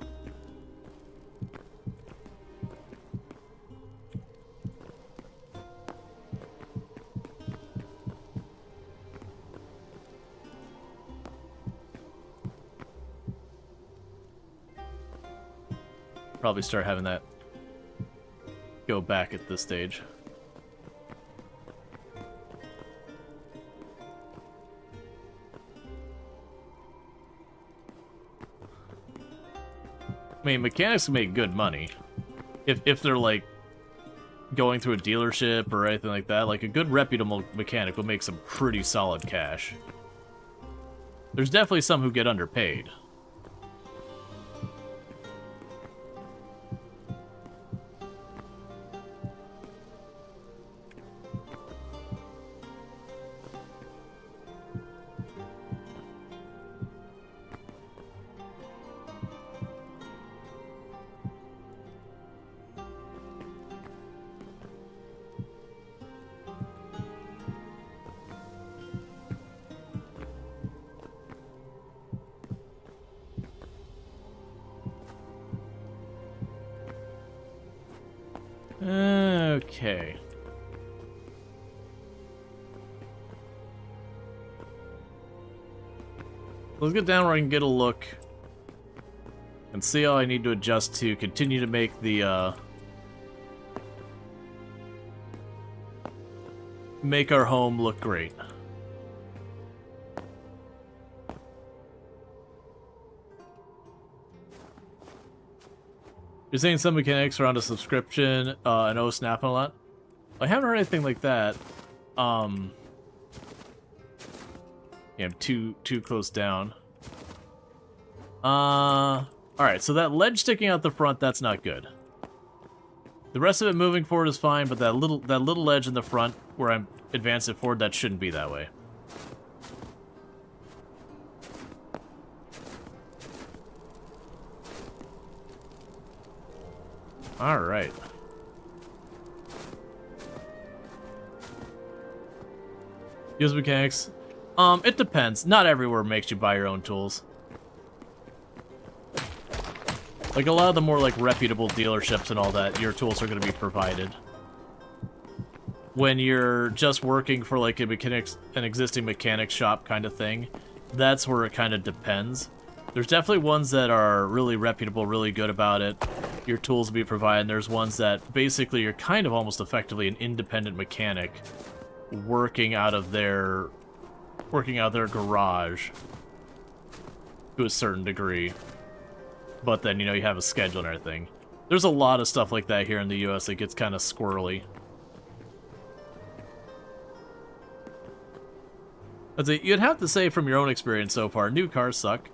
probably start having that go back at this stage. I mean, mechanics make good money. If they're, like, going through a dealership or anything like that, like, a good reputable mechanic will make some pretty solid cash. There's definitely some who get underpaid. Okay. Let's get down where I can get a look and see how I need to adjust to continue to make the, make our home look great. You're saying some mechanics are on a subscription, and oh snapping a lot? I haven't heard anything like that. Yeah, I'm too close down. Alright, so that ledge sticking out the front, that's not good. The rest of it moving forward is fine, but that little ledge in the front where I'm advancing forward, that shouldn't be that way. Alright. Use mechanics. It depends. Not everywhere makes you buy your own tools. Like, a lot of the more, like, reputable dealerships and all that, your tools are going to be provided. When you're just working for, like, an existing mechanic shop kind of thing, that's where it kind of depends. There's definitely ones that are really reputable, really good about it. Your tools will be provided. And there's ones that basically you're kind of almost effectively an independent mechanic working out of their garage to a certain degree. But then, you know, you have a schedule and everything. There's a lot of stuff like that here in the US that gets kind of squirrely. You'd have to say from your own experience so far, new cars suck.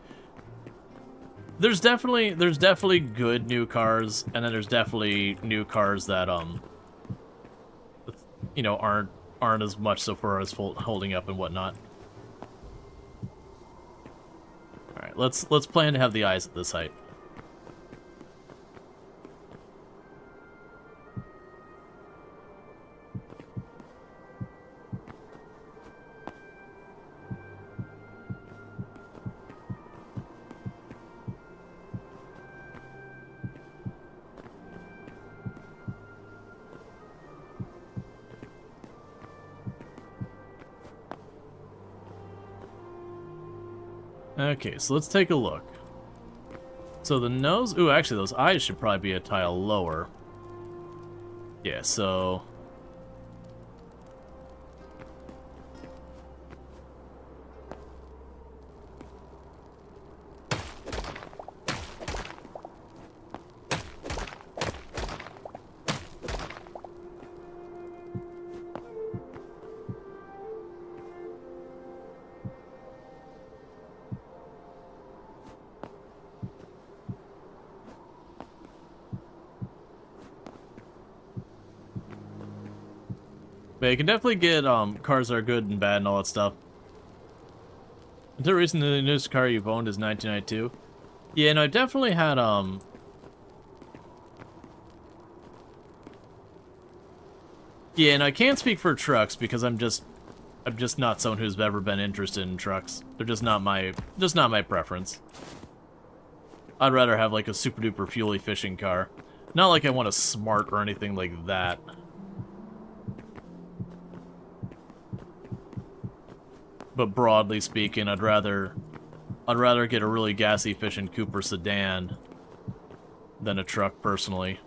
There's definitely good new cars, and then there's definitely new cars that you know, aren't as much so far as holding up and whatnot. All right, let's plan to have the eyes at this height. Okay, so let's take a look. So the nose... Ooh, actually, those eyes should probably be a tile lower. Yeah, so... But you can definitely get cars that are good and bad and all that stuff. Until recently, the newest car you've owned is 1992. Yeah, and I definitely had Yeah, and I can't speak for trucks because I'm just not someone who's ever been interested in trucks. They're just not my preference. I'd rather have like a super duper fuel efficient car. Not like I want a smart or anything like that. But broadly speaking, I'd rather get a really gas efficient Cooper sedan than a truck, personally.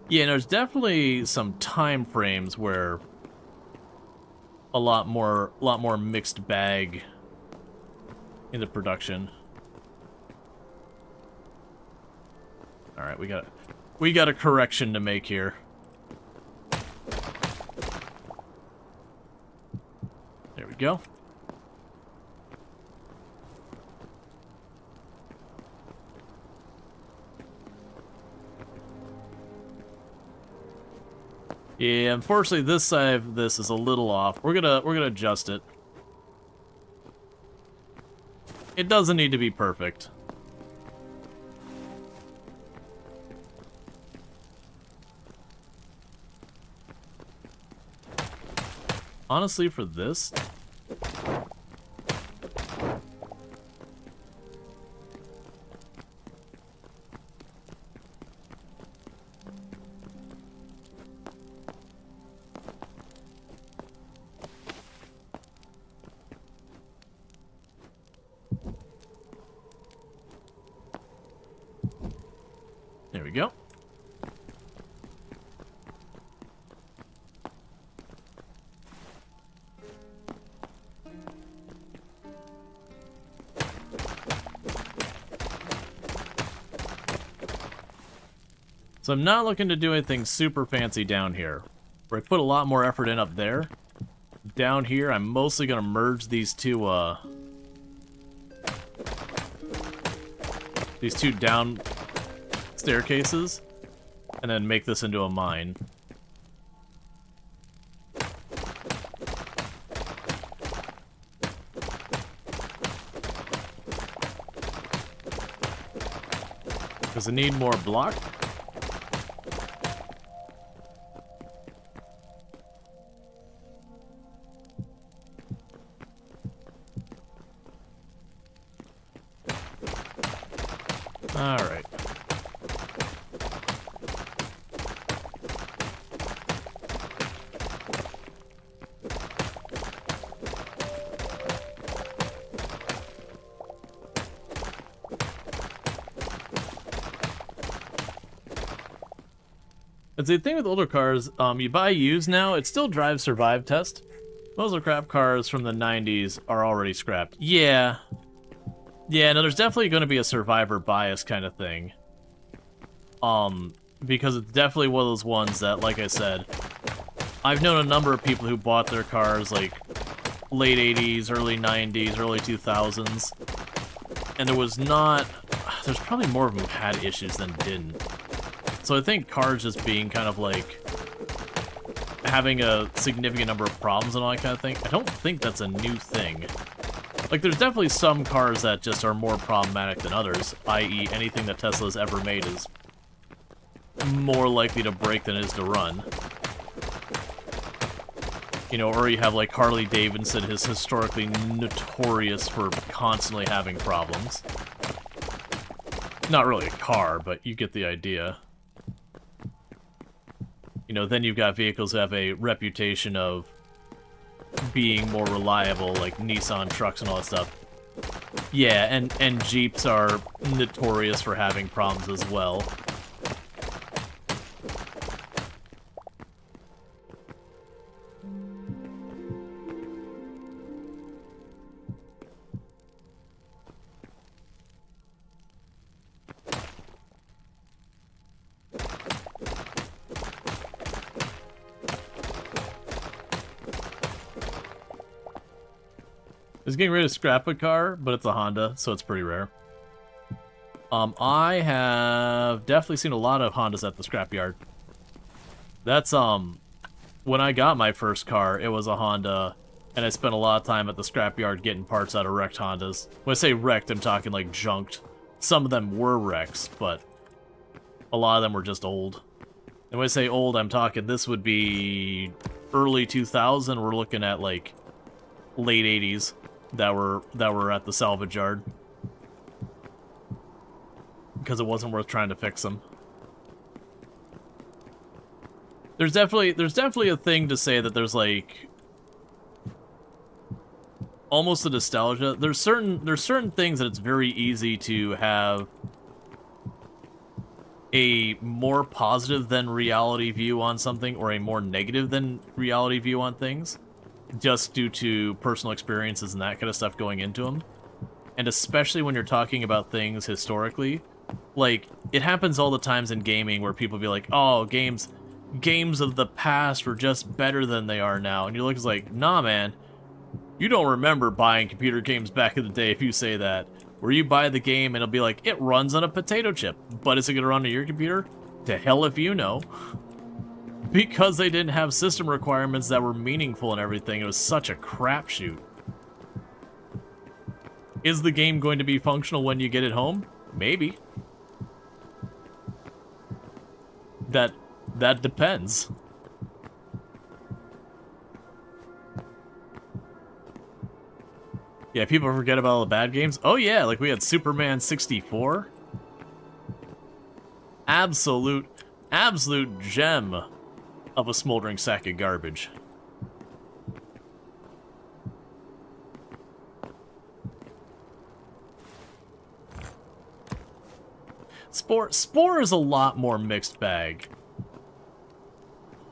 Yeah, there's definitely some time frames where a lot more mixed bag into production. All right, we got a correction to make here. There we go. Yeah, unfortunately, this side of this is a little off. We're gonna adjust it. It doesn't need to be perfect. Honestly, for this, there we go. So I'm not looking to do anything super fancy down here. Where I put a lot more effort in up there. Down here, I'm mostly going to merge these two down staircases, and then make this into a mine. Does it need more block? Alright. It's the thing with older cars, you buy used now, it still drives survive test. Most of the crap cars from the 90s are already scrapped. Yeah. Yeah, no, there's definitely going to be a survivor bias kind of thing. Because it's definitely one of those ones that, like I said, I've known a number of people who bought their cars, like, late 80s, early 90s, early 2000s. And there's probably more of them who had issues than didn't. So I think cars just being kind of like having a significant number of problems and all that kind of thing, I don't think that's a new thing. Like, there's definitely some cars that just are more problematic than others, i.e. anything that Tesla's ever made is more likely to break than it is to run. You know, or you have like Harley Davidson is historically notorious for constantly having problems. Not really a car, but you get the idea. You know, then you've got vehicles that have a reputation of being more reliable, like Nissan trucks and all that stuff. Yeah, and Jeeps are notorious for having problems as well. I was getting ready to scrap a car, but it's a Honda, so it's pretty rare. I have definitely seen a lot of Hondas at the scrapyard. That's, when I got my first car, it was a Honda, and I spent a lot of time at the scrapyard getting parts out of wrecked Hondas. When I say wrecked, I'm talking like junked. Some of them were wrecks, but a lot of them were just old. And when I say old, I'm talking this would be early 2000. We're looking at like late 80s. That were at the salvage yard because it wasn't worth trying to fix them. There's definitely a thing to say that there's like almost a nostalgia. There's certain things that it's very easy to have a more positive than reality view on something or a more negative than reality view on things, just due to personal experiences and that kind of stuff going into them. And especially when you're talking about things historically, like, it happens all the times in gaming where people be like, oh, games of the past were just better than they are now. And you look like, nah, man, you don't remember buying computer games back in the day if you say that. Where you buy the game and it'll be like, it runs on a potato chip, but is it going to run on your computer? To hell if you know. Because they didn't have system requirements that were meaningful and everything, it was such a crapshoot. Is the game going to be functional when you get it home? Maybe. That depends. Yeah, people forget about all the bad games. Oh yeah, like we had Superman 64. Absolute gem of a smoldering sack of garbage. Spore is a lot more mixed bag.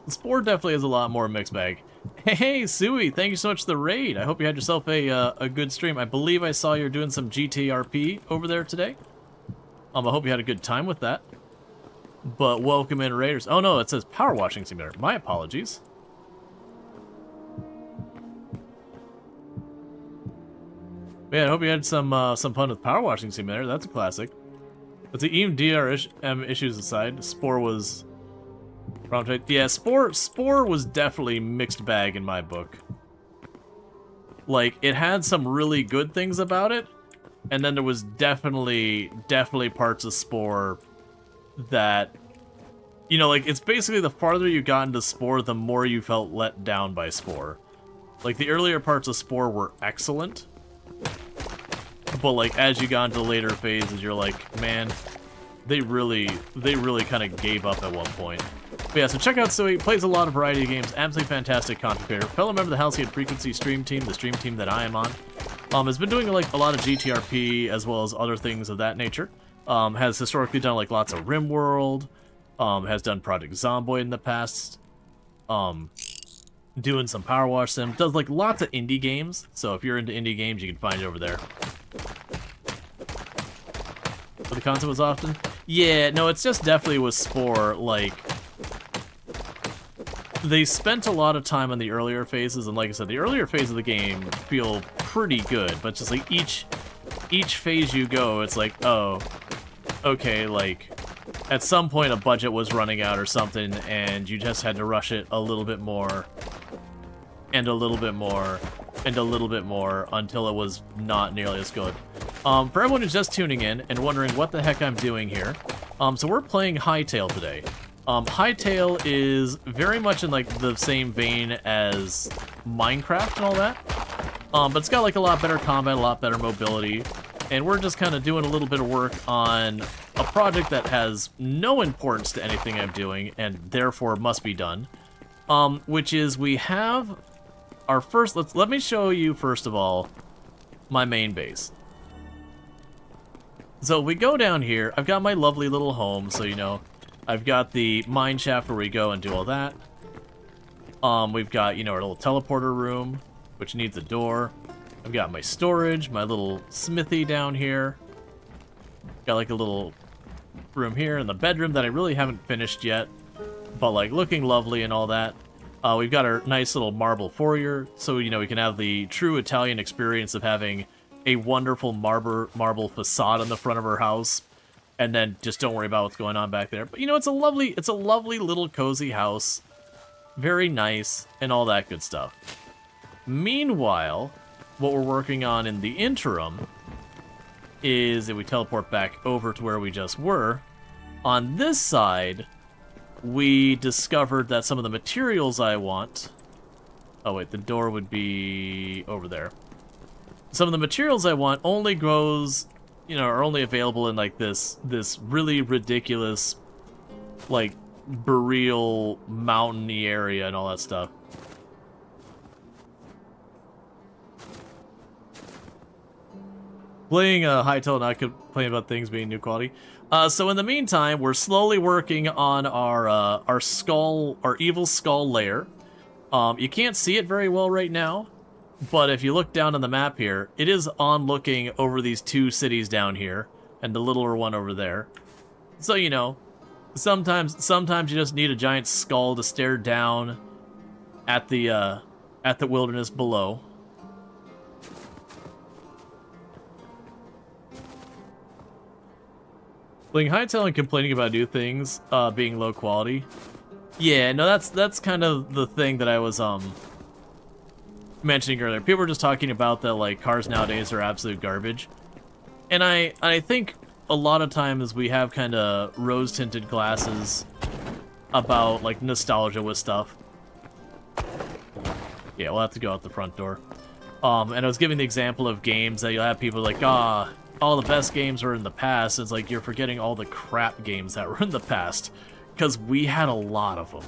Spore definitely is a lot more mixed bag. Hey, Sui, thank you so much for the raid. I hope you had yourself a good stream. I believe I saw you're doing some GTRP over there today. I hope you had a good time with that. But welcome in, Raiders. Oh no, it says Power Washing Simulator. My apologies. Yeah, I hope you had some fun with Power Washing Simulator. That's a classic. But the EMDR issues aside, Spore was... Yeah, Spore was definitely mixed bag in my book. Like, it had some really good things about it, and then there was definitely parts of Spore that, you know, like, it's basically the farther you got into Spore, the more you felt let down by Spore. Like, the earlier parts of Spore were excellent, but, like, as you got into later phases, you're like, man, they really kind of gave up at one point. But yeah, so check out Sui, plays a lot of variety of games, absolutely fantastic content creator, fellow member of the Halcyon Frequency stream team, the stream team that I am on. Has been doing like a lot of GTRP as well as other things of that nature. Has historically done like lots of RimWorld, has done Project Zomboid in the past, doing some Power Wash Sim, does like lots of indie games, so if you're into indie games, you can find it over there. For the content was often? Yeah, no, it's just definitely with Spore, like, they spent a lot of time on the earlier phases, and like I said, the earlier phase of the game feel pretty good, but just like each phase you go, it's like, oh, okay, like, at some point a budget was running out or something, and you just had to rush it a little bit more, and a little bit more, and a little bit more, until it was not nearly as good. For everyone who's just tuning in and wondering what the heck I'm doing here, so we're playing Hytale today. Hytale is very much in like the same vein as Minecraft and all that, but it's got like a lot better combat, a lot better mobility, and we're just kind of doing a little bit of work on a project that has no importance to anything I'm doing and therefore must be done, which is we have our first, let me show you first of all my main base. So we go down here, I've got my lovely little home, so you know, I've got the mine shaft where we go and do all that. We've got, you know, our little teleporter room, which needs a door. I've got my storage, my little smithy down here. Got like a little room here in the bedroom that I really haven't finished yet, but like looking lovely and all that. We've got our nice little marble foyer, so you know we can have the true Italian experience of having a wonderful marble facade on the front of our house, and then just don't worry about what's going on back there. But you know, it's a lovely little cozy house, very nice, and all that good stuff. Meanwhile, what we're working on in the interim is that we teleport back over to where we just were. On this side, we discovered that some of the materials I want... Oh wait, the door would be over there. Some of the materials I want only grows, you know, are only available in like this really ridiculous, like, Boreal mountainy area and all that stuff. Playing Hytale, not complaining about things being new quality. So in the meantime, we're slowly working on our skull, our evil skull lair. You can't see it very well right now, but if you look down on the map here, it is on looking over these two cities down here, and the littler one over there. So, you know, sometimes you just need a giant skull to stare down at the wilderness below. Playing Hytale and complaining about new things being low quality. Yeah, no, that's kind of the thing that I was mentioning earlier. People were just talking about that, like, cars nowadays are absolute garbage. And I think a lot of times we have kind of rose-tinted glasses about, like, nostalgia with stuff. Yeah, we'll have to go out the front door. And I was giving the example of games that you'll have people like, all the best games were in the past. It's like you're forgetting all the crap games that were in the past, because we had a lot of them.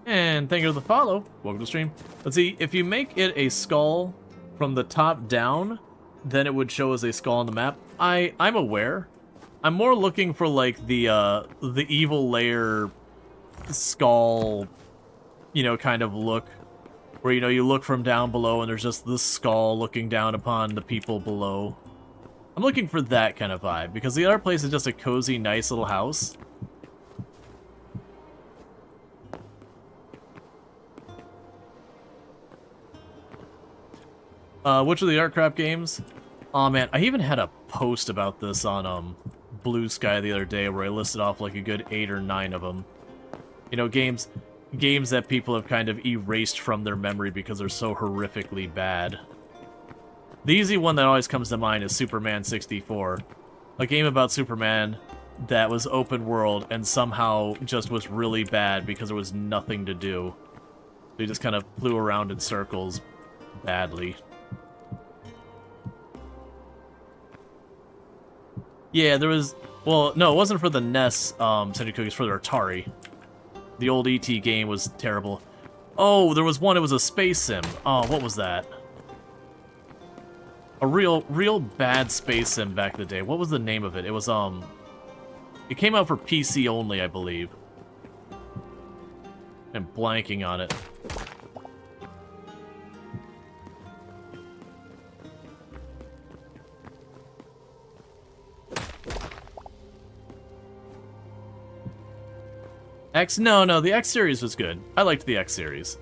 And thank you for the follow. Welcome to the stream. Let's see, if you make it a skull from the top down, then it would show as a skull on the map. I'm aware. I'm more looking for, like, the evil layer skull, you know, kind of look. Where, you know, you look from down below and there's just the skull looking down upon the people below. I'm looking for that kind of vibe, because the other place is just a cozy, nice little house. Which of the art crap games? Oh man, I even had a post about this on Blue Sky the other day where I listed off like a good 8 or 9 of them. You know, games that people have kind of erased from their memory because they're so horrifically bad. The easy one that always comes to mind is Superman 64. A game about Superman that was open world and somehow just was really bad because there was nothing to do. They just kind of flew around in circles badly. Yeah, there was... Well, no, it wasn't for the NES Century Cookies, for the Atari. The old ET game was terrible. Oh, there was one, it was a space sim. Oh, what was that? A real bad space sim back in the day. What was the name of it? It was, it came out for PC only, I believe. I'm blanking on it. No, the X series was good. I liked the X series.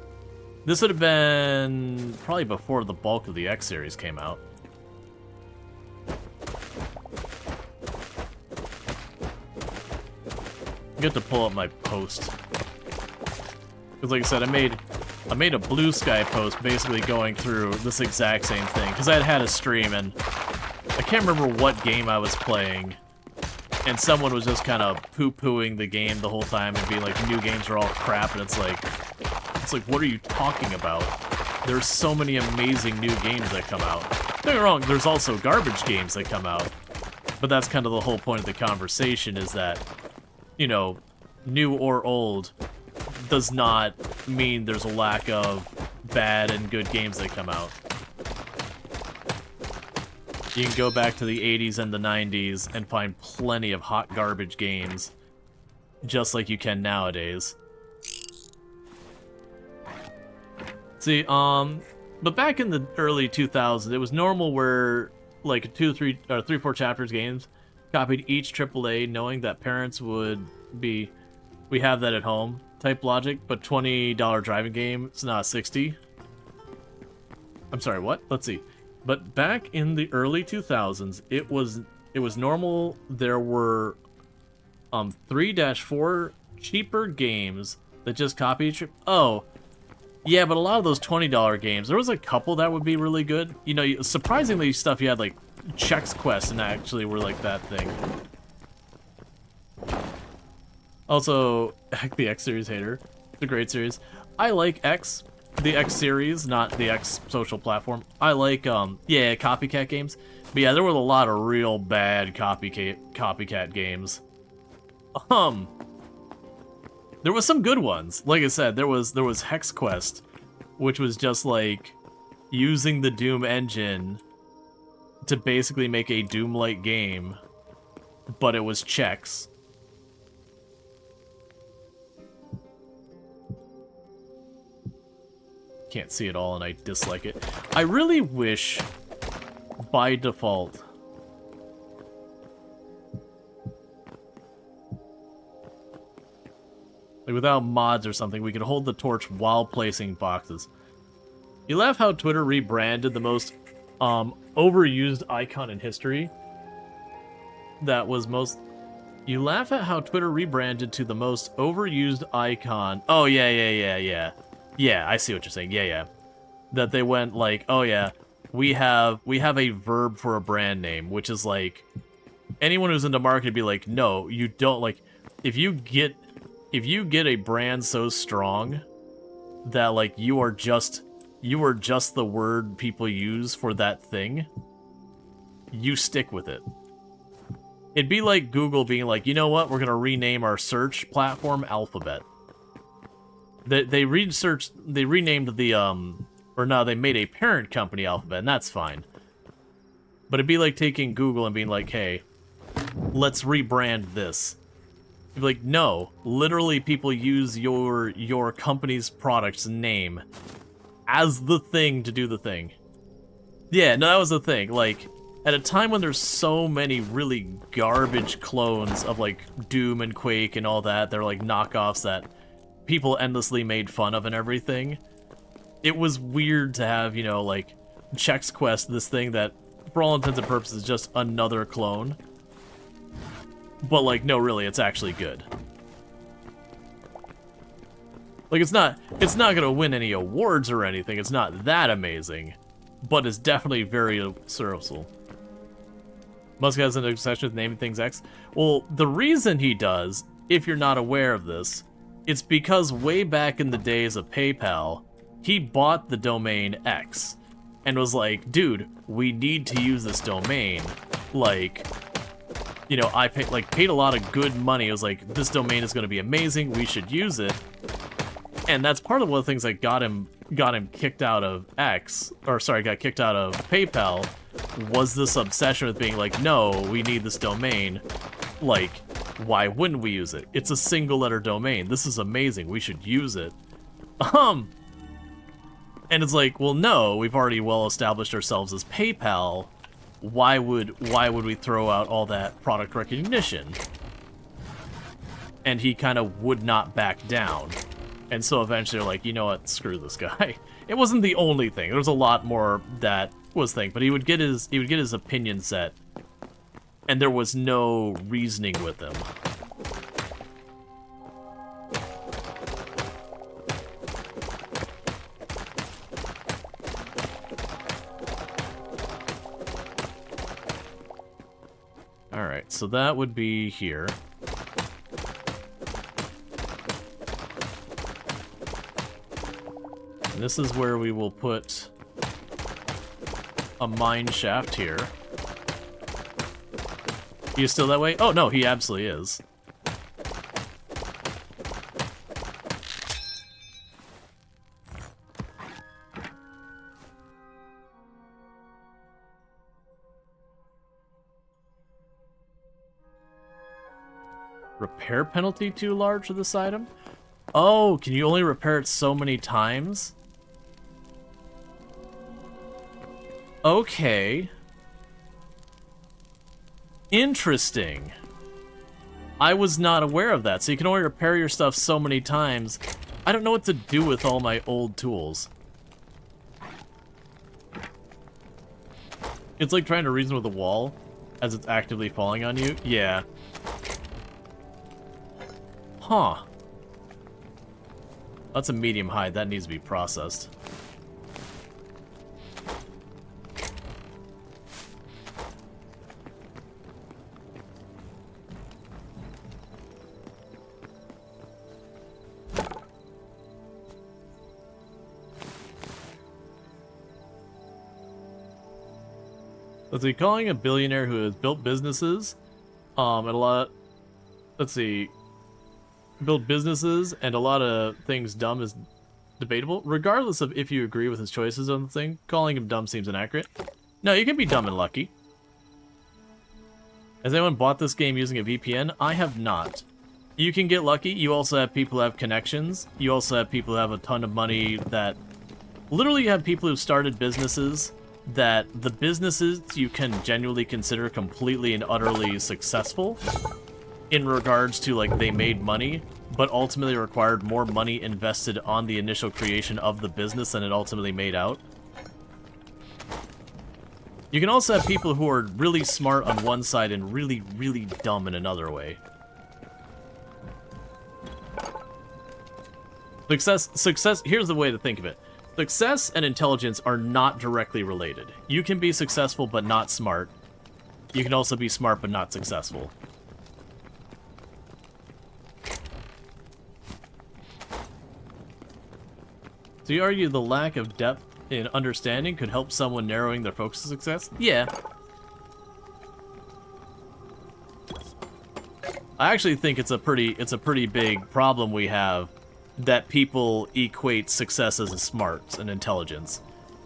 This would have been probably before the bulk of the X series came out. I get to pull up my post. Because like I said, I made a Blue Sky post basically going through this exact same thing. Because I had a stream and I can't remember what game I was playing. And someone was just kind of poo-pooing the game the whole time and being like, new games are all crap, and it's like, what are you talking about? There's so many amazing new games that come out. Don't get me wrong, there's also garbage games that come out. But that's kind of the whole point of the conversation, is that, you know, new or old does not mean there's a lack of bad and good games that come out. You can go back to the 80s and the 90s and find plenty of hot garbage games, just like you can nowadays. See, but back in the early 2000s, it was normal where, like, 3-4 chapters games copied each AAA, knowing that parents would be, we have that at home type logic, but $20 driving game, it's not 60. I'm sorry, what? Let's see. But back in the early 2000s, it was normal. There were 3-4 cheaper games that just copied. Oh, yeah, but a lot of those $20 games, there was a couple that would be really good. You know, surprisingly stuff you had like Chex Quest and actually were like that thing. Also, heck, the X series hater. It's a great series. I like X. The X series, not the X social platform. I like, yeah, copycat games. But yeah, there were a lot of real bad copycat games. There was some good ones. Like I said, there was Hex Quest, which was just like using the Doom engine to basically make a Doom-like game, but it was checks. Can't see it all and I dislike it. I really wish, by default, like without mods or something, we could hold the torch while placing boxes. You laugh how Twitter rebranded the most overused icon in history. That was most... You laugh at how Twitter rebranded to the most overused icon. Oh, yeah. Yeah, I see what you're saying. Yeah. That they went like, oh yeah, we have a verb for a brand name, which is like, anyone who's into marketing would be like, no, you don't. Like, if you get a brand so strong that like you are just the word people use for that thing, you stick with it. It'd be like Google being like, you know what, we're gonna rename our search platform Alphabet. They renamed the or no, they made a parent company Alphabet, and that's fine. But it'd be like taking Google and being like, hey, let's rebrand this. You'd be like, no, literally people use your company's product's name as the thing to do the thing. Yeah, no, that was the thing. Like, at a time when there's so many really garbage clones of like Doom and Quake and all that, they're like knockoffs that people endlessly made fun of and everything, it was weird to have, you know, like, Chex Quest, this thing that, for all intents and purposes, is just another clone. But, like, no, really, it's actually good. Like, it's not gonna win any awards or anything, it's not that amazing, but it's definitely very serviceable. Musk has an obsession with naming things X. Well, the reason he does, if you're not aware of this, it's because way back in the days of PayPal, he bought the domain X and was like, dude, we need to use this domain. Like, you know, I paid a lot of good money. It was like, this domain is going to be amazing. We should use it. And that's part of one of the things that got him kicked out of got kicked out of PayPal, was this obsession with being like, no, we need this domain. Like, why wouldn't we use it? It's a single letter domain. This is amazing. We should use it. And it's like, well, no, we've already well established ourselves as PayPal. Why would we throw out all that product recognition? And he kind of would not back down. And so eventually they're like, you know what, screw this guy. It wasn't the only thing. There was a lot more that was thing, but he would get his opinion set, and there was no reasoning with him. Alright, so that would be here. And this is where we will put a mine shaft here. He is still that way? Oh, no, he absolutely is. Repair penalty too large for this item? Oh, can you only repair it so many times? Okay. Interesting. I was not aware of that. So you can only repair your stuff so many times. I don't know what to do with all my old tools. It's like trying to reason with a wall as it's actively falling on you. Yeah. Huh. That's a medium hide. That needs to be processed. Let's see, calling a billionaire who has built businesses, and a lot, let's see, build businesses and a lot of things dumb is debatable. Regardless of if you agree with his choices on the thing, calling him dumb seems inaccurate. No, you can be dumb and lucky. Has anyone bought this game using a VPN? I have not. You can get lucky. You also have people who have connections. You also have people who have a ton of money that... Literally, you have people who started businesses that the businesses you can genuinely consider completely and utterly successful in regards to, like, they made money, but ultimately required more money invested on the initial creation of the business than it ultimately made out. You can also have people who are really smart on one side and really, really dumb in another way. Success, here's the way to think of it. Success and intelligence are not directly related. You can be successful but not smart. You can also be smart but not successful. So you argue the lack of depth in understanding could help someone narrowing their focus of success? Yeah. I actually think it's a pretty big problem we have that people equate success as a smarts and intelligence.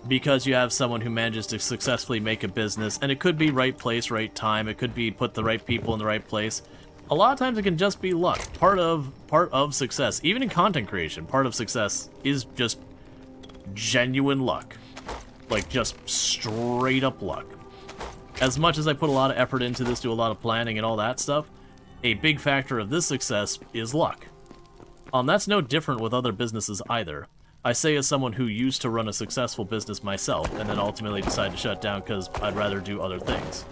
Because you have someone who manages to successfully make a business, and it could be right place, right time, it could be put the right people in the right place. A lot of times it can just be luck. Part of success, even in content creation, part of success is just genuine luck. Like, just straight up luck. As much as I put a lot of effort into this, do a lot of planning and all that stuff, a big factor of this success is luck. That's no different with other businesses either. I say as someone who used to run a successful business myself, and then ultimately decided to shut down because I'd rather do other things.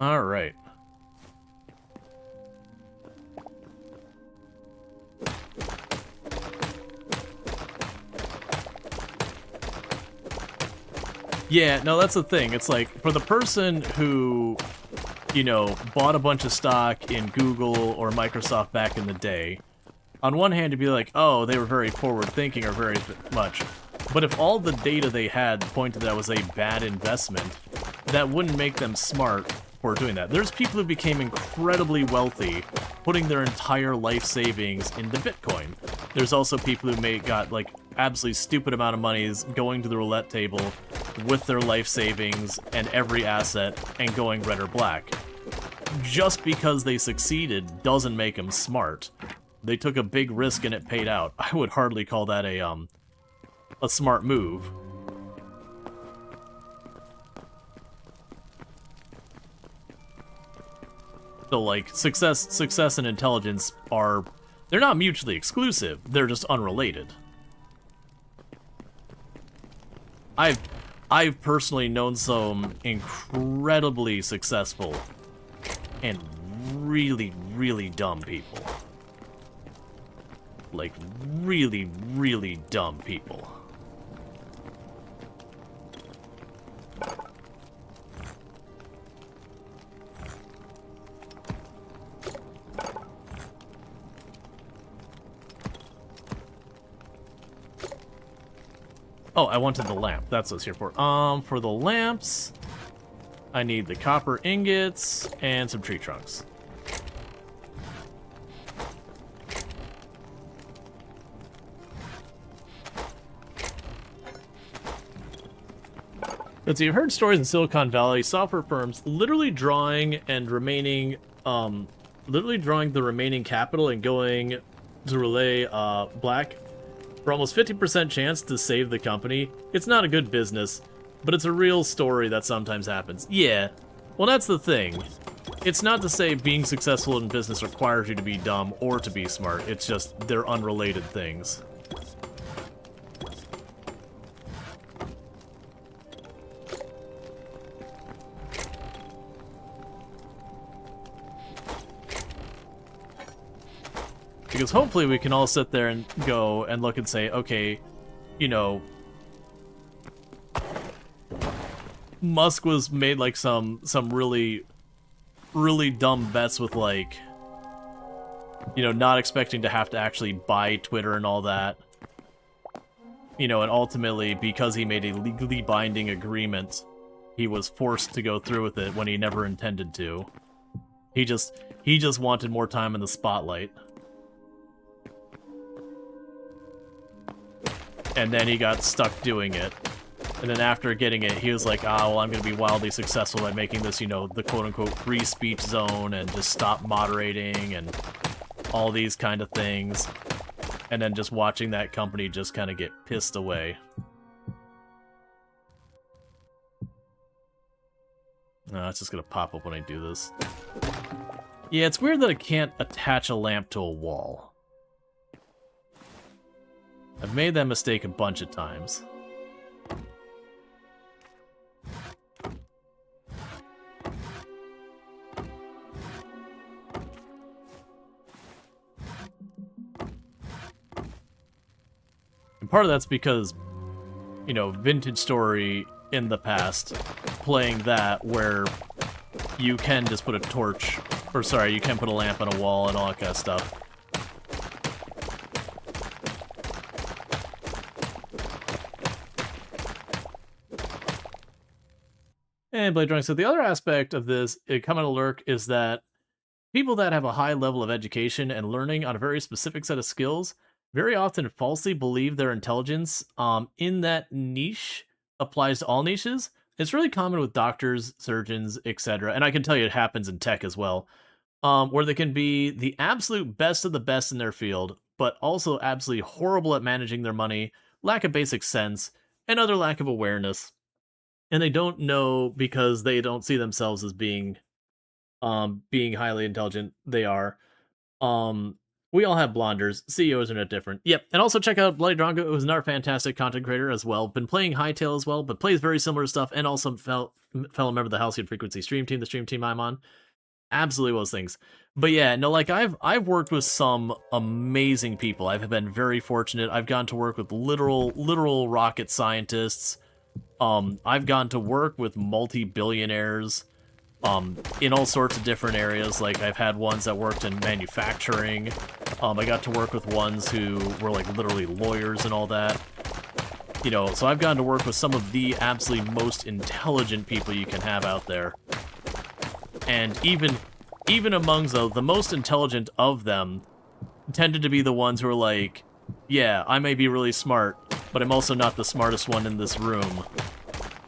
Alright. Yeah, no, that's the thing. It's like, for the person who, you know, bought a bunch of stock in Google or Microsoft back in the day, on one hand, you'd be like, oh, they were very forward-thinking or very much. But if all the data they had pointed that was a bad investment, that wouldn't make them smart for doing that. There's people who became incredibly wealthy putting their entire life savings into Bitcoin. There's also people who got, like, absolutely stupid amount of monies going to the roulette table with their life savings and every asset and going red or black. Just because they succeeded doesn't make them smart. They took a big risk and it paid out. I would hardly call that a smart move. So, like, success and intelligence they're not mutually exclusive, they're just unrelated. I've personally known some incredibly successful and really, really dumb people. Like, really, really dumb people. Oh, I wanted the lamp. That's what it's here for. For the lamps, I need the copper ingots and some tree trunks. Let's see, I've heard stories in Silicon Valley, software firms literally drawing the remaining capital and going to relay black for almost 50% chance to save the company. It's not a good business, but it's a real story that sometimes happens. Yeah, well, that's the thing. It's not to say being successful in business requires you to be dumb or to be smart. It's just they're unrelated things. Because hopefully we can all sit there and go and look and say, okay, you know, Musk was made like some really, really dumb bets with, like, You know, not expecting to have to actually buy Twitter and all that. You know, and ultimately, because he made a legally binding agreement, he was forced to go through with it when he never intended to. He just wanted more time in the spotlight. And then he got stuck doing it. And then after getting it, he was like, ah, well, I'm going to be wildly successful by making this, you know, the quote-unquote free speech zone and just stop moderating and all these kind of things. And then just watching that company just kind of get pissed away. No, it's just going to pop up when I do this. Yeah, it's weird that I can't attach a lamp to a wall. I've made that mistake a bunch of times. And part of that's because, you know, Vintage Story in the past, playing that where you can just put a torch, or sorry, you can put a lamp on a wall and all that kind of stuff. And Blade Drunk said the other aspect of this, coming to lurk, is that people that have a high level of education and learning on a very specific set of skills very often falsely believe their intelligence in that niche applies to all niches. It's really common with doctors, surgeons, etc. And I can tell you it happens in tech as well, where they can be the absolute best of the best in their field, but also absolutely horrible at managing their money, lack of basic sense, and other lack of awareness. And they don't know because they don't see themselves as being highly intelligent. They are. We all have blunders. CEOs are not different. Yep. And also check out Bloody Drongo, who's another fantastic content creator as well. Been playing Hytale as well, but plays very similar stuff. And also fellow member of the Halcyon Frequency stream team, the stream team I'm on. Absolutely those things. But yeah, no, like I've worked with some amazing people. I've been very fortunate. I've gone to work with literal rocket scientists. I've gone to work with multi-billionaires. In all sorts of different areas. Like, I've had ones that worked in manufacturing. I got to work with ones who were, like, literally lawyers and all that. You know, so I've gotten to work with some of the absolutely most intelligent people you can have out there. And even amongst the most intelligent of them tended to be the ones who are like, yeah, I may be really smart, but I'm also not the smartest one in this room.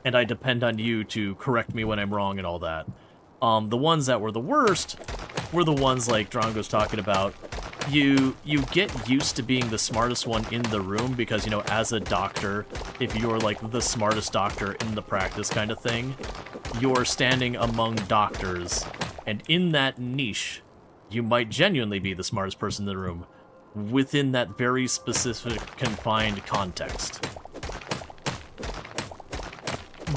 And I depend on you to correct me when I'm wrong and all that. The ones that were the worst were the ones like Drongo's talking about. You get used to being the smartest one in the room because, you know, as a doctor, if you're like the smartest doctor in the practice kind of thing, you're standing among doctors. And in that niche, you might genuinely be the smartest person in the room within that very specific confined context.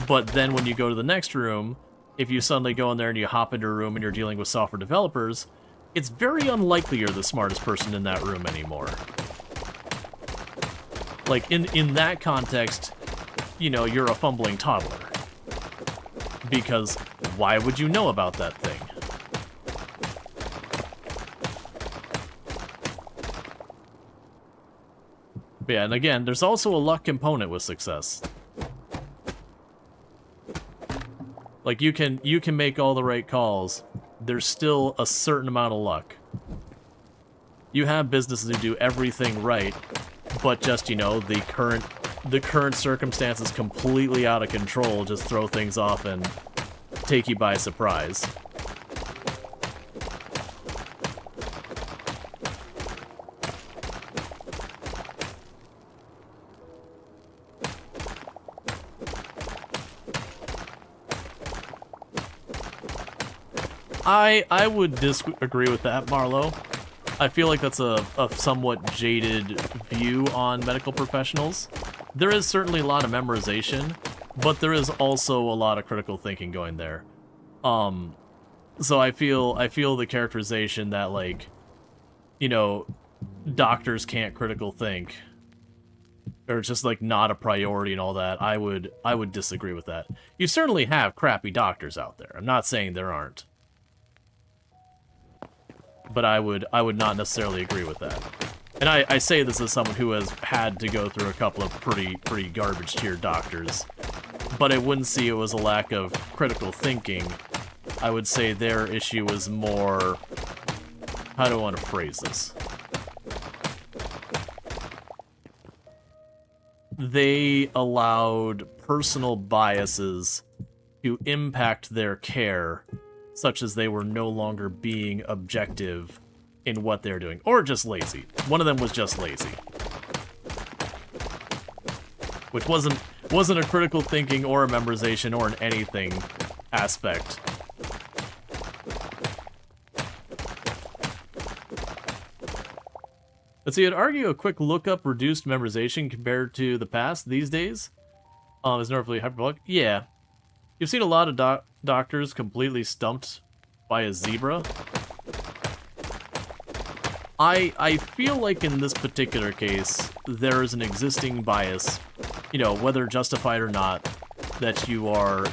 But then when you go to the next room, if you suddenly go in there and you hop into a room and you're dealing with software developers, it's very unlikely you're the smartest person in that room anymore. Like, in that context, you know, you're a fumbling toddler. Because why would you know about that thing? But yeah, and again, there's also a luck component with success. Like, you can make all the right calls. There's still a certain amount of luck. You have businesses who do everything right, but just, you know, the current circumstances completely out of control just throw things off and take you by surprise. I would disagree with that, Marlo. I feel like that's a somewhat jaded view on medical professionals. There is certainly a lot of memorization, but there is also a lot of critical thinking going there. So I feel the characterization that, like, you know, doctors can't critical think, or it's just like not a priority and all that. I would disagree with that. You certainly have crappy doctors out there. I'm not saying there aren't. but I would not necessarily agree with that. And I say this as someone who has had to go through a couple of pretty garbage tier doctors, but I wouldn't see it was a lack of critical thinking. I would say their issue was more, how do I want to phrase this? They allowed personal biases to impact their care, such as they were no longer being objective in what they're doing, or just lazy. One of them was just lazy, which wasn't a critical thinking or a memorization or an anything aspect. Let's see, I'd argue a quick lookup reduced memorization compared to the past these days. Is normally hyperbolic. Yeah. You've seen a lot of doctors completely stumped by a zebra. I feel like in this particular case, there is an existing bias, you know, whether justified or not, that you are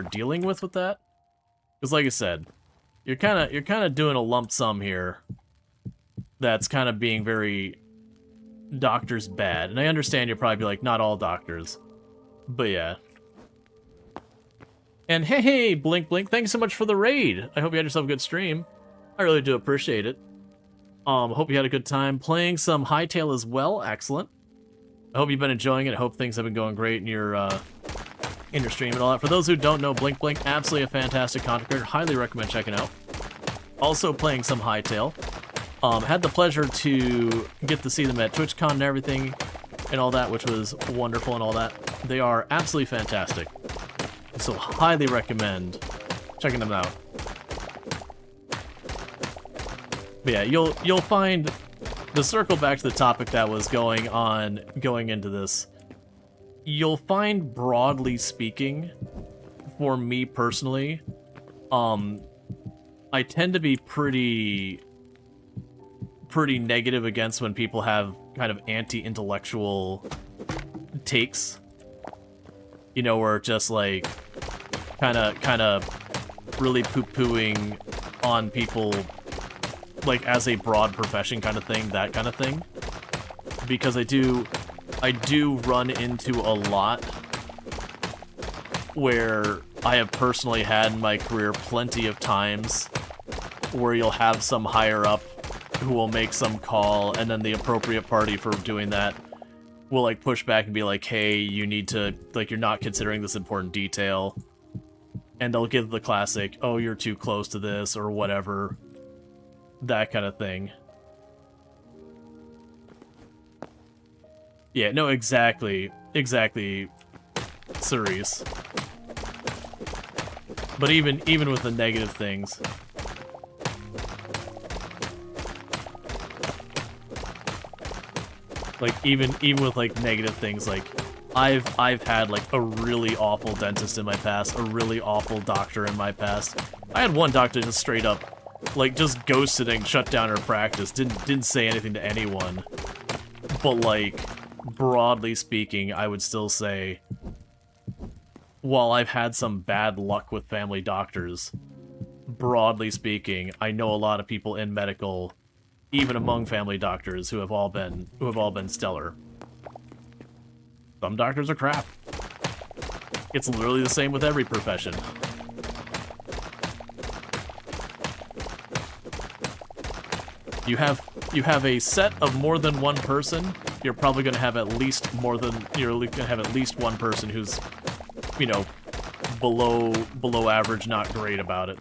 dealing with that. Because like I said, you're kind of doing a lump sum here. That's kind of being very doctors bad. And I understand you'll probably be like, not all doctors. But yeah. And hey, Blink Blink, thanks so much for the raid. I hope you had yourself a good stream. I really do appreciate it. Hope you had a good time playing some Hytale as well. Excellent. I hope you've been enjoying it. I hope things have been going great in your stream and all that. For those who don't know, Blink Blink, absolutely a fantastic content creator. Highly recommend checking out. Also playing some Hytale. Had the pleasure to get to see them at TwitchCon and everything and all that, which was wonderful and all that. They are absolutely fantastic. So highly recommend checking them out. But yeah, you'll find, to circle back to the topic that was going into this, you'll find, broadly speaking, for me personally, I tend to be pretty negative against when people have kind of anti-intellectual takes. You know, where just like kind of really poo-pooing on people, like as a broad profession kind of thing, that kind of thing. Because I do run into a lot where I have personally had in my career plenty of times where you'll have some higher up who will make some call, and then the appropriate party for doing that will like push back and be like, hey, you need to, like, you're not considering this important detail. And they'll give the classic, oh, you're too close to this, or whatever. That kind of thing. Yeah, no, exactly, Cerise. But even with the negative things, like even with like negative things, like I've had like a really awful dentist in my past, a really awful doctor in my past. I had one doctor just straight up like just ghosted and shut down her practice, didn't say anything to anyone. But like broadly speaking, I would still say, while I've had some bad luck with family doctors, broadly speaking, I know a lot of people in medical, even among family doctors, who have all been stellar. Some doctors are crap. It's literally the same with every profession. You have a set of more than one person, you're probably going to have at least one person who's, you know, below average, not great about it.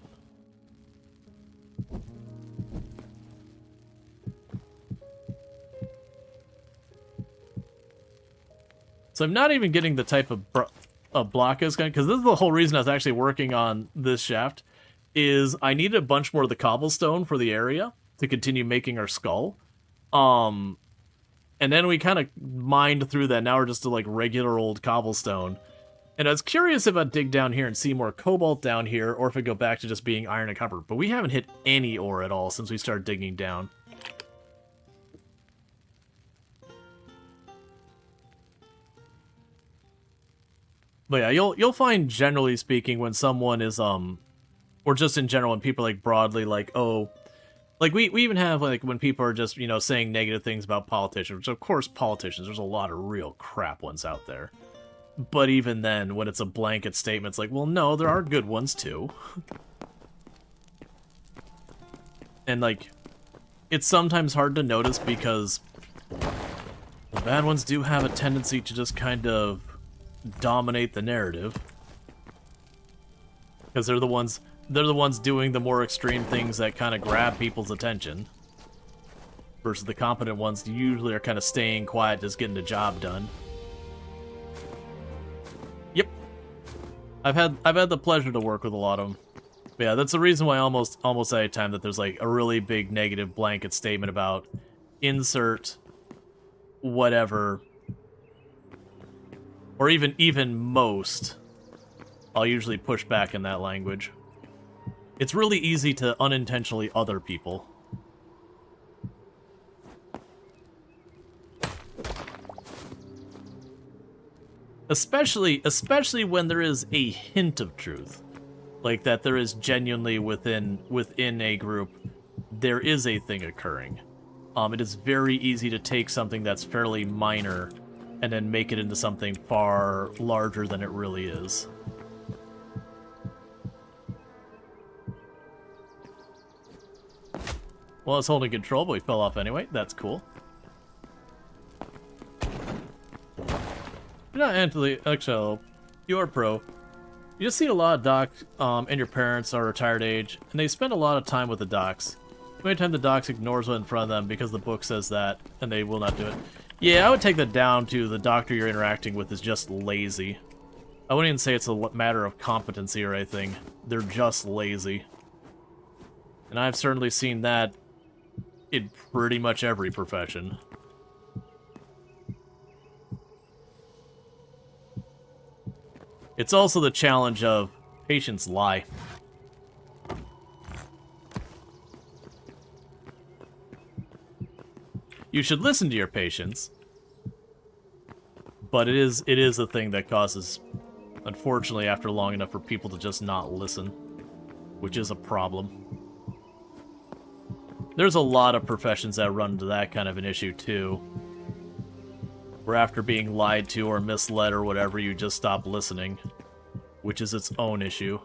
So I'm not even getting the type of block is going, because this is the whole reason I was actually working on this shaft, is I needed a bunch more of the cobblestone for the area to continue making our skull. And then we kind of mined through that. Now we're just to like regular old cobblestone. And I was curious if I'd dig down here and see more cobalt down here, or if I go back to just being iron and copper. But we haven't hit any ore at all since we started digging down. But yeah, you'll find, generally speaking, when someone is or just in general, when people like broadly like, oh, Like, we even have, like, when people are just, you know, saying negative things about politicians, which, of course, politicians, there's a lot of real crap ones out there. But even then, when it's a blanket statement, it's like, well, no, there are good ones, too. And, like, it's sometimes hard to notice because the bad ones do have a tendency to just kind of dominate the narrative. Because they're the ones doing the more extreme things that kind of grab people's attention. Versus the competent ones usually are kind of staying quiet, just getting the job done. Yep. I've had the pleasure to work with a lot of them. But yeah, that's the reason why almost any time that there's like a really big negative blanket statement about insert whatever, or even most, I'll usually push back in that language. It's really easy to unintentionally other people. Especially when there is a hint of truth. Like that there is genuinely within a group, there is a thing occurring. It is very easy to take something that's fairly minor and then make it into something far larger than it really is. Well, it's holding control, but we fell off anyway. That's cool. You're not anti-XL. You are pro. You just see a lot of docs, and your parents are retired age, and they spend a lot of time with the docs. Many times the docs ignores what's in front of them because the book says that, and they will not do it. Yeah, I would take that down to the doctor you're interacting with is just lazy. I wouldn't even say it's a matter of competency or anything. They're just lazy. And I've certainly seen that in pretty much every profession. It's also the challenge of patients lie. You should listen to your patients, but it is a thing that causes, unfortunately, after long enough for people to just not listen, which is a problem. There's a lot of professions that run into that kind of an issue, too. Where after being lied to or misled or whatever, you just stop listening. Which is its own issue.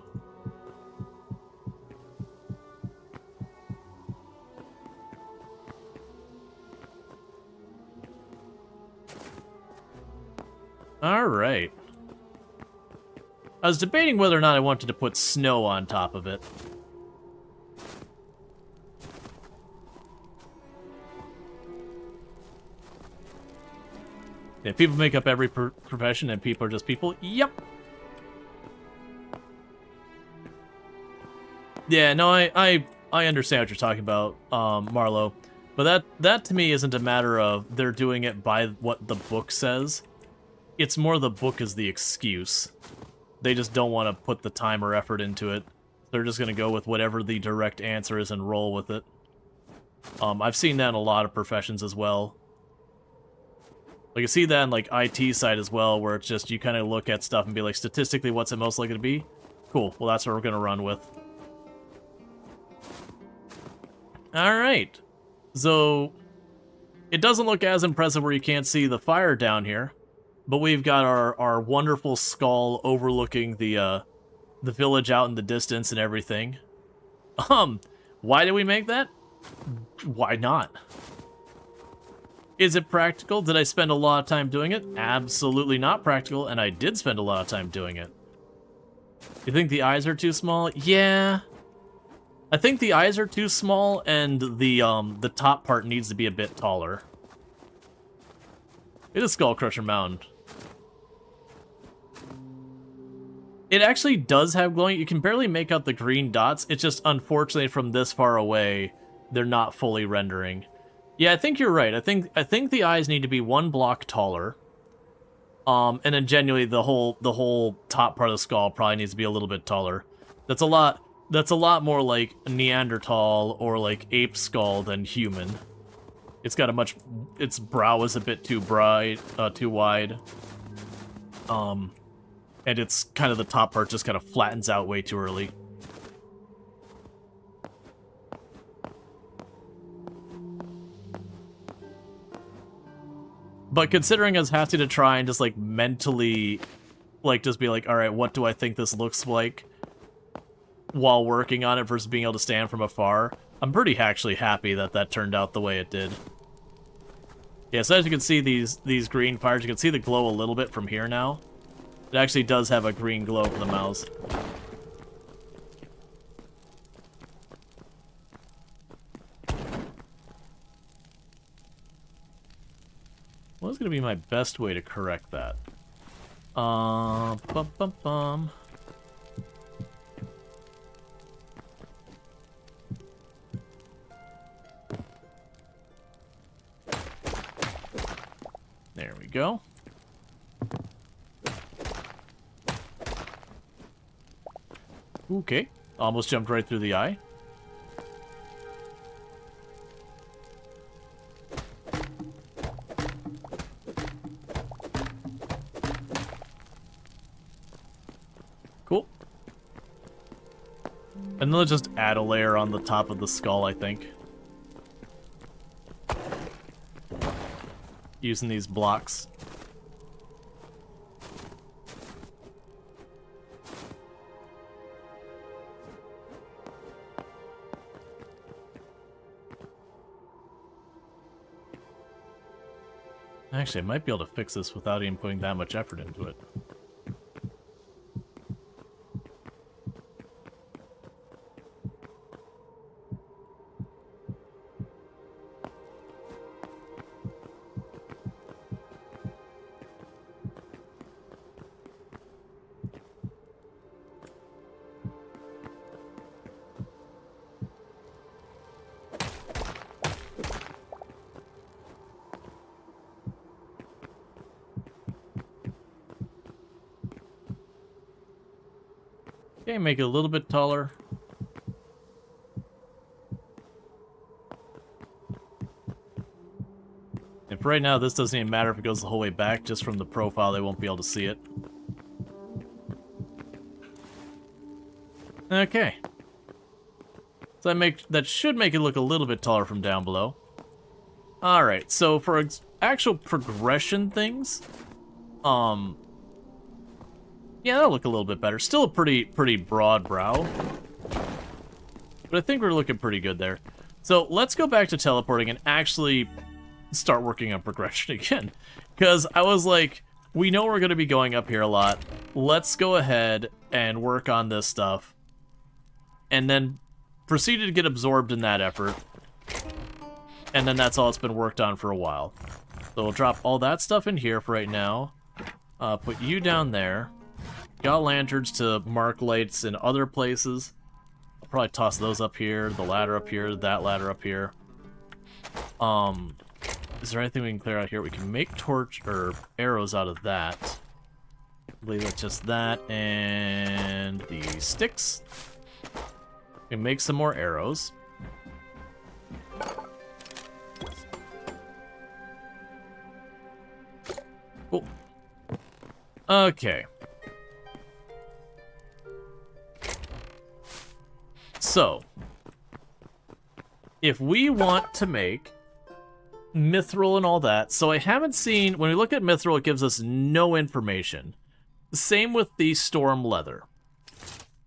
Alright. I was debating whether or not I wanted to put snow on top of it. Yeah, people make up every profession and people are just people. Yep. Yeah, no, I understand what you're talking about, Marlo. But that to me isn't a matter of they're doing it by what the book says. It's more the book is the excuse. They just don't want to put the time or effort into it. They're just going to go with whatever the direct answer is and roll with it. I've seen that in a lot of professions as well. Like, I see that in, like, IT side as well, where it's just, you kind of look at stuff and be like, statistically, what's it most likely to be? Cool, well, that's what we're going to run with. Alright. So, it doesn't look as impressive where you can't see the fire down here, but we've got our wonderful skull overlooking the village out in the distance and everything. Why did we make that? Why not? Is it practical? Did I spend a lot of time doing it? Absolutely not practical, and I did spend a lot of time doing it. You think the eyes are too small? Yeah. I think the eyes are too small, and the top part needs to be a bit taller. It is Skull Crusher Mountain. It actually does have glowing. You can barely make out the green dots. It's just, unfortunately, from this far away, they're not fully rendering. Yeah, I think you're right. I think the eyes need to be one block taller. And then genuinely the whole top part of the skull probably needs to be a little bit taller. That's a lot more like Neanderthal or like ape skull than human. It's got its brow is a bit too bright, too wide. And it's kind of the top part just kind of flattens out way too early. But considering us having to try and just, like, mentally, like, just be like, alright, what do I think this looks like while working on it versus being able to stand from afar, I'm pretty actually happy that that turned out the way it did. Yeah, so as you can see, these green fires, you can see the glow a little bit from here now. It actually does have a green glow for the mouse. What's going to be my best way to correct that? Bum bum bum. There we go. Okay, almost jumped right through the eye. Cool. And then let's just add a layer on the top of the skull, I think. Using these blocks. Actually, I might be able to fix this without even putting that much effort into it. Okay, make it a little bit taller. And for right now, this doesn't even matter if it goes the whole way back. Just from the profile, they won't be able to see it. Okay. So that should make it look a little bit taller from down below. Alright, so for actual progression things, yeah, that'll look a little bit better. Still a pretty broad brow. But I think we're looking pretty good there. So let's go back to teleporting and actually start working on progression again. Because I was like, we know we're going to be going up here a lot. Let's go ahead and work on this stuff. And then proceeded to get absorbed in that effort. And then that's all it's been worked on for a while. So we'll drop all that stuff in here for right now. Put you down there. Got lanterns to mark lights in other places. I'll probably toss those up here, the ladder up here, that ladder up here. Is there anything we can clear out here? We can make torch or arrows out of that. I believe that's just that and the sticks. We can make some more arrows. Cool. Okay. So, if we want to make mithril and all that, so I haven't seen, when we look at mithril, it gives us no information. Same with the storm leather.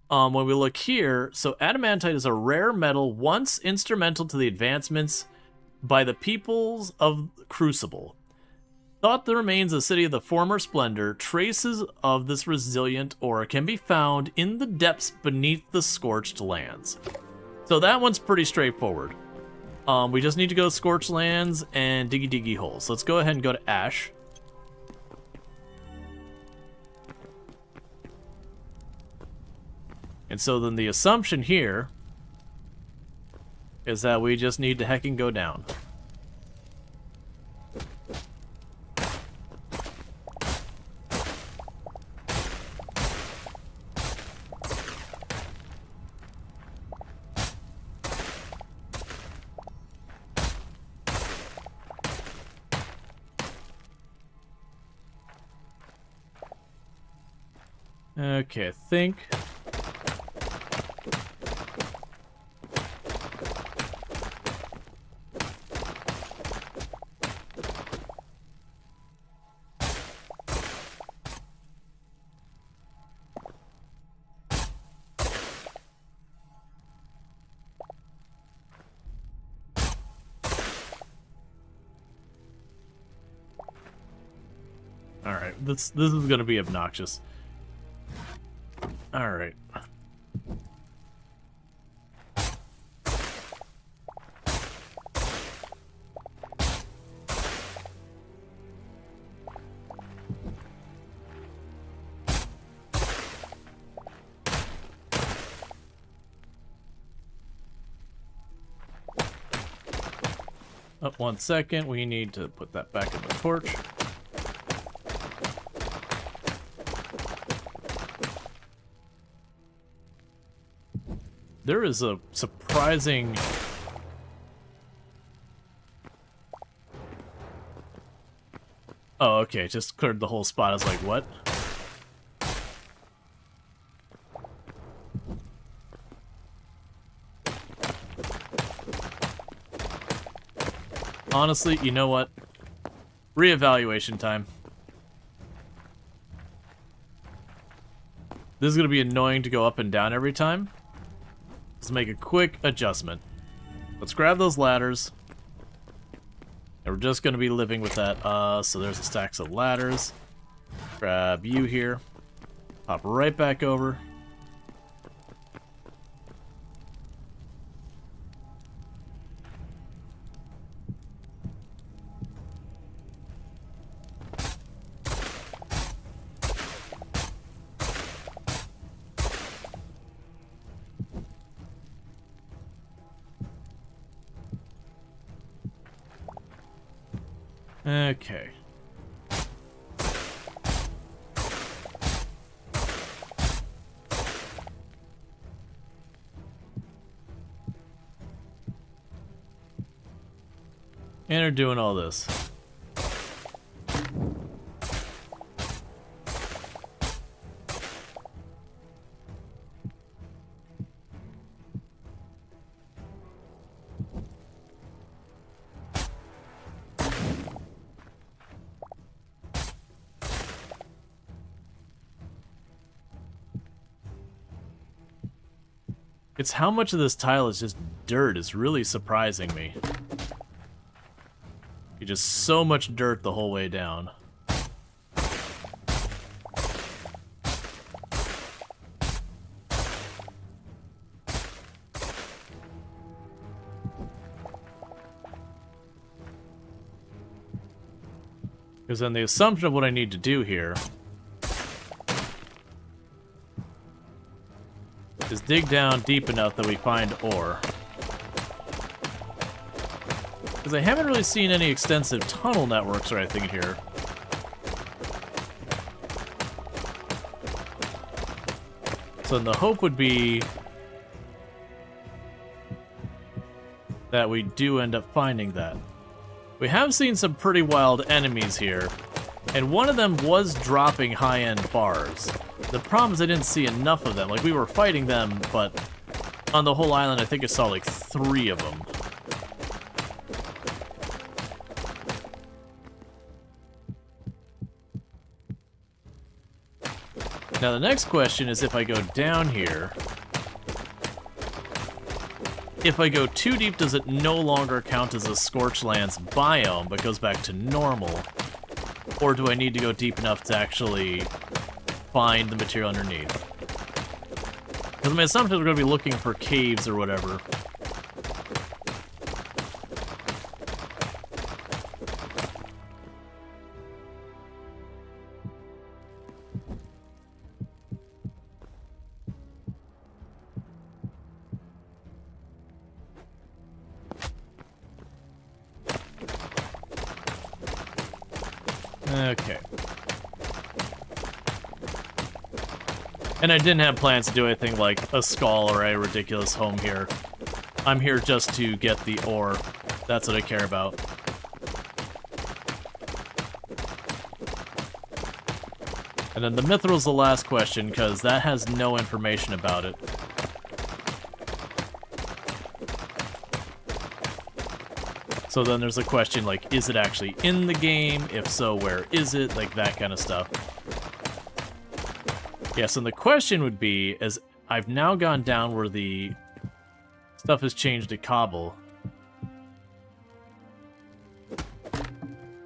When we look here, so adamantite is a rare metal once instrumental to the advancements by the peoples of Crucible. Thought the remains of the city of the former splendor, traces of this resilient ore can be found in the depths beneath the scorched lands. So that one's pretty straightforward. We just need to go to scorched lands and diggy holes. So let's go ahead and go to ash. And so then the assumption here is that we just need to heckin' go down. Okay, I think... Alright, this is gonna be obnoxious. Alright. Up 1 second, we need to put that back in the torch. There is a surprising... Oh, okay, just cleared the whole spot. I was like, what? Honestly, you know what? Reevaluation time. This is going to be annoying to go up and down every time. Let's make a quick adjustment. Let's grab those ladders. And we're just going to be living with that. So there's the stacks of ladders. Grab you here. Hop right back over. Okay. And are doing all this. It's how much of this tile is just dirt is really surprising me. You're just so much dirt the whole way down. Because then the assumption of what I need to do here is dig down deep enough that we find ore. Because I haven't really seen any extensive tunnel networks or anything here. So then the hope would be that we do end up finding that. We have seen some pretty wild enemies here, and one of them was dropping high-end bars. The problem is I didn't see enough of them. Like, we were fighting them, but on the whole island, I think I saw like 3 of them. Now the next question is if I go down here, if I go too deep, does it no longer count as a Scorched Lands biome, but goes back to normal? Or do I need to go deep enough to actually find the material underneath? Because my assumption is we're going to be looking for caves or whatever. Okay. And I didn't have plans to do anything like a skull or a ridiculous home here. I'm here just to get the ore. That's what I care about. And then the Mithril's the last question, because that has no information about it. So then there's a question like, is it actually in the game? If so, where is it? Like that kind of stuff. Yes, and the question would be, as I've now gone down where the stuff has changed to cobble.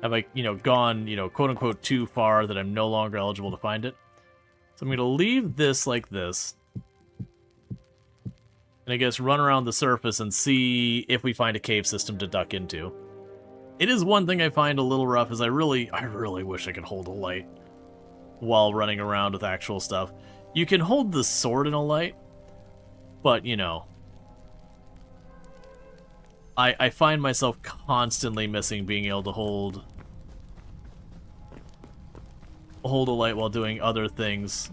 Have I, gone, quote-unquote too far that I'm no longer eligible to find it? So I'm going to leave this like this. And I guess run around the surface and see if we find a cave system to duck into. It is one thing I find a little rough is I really wish I could hold a light while running around with actual stuff. You can hold the sword in a light, but, I find myself constantly missing being able to hold a light while doing other things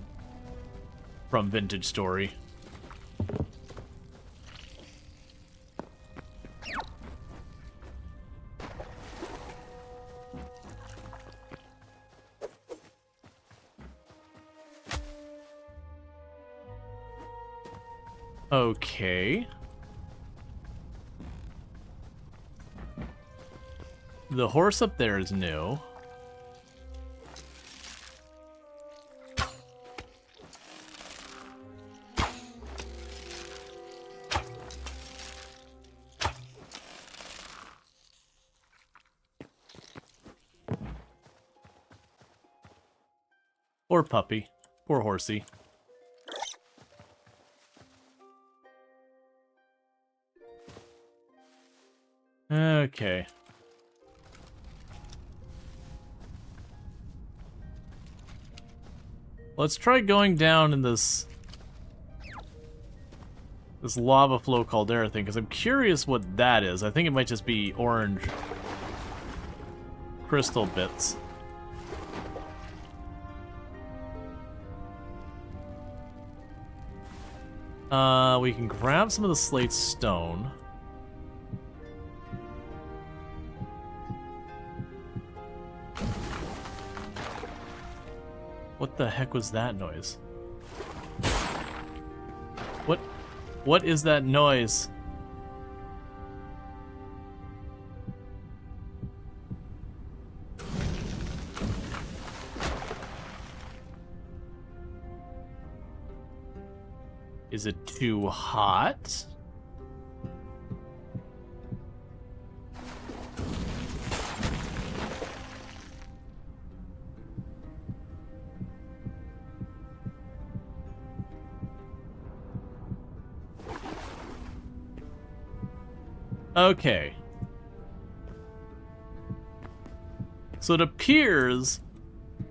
from Vintage Story. Okay. The horse up there is new. Poor puppy. Poor horsey. Okay. Let's try going down in this lava flow caldera thing, because I'm curious what that is. I think it might just be orange crystal bits. We can grab some of the slate stone. What the heck was that noise? What is that noise? Is it too hot? Okay. So it appears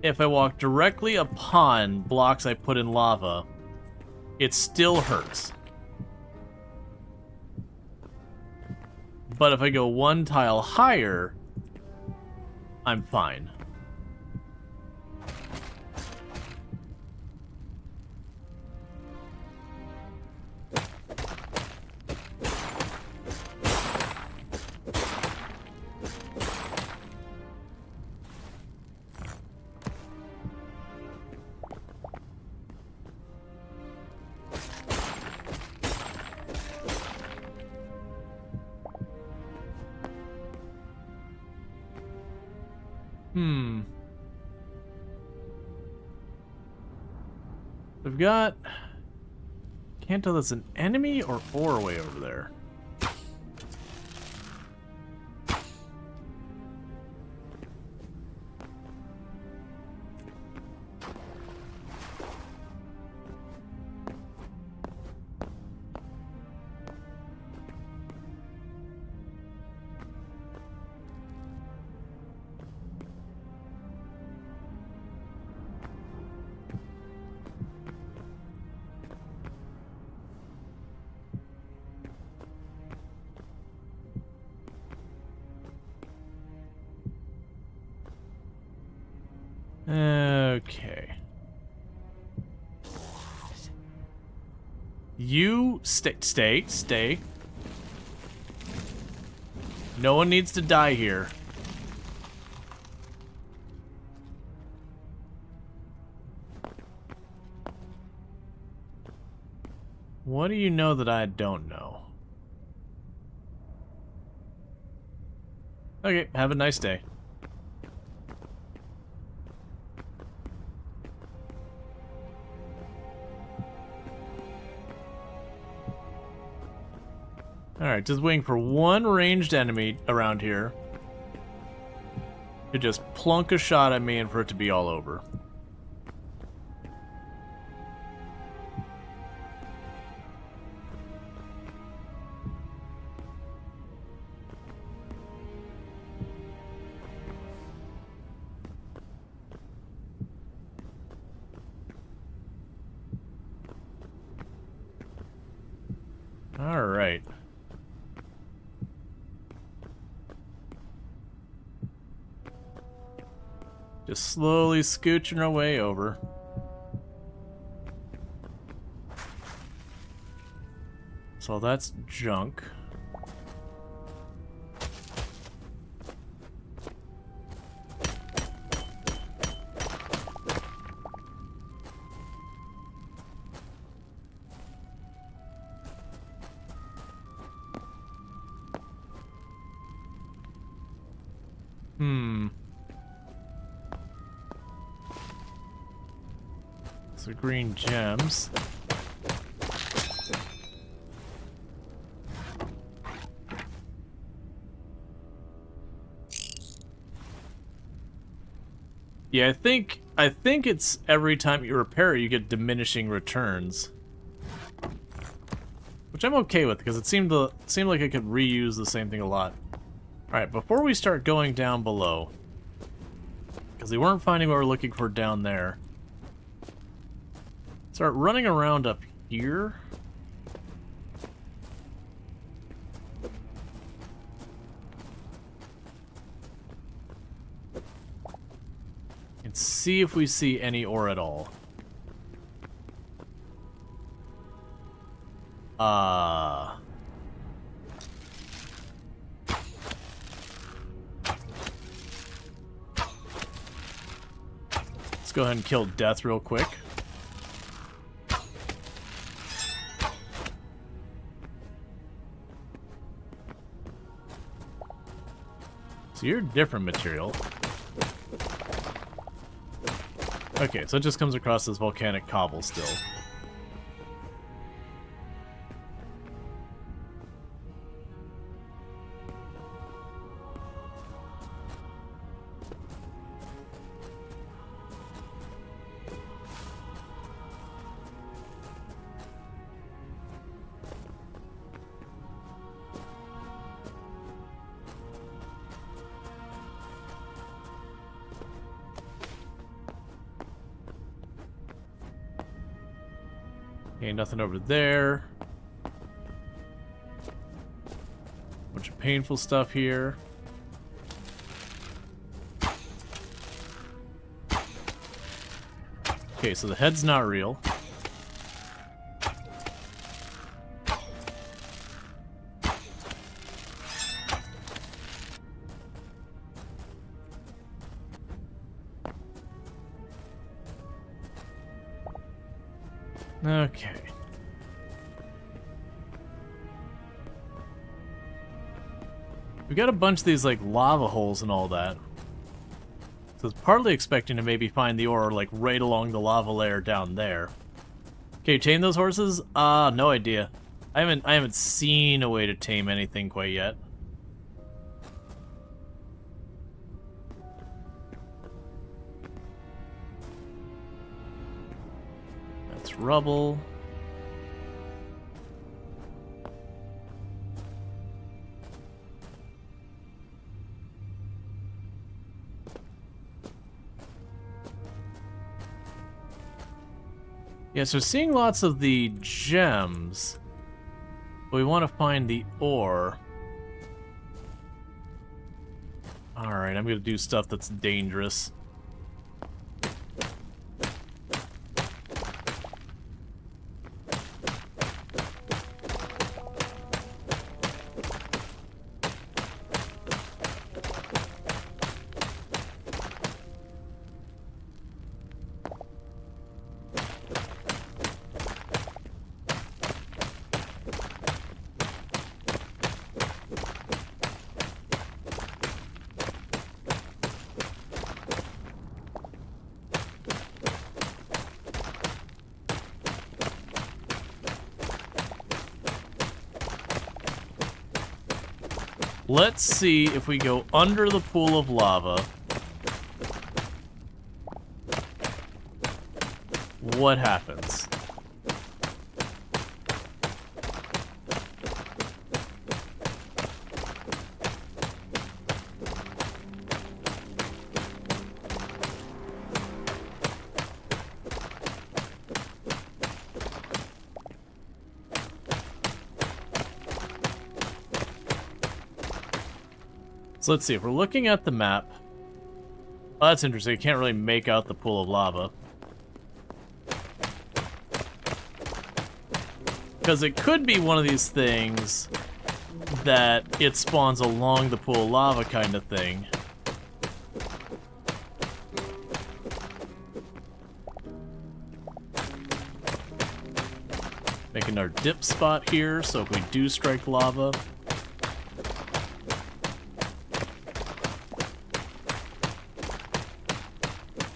if I walk directly upon blocks I put in lava, it still hurts. But if I go one tile higher, I'm fine. We've got... Can't tell that's an enemy or ore way over there. Okay. You stay. No one needs to die here. What do you know that I don't know? Okay, have a nice day. Alright, just waiting for one ranged enemy around here. to just plunk a shot at me and for it to be all over. All right. Just slowly scooching our way over. So that's junk. So green gems. Yeah, I think it's every time you repair it, you get diminishing returns, which I'm okay with because it seemed like I could reuse the same thing a lot. All right, before we start going down below, because we weren't finding what we're looking for down there, start running around up here. And see if we see any ore at all. Let's go ahead and kill Death real quick. So you're different material. Okay, so it just comes across as volcanic cobble still. Okay, nothing over there. Bunch of painful stuff here. Okay, so the head's not real. Okay. We got a bunch of these, like, lava holes and all that. So it's partly expecting to maybe find the ore, like, right along the lava layer down there. Okay, tame those horses? No idea. I haven't seen a way to tame anything quite yet. That's rubble. Yeah, so seeing lots of the gems, but we want to find the ore. Alright, I'm going to do stuff that's dangerous. Let's see if we go under the pool of lava what happens? So let's see, if we're looking at the map... Oh, that's interesting. You can't really make out the pool of lava. Because it could be one of these things that it spawns along the pool of lava kind of thing. Making our dip spot here, so if we do strike lava...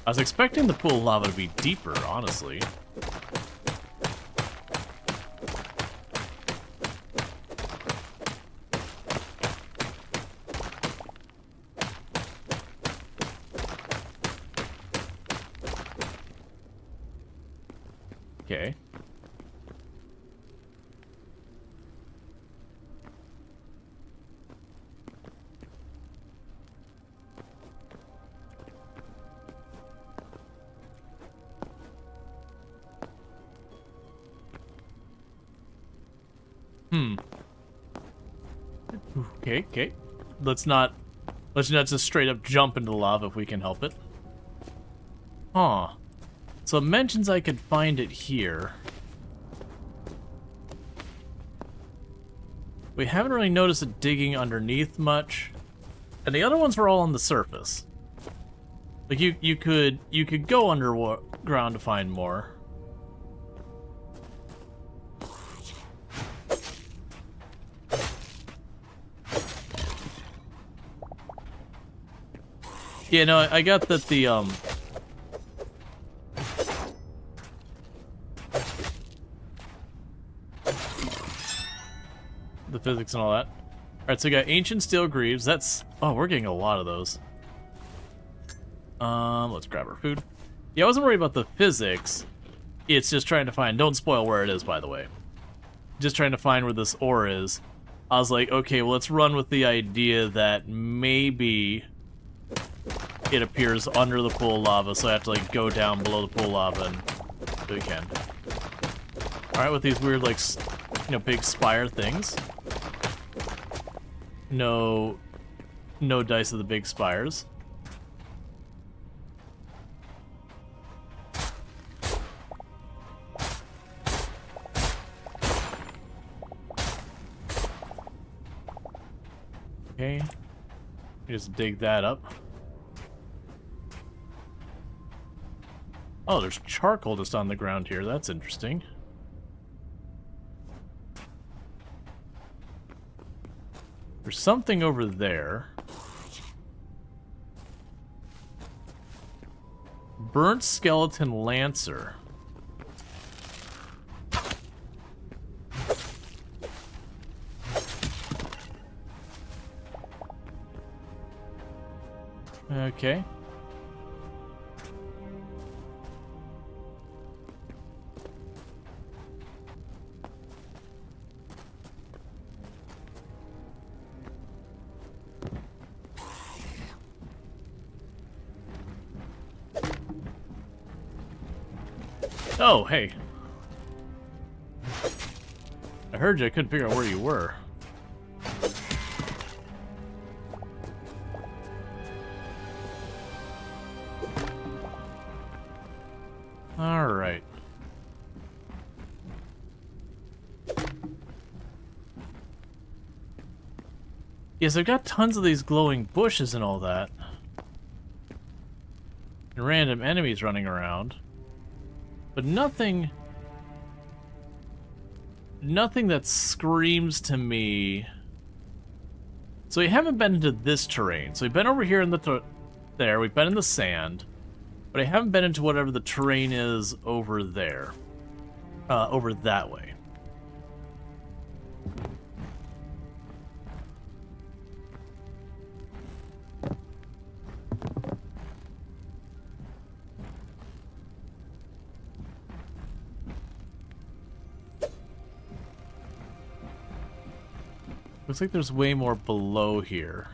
I was expecting the pool of lava to be deeper, honestly. Okay. Okay. Let's not just straight up jump into the lava if we can help it. Huh. So it mentions I could find it here. We haven't really noticed it digging underneath much. And the other ones were all on the surface. Like you could go underground to find more. Yeah, no, I got that the physics and all that. Alright, so we got ancient steel greaves. That's... Oh, we're getting a lot of those. Let's grab our food. Yeah, I wasn't worried about the physics. It's just trying to find... Don't spoil where it is, by the way. Just trying to find where this ore is. I was like, okay, well, let's run with the idea that maybe it appears under the pool of lava, so I have to, like, go down below the pool of lava and do we can. Alright, with these weird, like, you know, big spire things. No dice of the big spires. Okay. Just dig that up. Oh, there's charcoal just on the ground here. That's interesting. There's something over there. Burnt skeleton lancer. Okay. Oh, hey. I heard you. I couldn't figure out where you were. Alright. Yes, I've got tons of these glowing bushes and all that. And random enemies running around. But nothing that screams to me. So we haven't been into this terrain. So we've been over here in the there. We've been in the sand, but I haven't been into whatever the terrain is over there, over that way. Looks like there's way more below here.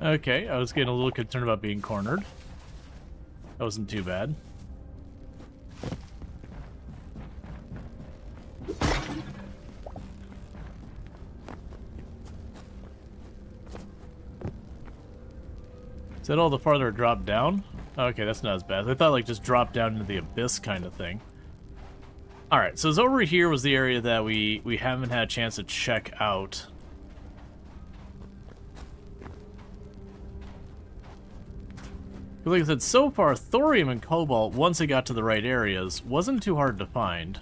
Okay, I was getting a little concerned about being cornered. That wasn't too bad. Is that all the farther it dropped down? Okay, that's not as bad. I thought like just drop down into the abyss kind of thing. Alright, so over here was the area that we haven't had a chance to check out. Like I said, so far, thorium and cobalt, once it got to the right areas, wasn't too hard to find.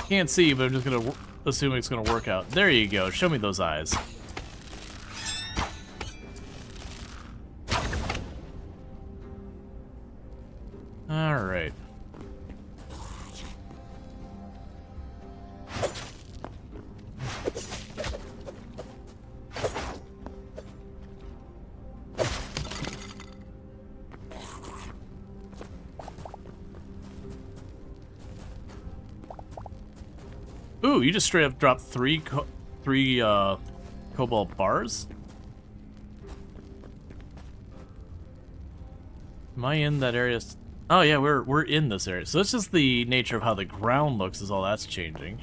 Can't see, but I'm just gonna assume it's gonna work out. There you go. Show me those eyes. Alright. Ooh, you just straight up dropped three cobalt bars? Am I in that area? Oh yeah, we're in this area. So that's just the nature of how the ground looks is all that's changing.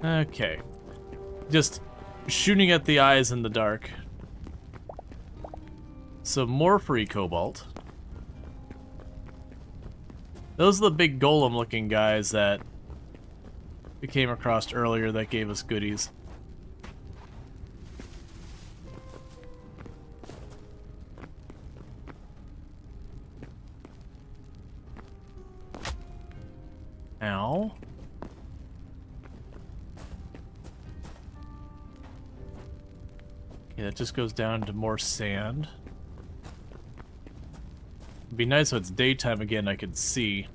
Okay. Just shooting at the eyes in the dark. So more free cobalt. Those are the big golem looking guys that we came across earlier that gave us goodies. Ow. Yeah, it just goes down to more sand. It'd be nice if it's daytime again, I could see.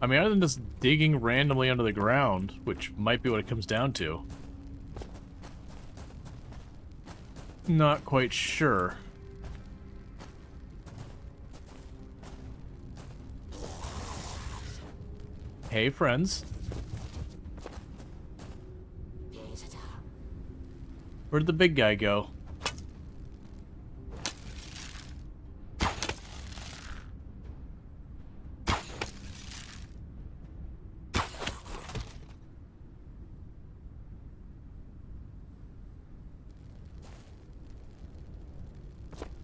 I mean, other than just digging randomly under the ground, which might be what it comes down to. Not quite sure. Hey, friends. Where'd the big guy go?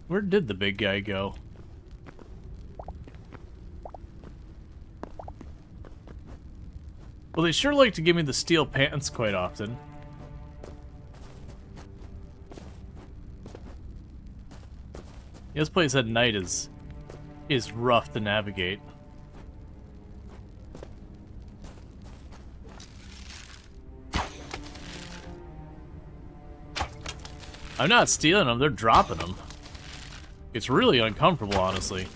Where did the big guy go? Well, they sure like to give me the steel pants quite often. This place at night is rough to navigate. I'm not stealing them, they're dropping them. It's really uncomfortable, honestly.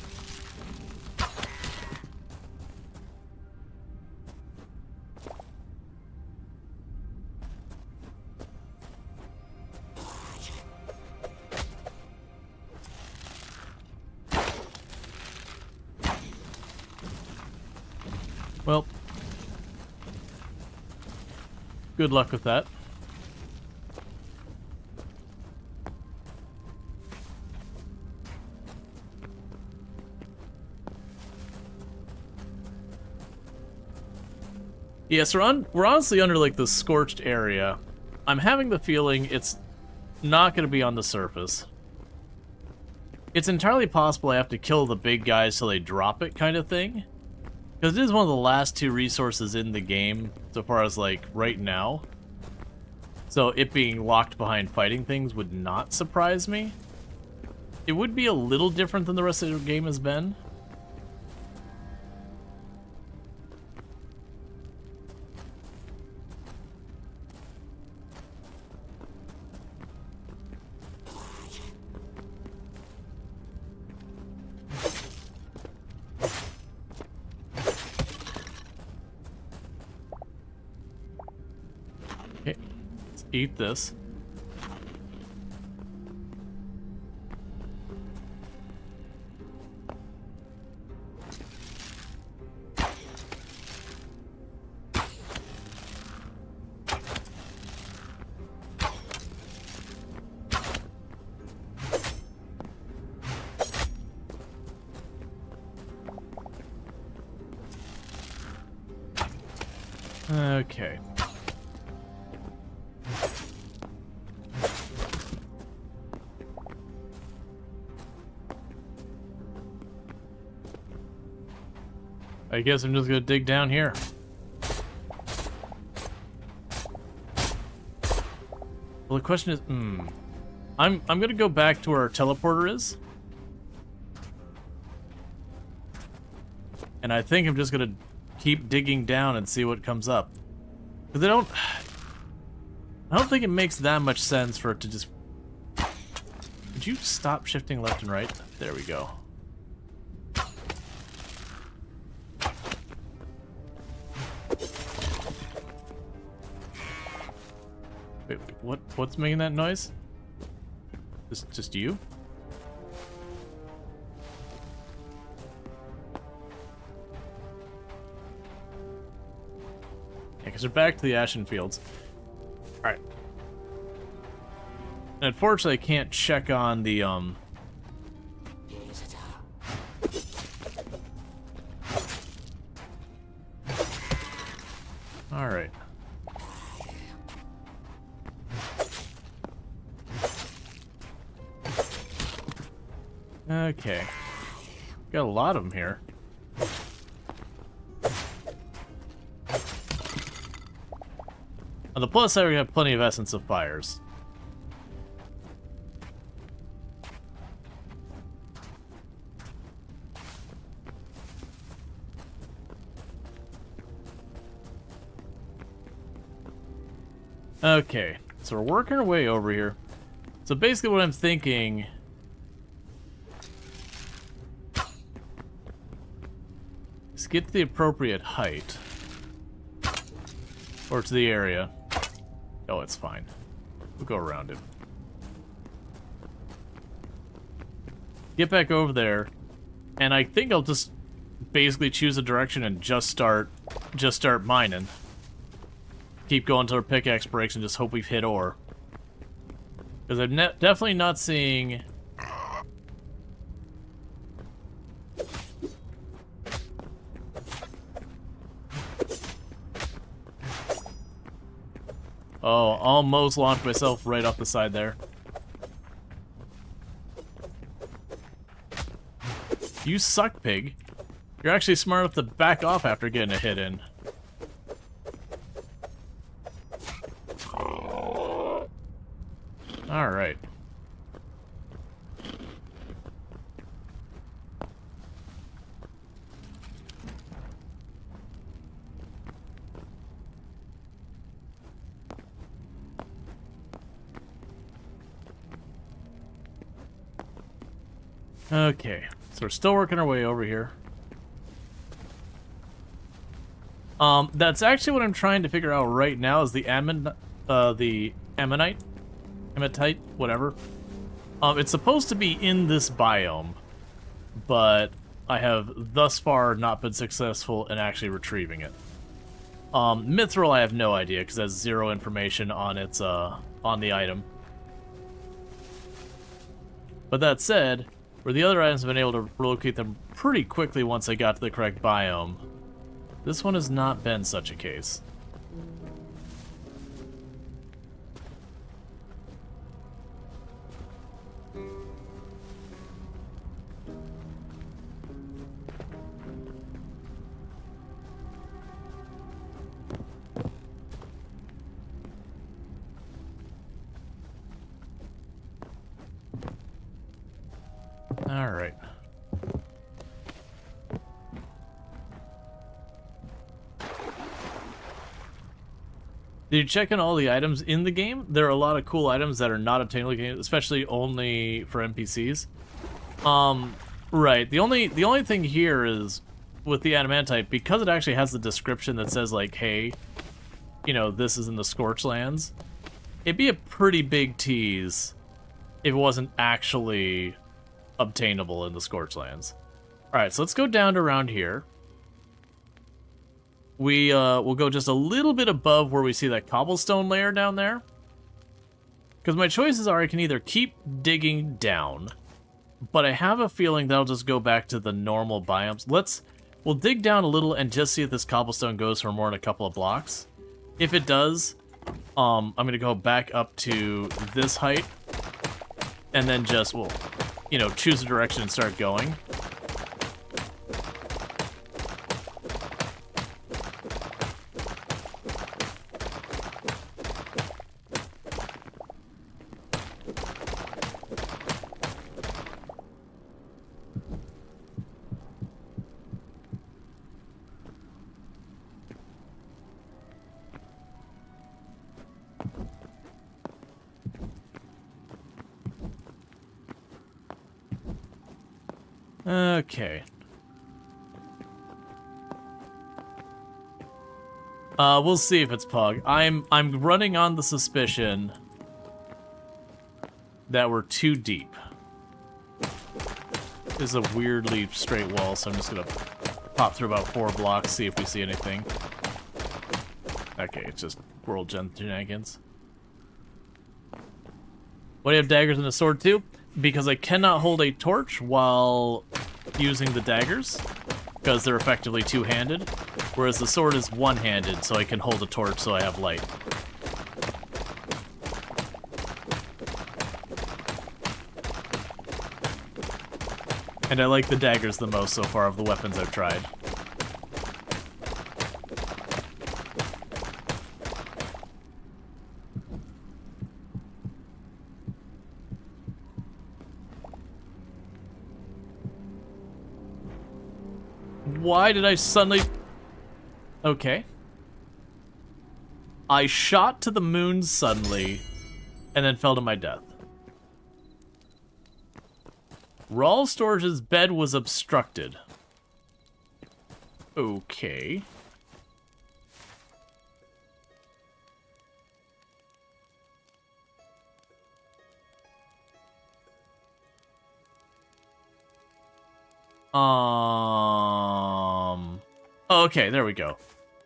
Good luck with that. Yeah, so we're honestly under, like, the scorched area. I'm having the feeling it's not going to be on the surface. It's entirely possible I have to kill the big guys till they drop it kind of thing. Because it is one of the last 2 resources in the game, so far as, like, right now. So it being locked behind fighting things would not surprise me. It would be a little different than the rest of the game has been. Okay, let's eat this. Okay. I guess I'm just gonna dig down here. Well, the question is, I'm gonna go back to where our teleporter is. And I think I'm just gonna keep digging down and see what comes up. Because I don't think it makes that much sense for it to just... Could you stop shifting left and right? There we go. Wait, what's making that noise? Just you? Yeah, because we're back to the Ashen Fields. Alright. And unfortunately, I can't check on the, Alright. Okay. Got a lot of them here. On the plus side, we have plenty of Essence of Fires. Okay, so we're working our way over here. So basically what I'm thinking is get to the appropriate height. Or to the area. Oh, it's fine. We'll go around it. Get back over there, and I think I'll just basically choose a direction and just start mining. Keep going till our pickaxe breaks and just hope we've hit ore. Because I'm definitely not seeing... Oh, almost launched myself right off the side there. You suck, pig. You're actually smart enough to back off after getting a hit in. Alright. Okay, so we're still working our way over here. That's actually what I'm trying to figure out right now is the ammonite, whatever. It's supposed to be in this biome, but I have thus far not been successful in actually retrieving it. Mithril, I have no idea, because that's 0 information on its, on the item. But that said, where the other items have been able to relocate them pretty quickly once I got to the correct biome, this one has not been such a case. All right. Did you check on all the items in the game? There are a lot of cool items that are not obtainable, especially only for NPCs. Right. The only thing here is with the adamantite, because it actually has the description that says like, hey, you know, this is in the Scorchlands. It'd be a pretty big tease if it wasn't actually obtainable in the Scorchlands. Alright, so let's go down to around here. We'll go just a little bit above where we see that cobblestone layer down there. Because my choices are I can either keep digging down, but I have a feeling that I'll just go back to the normal biomes. We'll dig down a little and just see if this cobblestone goes for more than a couple of blocks. If it does, I'm going to go back up to this height, and then just, well, you know, choose a direction and start going. Okay. We'll see if it's Pug. I'm running on the suspicion that we're too deep. This is a weirdly straight wall, so I'm just gonna pop through about 4 blocks, see if we see anything. Okay, it's just world shenanigans. Why do you have daggers and a sword too? Because I cannot hold a torch while using the daggers, because they're effectively two-handed, whereas the sword is one-handed, so I can hold a torch so I have light. And I like the daggers the most so far of the weapons I've tried. Why did I suddenly... Okay. I shot to the moon suddenly, and then fell to my death. Rual Storge's bed was obstructed. Okay. Okay, there we go.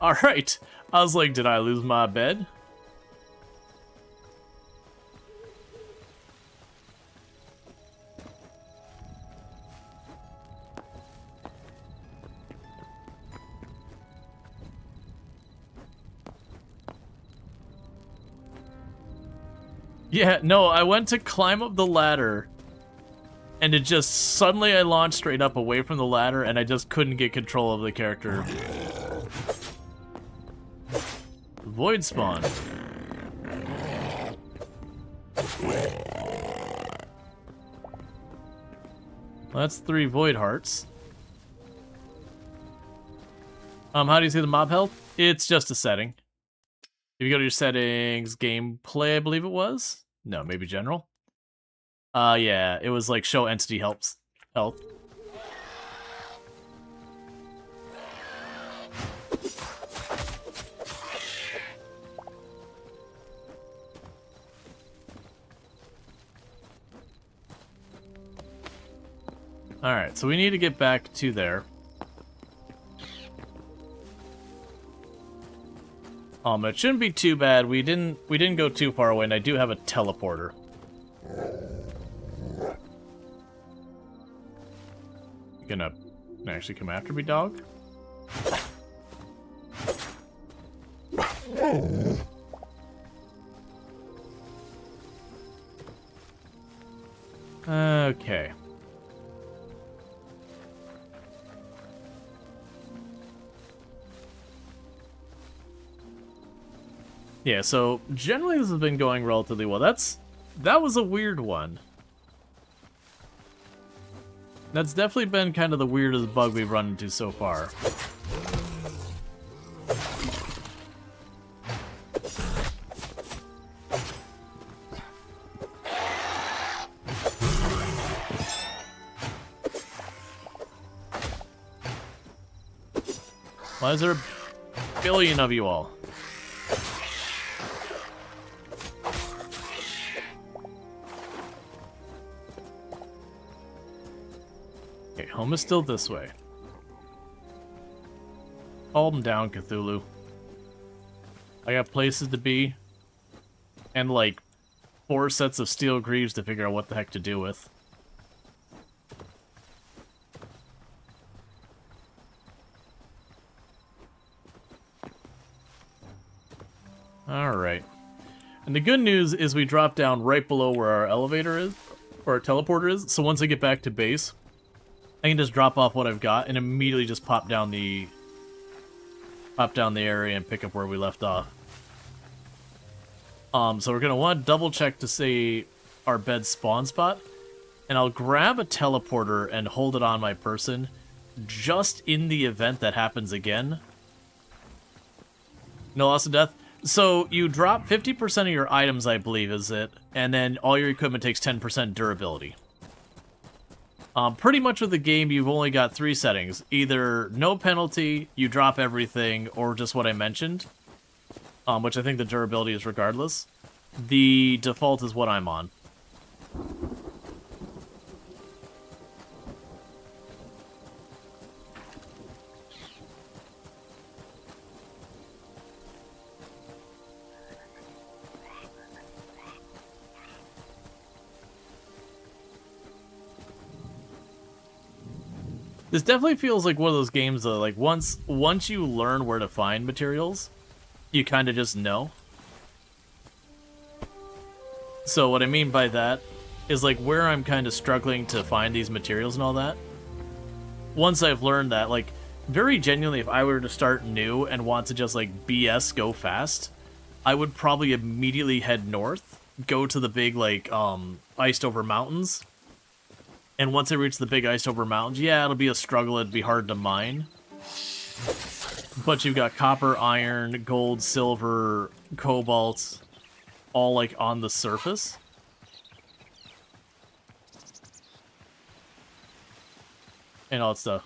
Alright. I was like, did I lose my bed? Yeah, no, I went to climb up the ladder, and it just suddenly I launched straight up away from the ladder, and I just couldn't get control of the character. Void spawn. Well, that's 3 void hearts. How do you see the mob health? It's just a setting. If you go to your settings, gameplay, I believe it was? No, maybe general? Yeah, it was like show entity health. Alright, so we need to get back to there. It shouldn't be too bad. We didn't go too far away, and I do have a teleporter. You gonna actually come after me, dog? Okay. Yeah, so generally this has been going relatively well. That was a weird one. That's definitely been kind of the weirdest bug we've run into so far. Why is there a billion of you all? Okay, home is still this way. Calm down, Cthulhu. I got places to be, and like 4 sets of steel greaves to figure out what the heck to do with. Alright. And the good news is we drop down right below where our elevator is, or our teleporter is, so once I get back to base, I can just drop off what I've got and immediately just pop down the area and pick up where we left off. So we're gonna want to double check to see our bed spawn spot, and I'll grab a teleporter and hold it on my person, just in the event that happens again. No loss of death. So you drop 50% of your items, I believe, is it, and then all your equipment takes 10% durability. Pretty much with the game, you've only got 3 settings. Either no penalty, you drop everything, or just what I mentioned, which I think the durability is regardless. The default is what I'm on. This definitely feels like one of those games that, like, once you learn where to find materials, you kind of just know. So what I mean by that is, like, where I'm kind of struggling to find these materials and all that. Once I've learned that, like, very genuinely, if I were to start new and want to just, like, BS go fast, I would probably immediately head north, go to the big, like, iced over mountains. And once I reach the big iced over mountains, yeah, it'll be a struggle, it'd be hard to mine. But you've got copper, iron, gold, silver, cobalt, all, like, on the surface. And all that stuff.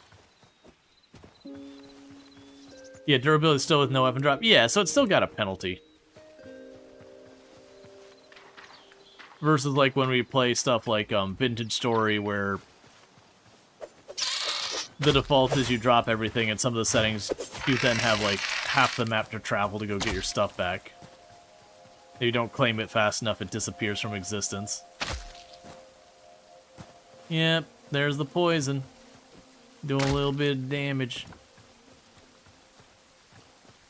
Yeah, durability still with no weapon drop. Yeah, so it's still got a penalty. Versus, like, when we play stuff like Vintage Story, where the default is you drop everything, and some of the settings, you then have, like, half the map to travel to go get your stuff back. If you don't claim it fast enough, it disappears from existence. Yep, there's the poison. Doing a little bit of damage.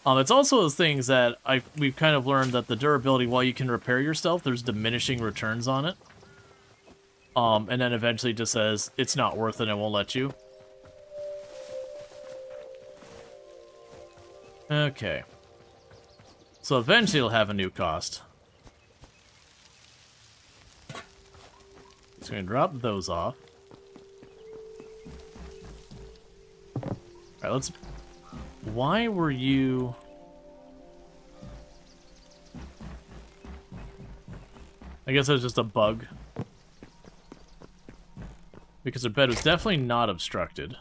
It's also those things that we've kind of learned that the durability, while you can repair your stuff, there's diminishing returns on it. And then eventually it just says, it's not worth it and it won't let you. Okay. So eventually it'll have a new cost. Just gonna drop those off. Alright, let's... Why were you... I guess it was just a bug. Because their bed was definitely not obstructed.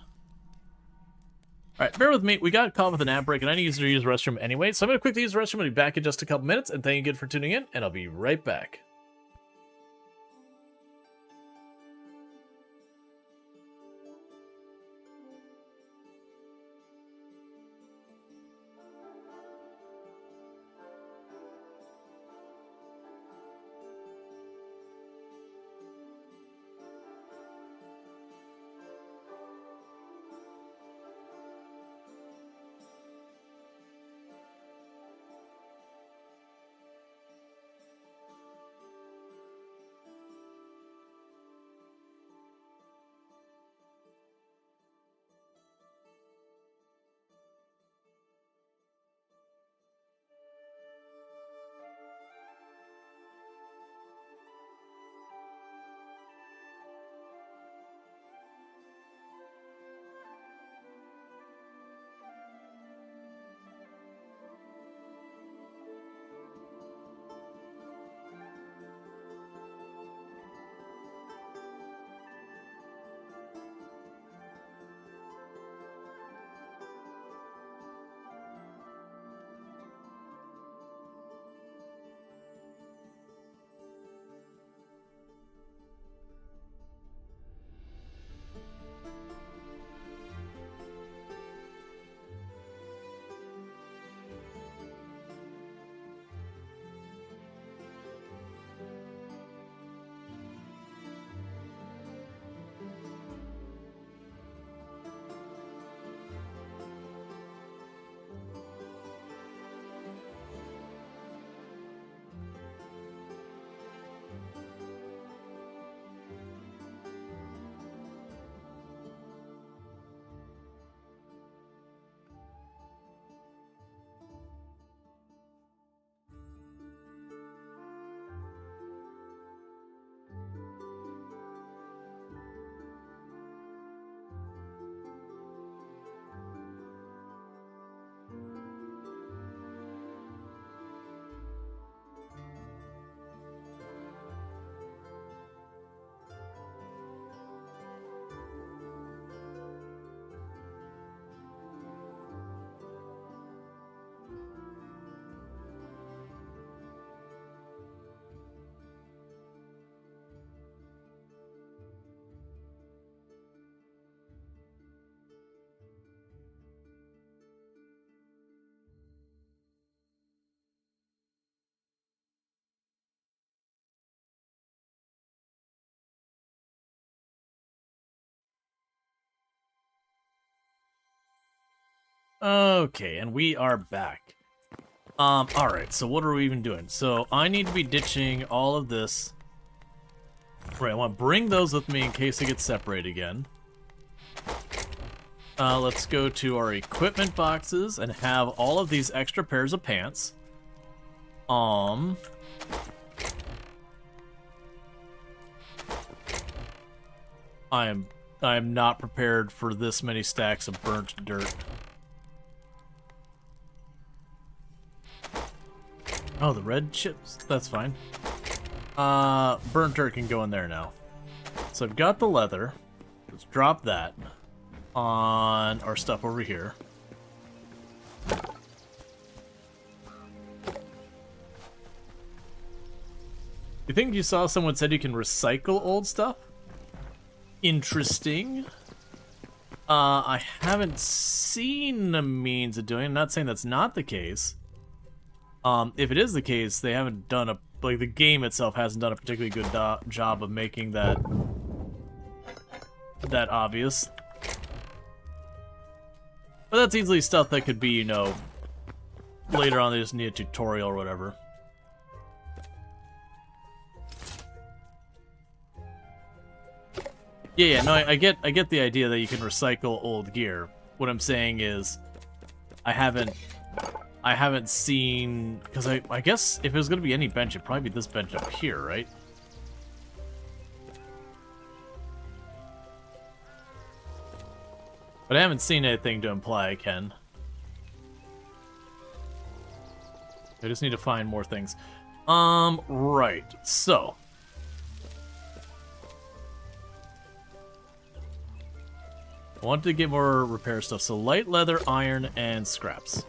Alright, bear with me. We got caught with an ad break, and I need to use the restroom anyway, so I'm going to quickly use the restroom. I'll be back in just a couple minutes, and thank you again for tuning in, and I'll be right back. Okay, and we are back. Alright, so what are we even doing? So I need to be ditching all of this. Right, I want to bring those with me in case they get separated again. Let's go to our equipment boxes and have all of these extra pairs of pants. I am not prepared for this many stacks of burnt dirt. Oh, the red chips? That's fine. Burnt dirt can go in there now. So I've got the leather. Let's drop that on our stuff over here. You think you saw someone said you can recycle old stuff? Interesting. I haven't seen a means of doing it. I'm not saying that's not the case. If it is the case, they haven't done a... Like, the game itself hasn't done a particularly good job of making that obvious. But that's easily stuff that could be, you know, later on they just need a tutorial or whatever. Yeah, no, I get the idea that you can recycle old gear. What I'm saying is, I haven't seen, because I guess if it was gonna be any bench, it'd probably be this bench up here, right? But I haven't seen anything to imply I can. I just need to find more things. Right, so. I wanted to get more repair stuff, so light leather, iron, and scraps.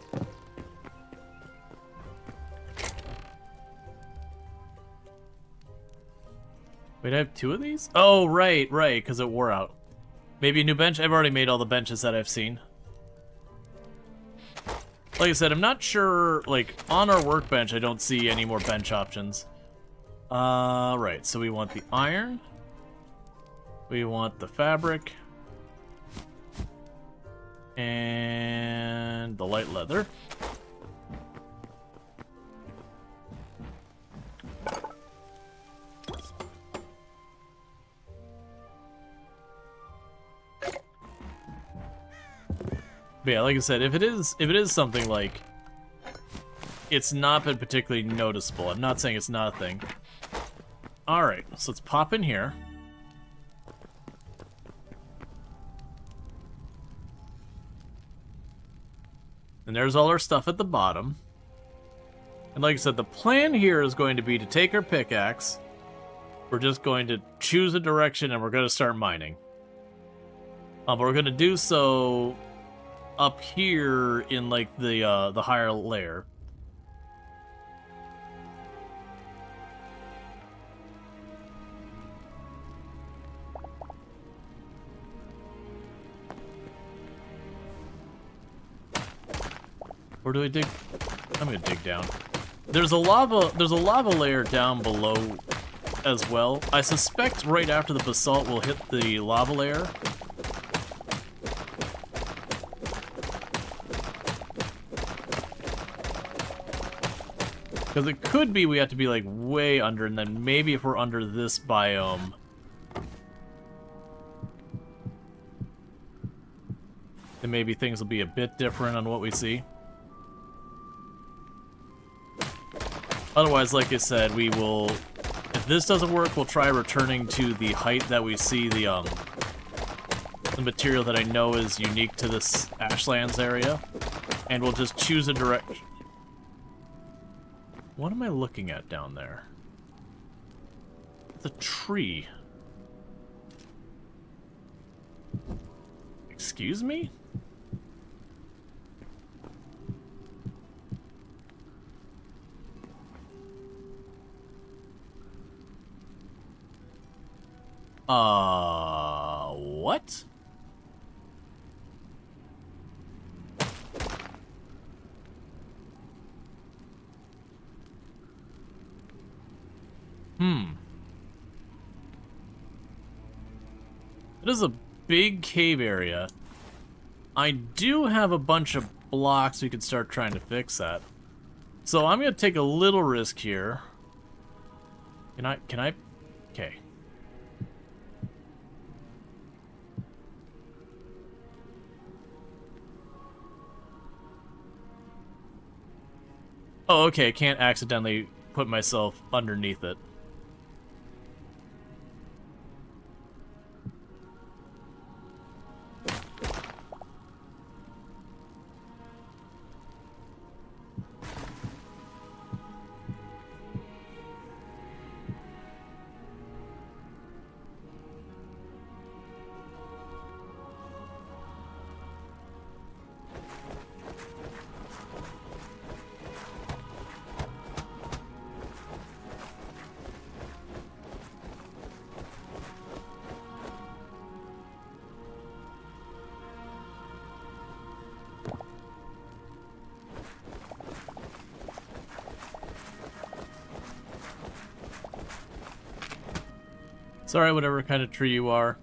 Wait, I have 2 of these? Oh, right, because it wore out. Maybe a new bench? I've already made all the benches that I've seen. Like I said, I'm not sure, like, on our workbench, I don't see any more bench options. Right, so we want the iron. We want the fabric. And the light leather. But yeah, like I said, if it is something like it's not been particularly noticeable, I'm not saying it's not a thing. Alright, so let's pop in here. And there's all our stuff at the bottom. And like I said, the plan here is going to be to take our pickaxe. We're just going to choose a direction and we're going to start mining. But we're going to do so up here in like the higher layer. Where do I dig? I'm gonna dig down. There's a lava layer down below as well. I suspect right after the basalt will hit the lava layer. Because it could be we have to be like way under, and then maybe if we're under this biome, then maybe things will be a bit different on what we see. Otherwise, like I said, we will, if this doesn't work, we'll try returning to the height that we see the material that I know is unique to this Ashlands area, and we'll just choose a direction. What am I looking at down there? The tree. Excuse me? What? It is a big cave area. I do have a bunch of blocks, we could start trying to fix that. So I'm gonna take a little risk here. Can I? Okay. Oh, okay, I can't accidentally put myself underneath it. Sorry, whatever kind of tree you are.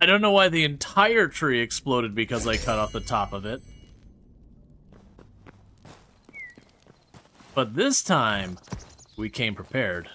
I don't know why the entire tree exploded because I cut off the top of it. But this time, we came prepared.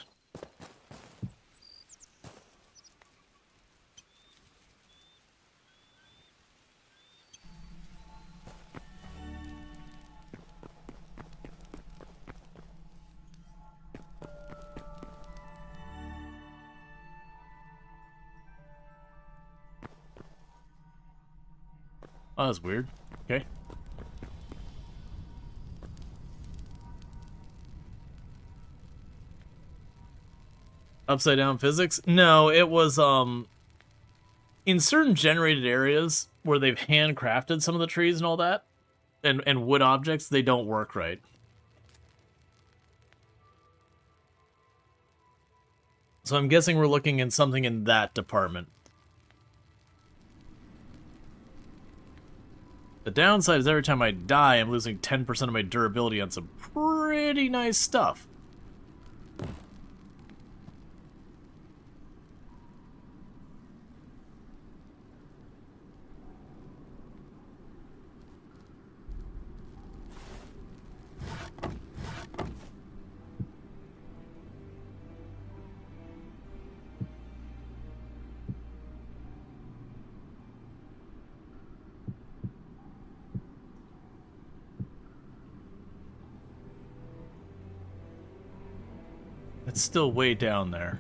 Oh, that's weird. Okay. Upside down physics? No, it was, in certain generated areas where they've handcrafted some of the trees and all that, and wood objects, they don't work right. So I'm guessing we're looking in something in that department. The downside is every time I die, I'm losing 10% of my durability on some pretty nice stuff. It's still way down there.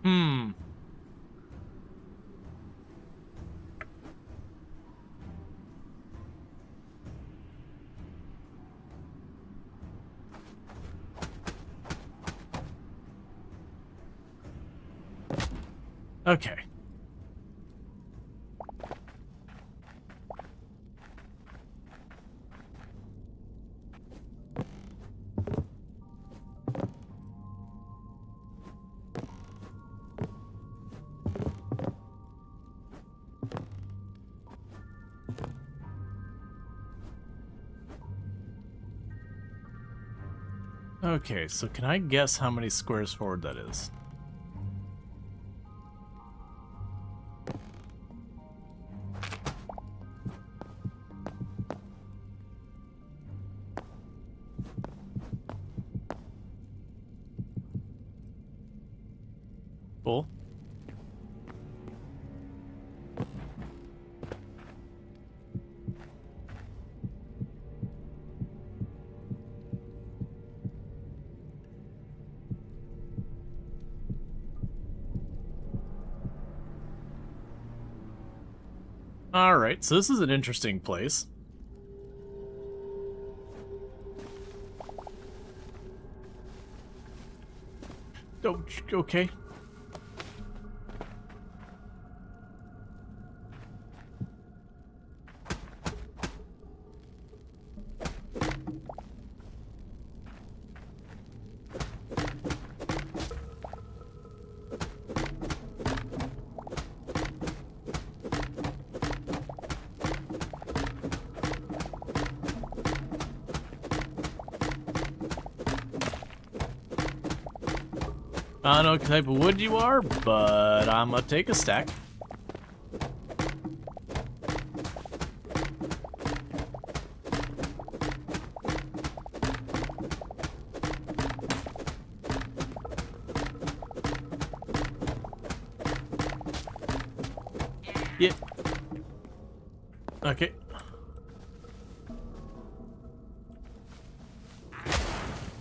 Hmm. Okay. Okay, so can I guess how many squares forward that is? Cool. Alright, so this is an interesting place. Oh, okay. I don't know what type of wood you are, but I'm gonna take a stack. Yeah. Okay.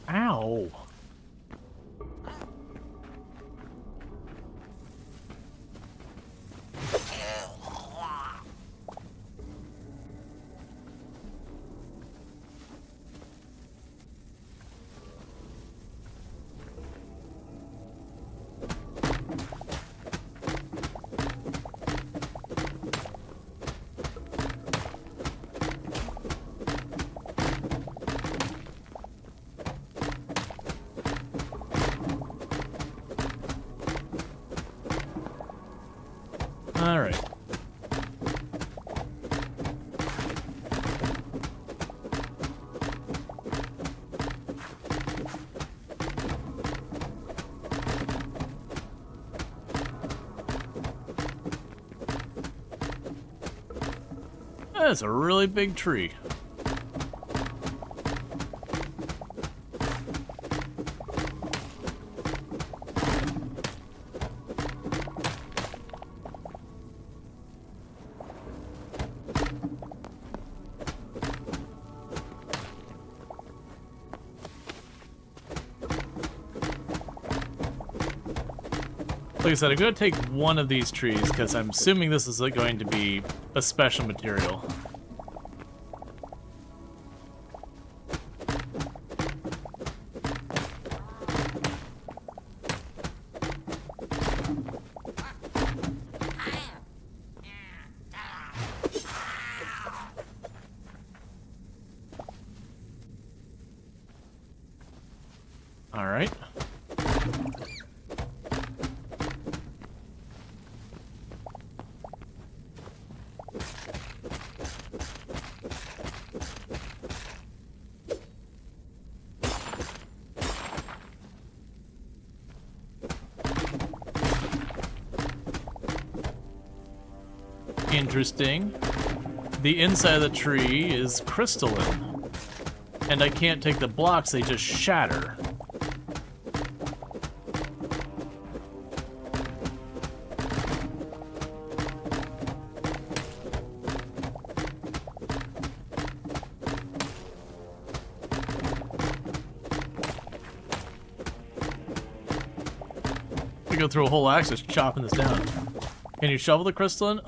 Ow. All right. That's a really big tree. Like I said, I'm going to take one of these trees because I'm assuming this is going to be a special material. All right. Interesting. The inside of the tree is crystalline. And I can't take the blocks, they just shatter. I go through a whole axe just chopping this down. Can you shovel the crystalline?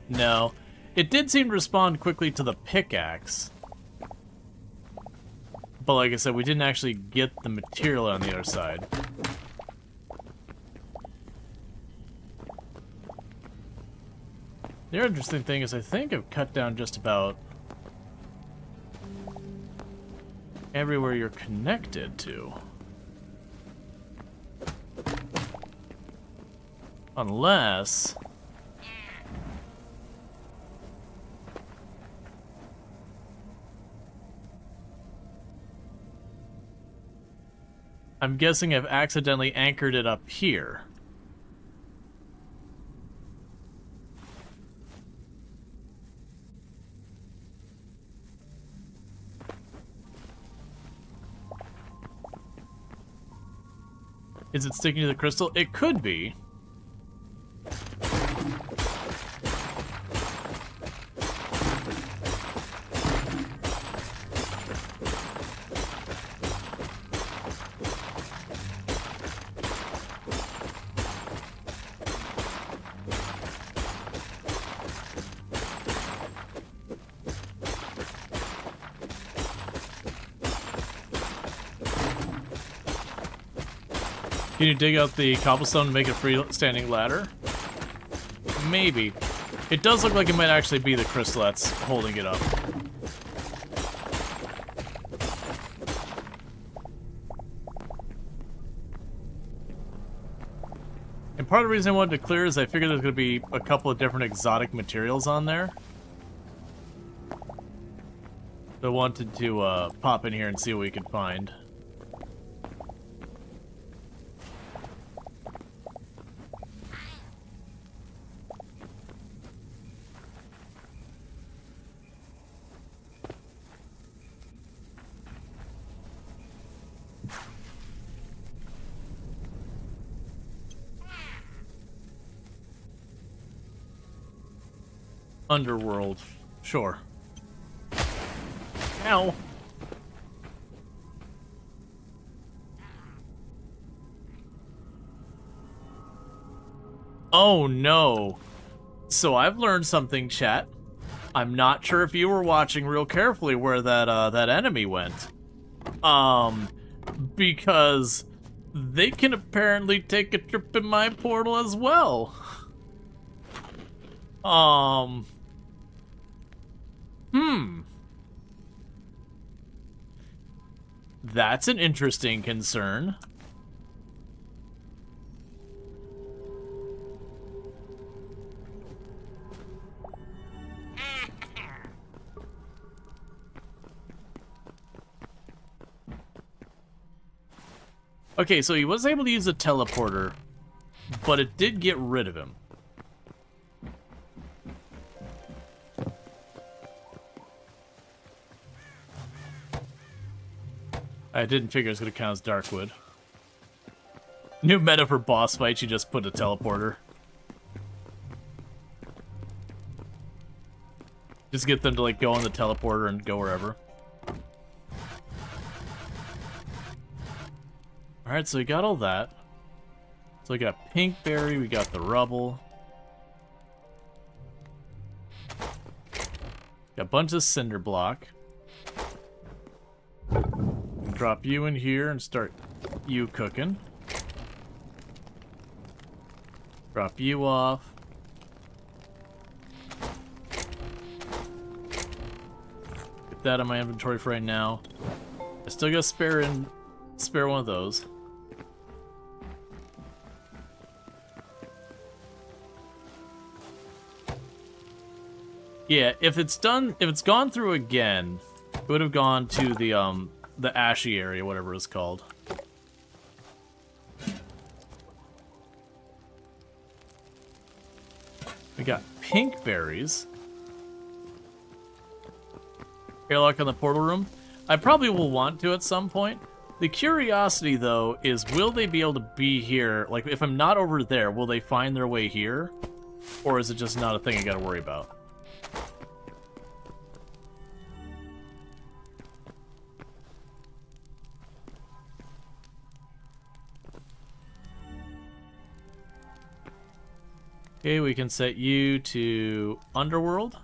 No. It did seem to respond quickly to the pickaxe. But like I said, we didn't actually get the material on the other side. The other interesting thing is I think I've cut down just about everywhere you're connected to. Unless... I'm guessing I've accidentally anchored it up here. Is it sticking to the crystal? It could be. Can you dig out the cobblestone and make a freestanding ladder? Maybe. It does look like it might actually be the crystalettes holding it up. And part of the reason I wanted to clear is I figured there's going to be a couple of different exotic materials on there. So I wanted to pop in here and see what we could find. Underworld. Sure. Ow. Oh no. So I've learned something, chat. I'm not sure if you were watching real carefully where that enemy went. Because they can apparently take a trip in my portal as well. That's an interesting concern. Okay, so he was able to use a teleporter, but it did get rid of him. I didn't figure it was going to count as Darkwood. New meta for boss fights, you just put a teleporter. Just get them to like go on the teleporter and go wherever. Alright, so we got all that. So we got Pinkberry, we got the rubble. Got a bunch of cinder block. Drop you in here and start you cooking. Drop you off. Get that in my inventory for right now. I still got spare one of those. Yeah, if it's gone through again, it would have gone to the ashy area, whatever it's called. We got pink berries. Airlock on the portal room. I probably will want to at some point. The curiosity, though, is will they be able to be here? Like, if I'm not over there, will they find their way here? Or is it just not a thing I gotta worry about? Okay, we can set you to Underworld.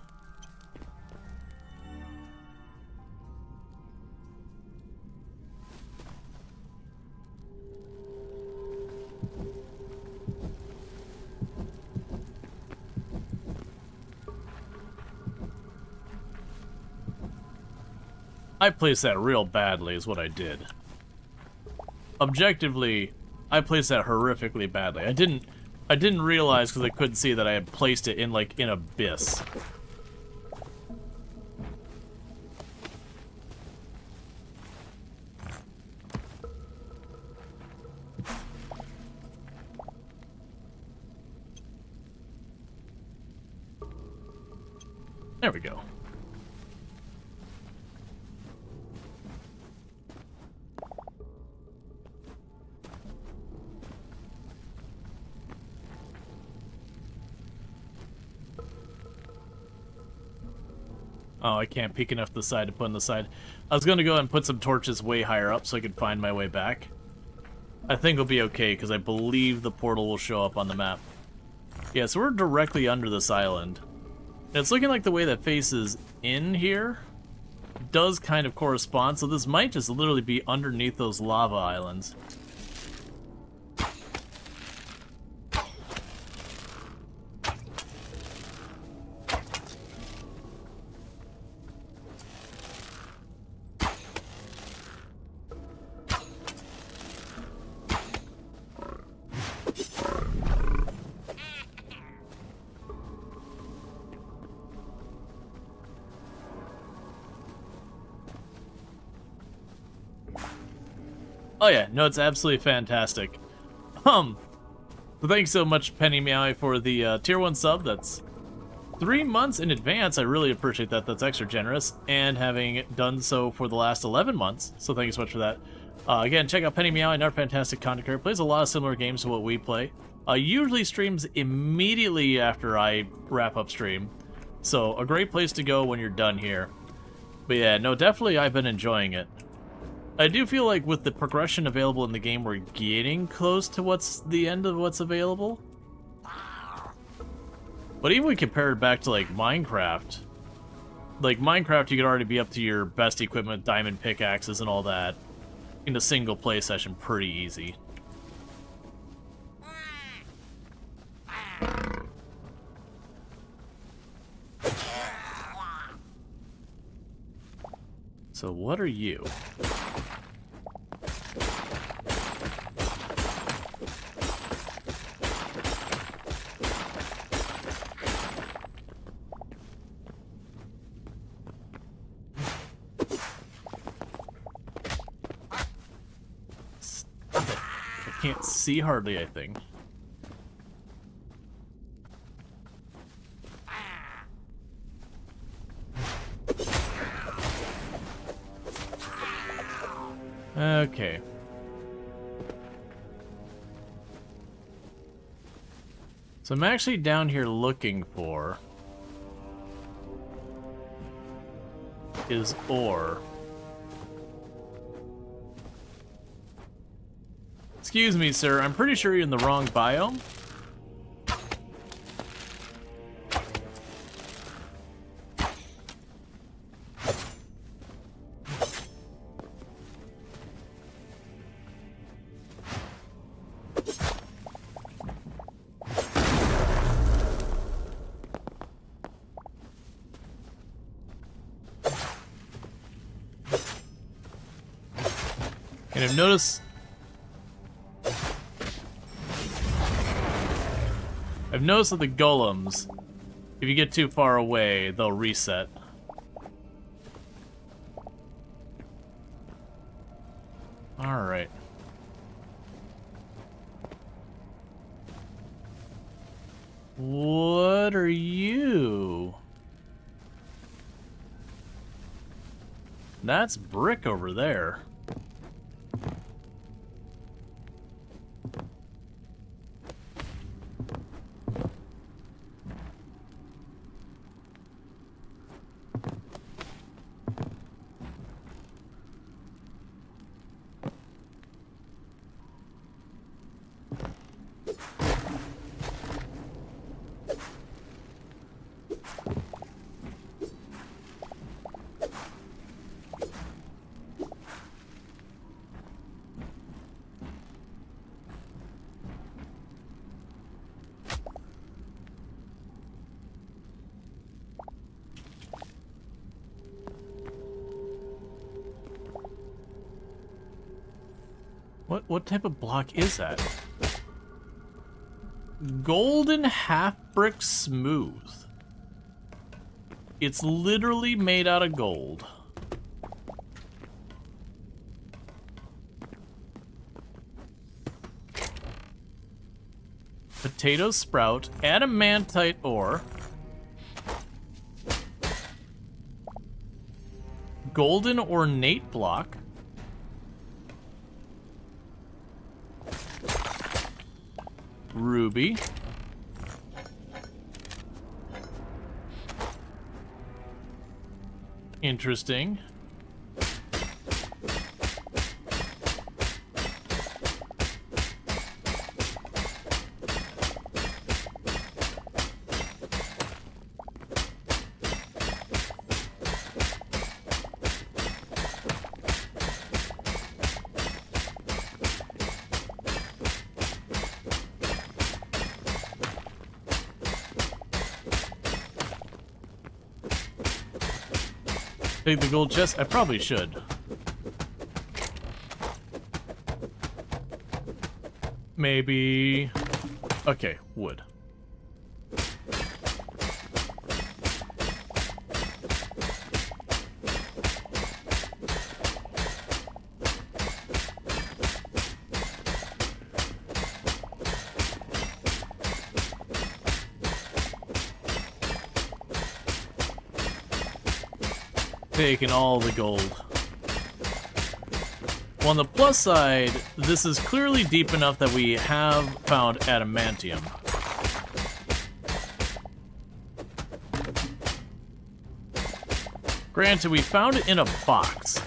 I placed that real badly is what I did. Objectively, I placed that horrifically badly. I didn't realize because I couldn't see that I had placed it in like an abyss. There we go. Oh, I can't peek enough to the side to put on the side. I was going to go and put some torches way higher up so I could find my way back. I think it'll be okay, because I believe the portal will show up on the map. Yeah, so we're directly under this island. And it's looking like the way that faces in here does kind of correspond, so this might just literally be underneath those lava islands. Oh yeah, no, it's absolutely fantastic. So thanks so much, Penny Meowie, for the tier 1 sub. That's 3 months in advance. I really appreciate that. That's extra generous. And having done so for the last 11 months. So thank you so much for that. Again, check out Penny Meowie, another fantastic content creator. Plays a lot of similar games to what we play. Usually streams immediately after I wrap up stream. So a great place to go when you're done here. But yeah, no, definitely I've been enjoying it. I do feel like with the progression available in the game, we're getting close to what's the end of what's available. But even when compared back to like Minecraft, you could already be up to your best equipment, diamond pickaxes and all that in a single play session pretty easy. So what are you? Stop it. I can't see hardly, I think. Okay. So I'm actually down here looking for is ore. Excuse me, sir. I'm pretty sure you're in the wrong biome. And I've noticed that the golems, if you get too far away, they'll reset. Alright. What are you? That's brick over there. What type of block is that? Golden half brick smooth. It's literally made out of gold. Potato sprout, adamantite ore, golden ornate block, ruby, interesting. Take the gold chest? I probably should. Maybe... Okay, wood. taking all the gold. Well, on the plus side, this is clearly deep enough that we have found adamantium. Granted, we found it in a box,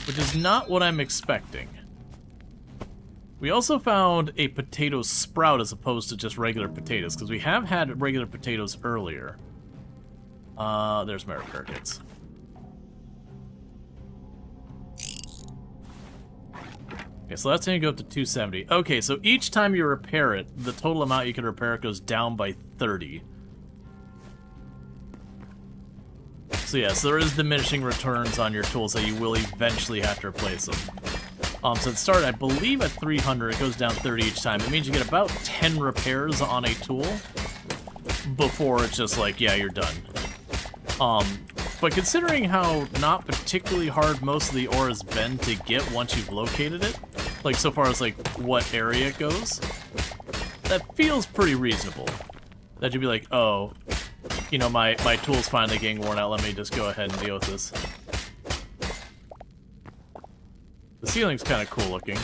which is not what I'm expecting. We also found a potato sprout as opposed to just regular potatoes, because we have had regular potatoes earlier. There's my repair kits. Okay, so that's going to go up to 270. Okay, so each time you repair it, the total amount you can repair it goes down by 30. So yeah, so there is diminishing returns on your tools that you will eventually have to replace them. So it started, I believe, at 300. It goes down 30 each time. It means you get about 10 repairs on a tool before it's just like, yeah, you're done. But considering how not particularly hard most of the ore has been to get once you've located it, like so far as like what area it goes, that feels pretty reasonable. That you'd be like, oh, you know, my tool's finally getting worn out, let me just go ahead and deal with this. The ceiling's kind of cool looking.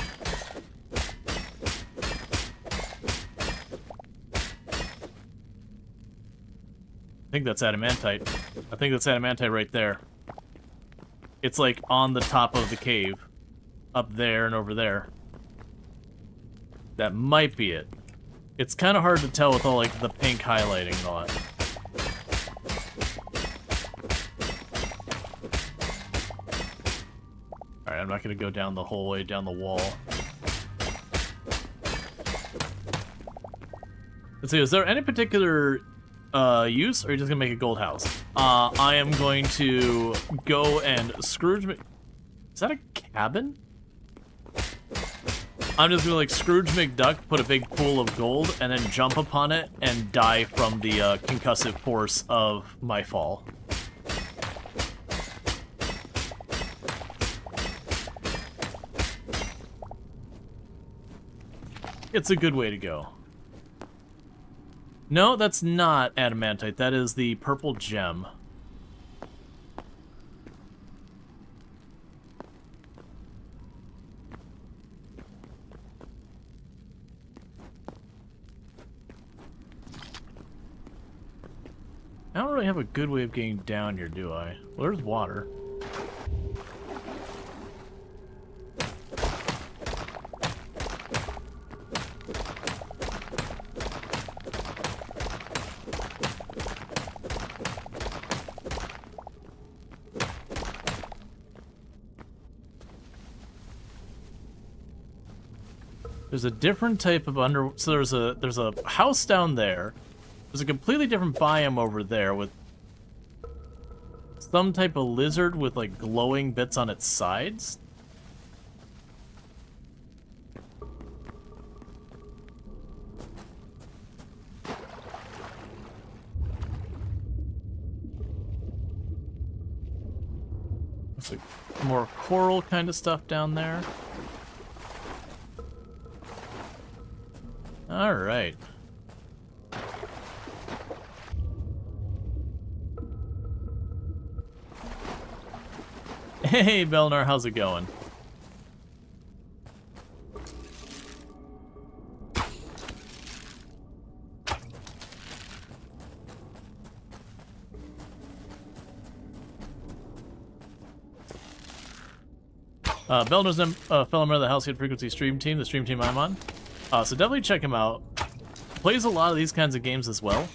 I think that's adamantite. I think that's adamantite right there. It's like on the top of the cave. Up there and over there. That might be it. It's kind of hard to tell with all like the pink highlighting and all that. Alright, I'm not going to go down the whole way down the wall. Let's see, is there any particular use, or are you just going to make a gold house? I am going to go and Scrooge... Is that a cabin? I'm just going to, like, Scrooge McDuck, put a big pool of gold, and then jump upon it and die from the concussive force of my fall. It's a good way to go. No, that's not adamantite. That is the purple gem. I don't really have a good way of getting down here, do I? Well, there's water. There's a different type of so there's a house down there. There's a completely different biome over there with some type of lizard with like glowing bits on its sides. It's like more coral kind of stuff down there. All right. Hey, Belnar, how's it going? Belnar's a fellow member of the House Hit Frequency stream team, the stream team I'm on. So definitely check him out. Plays a lot of these kinds of games as well.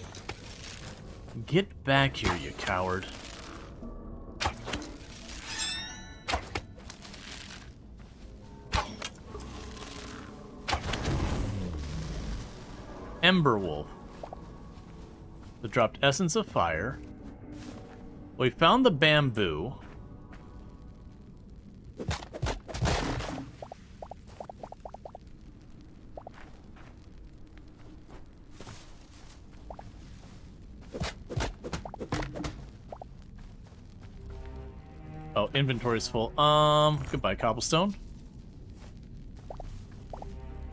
Get back here, you coward. Ember Wolf. That dropped Essence of Fire. We found the bamboo. Oh, inventory's full. Goodbye, cobblestone.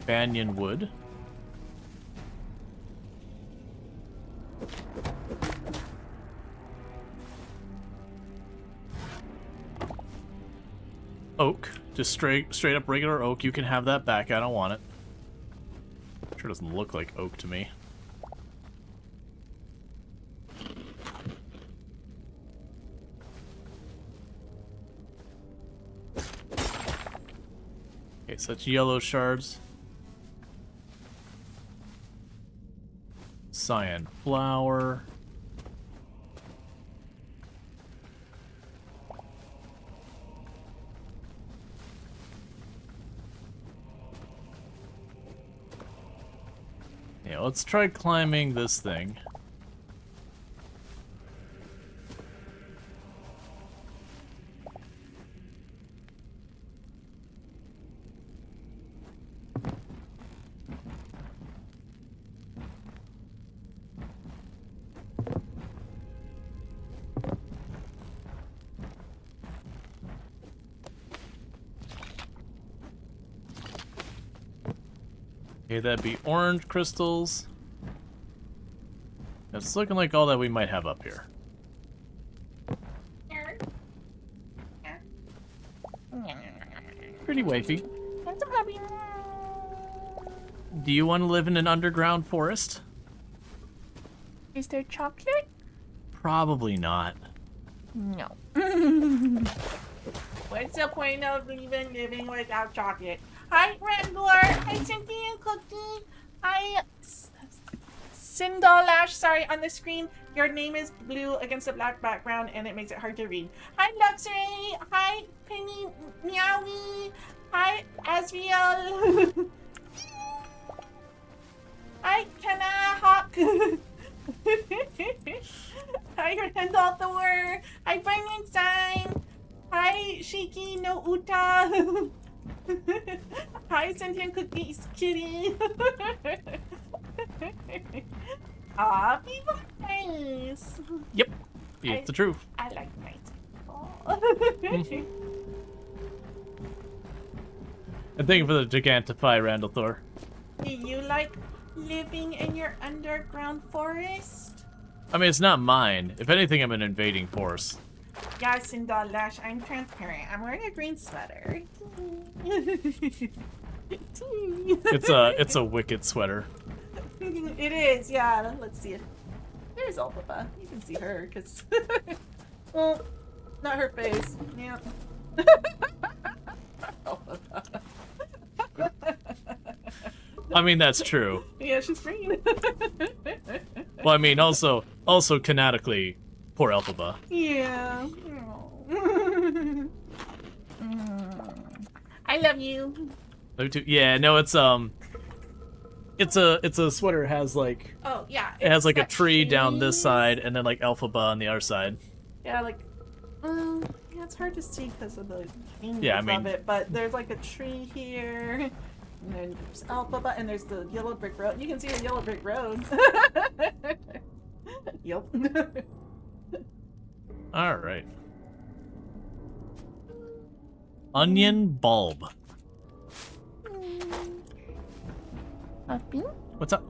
Banyan wood. oak. Just straight up regular oak. You can have that back. I don't want it. Sure doesn't look like oak to me. Okay, so that's yellow shards. Cyan flour. Yeah, let's try climbing this thing. Okay, that'd be orange crystals. It's looking like all that we might have up here. Pretty wafy. I'm so happy. Do you want to live in an underground forest? Is there chocolate? Probably not. No. What's the point of even living without chocolate? Hi, Randor. Hi, Cynthia Cookie. Hi, Sindolash. Sorry, on the screen, your name is blue against a black background, and it makes it hard to read. Hi, Luxray. Hi, Penny Meowie. Hi, Asriel. Hi, Kenna Hawk. Hi, Randall Thor. Hi, Frankenstein. Hi, Shiki no Uta. Hi, Sentient Cookies Kitty. Aw, people are nice. Yep. It's the truth. I like nice people. And thank you for the Gigantify, Randall Thor. Do you like living in your underground forest? I mean, it's not mine. If anything, I'm an invading force. Yes, in Lash, I'm transparent. I'm wearing a green sweater. It's a wicked sweater. It is, yeah. Let's see it. There's Alpha. You can see her, because... well, not her face. Yeah. I mean, that's true. Yeah, she's green. Well, I mean, also canonically, poor Elphaba. Yeah. I love you. Love you too. Yeah, no, it's a sweater. It has like Oh yeah. it has like a got tree down this trees. side, and then like Elphaba on the other side. Yeah, like. Yeah, it's hard to see because of the angles Yeah, I mean- of it, but there's like a tree here. And then there's Alpha, and there's the yellow brick road. You can see the yellow brick road. Yep. All right. Onion bulb. Puppy, What's up?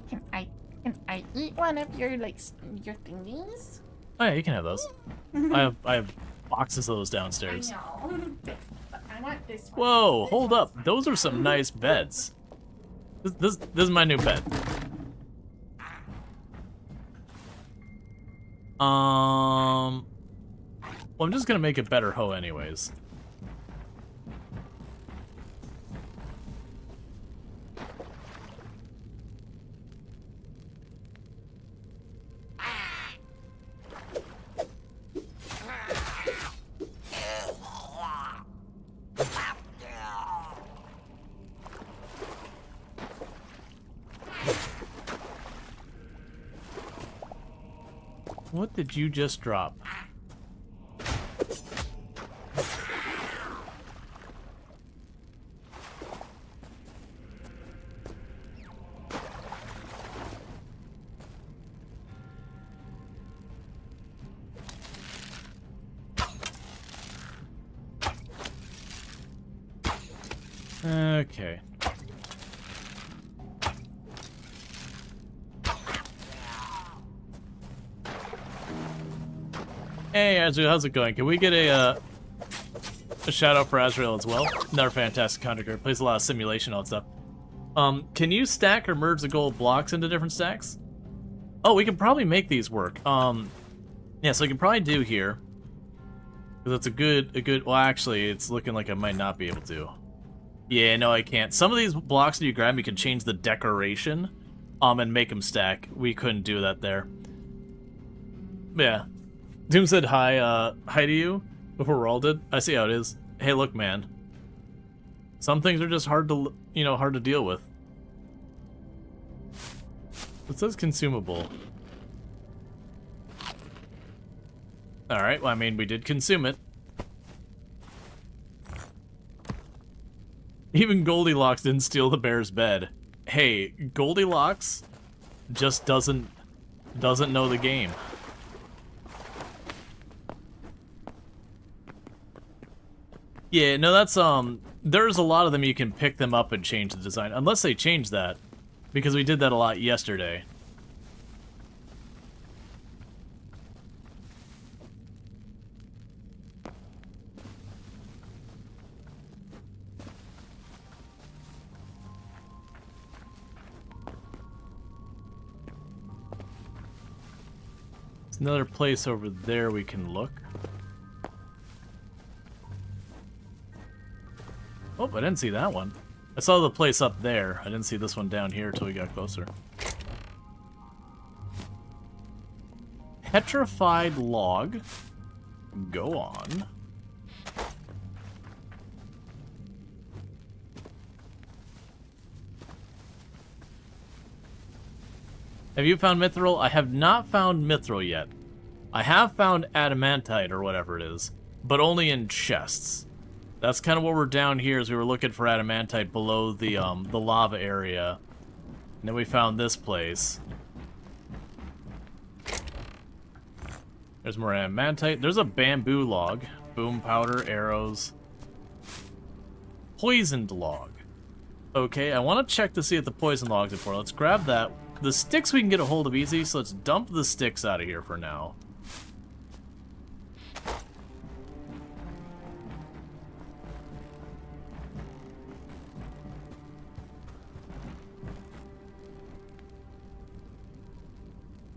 can I eat one of your your thingies? Oh yeah, you can have those. I have boxes of those downstairs. I know. But I want this one. Whoa, This hold one's up. Those are some nice beds. This is my new bed. Well, I'm just gonna make a better hoe anyways. What did you just drop? Okay. Hey, Azu, how's it going? Can we get a A shout out for Azrael as well. Another fantastic content creator. Plays a lot of simulation on stuff. Can you stack or merge the gold blocks into different stacks? Oh, we can probably make these work. Yeah, so we can probably do here. Because it's a good, well actually, it's looking like I might not be able to. Yeah, no I can't. Some of these blocks that you grab, you can change the decoration, and make them stack. We couldn't do that there. Yeah. Doom said hi to you before Rual did. I see how it is. Hey, look, man. Some things are just hard to, hard to deal with. It says consumable. Alright, well, I mean, we did consume it. Even Goldilocks didn't steal the bear's bed. Hey, Goldilocks just doesn't know the game. Yeah, no, that's, there's a lot of them you can pick them up and change the design. Unless they change that. Because we did that a lot yesterday. There's another place over there we can look. Oh, I didn't see that one. I saw the place up there. I didn't see this one down here until we got closer. Petrified log. Go on. Have you found mithril? I have not found mithril yet. I have found adamantite or whatever it is, but only in chests. That's kind of what we're down here, as we were looking for adamantite below the lava area. And then we found this place. There's more adamantite. There's a bamboo log. Boom powder, arrows. Poisoned log. Okay, I want to check to see if the poison log's are for. Let's grab that. The sticks we can get a hold of easy, so let's dump the sticks out of here for now.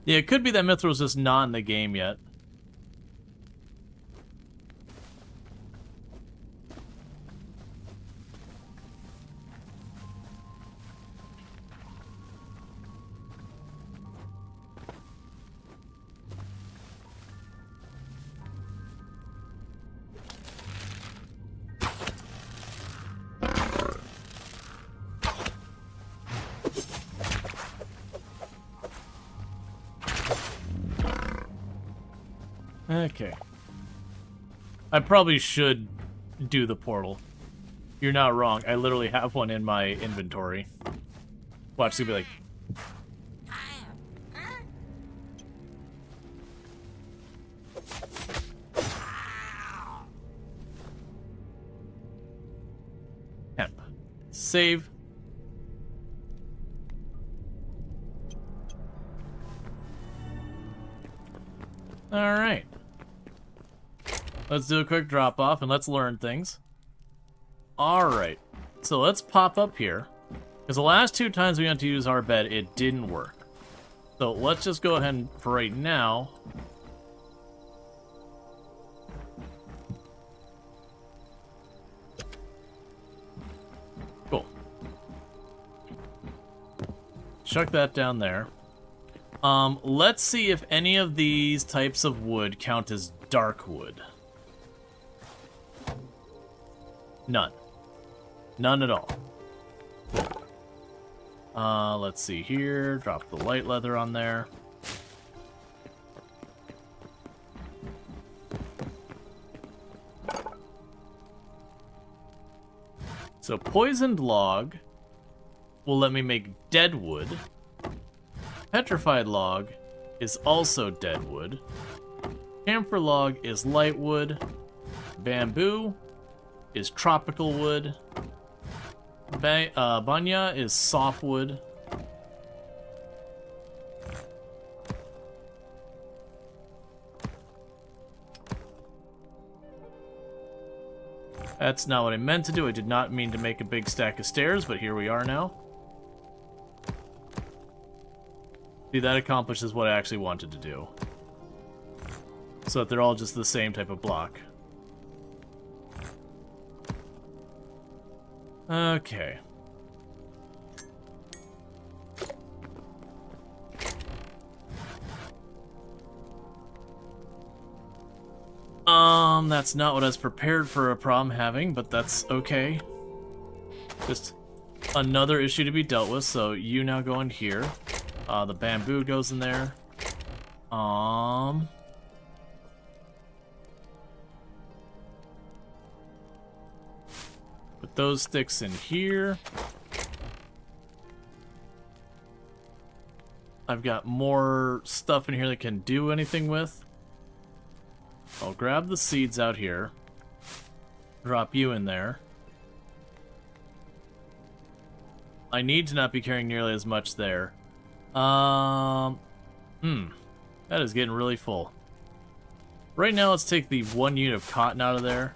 Yeah, it could be that Mithril's just not in the game yet. Okay. I probably should do the portal. You're not wrong. I literally have one in my inventory. Watch, it's gonna be like... Hemp. Save. Alright. Let's do a quick drop off and let's learn things. Alright. So let's pop up here. Because the last two times we went to use our bed, it didn't work. So let's just go ahead and, for right now... Cool. Chuck that down there. Let's see if any of these types of wood count as dark wood. None. None at all. Cool. Let's see here. Drop the light leather on there. So poisoned log will let me make dead wood. Petrified log is also dead wood. Camphor log is light wood. Bamboo is tropical wood. Banya is softwood. That's not what I meant to do. I did not mean to make a big stack of stairs, but here we are now. See, that accomplishes what I actually wanted to do. So that they're all just the same type of block. Okay. That's not what I was prepared for a problem having, but that's okay. Just another issue to be dealt with, so you now go in here. The bamboo goes in there. Put those sticks in here. I've got more stuff in here that can do anything with. I'll grab the seeds out here. Drop you in there. I need to not be carrying nearly as much there. That is getting really full. Right now, let's take the 1 unit of cotton out of there.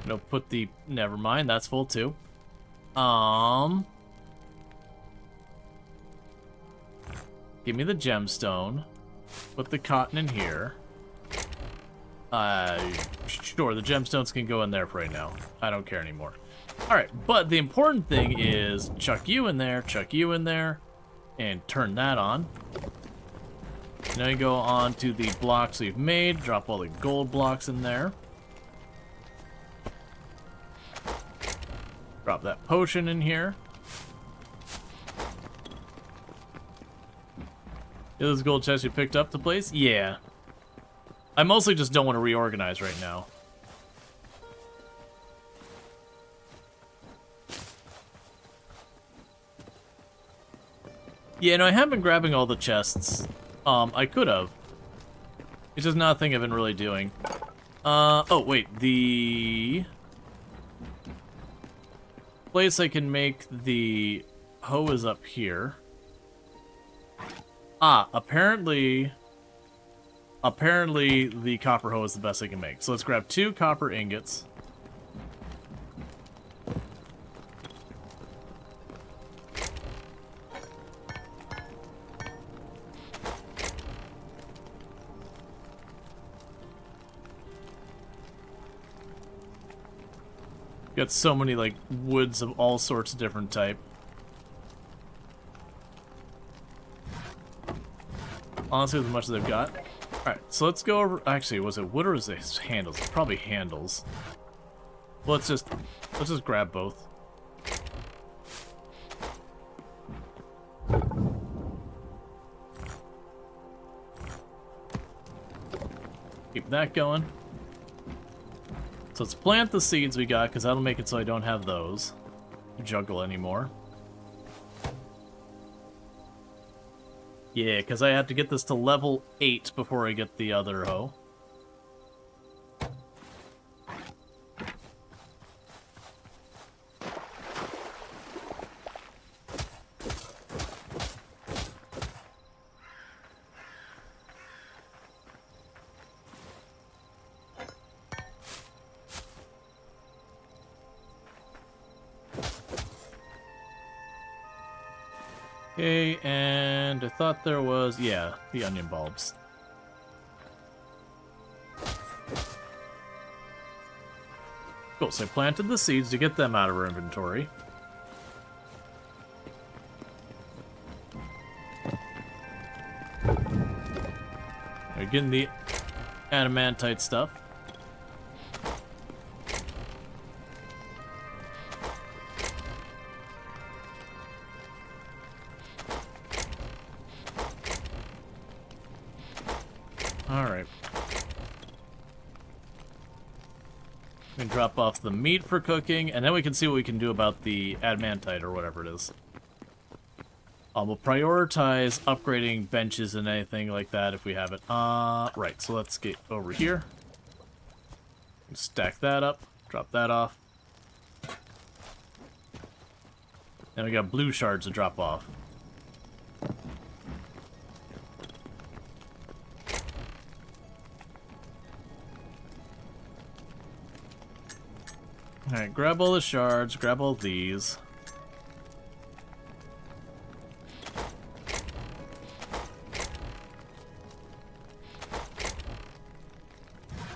No, put the... Never mind, that's full too. Give me the gemstone. Put the cotton in here. Sure, the gemstones can go in there for right now. I don't care anymore. Alright, but the important thing is chuck you in there, and turn that on. Now you go on to the blocks we've made, drop all the gold blocks in there. Drop that potion in here. Those gold chests you picked up the place? Yeah. I mostly just don't want to reorganize right now. Yeah, no, I have been grabbing all the chests. I could have. It's just not a thing I've been really doing. Oh, wait, the place I can make the hoe is up here. Apparently the copper hoe is the best I can make. So let's grab 2 copper ingots. Got so many, like, woods of all sorts of different type. Honestly, as much as they've got. Alright, so let's go over... Actually, was it wood or was it handles? It's probably handles. Well, let's just grab both. Keep that going. So let's plant the seeds we got, because that'll make it so I don't have those to juggle anymore. Yeah, because I have to get this to level 8 before I get the other hoe. Okay, and I thought there was, yeah, the onion bulbs. Cool, so I planted the seeds to get them out of our inventory. Again, the adamantite stuff. Alright. We can drop off the meat for cooking, and then we can see what we can do about the adamantite or whatever it is. We'll prioritize upgrading benches and anything like that if we have it. Right, so let's get over here. Stack that up, drop that off. Then we got blue shards to drop off. Alright, grab all the shards, grab all these.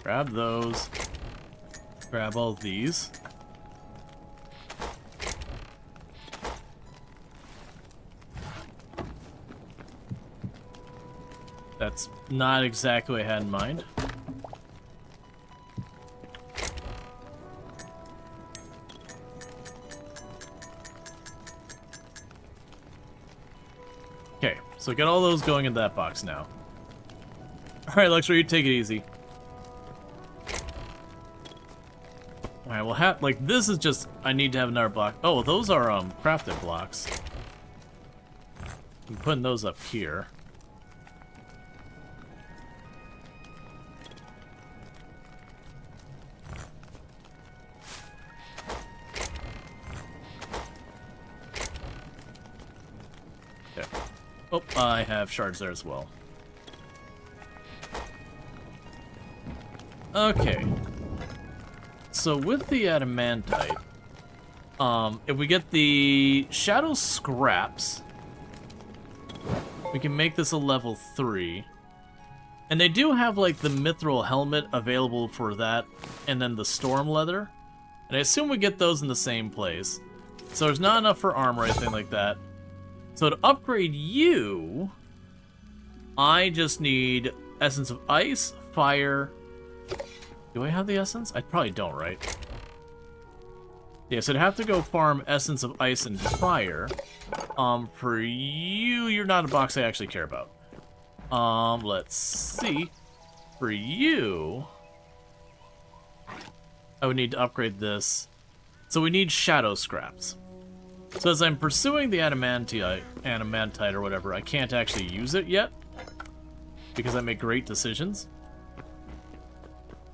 Grab those. Grab all these. That's not exactly what I had in mind. Okay, so get all those going in that box now. Alright, Luxury, you take it easy. Alright, well, like, this is just... I need to have another block. Oh, those are, crafted blocks. I'm putting those up here. Okay. Oh, I have shards there as well. Okay. So with the adamantite, if we get the shadow scraps, we can make this a level 3. And they do have like the mithril helmet available for that, and then the storm leather. And I assume we get those in the same place. So there's not enough for armor or anything like that. So to upgrade you, I just need Essence of Ice, Fire... Do I have the essence? I probably don't, right? Yeah, so I'd have to go farm Essence of Ice and Fire. For you, you're not a box I actually care about. Let's see. For you, I would need to upgrade this. So we need shadow scraps. So as I'm pursuing the adamantite or whatever, I can't actually use it yet. Because I make great decisions.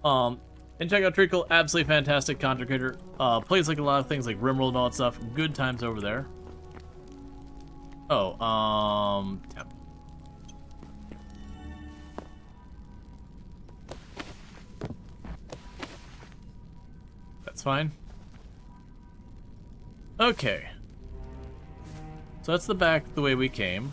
And check out Treacle, absolutely fantastic content creator. Plays like a lot of things like Rimworld and all that stuff. Good times over there. Oh, temp. That's fine. Okay. So that's the back the way we came.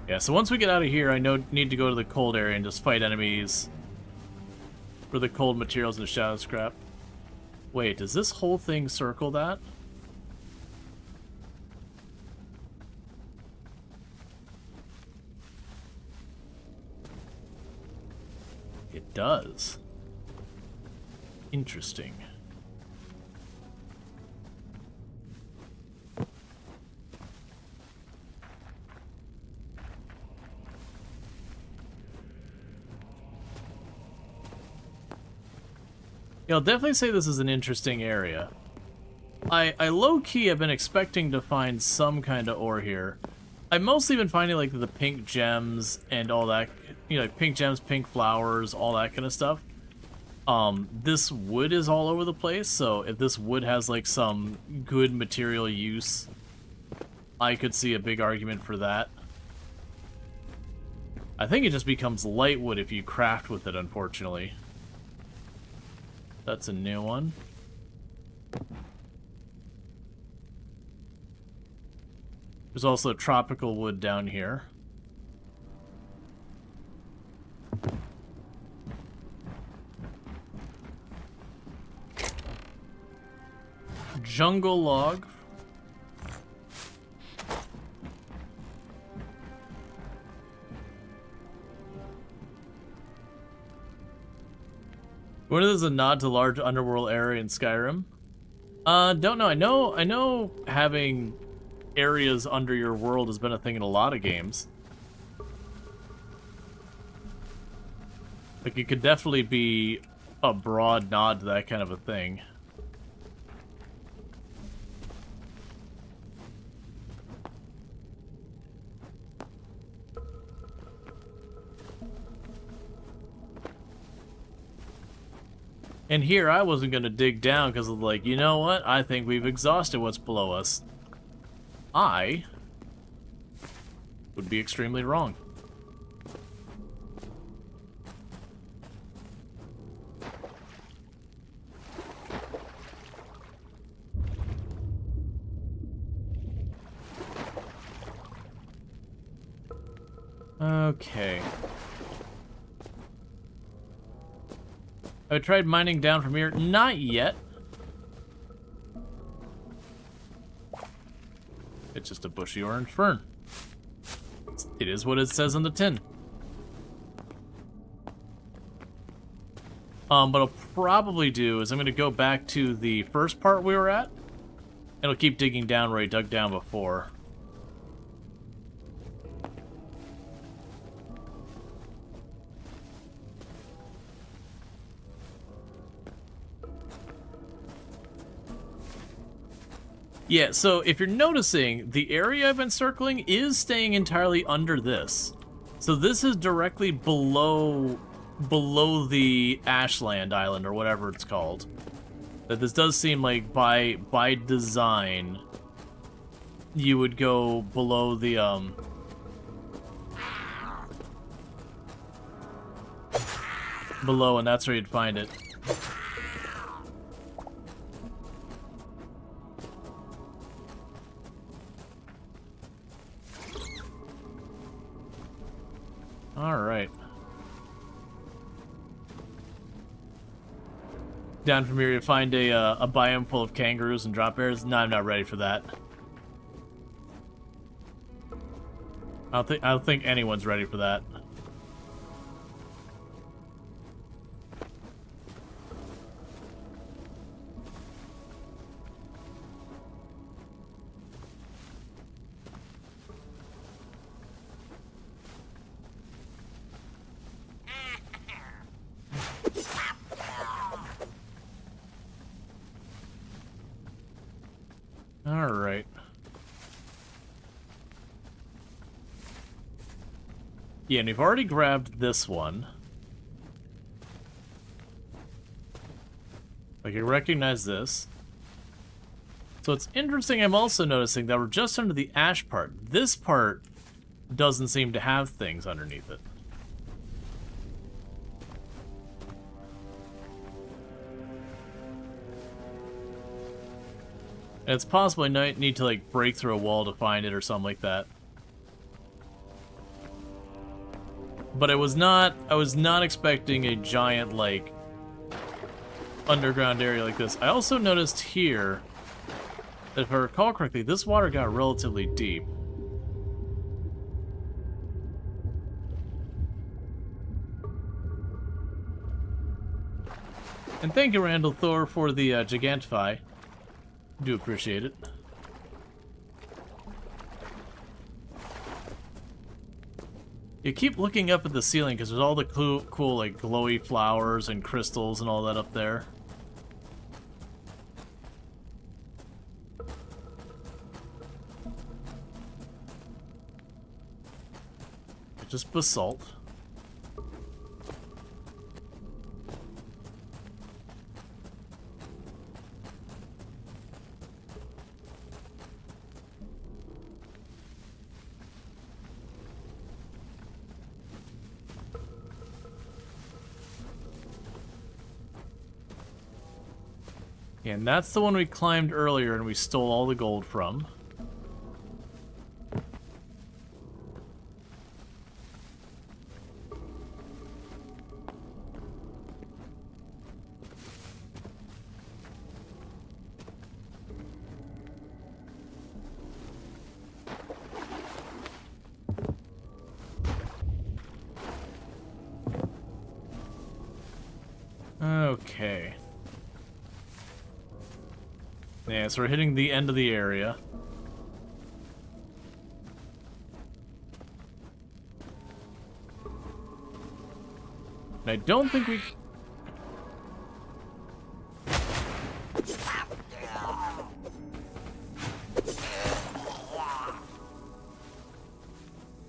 Yeah, so once we get out of here, I need to go to the cold area and just fight enemies for the cold materials and the shadow scrap. Wait, does this whole thing circle that? It does. Interesting. I'll definitely say this is an interesting area. I low-key have been expecting to find some kind of ore here. I've mostly been finding like the pink gems and all that, you know, like pink gems, pink flowers, all that kind of stuff. This wood is all over the place, so if this wood has like some good material use, I could see a big argument for that. I think it just becomes light wood if you craft with it, unfortunately. That's a new one. There's also tropical wood down here. Jungle log. What is a nod to large underworld area in Skyrim? Don't know. I know having areas under your world has been a thing in a lot of games. Like, it could definitely be a broad nod to that kind of a thing. And here I wasn't going to dig down because of like, you know what? I think we've exhausted what's below us. would be extremely wrong. Okay. I tried mining down from here. Not yet. It's just a bushy orange fern. It is what it says on the tin. What I'll probably do is I'm going to go back to the first part we were at, and I'll keep digging down where I dug down before. Yeah, so if you're noticing, the area I've been circling is staying entirely under this. So this is directly below the Ashland Island, or whatever it's called. That this does seem like by design, you would go below the, below, and that's where you'd find it. Alright. Down from here you find a biome full of kangaroos and drop bears. No, I'm not ready for that. I don't think anyone's ready for that. Alright. Yeah, and we've already grabbed this one. I can recognize this. So it's interesting, I'm also noticing that we're just under the ash part. This part doesn't seem to have things underneath it. And it's possible I need to, like, break through a wall to find it or something like that. But I was not expecting a giant, like, underground area like this. I also noticed here that, if I recall correctly, this water got relatively deep. And thank you, Randall Thor, for the Gigantify. Do appreciate it. You keep looking up at the ceiling because there's all the cool like glowy flowers and crystals and all that up there. It's just basalt. And that's the one we climbed earlier and we stole all the gold from. Okay. Yeah, so we're hitting the end of the area. And I don't think we...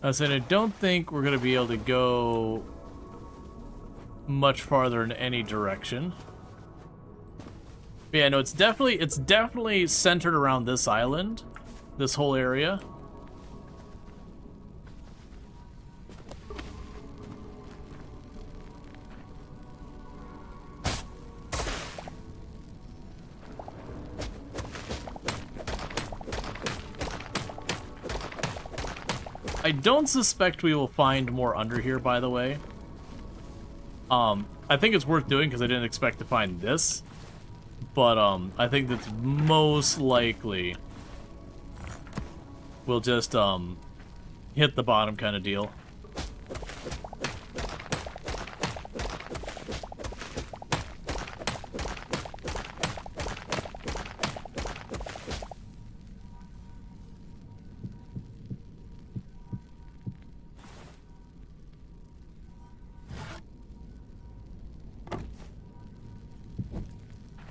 I said I don't think we're going to be able to go much farther in any direction. But yeah, no, it's definitely centered around this island, this whole area. I don't suspect we will find more under here, by the way. I think it's worth doing because I didn't expect to find this. But, I think that's most likely we'll just, hit the bottom kind of deal.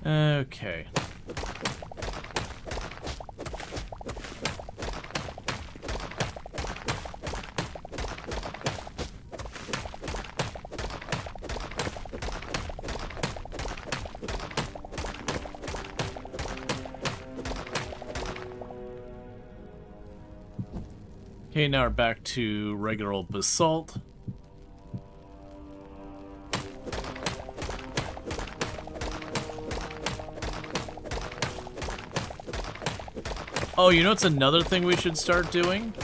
Okay. Okay, now we're back to regular old basalt. Oh, you know what's another thing we should start doing?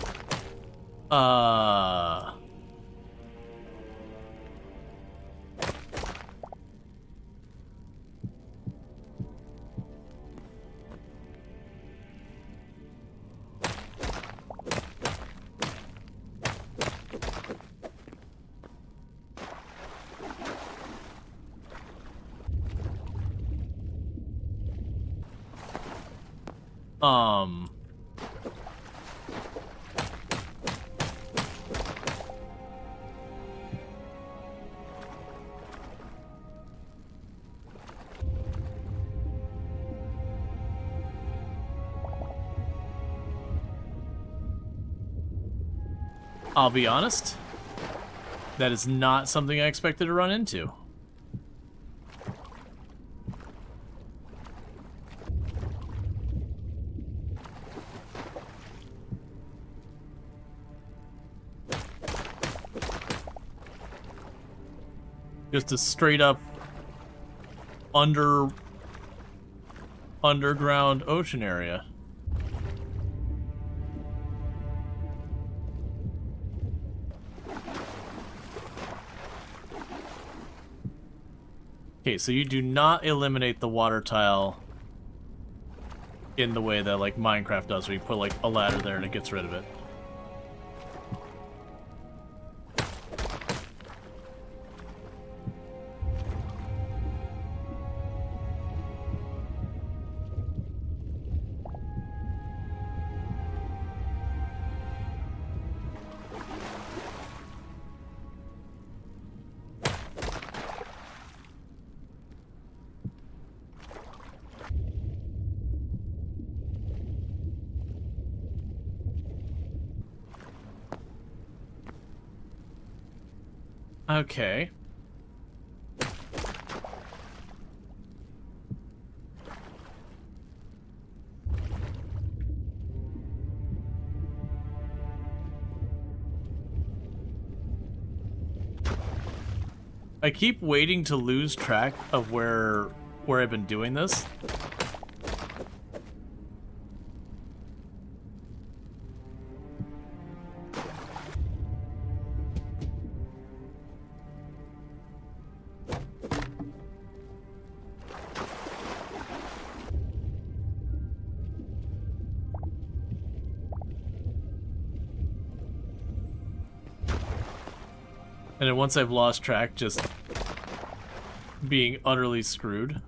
I'll be honest, that is not something I expected to run into. Just a straight up underground ocean area. Okay, so you do not eliminate the water tile in the way that like Minecraft does, where you put like a ladder there and it gets rid of it. Okay. I keep waiting to lose track of where I've been doing this. And then once I've lost track, just being utterly screwed.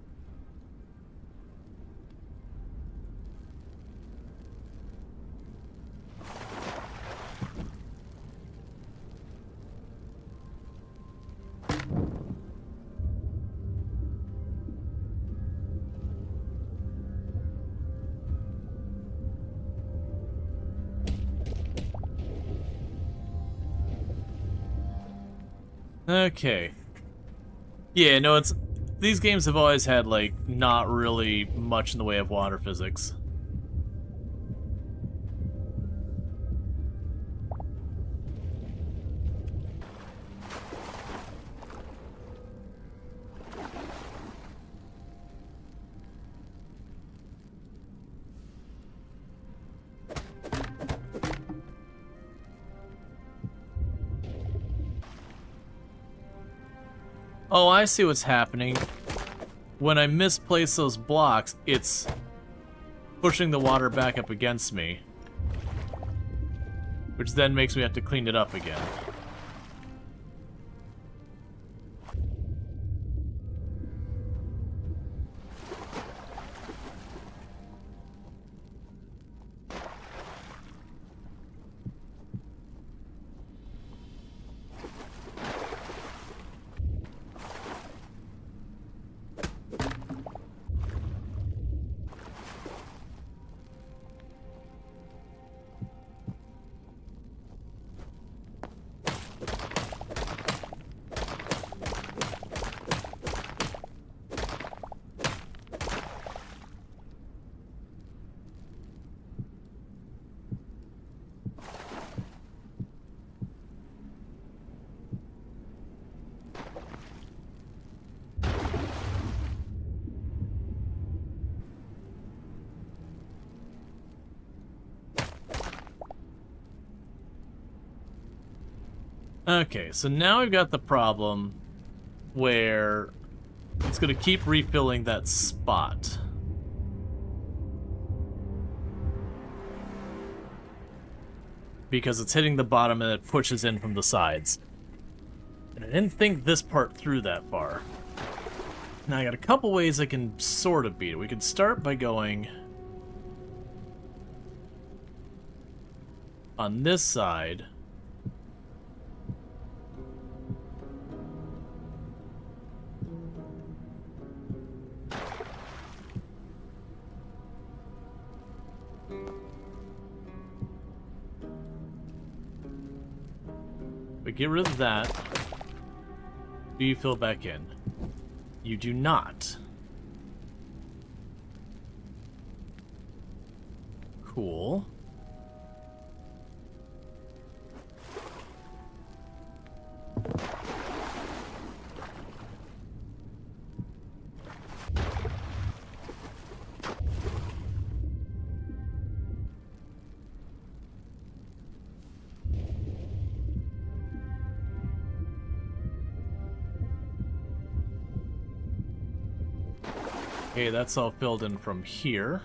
Okay. Yeah, no, these games have always had, like, not really much in the way of water physics. Oh, I see what's happening. When I misplace those blocks, it's pushing the water back up against me. Which then makes me have to clean it up again. Okay, so now we've got the problem where it's going to keep refilling that spot. Because it's hitting the bottom and it pushes in from the sides. And I didn't think this part through that far. Now I got a couple ways I can sort of beat it. We could start by going on this side. But get rid of that. Do you fill back in? You do not. Cool. Okay, that's all filled in from here.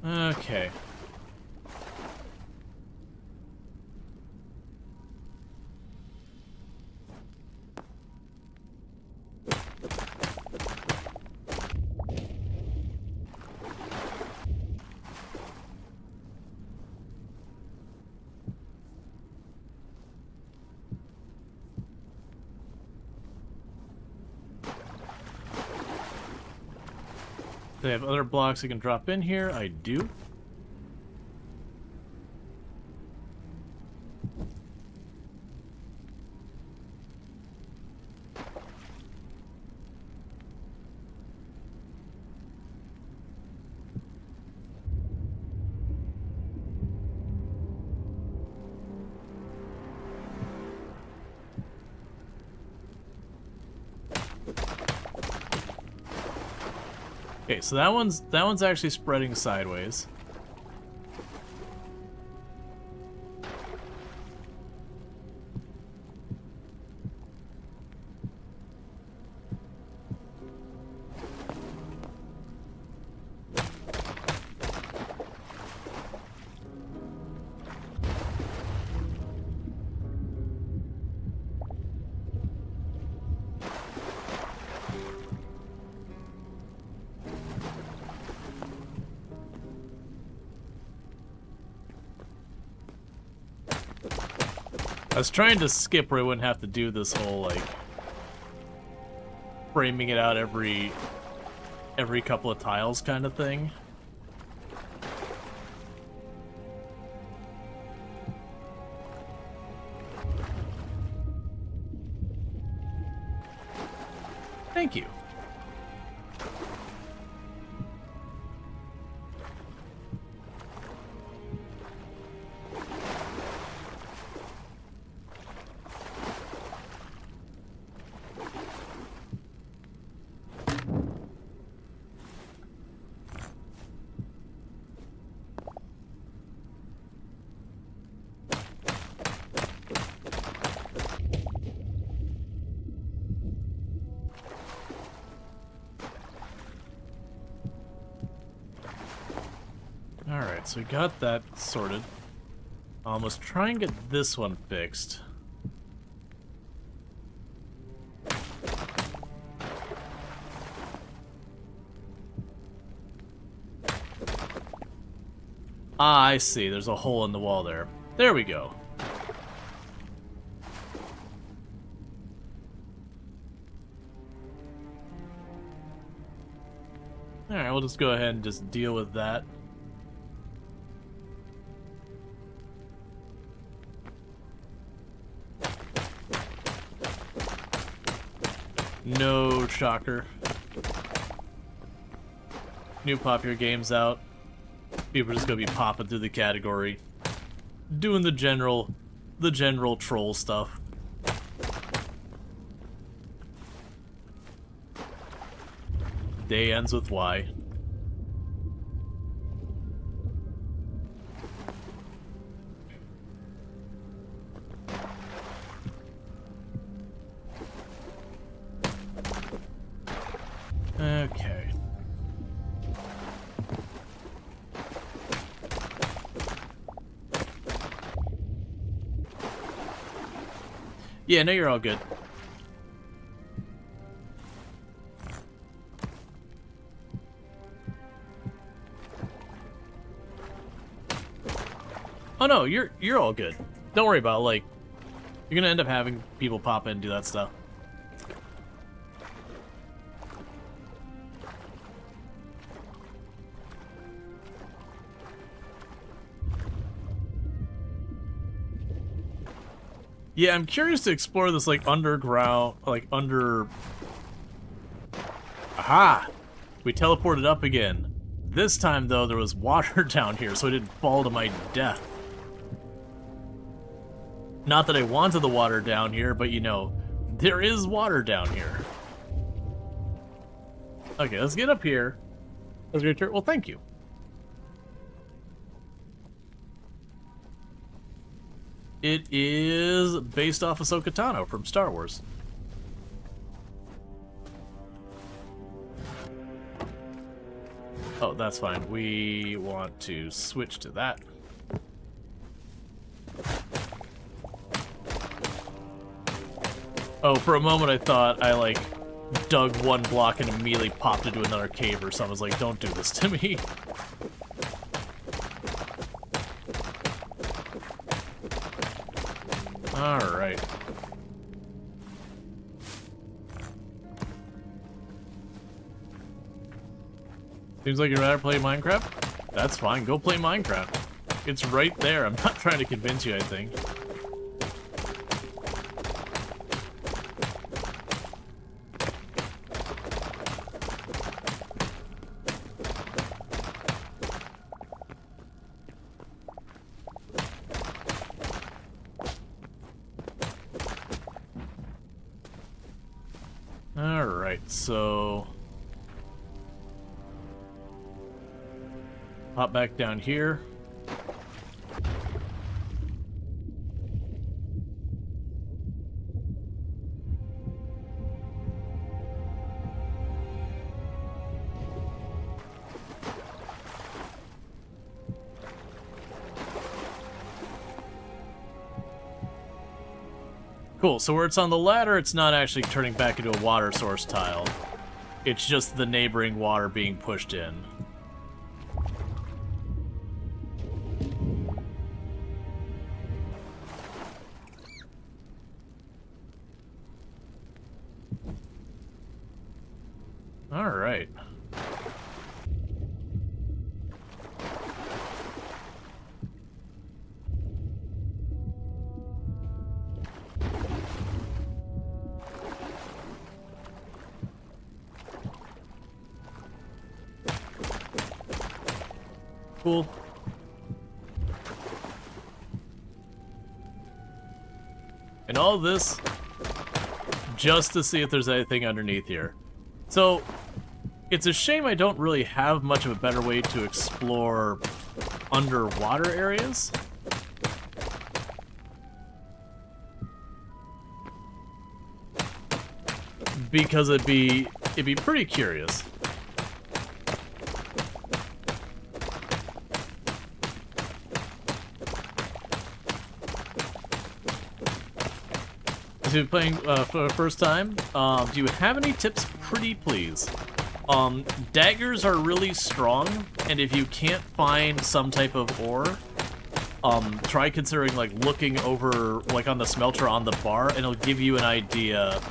Okay. Do I have other blocks I can drop in here? I do. Okay, so that one's actually spreading sideways. I was trying to skip where I wouldn't have to do this whole, like, framing it out every couple of tiles kind of thing. Thank you. Alright, so we got that sorted. Let's try and get this one fixed. Ah, I see. There's a hole in the wall there. There we go. Alright, we'll just go ahead and just deal with that. No shocker. New popular games out. People are just gonna be popping through the category, doing the general troll stuff. Day ends with Y. Okay. Yeah, no, you're all good. Oh no, you're all good. Don't worry about it. Like, you're gonna end up having people pop in and do that stuff. Yeah, I'm curious to explore this, like, underground, like, under... Aha! We teleported up again. This time, though, there was water down here, so I didn't fall to my death. Not that I wanted the water down here, but, you know, there is water down here. Okay, let's get up here. That's your turn. Well, thank you. It is based off of Ahsoka Tano from Star Wars. Oh, that's fine. We want to switch to that. Oh, for a moment I thought I, like, dug one block and immediately popped into another cave or something. I was like, don't do this to me. Alright. Seems like you'd rather play Minecraft? That's fine, go play Minecraft. It's right there, I'm not trying to convince you, I think. Alright, so... hop back down here. Cool, so where it's on the ladder, it's not actually turning back into a water source tile. It's just the neighboring water being pushed in. Alright. Cool. And all this just to see if there's anything underneath here. So, it's a shame I don't really have much of a better way to explore underwater areas. Because it'd be pretty curious. to playing for the first time, do you have any tips, pretty please? Daggers are really strong, and if you can't find some type of ore, try considering, like, looking over, like, on the smelter on the bar, and it'll give you an idea.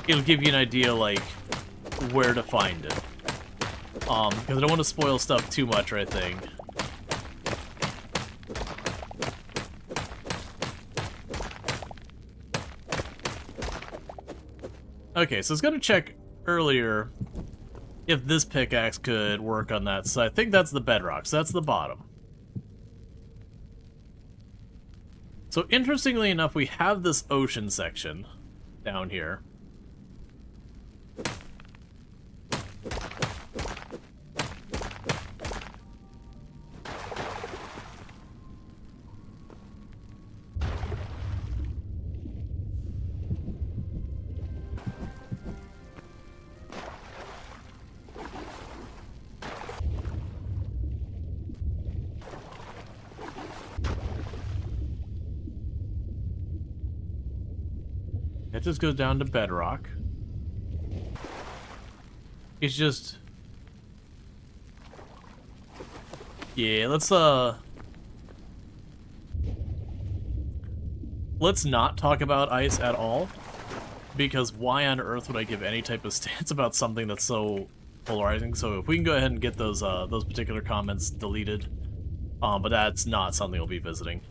It'll give you an idea, like, where to find it. Because I don't want to spoil stuff too much or anything. Okay, so I was gonna check earlier if this pickaxe could work on that. So I think that's the bedrock, so that's the bottom. So interestingly enough, we have this ocean section down here. It just goes down to bedrock. It's just... Yeah, let's not talk about ice at all, because why on earth would I give any type of stance about something that's so polarizing? So if we can go ahead and get those particular comments deleted, but that's not something we'll be visiting.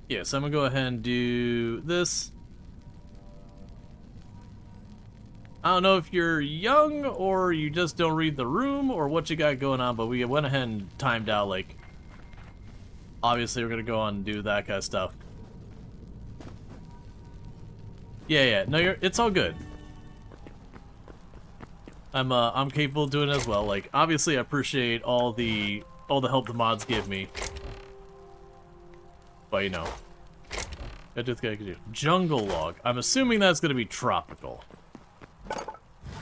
Yeah, so I'm gonna go ahead and do this. I don't know if you're young or you just don't read the room or what you got going on, but we went ahead and timed out, like, obviously we're gonna go on and do that kind of stuff. Yeah, no, it's all good. I'm capable of doing it as well. Like, obviously I appreciate all the help the mods give me. But, you know, I just gotta do jungle log. I'm assuming that's gonna be tropical,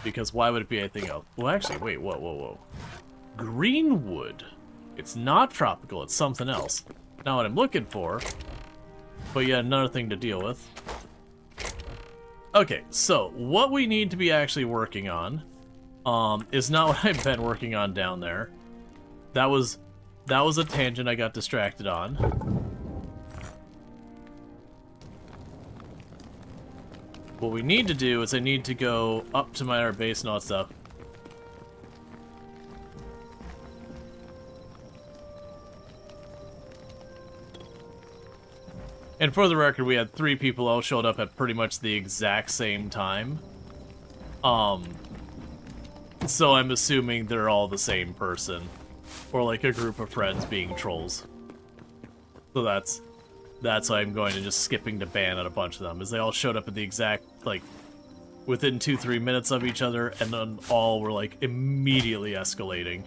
because why would it be anything else? Well, actually, wait, whoa. Greenwood. It's not tropical. It's something else. Not what I'm looking for. But yeah, another thing to deal with. Okay, so what we need to be actually working on, is not what I've been working on down there. That was a tangent I got distracted on. What we need to do is I need to go up to my base and all that stuff. And for the record, we had 3 people all showed up at pretty much the exact same time. So I'm assuming they're all the same person. Or like a group of friends being trolls. So that's why I'm going to just skipping to ban at a bunch of them, is they all showed up at the exact, like, within 2-3 minutes of each other, and then all were, like, immediately escalating.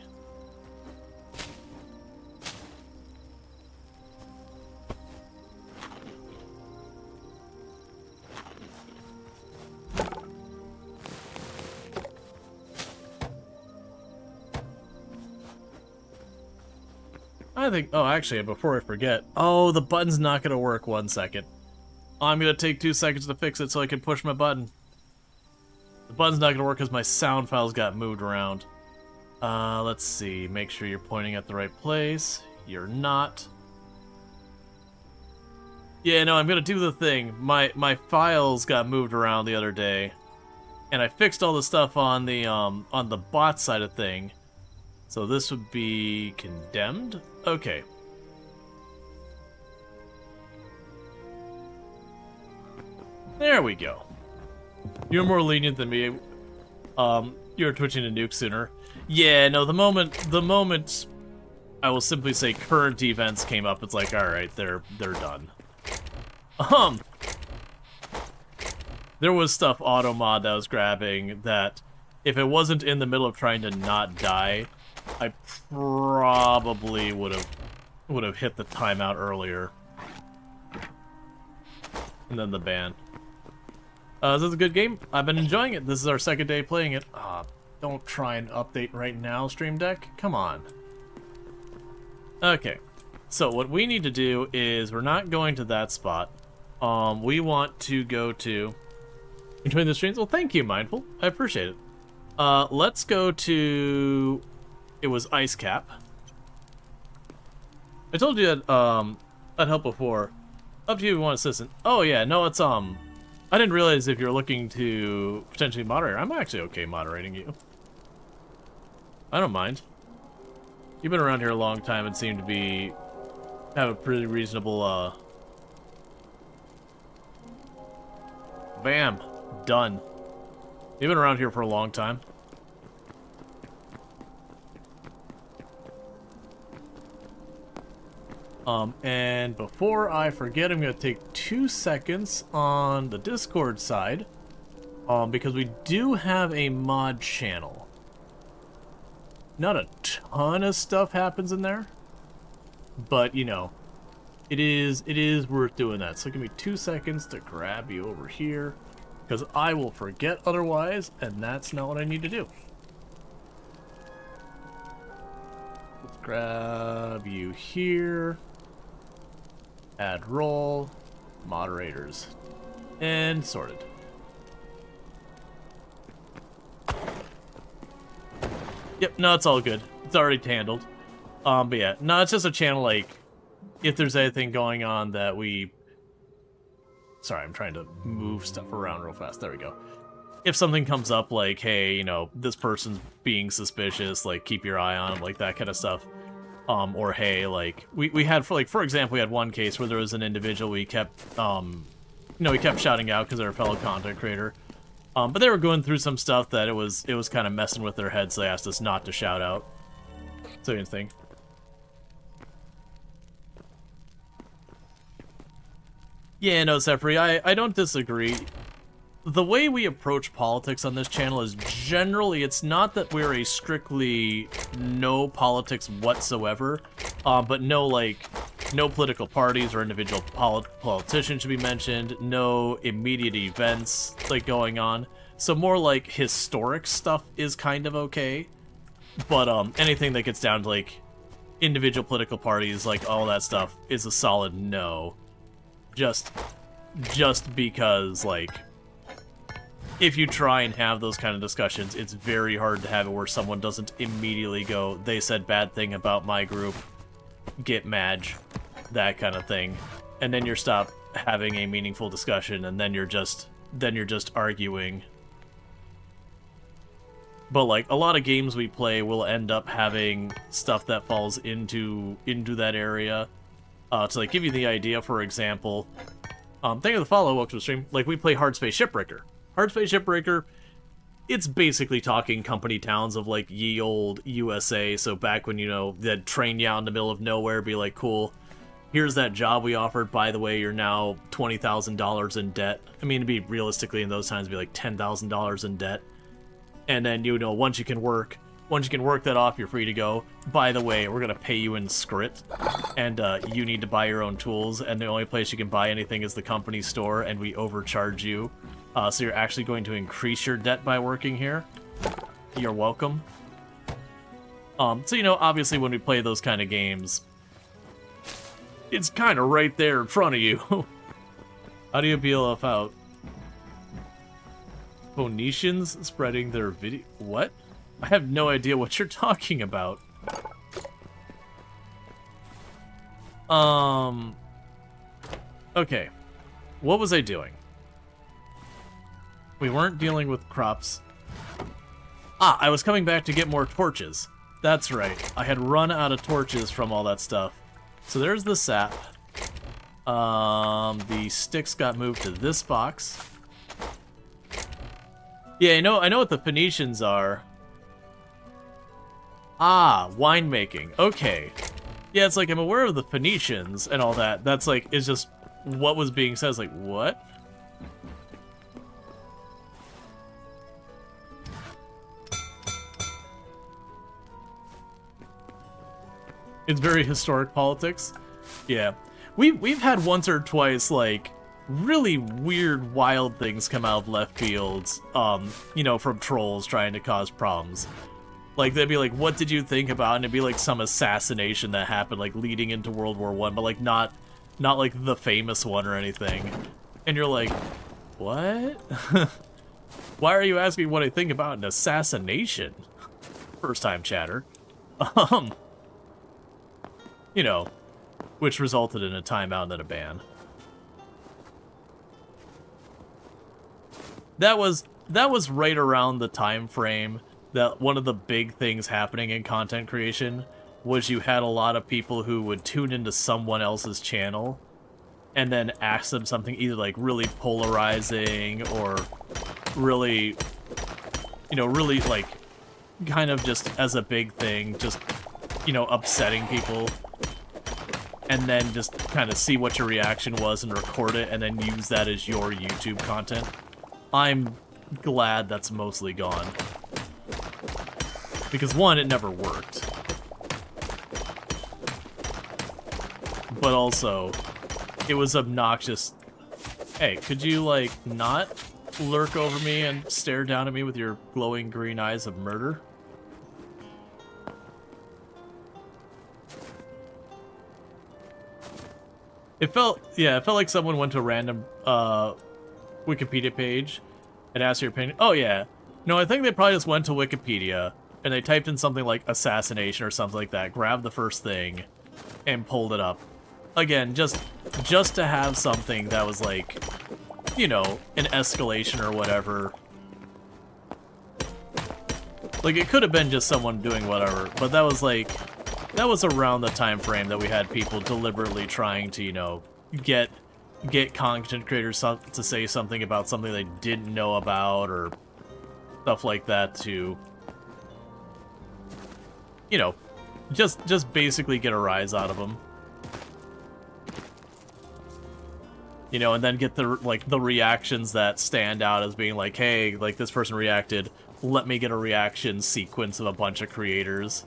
I think, oh, actually, before I forget, oh, the button's not gonna work. 1 second. I'm gonna take 2 seconds to fix it so I can push my button. The button's not gonna work because my sound files got moved around. Let's see, make sure you're pointing at the right place. You're not. Yeah, no, I'm gonna do the thing. My files got moved around the other day, and I fixed all the stuff on the bot side of thing. So this would be condemned? Okay. There we go. You're more lenient than me. You're twitching to nuke sooner. Yeah, no, the moment I will simply say current events came up, it's like, alright, they're done. There was stuff auto-mod that I was grabbing that, if it wasn't in the middle of trying to not die, I probably would have hit the timeout earlier. And then the ban. This is a good game. I've been enjoying it. This is our second day playing it. Don't try and update right now, Stream Deck. Come on. Okay. So what we need to do is we're not going to that spot. We want to go to... Enjoying the streams? Well, thank you, Mindful. I appreciate it. Let's go to... It was Ice Cap. I told you I'd help before. Up to you if you want assistant. Oh yeah, no, it's I didn't realize if you're looking to potentially moderate. I'm actually okay moderating you. I don't mind. You've been around here a long time and seem to have a pretty reasonable bam. Done. You've been around here for a long time. And before I forget, I'm going to take 2 seconds on the Discord side, because we do have a mod channel. Not a ton of stuff happens in there, but, you know, it is worth doing that. So give me 2 seconds to grab you over here, because I will forget otherwise, and that's not what I need to do. Let's grab you here. Add role, moderators, and sorted. Yep, no, it's all good. It's already handled. But yeah, no, it's just a channel, like, if there's anything going on that we... Sorry, I'm trying to move stuff around real fast. There we go. If something comes up, like, hey, you know, this person's being suspicious, like, keep your eye on them, like, that kind of stuff. Or hey, like, we had, for example, we had one case where there was an individual we kept, we kept shouting out because they're a fellow content creator. But they were going through some stuff that it was kind of messing with their heads, so they asked us not to shout out. So anything. Yeah, no, Sepri, I don't disagree. The way we approach politics on this channel is generally, it's not that we're a strictly no politics whatsoever, but no political parties or individual politicians should be mentioned, no immediate events, like, going on. So more like historic stuff is kind of okay, but anything that gets down to, like, individual political parties, like, all that stuff is a solid no. Just because, like... If you try and have those kind of discussions, it's very hard to have it where someone doesn't immediately go, they said bad thing about my group, get mad, that kind of thing. And then you're stopped having a meaningful discussion, and then you're just arguing. But like a lot of games we play will end up having stuff that falls into that area. To like give you the idea, for example, thank you for the follow, welcome to the stream. Like we play Hard Space Shipbreaker. Hard Space Shipbreaker, it's basically talking company towns of, like, ye old USA, so back when, you know, they'd train you out in the middle of nowhere, be like, cool, here's that job we offered, by the way, you're now $20,000 in debt. I mean, to be realistically in those times, it'd be like $10,000 in debt. And then, you know, once you can work that off, you're free to go. By the way, we're gonna pay you in script, and you need to buy your own tools, and the only place you can buy anything is the company store, and we overcharge you. So you're actually going to increase your debt by working here. You're welcome. So, you know, obviously when we play those kind of games, it's kind of right there in front of you. How do you BLF out? Phoenicians spreading their video... What? I have no idea what you're talking about. Okay. What was I doing? We weren't dealing with crops. Ah, I was coming back to get more torches. That's right. I had run out of torches from all that stuff. So there's the sap. The sticks got moved to this box. Yeah, I know what the Phoenicians are. Ah, winemaking. Okay. Yeah, it's like I'm aware of the Phoenicians and all that. That's like, it's just what was being said. It's like, what? It's very historic politics. Yeah. We've had once or twice, like, really weird, wild things come out of left fields, you know, from trolls trying to cause problems. Like, they'd be like, what did you think about? And it'd be like some assassination that happened, like, leading into World War I, but like not like the famous one or anything. And you're like, what? Why are you asking what I think about an assassination? First time chatter. You know, which resulted in a timeout and then a ban. That was right around the time frame that one of the big things happening in content creation was you had a lot of people who would tune into someone else's channel and then ask them something either like really polarizing or really, you know, really like kind of just as a big thing, just, you know, upsetting people, and then just kind of see what your reaction was and record it and then use that as your YouTube content. I'm glad that's mostly gone. Because one, it never worked. But also, it was obnoxious. Hey, could you, like, not lurk over me and stare down at me with your glowing green eyes of murder? It felt like someone went to a random Wikipedia page and asked your opinion. Oh yeah, no, I think they probably just went to Wikipedia and they typed in something like assassination or something like that, grabbed the first thing, and pulled it up. Again, just to have something that was like, you know, an escalation or whatever. Like, it could have been just someone doing whatever, but that was like, that was around the time frame that we had people deliberately trying to, you know, get content creators to say something about something they didn't know about or stuff like that to, you know, just basically get a rise out of them. You know, and then get the, like, the reactions that stand out as being like, hey, like, this person reacted, let me get a reaction sequence of a bunch of creators,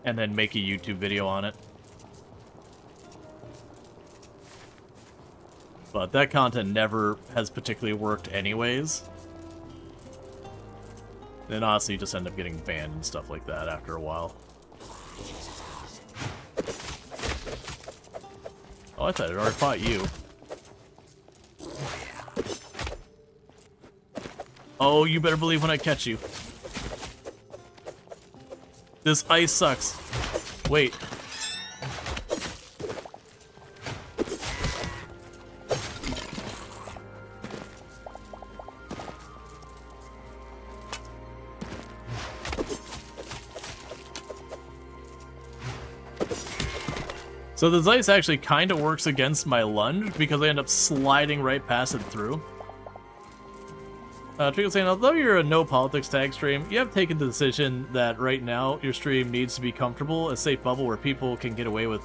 and then make a YouTube video on it. But that content never has particularly worked anyways. And honestly, you just end up getting banned and stuff like that after a while. Oh, I thought it already fought you. Oh, you better believe when I catch you. This ice sucks. Wait. So this ice actually kind of works against my lunge because I end up sliding right past it through. Trickle saying, although you're a no politics tag stream, you have taken the decision that right now your stream needs to be comfortable, a safe bubble where people can get away with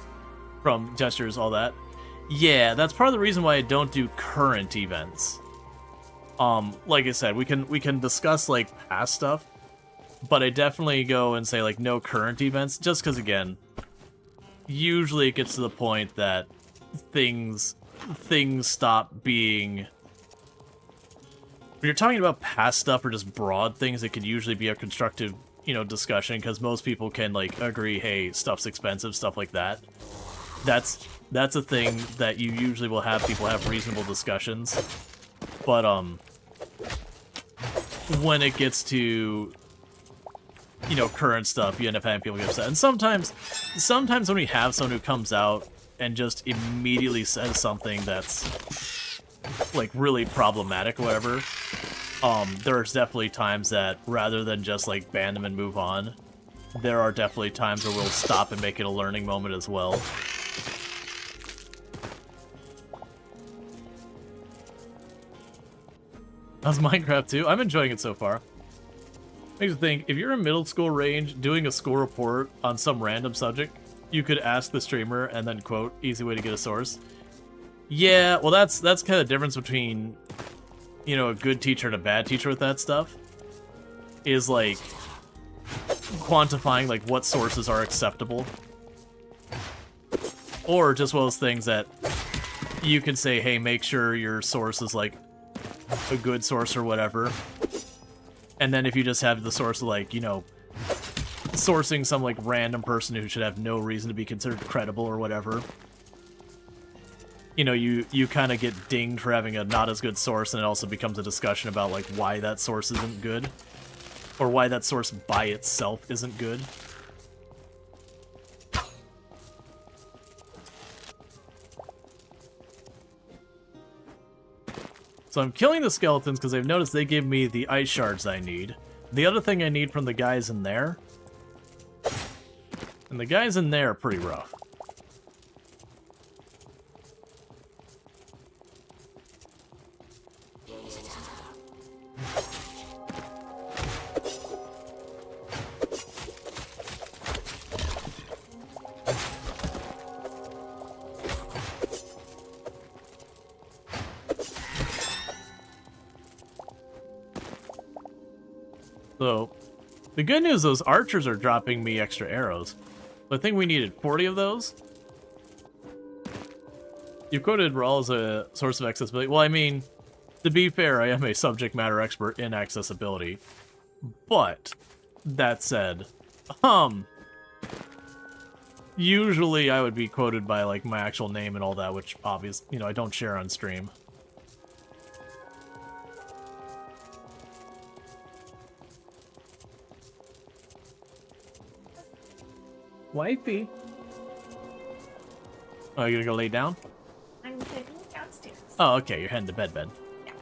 from gestures, all that. Yeah, that's part of the reason why I don't do current events. Like I said, we can discuss like past stuff, but I definitely go and say like no current events, just because again, usually it gets to the point that things stop being. When you're talking about past stuff or just broad things, it could usually be a constructive, you know, discussion because most people can like agree, hey, stuff's expensive, stuff like that. That's a thing that you usually will have people have reasonable discussions. But when it gets to, you know, current stuff, you end up having people get upset. And sometimes when we have someone who comes out and just immediately says something that's like really problematic or whatever, there's definitely times that rather than just like ban them and move on, there are definitely times where we'll stop and make it a learning moment as well. How's Minecraft too? I'm enjoying it so far. Makes me think, if you're in middle school range doing a school report on some random subject, you could ask the streamer and then quote, easy way to get a source. Yeah, well that's kind of the difference between, you know, a good teacher and a bad teacher with that stuff. Is like quantifying like what sources are acceptable. Or just one of those things that you could say, hey, make sure your source is, like, a good source or whatever. And then if you just have the source, like, you know, sourcing some, like, random person who should have no reason to be considered credible or whatever, you know, you kind of get dinged for having a not as good source, and it also becomes a discussion about, like, why that source isn't good. Or why that source by itself isn't good. So I'm killing the skeletons because I've noticed they give me the ice shards I need. The other thing I need from the guys in there... And the guys in there are pretty rough. So, the good news, those archers are dropping me extra arrows. I think we needed 40 of those. You quoted Rual as a source of accessibility. Well, I mean, to be fair, I am a subject matter expert in accessibility. But, that said, usually I would be quoted by, like, my actual name and all that, which, obviously, you know, I don't share on stream. Wifey. Oh, you're gonna go lay down? I'm heading downstairs. Oh, okay, you're heading to bed. Yeah.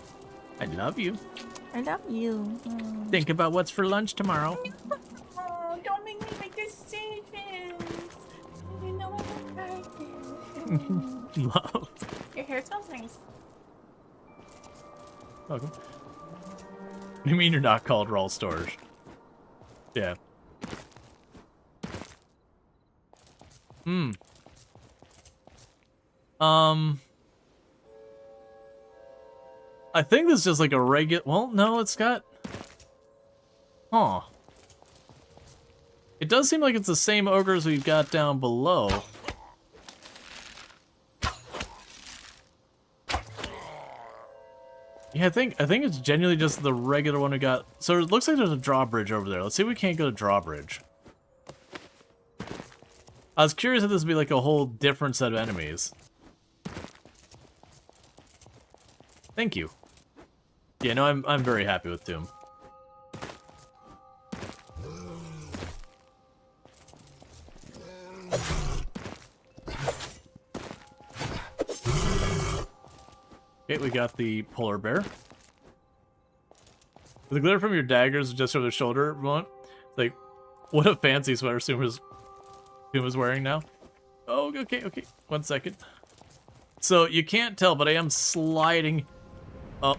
I love you. I love you. Think about what's for lunch tomorrow. Oh, don't make me make decisions. You know I don't like it. Love. Your hair smells nice. Welcome. What do you mean you're not called Rual Storge? Yeah. I think this is just like a regular... Well, no, it's got... Huh. It does seem like it's the same ogres we've got down below. Yeah, I think it's genuinely just the regular one we got. So it looks like there's a drawbridge over there. Let's see if we can't go to drawbridge. I was curious if this would be like a whole different set of enemies. Thank you. Yeah, no, I'm very happy with Doom. Okay, we got the polar bear. The glitter from your daggers just over the shoulder, one. Like, what a fancy sweater Doom is wearing now. Oh, okay. 1 second. So, you can't tell, but I am sliding up.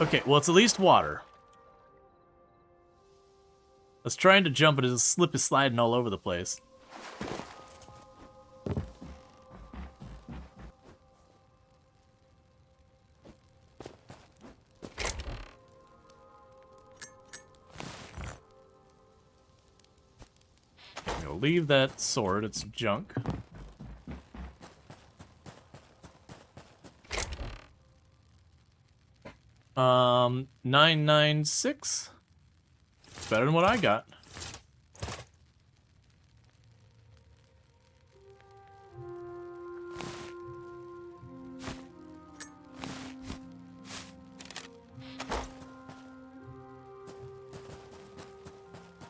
Okay, well, it's at least water. I was trying to jump, but his slip is sliding all over the place. I'm gonna leave that sword, it's junk. Um, 996. Better than what I got.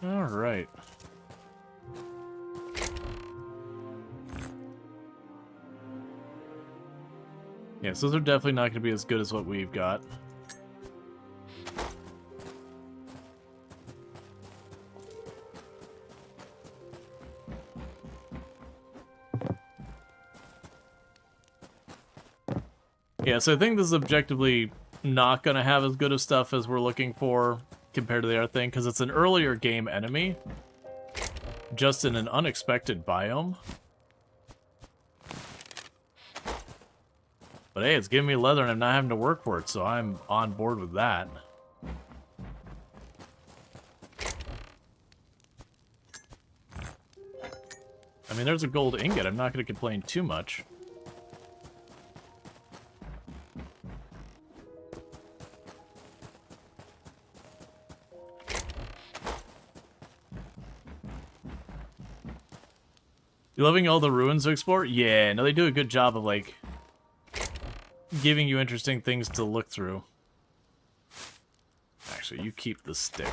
All right. Yes, those are definitely not going to be as good as what we've got. Yeah, so I think this is objectively not going to have as good of stuff as we're looking for compared to the other thing, because it's an earlier game enemy, just in an unexpected biome. But hey, it's giving me leather and I'm not having to work for it, so I'm on board with that. I mean, there's a gold ingot. I'm not going to complain too much. You loving all the ruins to explore? Yeah, no, they do a good job of, like, giving you interesting things to look through. Actually, you keep the stick.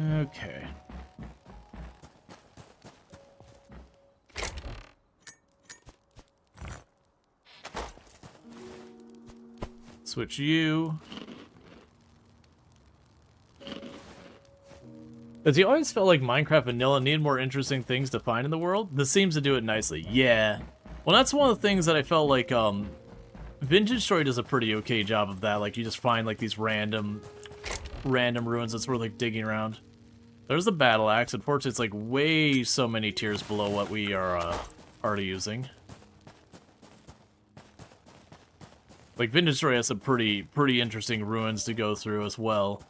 Okay. Switch you. Does you always felt like Minecraft Vanilla needed more interesting things to find in the world? This seems to do it nicely. Yeah. Well, that's one of the things that I felt like, Vintage Story does a pretty okay job of that. Like, you just find, like, these random ruins that's worth, like, digging around. There's the battle axe. Unfortunately, it's, like, way so many tiers below what we are, already using. Like, Vintage Story has some pretty interesting ruins to go through as well.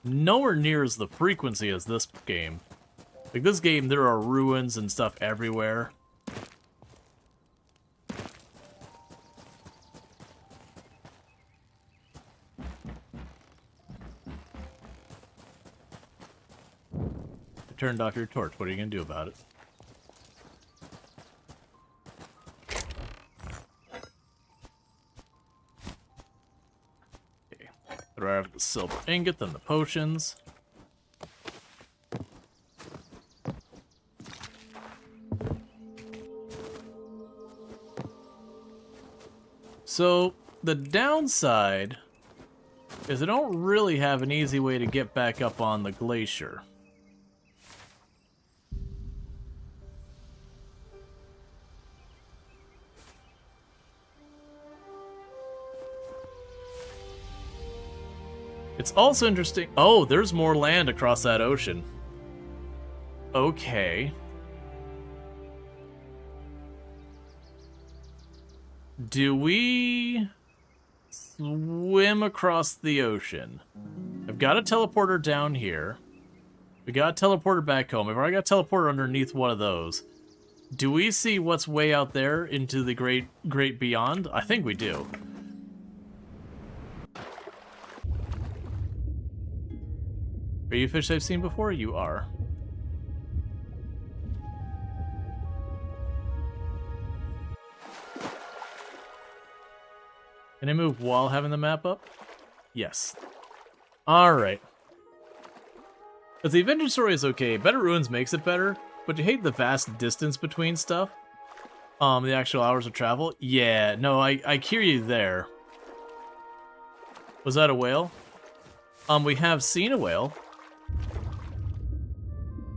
Nowhere near as the frequency as this game. Like, this game, there are ruins and stuff everywhere. I turned off your torch. What are you going to do about it? Right after the silver ingot, then the potions. So, the downside is I don't really have an easy way to get back up on the glacier. It's also interesting. Oh, there's more land across that ocean. Okay. Do we swim across the ocean? I've got a teleporter down here. We got a teleporter back home. I've already got a teleporter underneath one of those. Do we see what's way out there into the great beyond? I think we do. Are you a fish I've seen before? You are. Can I move while having the map up? Yes. Alright. Because the Vintage Story is okay. Better Ruins makes it better, but you hate the vast distance between stuff. The actual hours of travel. Yeah, no, I hear you there. Was that a whale? We have seen a whale.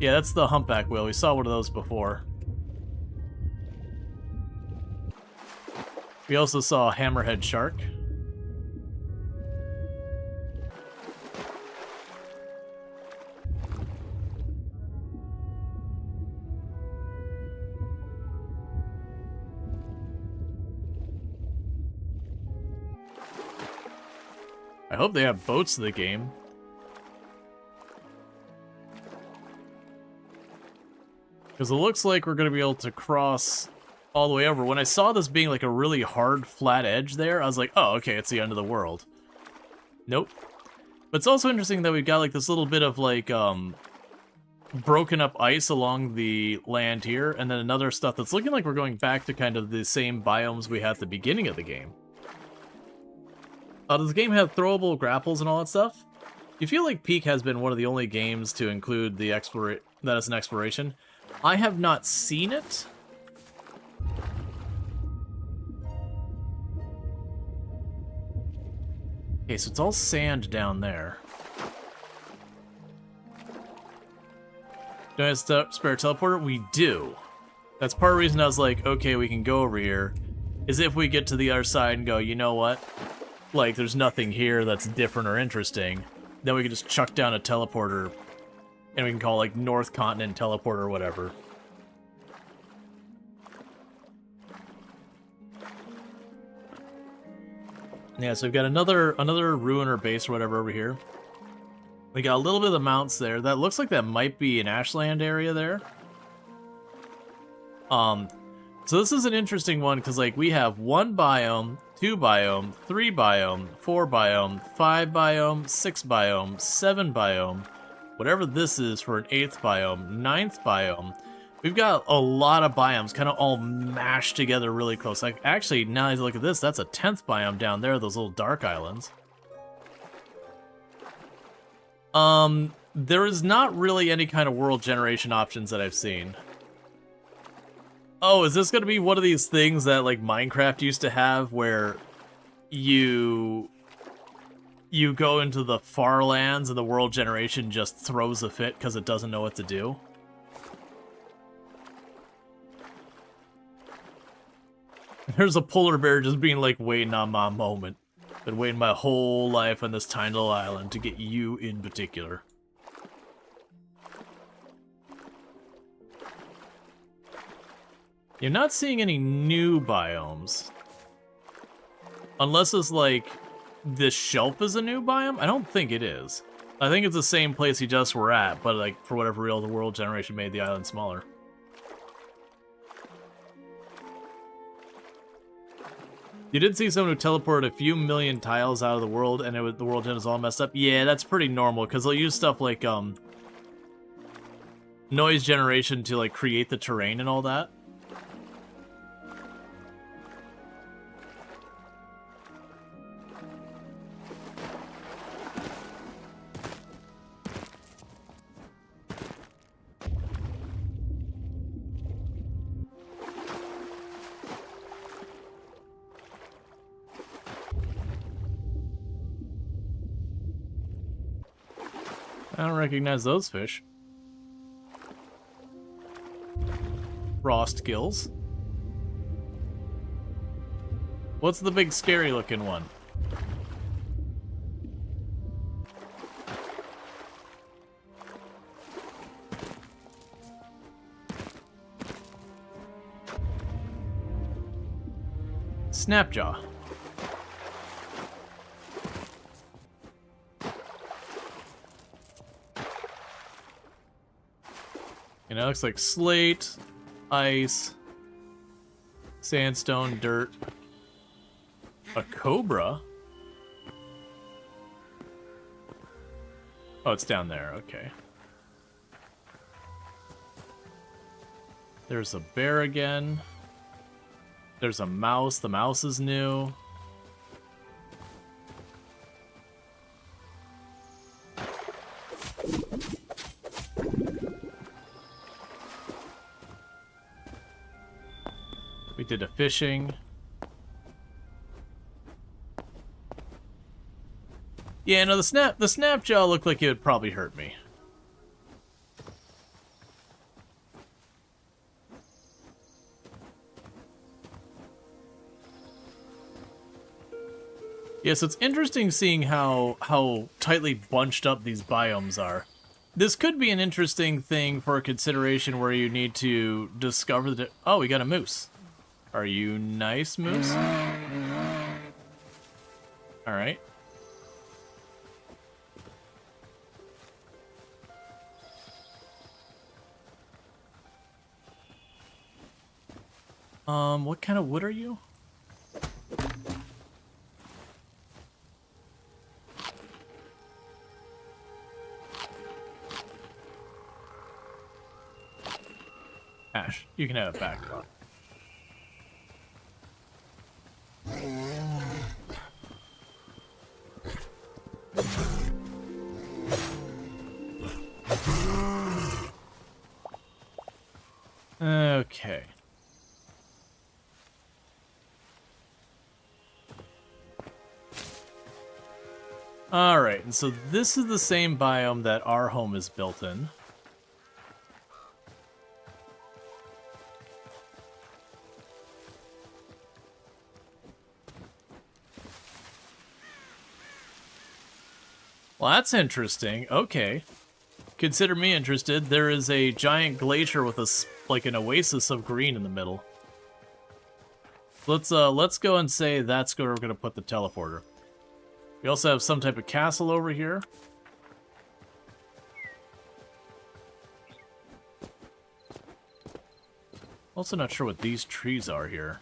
Yeah, that's the humpback whale. We saw one of those before. We also saw a hammerhead shark. I hope they have boats in the game. Because it looks like we're going to be able to cross all the way over. When I saw this being like a really hard, flat edge there, I was like, oh, okay, it's the end of the world. Nope. But it's also interesting that we've got like this little bit of like, broken up ice along the land here, and then another stuff that's looking like we're going back to kind of the same biomes we had at the beginning of the game. Does the game have throwable grapples and all that stuff? You feel like Peak has been one of the only games to include the that is an exploration. I have not seen it. Okay, so it's all sand down there. Do I have a spare teleporter? We do. That's part of the reason I was like, okay, we can go over here. Is if we get to the other side and go, you know what? Like, there's nothing here that's different or interesting. Then we can just chuck down a teleporter, and we can call it, like, North Continent Teleporter or whatever. Yeah, so we've got another ruin or base or whatever over here. We got a little bit of the mounts there. That looks like that might be an ashland area there. So this is an interesting one because like we have 1 biome, 2 biome, 3 biome, 4 biome, 5 biome, 6 biome, 7 biome, whatever this is for an 8th biome, 9th biome. We've got a lot of biomes kind of all mashed together really close. Like actually, now as I look at this, that's a 10th biome down there, those little dark islands. There is not really any kind of world generation options that I've seen. Oh, is this gonna be one of these things that like Minecraft used to have where you go into the far lands and the world generation just throws a fit because it doesn't know what to do? There's a polar bear just being like waiting on my moment. Been waiting my whole life on this tiny little island to get you in particular. You're not seeing any new biomes. Unless it's like, this shelf is a new biome? I don't think it is. I think it's the same place you just were at, but like, for whatever reason, the world generation made the island smaller. You did see someone who teleported a few million tiles out of the world, and the world gen is all messed up. Yeah, that's pretty normal, because they'll use stuff like, noise generation to, like, create the terrain and all that. I don't recognize those fish. Frost gills. What's the big scary looking one? Snapjaw. You know, it looks like slate, ice, sandstone, dirt, a cobra. Oh, it's down there, okay. There's a bear again. There's a mouse, the mouse is new. We did a fishing. Yeah, no, the snapjaw looked like it would probably hurt me. Yeah, so it's interesting seeing how tightly bunched up these biomes are. This could be an interesting thing for a consideration where you need to discover the... Oh, we got a moose. Are you nice, moose? Alright. What kind of wood are you? Ash, you can have it back. Okay. Alright, and so this is the same biome that our home is built in. Well, that's interesting. Okay. Consider me interested. There is a giant glacier with like an oasis of green in the middle. Let's go and say that's where we're gonna put the teleporter. We also have some type of castle over here. also not sure what these trees are here.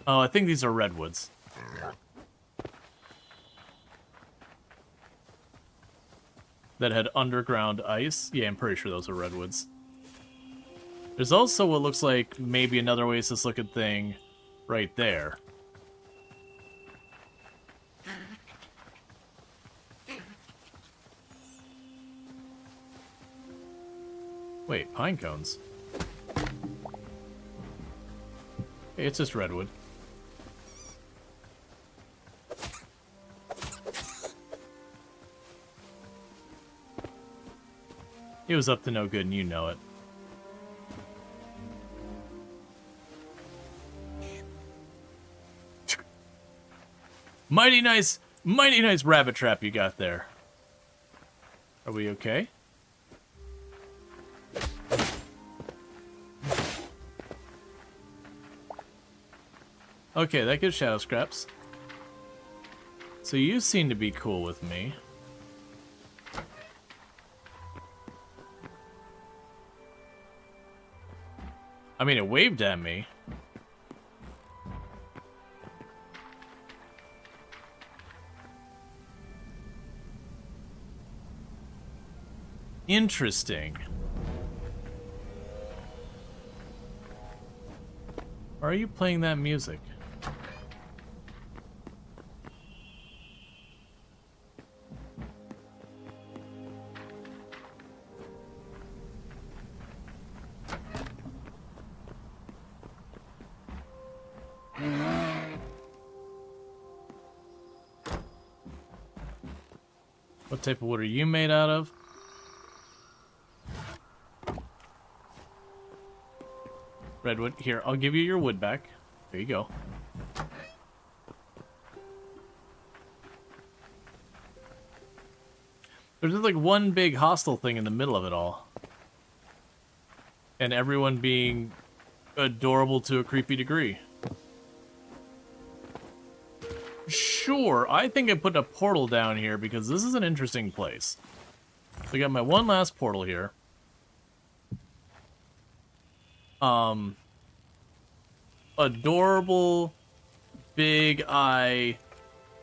Oh, I think these are redwoods. That had underground ice. Yeah, I'm pretty sure those are redwoods. There's also what looks like maybe another oasis-looking thing right there. Wait, pine cones? Hey, it's just redwood. He was up to no good and you know it. Mighty nice rabbit trap you got there. Are we okay? Okay, that gives shadow scraps. So you seem to be cool with me. I mean, it waved at me. Interesting. Why are you playing that music? What type of wood are you made out of? Redwood. Here, I'll give you your wood back. There you go. There's just like one big hostile thing in the middle of it all. And everyone being adorable to a creepy degree. Sure, I think I put a portal down here because this is an interesting place. So I got my one last portal here. Adorable, big eye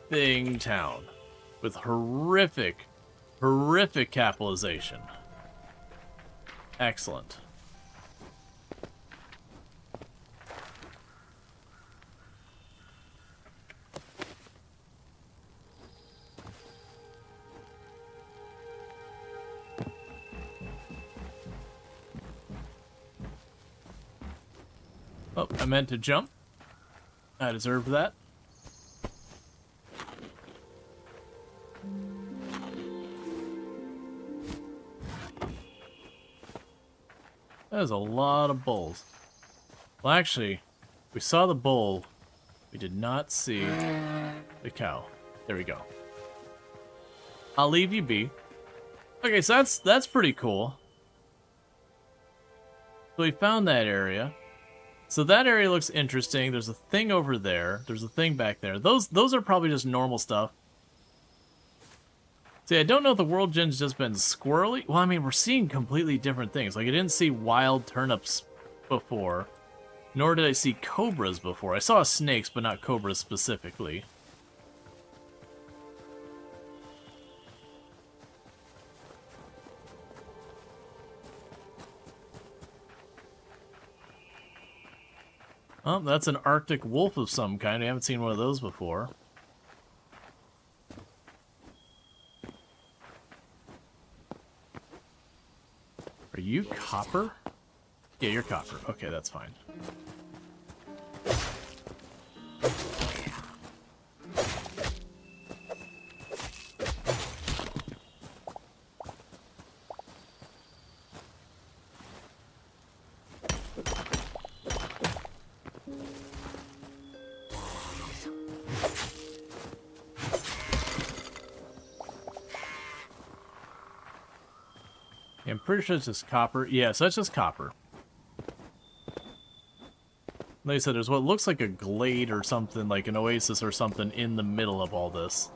thing town with horrific capitalization. Excellent. Oh, I meant to jump. I deserved that. That is a lot of bulls. Well, actually, we saw the bull. We did not see the cow. There we go. I'll leave you be. Okay, so that's pretty cool. So we found that area. So that area looks interesting. There's a thing over there. There's a thing back there. Those are probably just normal stuff. See, I don't know if the world gen's just been squirrely. Well, I mean, we're seeing completely different things. Like, I didn't see wild turnips before, nor did I see cobras before. I saw snakes, but not cobras specifically. Oh, that's an Arctic wolf of some kind. I haven't seen one of those before. Are you copper? Yeah, you're copper. Okay, that's fine. I'm pretty sure it's just copper. Yeah, so that's just copper. Like I said, there's what looks like a glade or something, like an oasis or something in the middle of all this.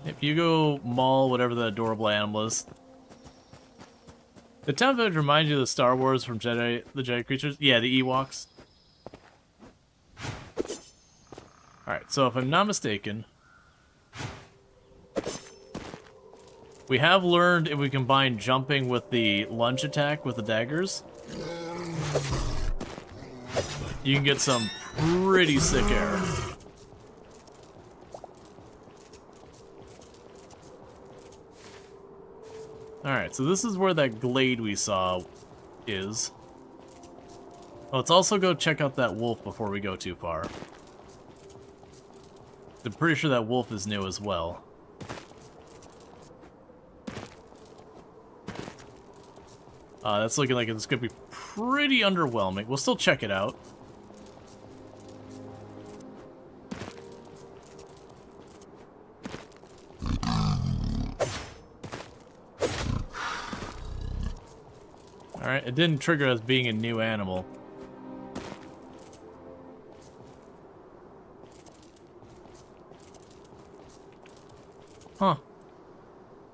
If you go maul whatever the adorable animal is. The town village reminds you of the Star Wars from the Jedi creatures? Yeah, the Ewoks. Alright, so if I'm not mistaken, we have learned if we combine jumping with the lunge attack with the daggers, you can get some pretty sick air. Alright, so this is where that glade we saw is. Oh, let's also go check out that wolf before we go too far. I'm pretty sure that wolf is new as well. That's looking like it's going to be pretty underwhelming. We'll still check it out. Alright, it didn't trigger us being a new animal. Huh.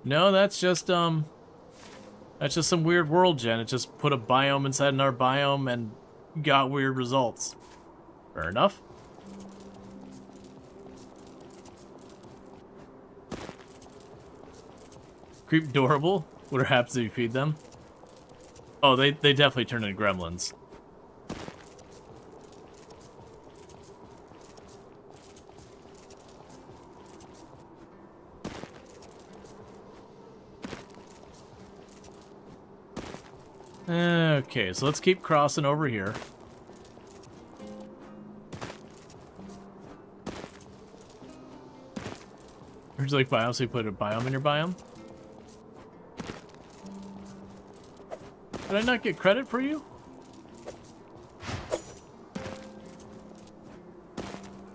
No, that's just some weird world gen. It just put a biome inside another biome and got weird results. Fair enough. Creep adorable. What happens if you feed them? Oh, they definitely turn into gremlins. Okay, so let's keep crossing over here. Would you like biome, so you put a biome in your biome? Did I not get credit for you?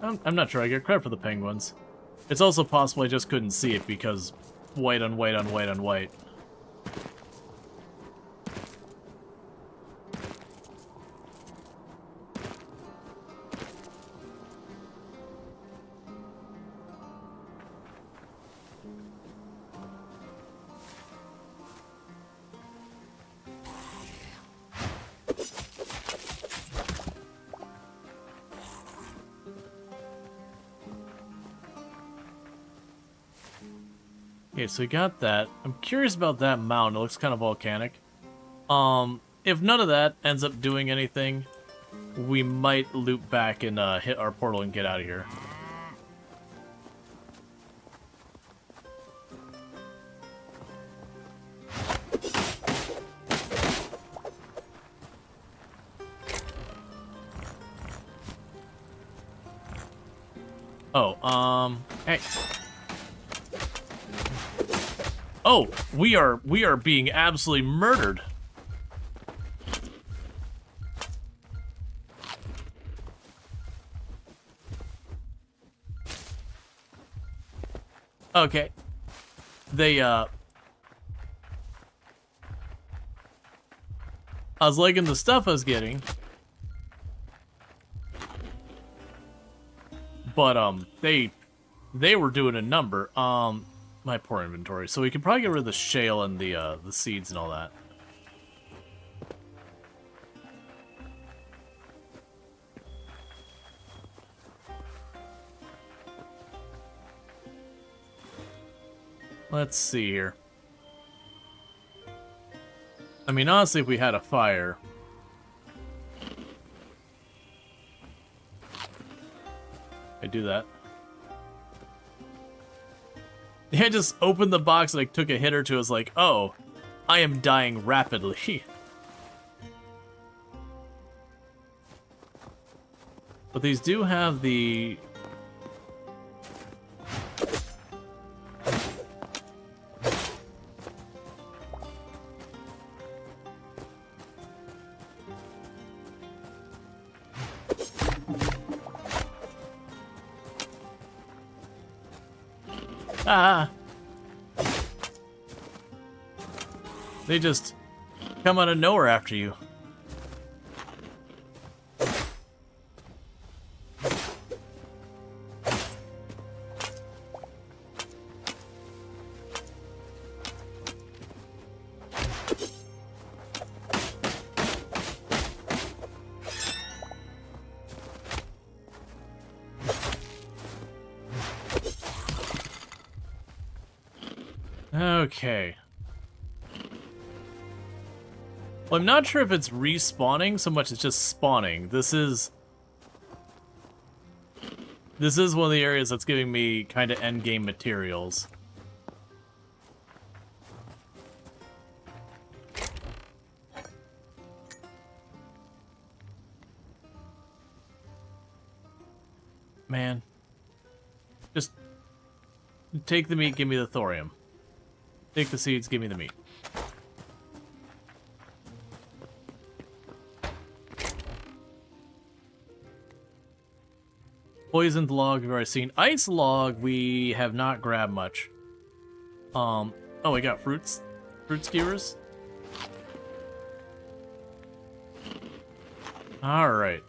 I'm not sure I get credit for the penguins. It's also possible I just couldn't see it because white on white on white on white. Okay, so we got that. I'm curious about that mountain. It looks kind of volcanic. If none of that ends up doing anything, we might loop back and hit our portal and get out of here. Oh, hey. Oh, we are being absolutely murdered. Okay. They I was liking the stuff I was getting. But they were doing a number. My poor inventory. So we could probably get rid of the shale and the seeds and all that. Let's see here. I mean, honestly, if we had a fire. I do that. Yeah, I just opened the box and I took a hit or two. I was like, oh, I am dying rapidly. But these do have the... Ah! They just come out of nowhere after you. Okay. Well, I'm not sure if it's respawning so much as just spawning. This is one of the areas that's giving me kind of endgame materials. Man. Just take the meat, give me the thorium. Take the seeds, give me the meat. Poisoned log we've already seen. Ice log we have not grabbed much. Oh, we got fruits. Fruit skewers. Alright.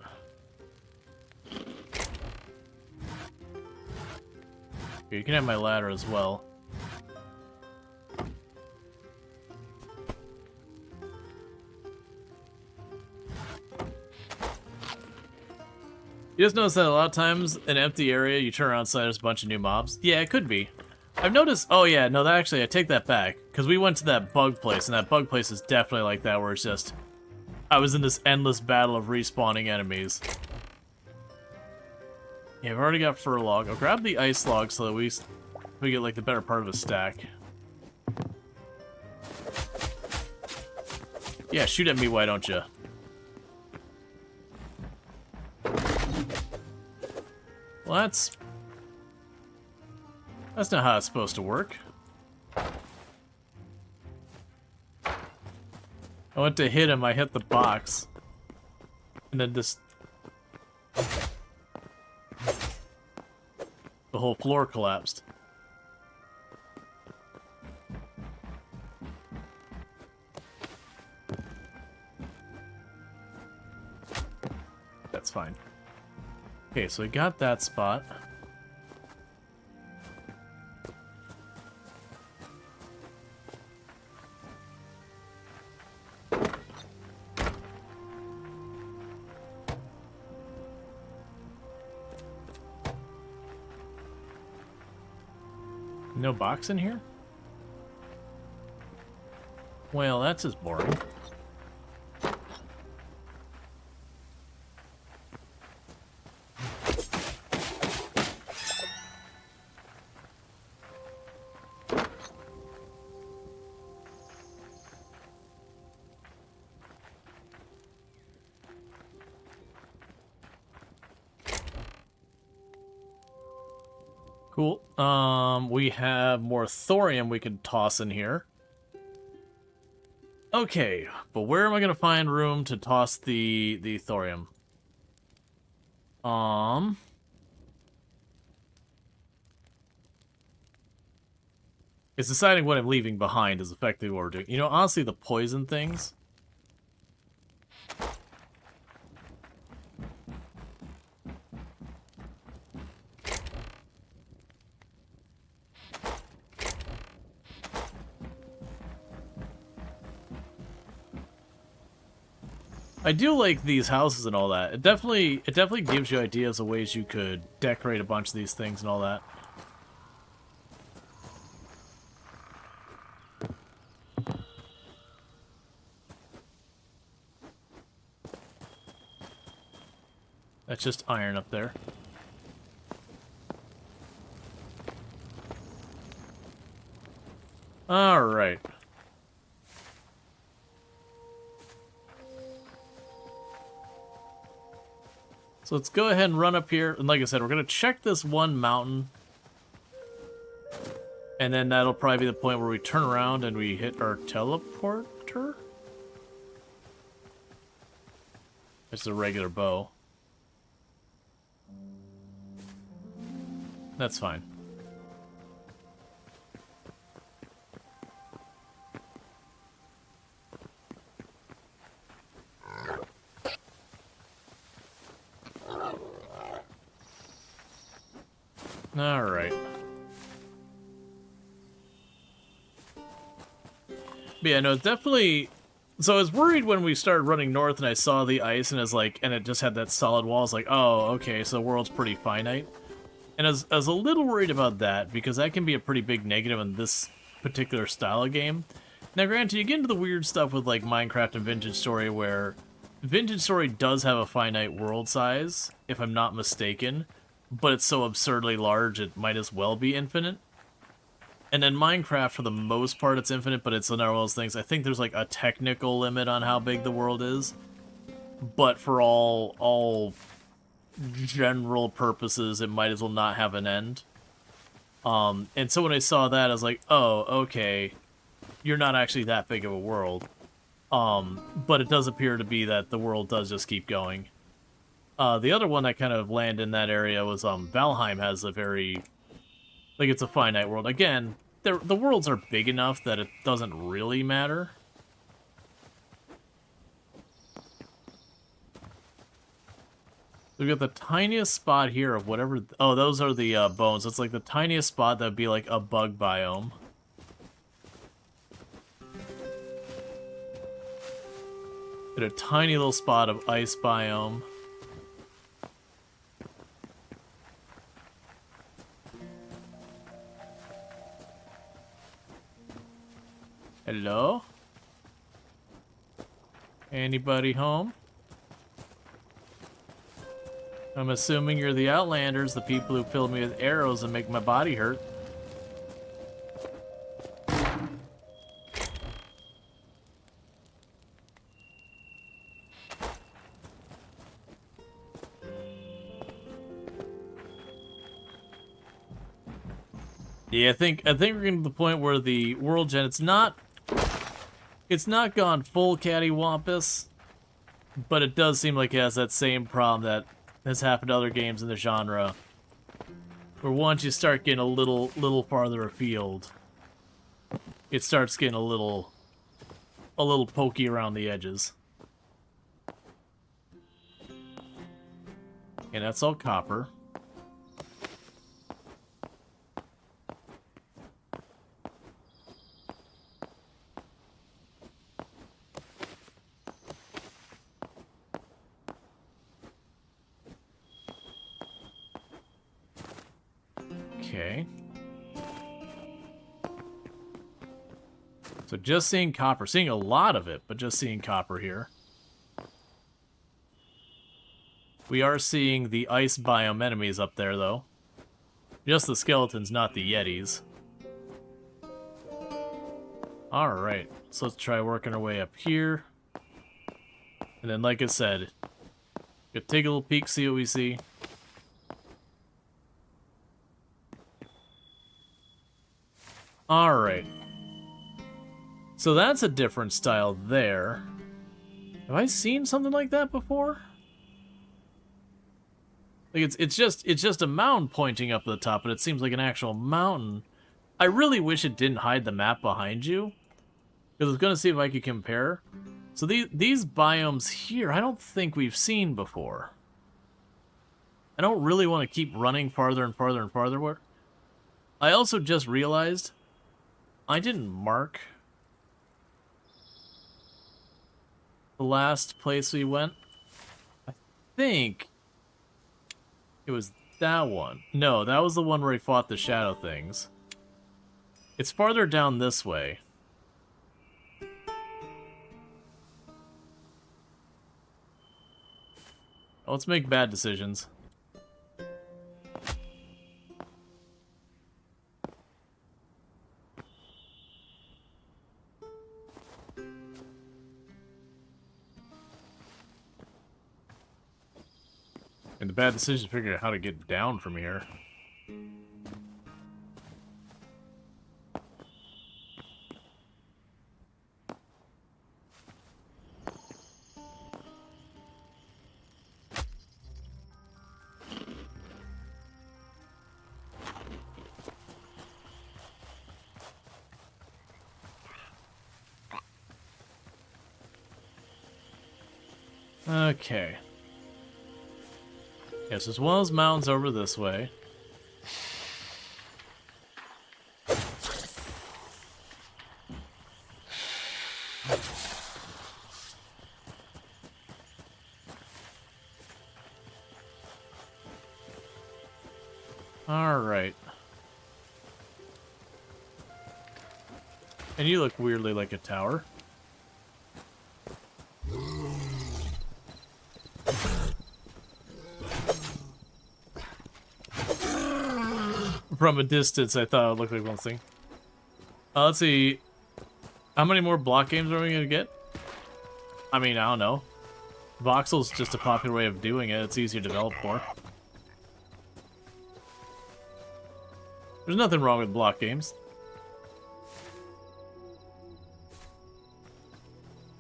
You can have my ladder as well. You just notice that a lot of times, an empty area, you turn around and there's a bunch of new mobs? Yeah, it could be. I've noticed... Oh yeah, no, that actually, I take that back. Because we went to that bug place, and that bug place is definitely like that, where it's just... I was in this endless battle of respawning enemies. Yeah, I've already got fur log. I'll grab the ice log so that we get, like, the better part of a stack. Yeah, shoot at me, why don't you? Well, that's not how it's supposed to work. I went to hit him, I hit the box. And then just... the whole floor collapsed. That's fine. Okay, so we got that spot. No box in here? Well, that's just boring. Cool. We have more thorium we could toss in here. Okay, but where am I gonna find room to toss the thorium? It's deciding what I'm leaving behind is effectively what we're doing. You know, honestly, the poison things... I do like these houses and all that. It definitely gives you ideas of ways you could decorate a bunch of these things and all that. That's just iron up there. All right. So let's go ahead and run up here. And like I said, we're going to check this one mountain. And then that'll probably be the point where we turn around and we hit our teleporter. It's a regular bow. That's fine. All right. But yeah, no, definitely. So I was worried when we started running north and I saw the ice and it just had that solid wall. I was like, oh, okay, so the world's pretty finite. And I was a little worried about that because that can be a pretty big negative in this particular style of game. Now, granted, you get into the weird stuff with like Minecraft and Vintage Story, where Vintage Story does have a finite world size, if I'm not mistaken, but it's so absurdly large it might as well be infinite. And then Minecraft, for the most part, it's infinite, but it's another one of those things. I think there's like a technical limit on how big the world is, but for all general purposes, it might as well not have an end. And so when I saw that, I was like, oh, okay, you're not actually that big of a world. But it does appear to be that the world does just keep going. The other one that kind of landed in that area was, Valheim has a very, like, it's a finite world. Again, the worlds are big enough that it doesn't really matter. We've got the tiniest spot here of whatever... Oh, those are the bones. It's like the tiniest spot that would be like a bug biome. And a tiny little spot of ice biome. Hello? Anybody home? I'm assuming you're the Outlanders, the people who fill me with arrows and make my body hurt. Yeah, I think we're getting to the point where the world gen it's not gone full cattywampus, but it does seem like it has that same problem that has happened to other games in the genre, where once you start getting a little farther afield, it starts getting a little pokey around the edges. And that's all copper. Okay. So just seeing copper, seeing a lot of it, but just seeing copper here. We are seeing the ice biome enemies up there, though. Just the skeletons, not the yetis. Alright, so let's try working our way up here. And then, like I said, take a little peek, see what we see. Alright. So that's a different style there. Have I seen something like that before? Like it's just a mountain pointing up at the top, but it seems like an actual mountain. I really wish it didn't hide the map behind you, because I was gonna see if I could compare. So these biomes here, I don't think we've seen before. I don't really want to keep running farther and farther and farther. I also just realized I didn't mark the last place we went. I think it was that one. No, that was the one where he fought the shadow things. It's farther down this way. Let's make bad decisions. And the bad decision is figuring out how to get down from here. Okay. Yes, as well as mountains over this way. All right. And you look weirdly like a tower. From a distance, I thought it looked like one thing. Let's see. How many more block games are we going to get? I mean, I don't know. Voxel's just a popular way of doing it. It's easier to develop for. There's nothing wrong with block games.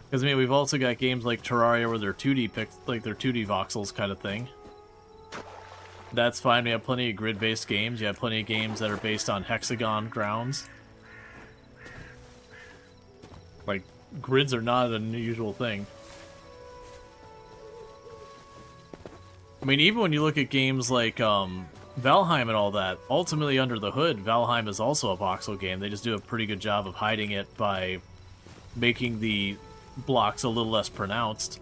Because, I mean, we've also got games like Terraria where they're 2D like they're 2D voxels kind of thing. That's fine. We have plenty of grid-based games. You have plenty of games that are based on hexagon grounds. Like, grids are not an unusual thing. I mean, even when you look at games like Valheim and all that, ultimately under the hood, Valheim is also a voxel game. They just do a pretty good job of hiding it by making the blocks a little less pronounced.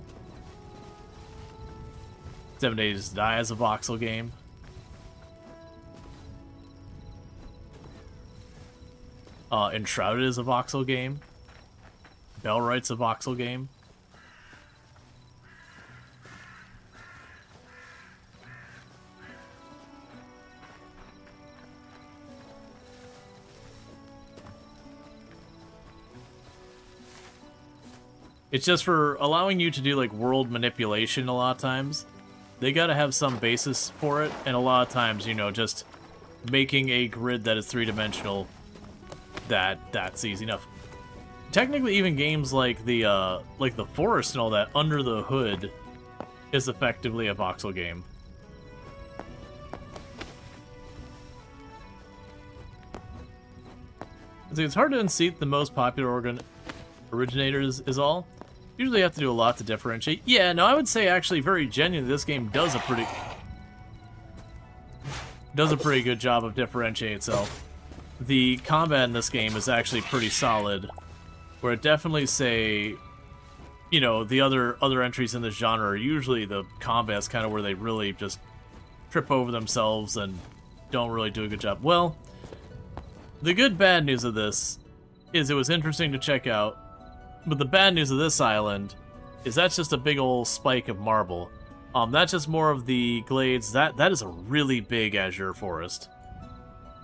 7 Days to Die is a voxel game. Enshrouded is a voxel game. Bellright's a voxel game. It's just for allowing you to do like world manipulation a lot of times. They gotta have some basis for it, and a lot of times, you know, just making a grid that is three-dimensional, that's easy enough. Technically, even games like the Forest and all that, under the hood, is effectively a voxel game. See, it's hard to unseat the most popular originators is all. Usually you have to do a lot to differentiate. Yeah, no, I would say actually very genuinely this game does a pretty good job of differentiating itself. The combat in this game is actually pretty solid, where it definitely say, you know, the other entries in this genre are usually the combat's kind of where they really just trip over themselves and don't really do a good job. Well, the good bad news of this is it was interesting to check out. But the bad news of this island is that's just a big old spike of marble. That's just more of the glades. That is a really big azure forest.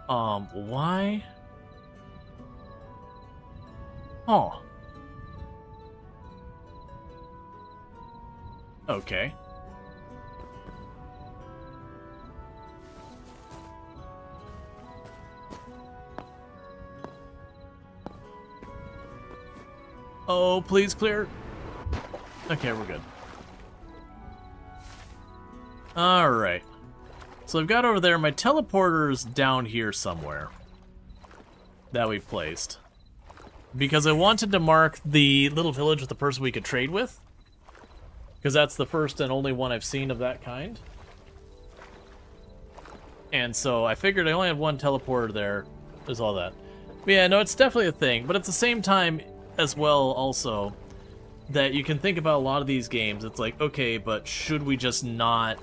Why? Oh. Okay. Oh, please clear. Okay, we're good. Alright. So I've got over there, my teleporter's down here somewhere. That we've placed. Because I wanted to mark the little village with the person we could trade with. Because that's the first and only one I've seen of that kind. And so I figured I only had one teleporter there. There's all that. But yeah, no, it's definitely a thing. But at the same time, as well, also, that you can think about a lot of these games. It's like, okay, but should we just not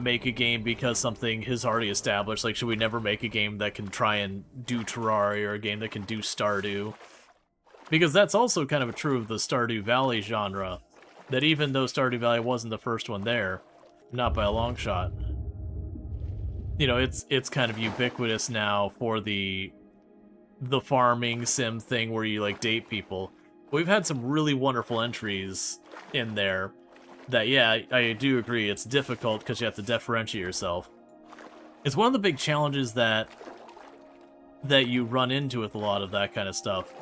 make a game because something is already established? Like, should we never make a game that can try and do Terraria, or a game that can do Stardew? Because that's also kind of true of the Stardew Valley genre, that even though Stardew Valley wasn't the first one there, not by a long shot, you know, it's kind of ubiquitous now for the farming sim thing where you like date people. We've had some really wonderful entries in there that, yeah, I do agree, it's difficult because you have to differentiate yourself. It's one of the big challenges that you run into with a lot of that kind of stuff,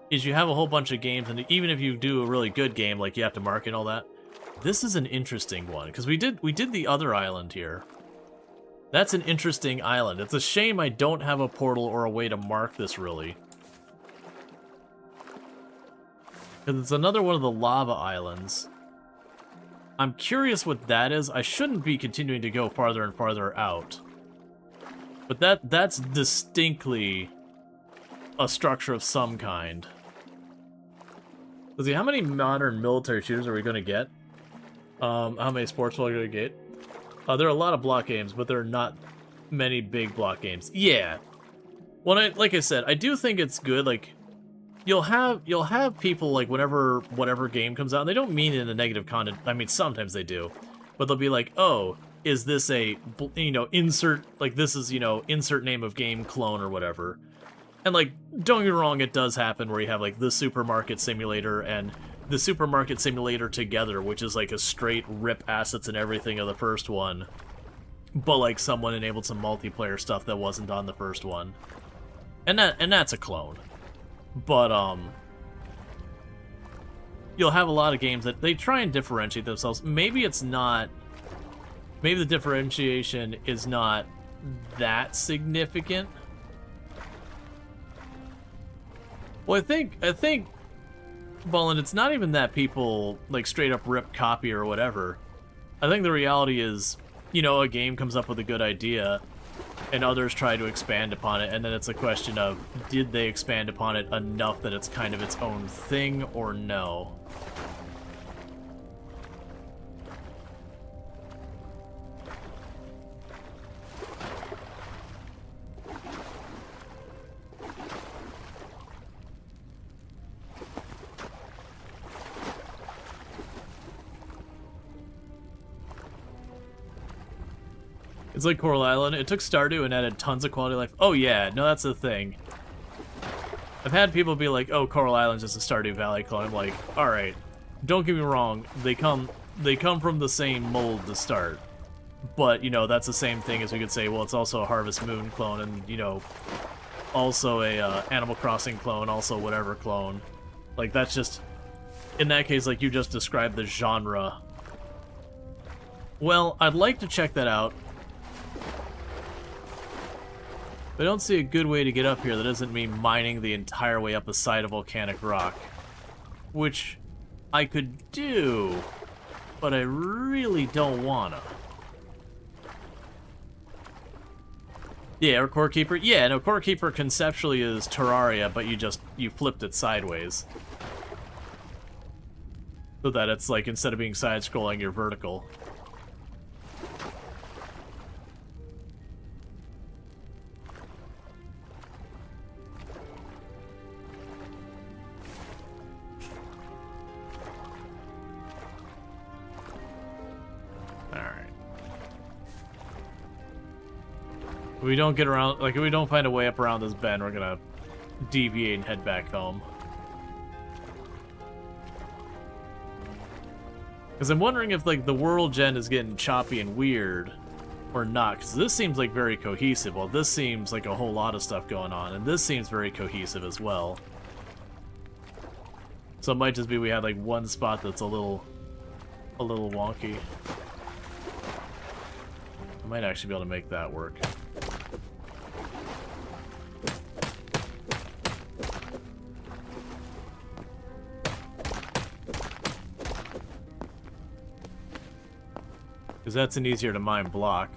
is you have a whole bunch of games, and even if you do a really good game, like you have to market and all that, this is an interesting one, because we did the other island here. That's an interesting island. It's a shame I don't have a portal or a way to mark this, really. Because it's another one of the lava islands. I'm curious what that is. I shouldn't be continuing to go farther and farther out. But that's distinctly a structure of some kind. Let's see, how many modern military shooters are we going to get? How many sports are we going to get? There are a lot of block games, but there are not many big block games. Yeah. Well, like I said, I do think it's good. Like, you'll have people like whatever game comes out, and they don't mean it in a negative content. I mean, sometimes they do, but they'll be like, "Oh, is this a insert like this is insert name of game clone or whatever." And like, don't get me wrong, it does happen where you have like the supermarket simulator and the supermarket simulator together, which is like a straight rip assets and everything of the first one, but like someone enabled some multiplayer stuff that wasn't on the first one, and that's a clone. But you'll have a lot of games that they try and differentiate themselves. Maybe it's not. Maybe the differentiation is not that significant. Well, I think, Bullen, it's not even that people like straight up rip copy or whatever. I think the reality is, a game comes up with a good idea, and others try to expand upon it, and then it's a question of, did they expand upon it enough that it's kind of its own thing, or no? It's like Coral Island. It took Stardew and added tons of quality of life. Oh yeah, no, that's the thing. I've had people be like, "Oh, Coral Island's just a Stardew Valley clone." I'm like, all right, don't get me wrong. They come from the same mold to start, but that's the same thing as we could say. Well, it's also a Harvest Moon clone, and also a Animal Crossing clone, also whatever clone. Like that's just, in that case, like you just described the genre. Well, I'd like to check that out. I don't see a good way to get up here that isn't me mining the entire way up a side of volcanic rock. Which I could do, but I really don't wanna. Yeah, or Core Keeper. Yeah, no, Core Keeper conceptually is Terraria, but you flipped it sideways. So that it's like, instead of being side-scrolling, you're vertical. If we don't get around, like, if we don't find a way up around this bend, we're gonna deviate and head back home. Because I'm wondering if, like, the world gen is getting choppy and weird, or not. Because this seems, like, very cohesive. Well, this seems like a whole lot of stuff going on, and this seems very cohesive as well. So it might just be we had, like, one spot that's a little wonky. I might actually be able to make that work. Because that's an easier to mine block.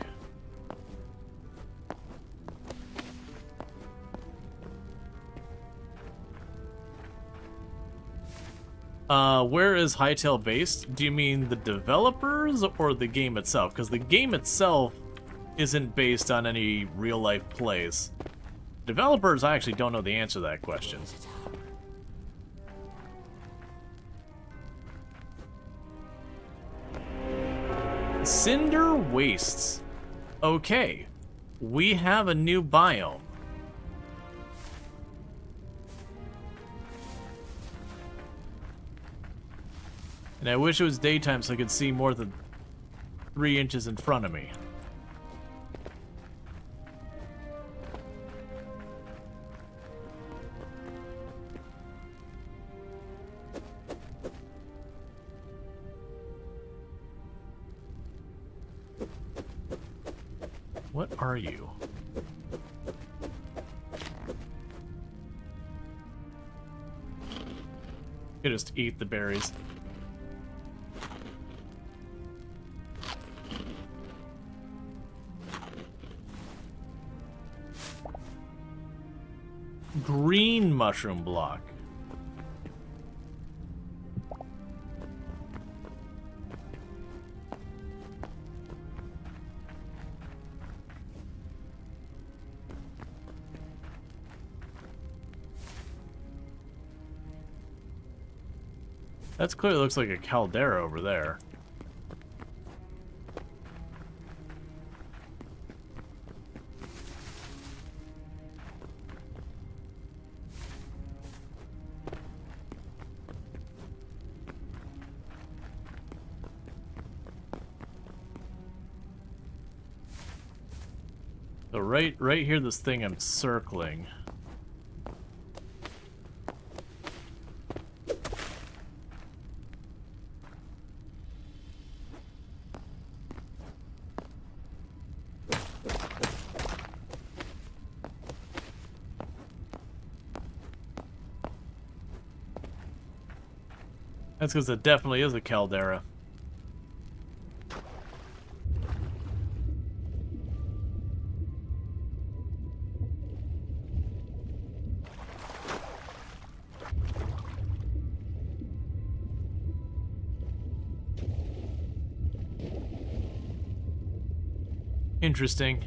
Where is Hytale based? Do you mean the developers or the game itself? Because the game itself isn't based on any real-life plays. Developers, I actually don't know the answer to that question. Cinder wastes. Okay, we have a new biome. And I wish it was daytime so I could see more than 3 inches in front of me. What are you? You just eat the berries. Green mushroom block. That's clearly looks like a caldera over there. So right here, this thing I'm circling. That's because it definitely is a caldera. Interesting.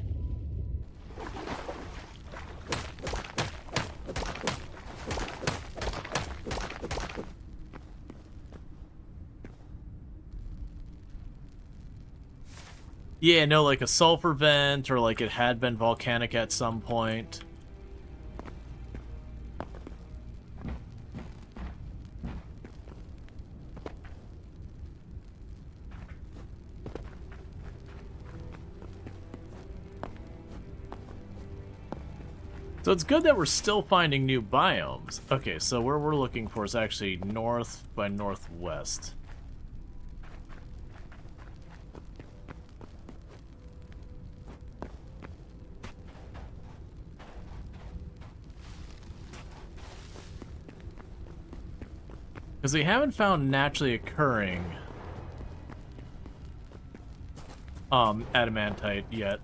Yeah, no, like a sulfur vent, or like it had been volcanic at some point. So it's good that we're still finding new biomes. Okay, so where we're looking for is actually north by northwest. Because we haven't found naturally occurring adamantite yet.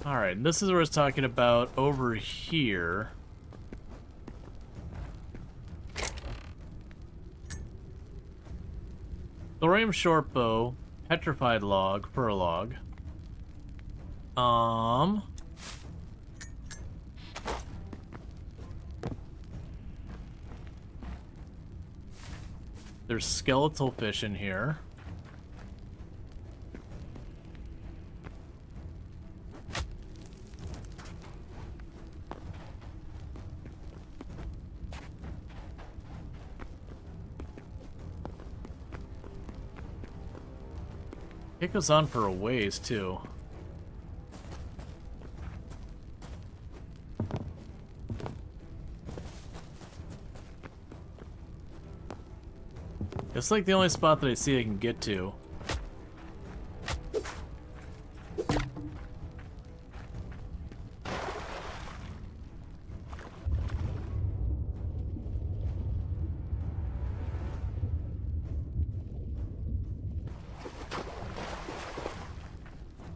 Alright, and this is where it's talking about over here. Thorium shortbow, petrified log, fur log. There's skeletal fish in here. It goes on for a ways, too. It's like the only spot that I see I can get to.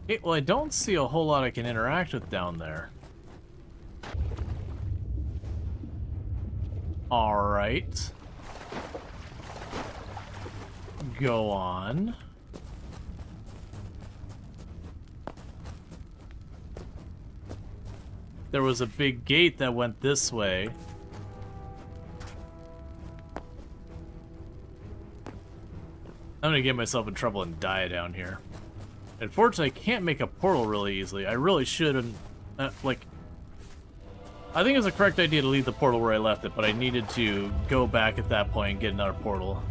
Okay, well, I don't see a whole lot I can interact with down there. Alright. Go on. There was a big gate that went this way. I'm gonna get myself in trouble and die down here. Unfortunately, I can't make a portal really easily. I really shouldn't. Like, I think it's a correct idea to leave the portal where I left it, but I needed to go back at that point and get another portal.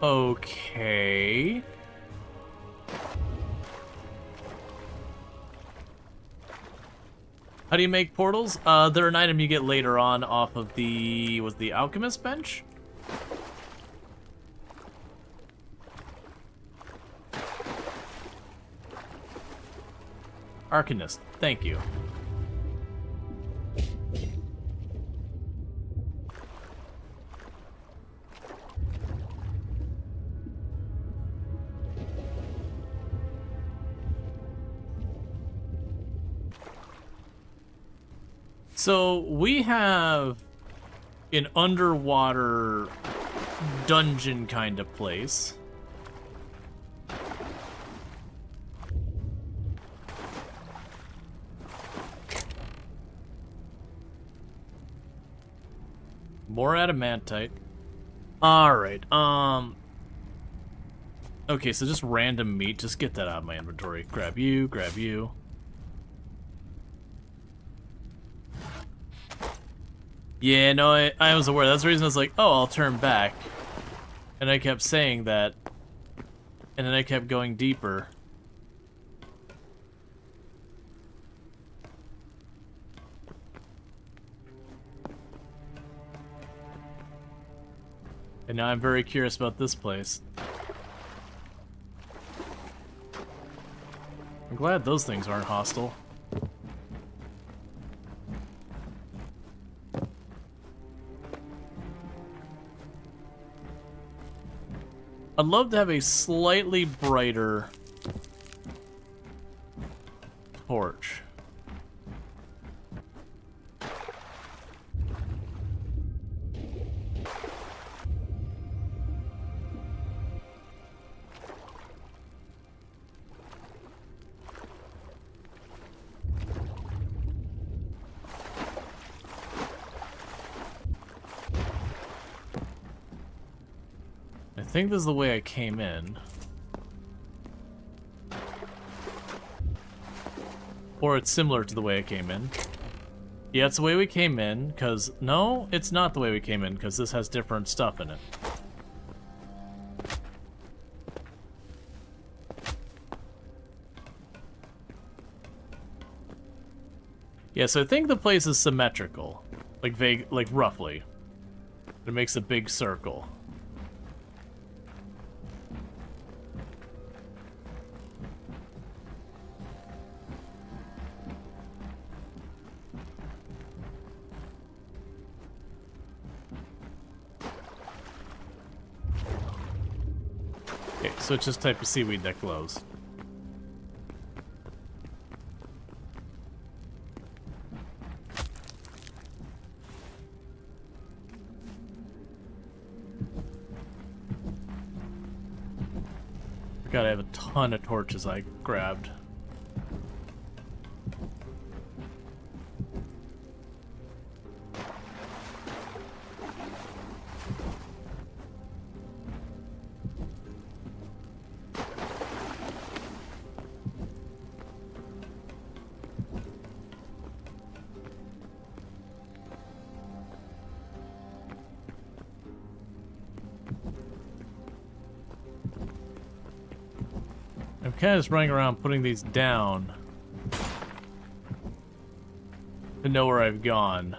Okay. How do you make portals? They're an item you get later on off of the... was the alchemist bench? Arcanist, thank you. So we have an underwater dungeon kind of place. More adamantite. Alright, okay, so just random meat. Just get that out of my inventory. Grab you, grab you. Yeah, no, I was aware. That's the reason I was like, oh, I'll turn back. And I kept saying that. And then I kept going deeper. And now I'm very curious about this place. I'm glad those things aren't hostile. I'd love to have a slightly brighter torch. I think this is the way I came in. Or it's similar to the way I came in. Yeah, it's the way we came in, because... No, it's not the way we came in, because this has different stuff in it. Yeah, so I think the place is symmetrical. Like, vague, like, roughly. It makes a big circle. Okay, so it's just type of seaweed that glows. Forgot I have a ton of torches I grabbed. I'm kind of just running around putting these down to know where I've gone.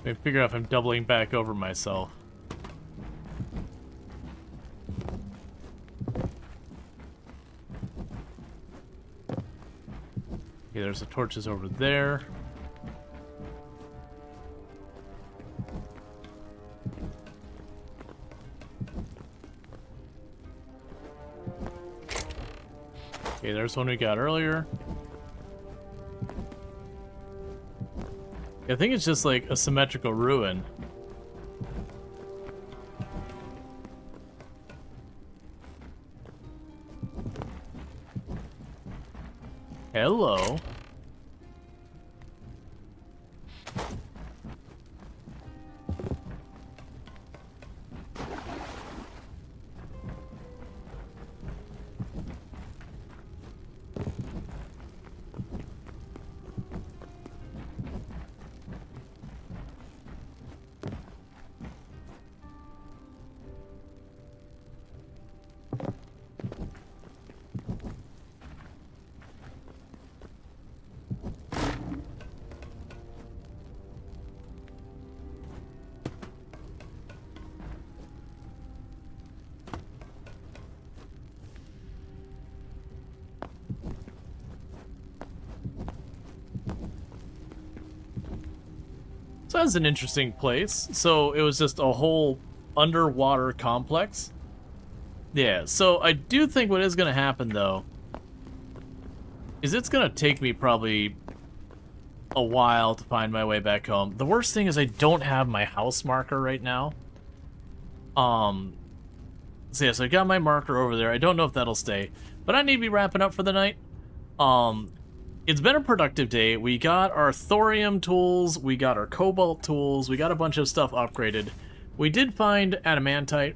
I figure out if I'm doubling back over myself. Okay, there's the torches over there. Okay, there's one we got earlier. I think it's just like a symmetrical ruin. Hello. So that's an interesting place. So it was just a whole underwater complex. Yeah, so I do think what is going to happen, though, is it's going to take me probably a while to find my way back home. The worst thing is I don't have my house marker right now. So yeah, so I got my marker over there. I don't know if that'll stay, but I need to be wrapping up for the night. It's been a productive day. We got our thorium tools, we got our cobalt tools, we got a bunch of stuff upgraded. We did find adamantite.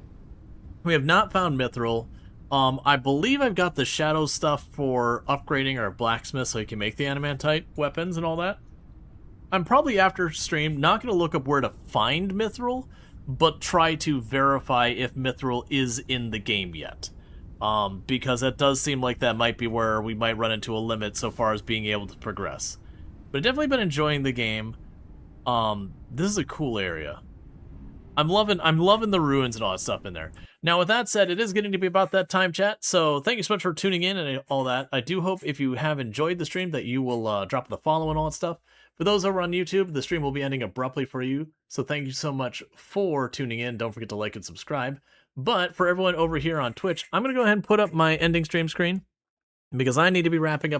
We have not found mithril. I believe I've got the shadow stuff for upgrading our blacksmith so he can make the adamantite weapons and all that. I'm probably after stream not going to look up where to find mithril, but try to verify if mithril is in the game yet. Because that does seem like that might be where we might run into a limit so far as being able to progress. But I've definitely been enjoying the game. This is a cool area. I'm loving the ruins and all that stuff in there. Now, with that said, it is getting to be about that time, chat, so thank you so much for tuning in and all that. I do hope if you have enjoyed the stream that you will drop the follow and all that stuff. For those over on YouTube, the stream will be ending abruptly for you, so thank you so much for tuning in. Don't forget to like and subscribe. But for everyone over here on Twitch, I'm going to go ahead and put up my ending stream screen because I need to be wrapping up